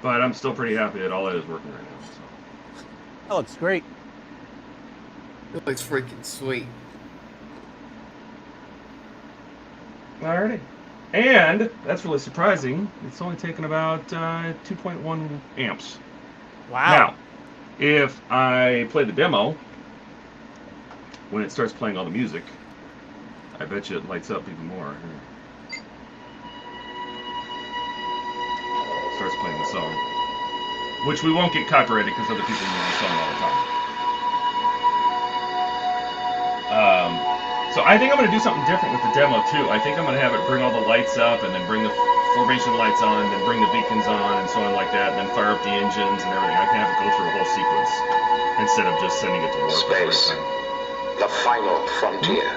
But I'm still pretty happy that all that is working right now. So. That looks great. It looks freaking sweet. Alrighty. And that's really surprising. It's only taken about 2.1 amps. Wow. Now, if I play the demo, when it starts playing all the music, I bet you it lights up even more. Here. Starts playing the song. Which we won't get copyrighted because other people use the song all the time. So I think I'm going to do something different with the demo too. I think I'm going to have it bring all the lights up and then bring the formation lights on, then bring the beacons on and so on like that, and then fire up the engines and everything. I can have it go through a whole sequence instead of just sending it to warp every Space. time. The final frontier.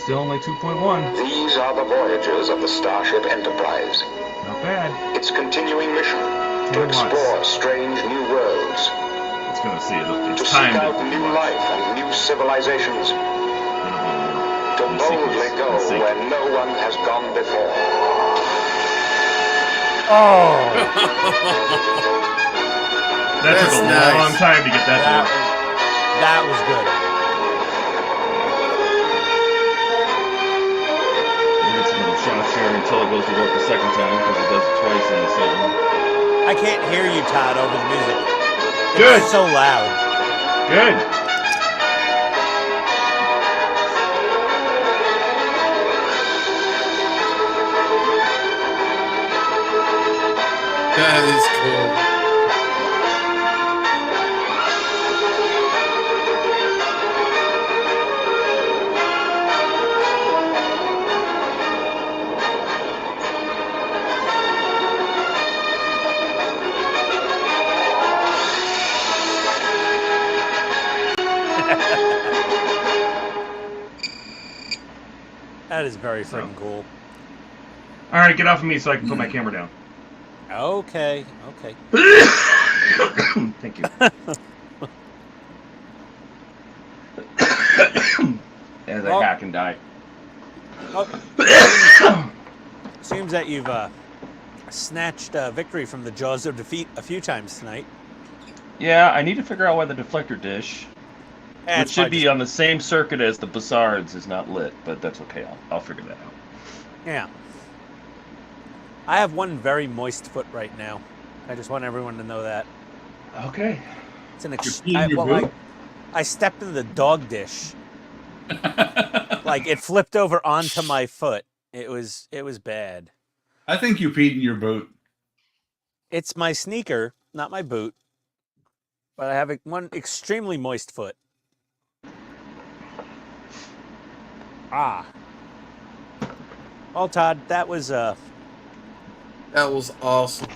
Still only 2.1. These are the voyages of the Starship Enterprise. Not bad. Its continuing mission to 10 watts. explore strange new worlds, It's going to see it. to It's seek time out to new watch. life and new civilizations, to In boldly sequence, go in sync. where no one has gone before. Oh. That took That's a nice. long time to get that to work. That was good. Get some little shots here until it goes to work the second time because it does it twice in the same. I can't hear you, Todd, over the music. Good. It's so loud. Good. That is cool. That That is very freaking cool. All right, get off of me so I can put my camera down. Okay, okay. Thank you. As I hack and die. Oh. Seems that you've snatched victory from the jaws of defeat a few times tonight. Yeah, I need to figure out why the deflector dish, Eh, which should be on the same circuit as the Bussards, is not lit, but that's okay. I'll figure that out. Yeah. I have one very moist foot right now. I just want everyone to know that. Okay. It's an I stepped in the dog dish. Like it flipped over onto my foot. It was bad. I think you peed in your boot. It's my sneaker, not my boot. But I have one extremely moist foot. Ah. Well, Todd, that was awesome.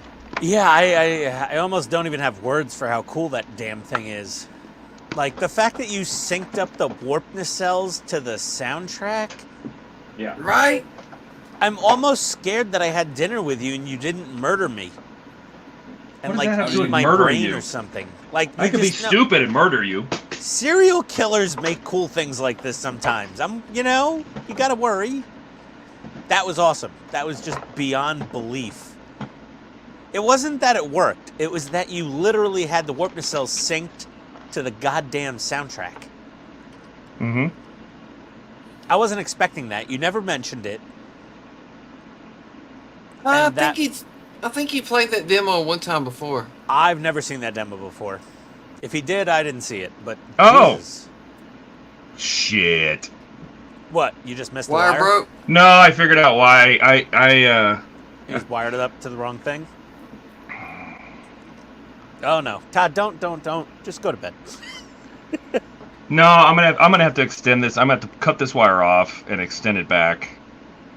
Yeah, I almost don't even have words for how cool that damn thing is. Like, the fact that you synced up the warp nacelles to the soundtrack. Yeah. Right? I'm almost scared that I had dinner with you and you didn't murder me. And, What does that have to do eat with my murdering brain you? or something. Like, I could be stupid and murder you. Serial killers make cool things like this sometimes. You gotta worry. That was awesome. That was just beyond belief. It wasn't that it worked. It was that you literally had the warp nacelles synced to the goddamn soundtrack. Mm-hmm. I wasn't expecting that. You never mentioned it. I think he played that demo one time before. I've never seen that demo before. If he did, I didn't see it. But Jesus. Shit. What? You just missed the Wire wire? broke? No, I figured out why. I You just wired it up to the wrong thing? Oh no, Todd! Don't! Just go to bed. No, I'm gonna have to extend this. I'm gonna have to cut this wire off and extend it back.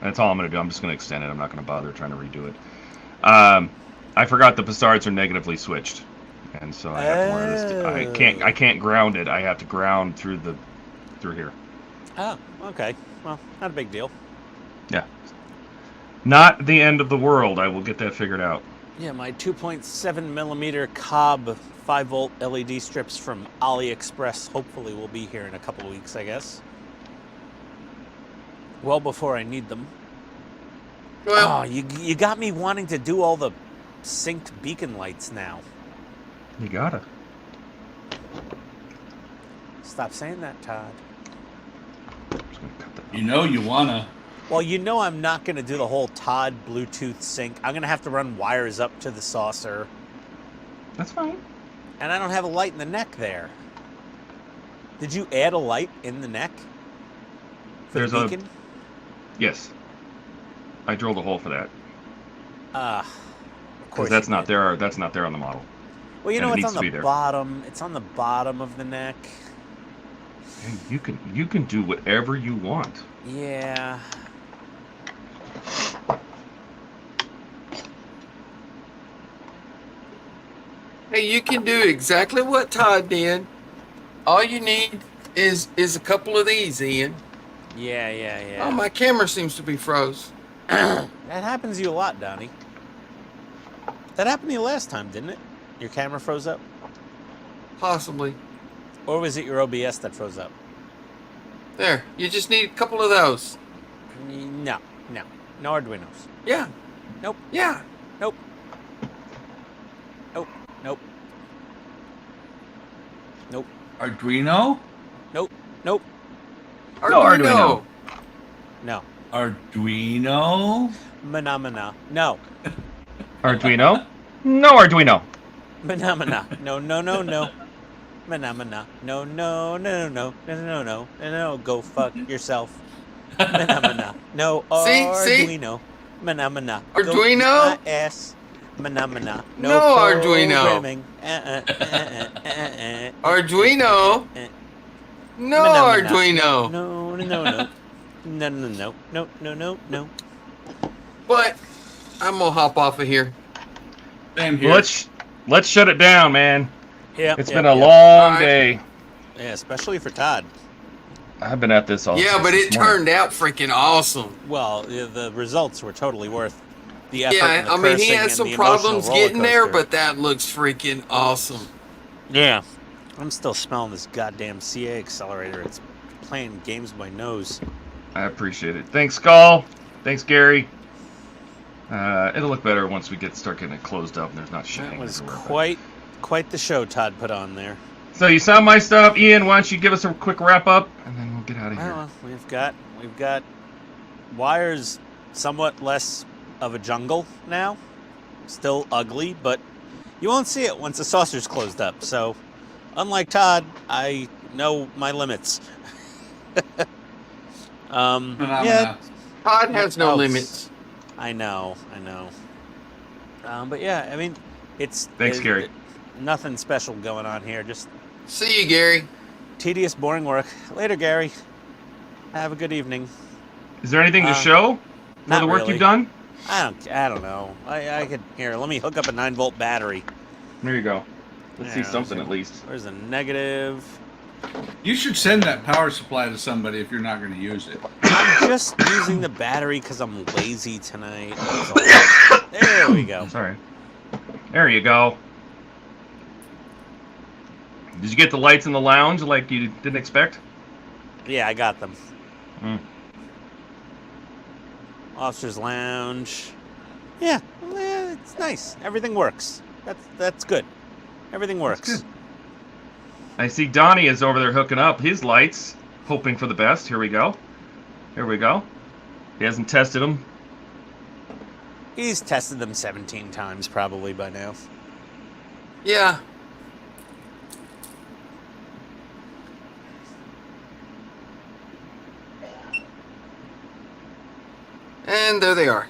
That's all I'm gonna do. I'm just gonna extend it. I'm not gonna bother trying to redo it. I forgot the Bussards are negatively switched, and so I have to wire this. I can't ground it. I have to ground through here. Oh, okay. Well, not a big deal. Yeah. Not the end of the world. I will get that figured out. Yeah, my 2.7 millimeter Cobb 5-volt LED strips from AliExpress hopefully will be here in a couple of weeks, I guess. Well before I need them. Well, Oh, you got me wanting to do all the synced beacon lights now. You gotta. Stop saying that, Todd. I'm just gonna cut that. You know you wanna. Well, you know I'm not going to do the whole Todd Bluetooth sync. I'm going to have to run wires up to the saucer. That's fine. And I don't have a light in the neck there. Did you add a light in the neck? For the beacon? Yes. I drilled a hole for that. Of course. Because that's not there. That's not there on the model. Well, you and know, it it's needs on to the be bottom. It's on the bottom of the neck. Hey, you can do whatever you want. Yeah. hey, you can do exactly what Todd did. All you need is a couple of these, Ian. Yeah. Oh, my camera seems to be froze. That happens to you a lot, Donnie. That happened to you last time, didn't it? Your camera froze up? Possibly. Or was it your OBS that froze up? There, you just need a couple of those. No. No Arduinos. Yeah. Nope. Yeah. Nope. Arduino? Nope. Arduino. No. Arduino? Mana. No. Arduino? No Arduino. Mana. No. Mana. No. Go fuck yourself. Mana. No Arduino. Mana. Arduino? Go eat my ass. Mana. No Arduino. programming. Arduino. No Mana. Arduino. No. But I'm gonna hop off of here. Same here. Well, let's shut it down, man. Yeah. It's been a long day. Yeah, especially for Todd. I've been at this all. Yeah, but this it morning. turned out freaking awesome. Well, the results were totally worth the effort. Yeah, and the I mean, he cursing had and some the emotional problems roller getting there, coaster. but that looks freaking awesome. Yeah. I'm still smelling this goddamn CA accelerator. It's playing games with my nose. I appreciate it. Thanks, Skull. Thanks, Gary. It'll look better once we start getting it closed up and there's not shit. That hanging was everywhere, quite the show Todd put on there. So you saw my stuff, Ian. Why don't you give us a quick wrap up, and then we'll get out of here. Well, we've got wires somewhat less of a jungle now. Still ugly, but you won't see it once the saucer's closed up. So, unlike Todd, I know my limits. Yeah, Todd has no Oh, limits. I know. But yeah, I mean, Thanks, Gary. Nothing special going on here. Just See you, Gary. tedious, boring work. Later, Gary. Have a good evening. Is there anything to show for not the work really. you've done? I don't know. I could here. Let me hook up a 9-volt battery. There you go. Let's see Yeah, something at least. There's a negative. You should send that power supply to somebody if you're not going to use it. I'm just using the battery because I'm lazy tonight. There we go. Sorry. There you go. Did you get the lights in the lounge like you didn't expect? Yeah, I got them. Mm. Officer's lounge. Yeah, it's nice. Everything works. That's good. Everything works. good. I see Donnie is over there hooking up his lights, hoping for the best. Here we go. Here we go. He hasn't tested them. He's tested them 17 times probably by now. Yeah. And there they are.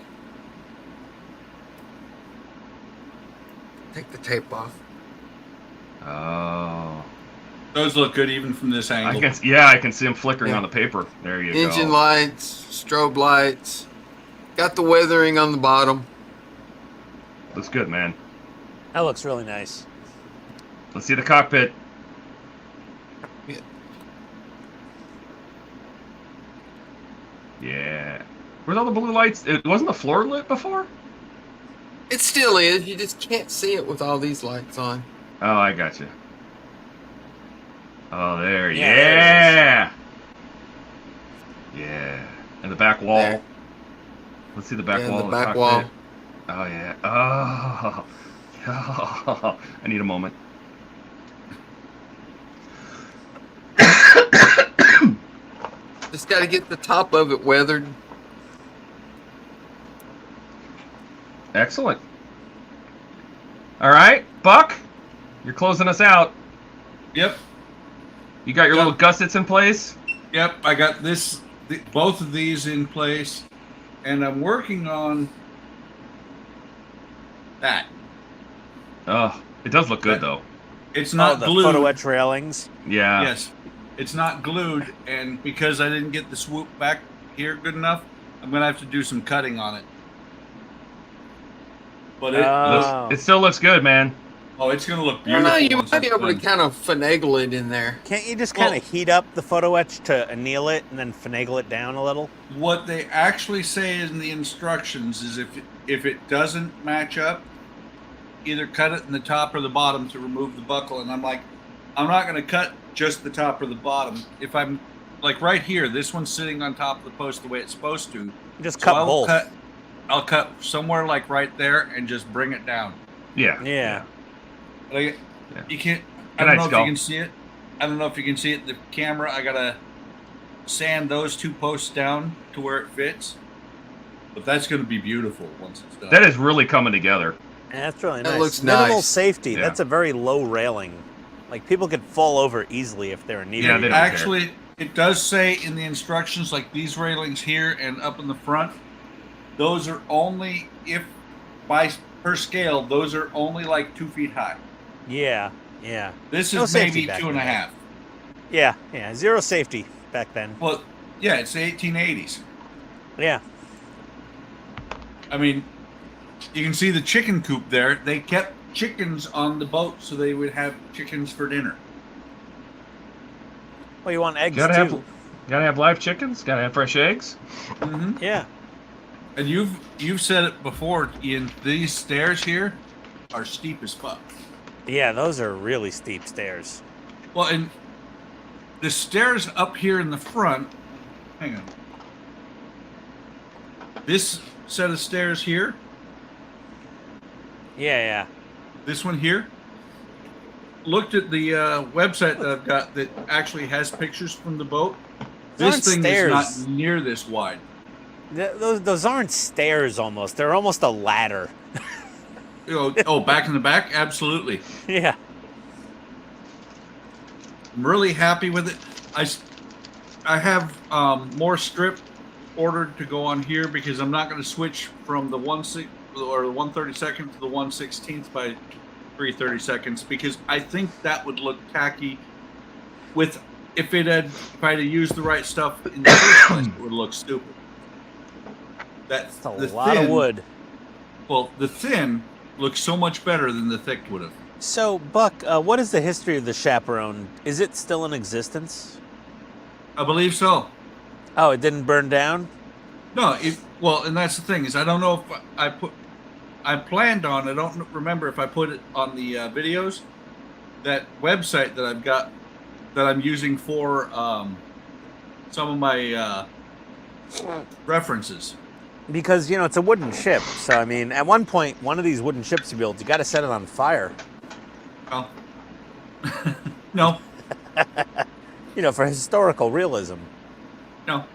Take the tape off. Oh. Those look good even from this angle. I can see them flickering Yeah. on the paper. There you Engine go. lights, strobe lights. Got the weathering on the bottom. Looks good, man. That looks really nice. Let's see the cockpit. Yeah. Yeah. Where's all the blue lights? It wasn't the floor lit before? It still is. You just can't see it with all these lights on. Oh, I got you. Oh, there. Yeah, Yeah. Yeah. And the back wall. There. Let's see the back Yeah, wall. the of back cockpit. wall. Oh, yeah. Oh. I need a moment. Just got to get the top of it weathered. Excellent. All right, Buck, you're closing us out. Yep. You got your Yep. little gussets in place? Yep. I got both of these in place, and I'm working on that. Oh, it does look good, though. It's not the glued. photo etch railings. Yeah. Yes. It's not glued, and because I didn't get the swoop back here good enough, I'm going to have to do some cutting on it. But It still looks good, man. it's going to look Well, beautiful. no, you once might be it's able to done. kind of finagle it in there. Can't you just kind Well- of heat up the photo etch to anneal it and then finagle it down a little? What they actually say in the instructions is if it doesn't match up, either cut it in the top or the bottom to remove the buckle. And I'm like, I'm not going to cut just the top or the bottom. If I'm like right here, this one's sitting on top of the post the way it's supposed to. You just So cut both. I'll cut somewhere like right there and just bring it down. Yeah. Yeah. Like, Yeah. you can't. Good I don't night, know if Skull. you can see it. I don't know if you can see it. The camera. I gotta sand those two posts down to where it fits. But that's gonna be beautiful once it's done. That is really coming together. Yeah, that's really That nice. looks Minimal nice. safety. Yeah. That's a very low railing. Like people could fall over easily if they're Yeah, they inebriated. don't care. Actually, it does say in the instructions, like these railings here and up in the front, those are only per scale. Those are only like 2 feet high. Yeah. Yeah. This No is safety maybe back 2.5. Yeah. Yeah. Zero safety back then. Well, yeah, it's the 1880s. Yeah. I mean, you can see the chicken coop there. They kept chickens on the boat so they would have chickens for dinner. Well, you want eggs Gotta too. have, Gotta have live chickens. Gotta have fresh eggs. Mm-hmm. Yeah. And you've said it before, Ian. These stairs here are steep as fuck. Yeah, those are really steep stairs. Well, and the stairs up here in the front. Hang on. This set of stairs here. Yeah. This one here. Looked at the website that I've got that actually has pictures from the boat. Those This aren't thing is stairs. not near this wide. Those aren't stairs almost. They're almost a ladder. Back in the back? Absolutely. Yeah. I'm really happy with it. I have more strip ordered to go on here because I'm not going to switch from the 1/32 to the 1/16 by 3/32 because I think that would look tacky. If I had used the right stuff in the first place, it would look stupid. That's a lot of wood. Well, the thin looks so much better than the thick would have. So, Buck, what is the history of the Chaperone? Is it still in existence? I believe so. Oh, it didn't burn down? No, and that's the thing is I don't know if I planned on. I don't remember if I put it on the videos. That website that I've got that I'm using for some of my references. Because, it's a wooden ship. So, I mean, at one point, one of these wooden ships you build, you got to set it on fire. Oh. No. For historical realism. No.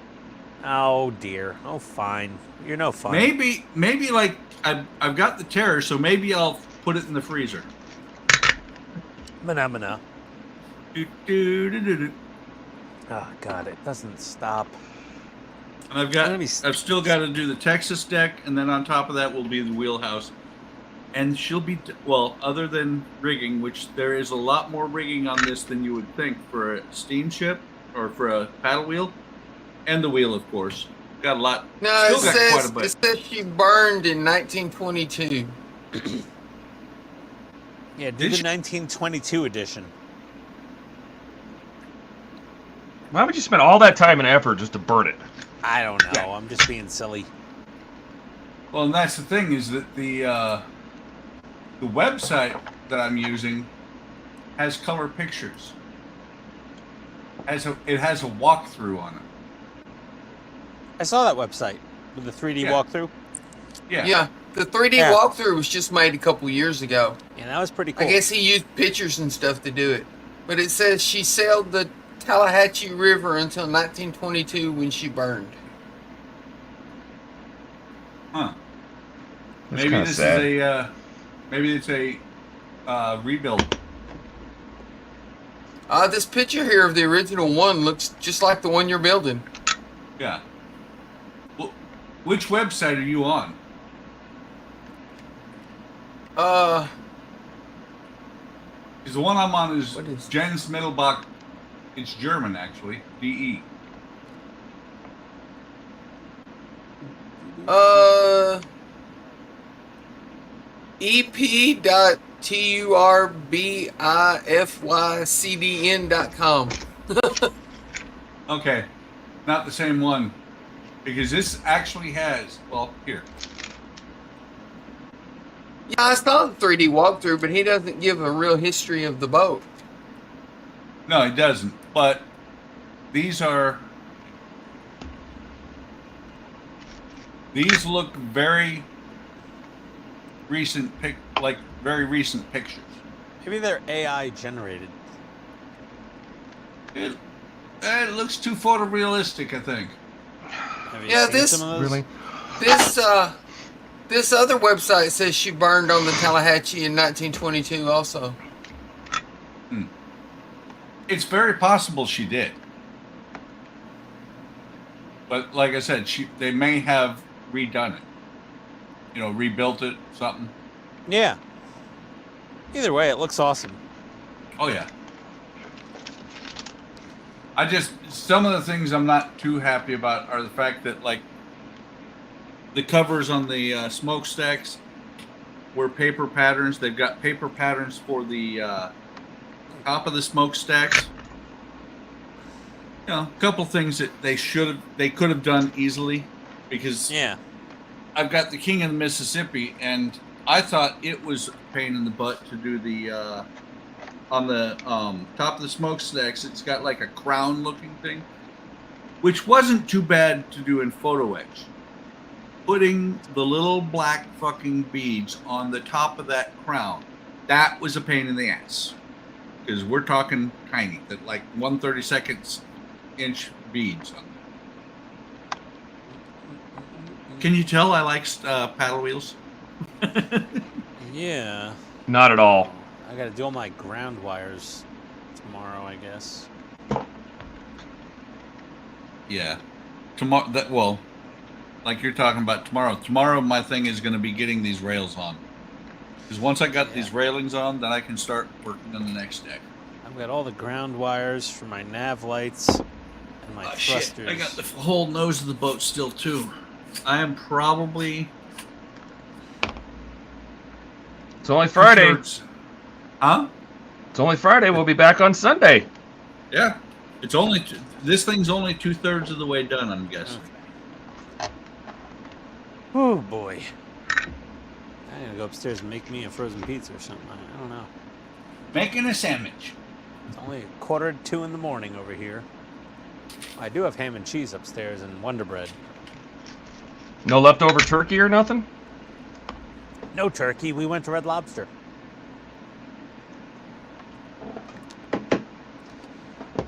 Oh, dear. Oh, fine. You're no fun. Maybe like I've got the terror, so maybe I'll put it in the freezer. Phenomena. Do. Oh, God, it doesn't stop. And I've still got to do the Texas deck, and then on top of that will be the wheelhouse. And she'll be, other than rigging, which there is a lot more rigging on this than you would think for a steamship or for a paddle wheel, and the wheel, of course. Got a lot. No, Still got quite a bit. it says she burned in 1922. Yeah, do the 1922 edition. Why would you spend all that time and effort just to burn it? I don't know. I'm just being silly. Well, and that's the thing is that the website that I'm using has color pictures. It has a walkthrough on it. I saw that website with the 3D walkthrough. Yeah, the 3D walkthrough was just made a couple years ago. Yeah, that was pretty cool. I guess he used pictures and stuff to do it. But it says she sailed the Tallahatchie River until 1922 when she burned. Huh. That's Maybe kinda this sad. is maybe it's a rebuild. This picture here of the original one looks just like the one you're building. Yeah. Well, which website are you on? Because the one I'm on is What is- Jens Mittelbach. It's German, actually. DE. ep.turbifycdn.com. Okay. Not the same one. Because this actually has, here. Yeah, I saw the 3D walkthrough, but he doesn't give a real history of the boat. No, it doesn't. But these look very recent very recent pictures. Maybe they're AI generated. It looks too photorealistic, I think. Have you Yeah, seen this- some of those? Really? This other website says she burned on the Tallahatchie in 1922 also. It's very possible she did. But like I said, they may have redone it. Rebuilt it, something. Yeah. Either way, it looks awesome. Oh, yeah. Some of the things I'm not too happy about are the fact that, the covers on the smokestacks were paper patterns. They've got paper patterns for the top of the smokestacks. You know, a couple things that they could have done easily, because Yeah. I've got the King of the Mississippi, and I thought it was a pain in the butt to do the on the top of the smokestacks. It's got like a crown looking thing, which wasn't too bad to do in photo etch. Putting the little black fucking beads on the top of that crown, that was a pain in the ass, because we're talking tiny, that like 1/32 inch beads. Can you tell I like paddle wheels? Yeah. Not at all. I gotta do all my ground wires tomorrow, I guess. Yeah. Tomorrow, like you're talking about tomorrow. Tomorrow, my thing is going to be getting these rails on. Because once I got these railings on, then I can start working on the next deck. I've got all the ground wires for my nav lights and my thrusters. Shit, I got the whole nose of the boat still, too. I am probably... It's only Friday. Huh? It's only Friday. We'll be back on Sunday. Yeah. It's only... This thing's only 2/3 of the way done, I'm guessing. Oh, boy. I'm gonna go upstairs and make me a frozen pizza or something. I don't know. Making a sandwich. It's only 1:45 in the morning over here. I do have ham and cheese upstairs and Wonder Bread. No leftover turkey or nothing? No turkey. We went to Red Lobster.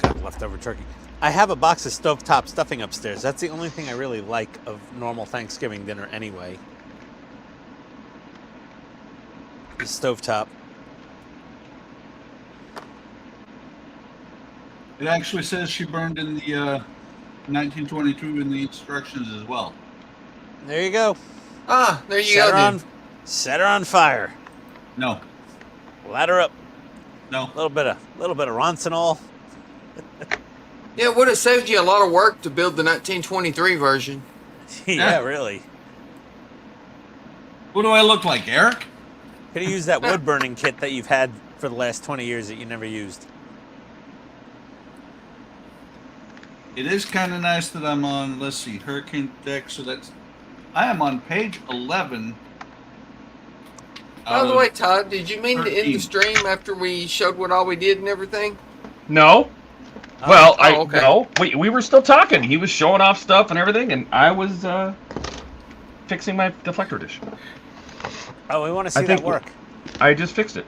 Got leftover turkey. I have a box of stovetop stuffing upstairs. That's the only thing I really like of normal Thanksgiving dinner anyway. The stovetop. It actually says she burned in the 1922 in the instructions as well. There you go. Ah, there you go. Then. Set her on fire. No. Light her up. No. A little bit of Roncinol. Yeah, it would have saved you a lot of work to build the 1923 version. Yeah, really. What do I look like, Eric? Could have used that wood burning kit that you've had for the last 20 years that you never used. It is kind of nice that I'm on, let's see, Hurricane deck, so that's... I am on page 11. By the way, Todd, did you mean to end 13. the stream after we showed what all we did and everything? No. Well, okay. no. We were still talking. He was showing off stuff and everything, and I was fixing my deflector dish. Oh, we want to see that work. I just fixed it.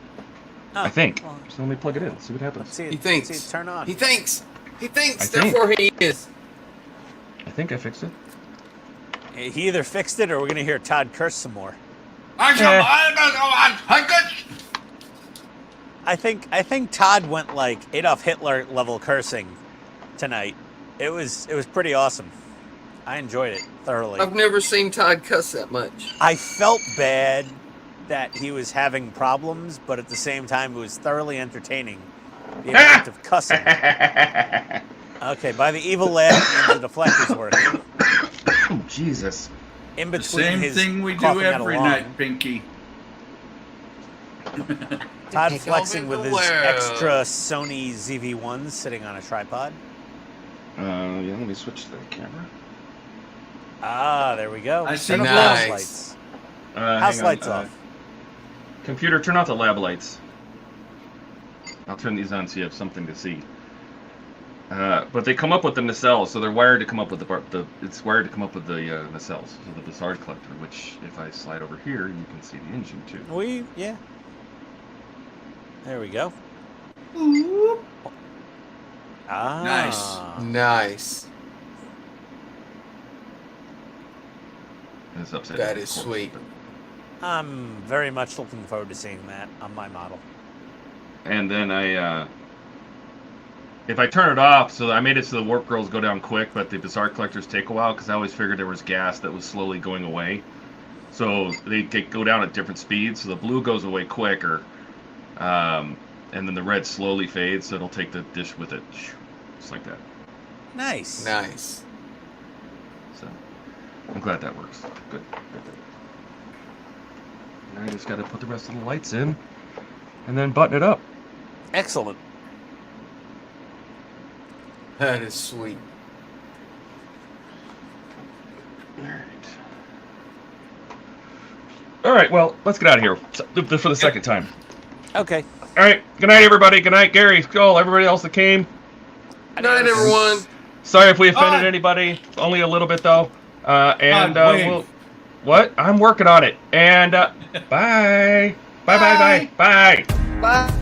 Oh, I think. well, So let me plug it in. See what happens. let's see it, He thinks. see it turn on. He thinks. He thinks. I think. Therefore, he is. I think I fixed it. He either fixed it or we're going to hear Todd curse some more. I think Todd went like Adolf Hitler level cursing tonight. It was pretty awesome. I enjoyed it thoroughly. I've never seen Todd cuss that much. I felt bad that he was having problems, but at the same time, it was thoroughly entertaining. The amount of cussing. Okay, by the evil laugh, means the deflector's working. Oh, Jesus. In The between same his thing we do coughing out a every lung, night, Pinky. Todd Take flexing over with the his world. extra Sony ZV-1s sitting on a tripod. Yeah, let me switch the camera. Ah, there we go. I see. Turn off Nice. house lights. Hang House on, lights off. Computer, turn off the lab lights. I'll turn these on so you have something to see. But they come up with the nacelles, so they're wired to come up with it's wired to come up with the nacelles, so the Bizarre collector. Which, if I slide over here, you can see the engine too. Yeah. There we go. Ah. Nice. And it's upside That down, is of course, sweet. but- I'm very much looking forward to seeing that on my model. And then if I turn it off, so I made it so the warp girls go down quick, but the Bizarre collectors take a while, because I always figured there was gas that was slowly going away. So they go down at different speeds, so the blue goes away quicker, and then the red slowly fades, so it'll take the dish with it, just like that. Nice. Nice. So I'm glad that works. Good. Now I just got to put the rest of the lights in, and then button it up. Excellent. That is sweet. All right, well, let's get out of here for the second time. Okay. All right, good night, everybody. Good night, Gary, Skull, everybody else that came. Good night, everyone. Sorry if we offended Bye. anybody. Only a little bit, though. And wave. we'll... What? I'm working on it. And bye. Bye, bye, bye, bye. Bye.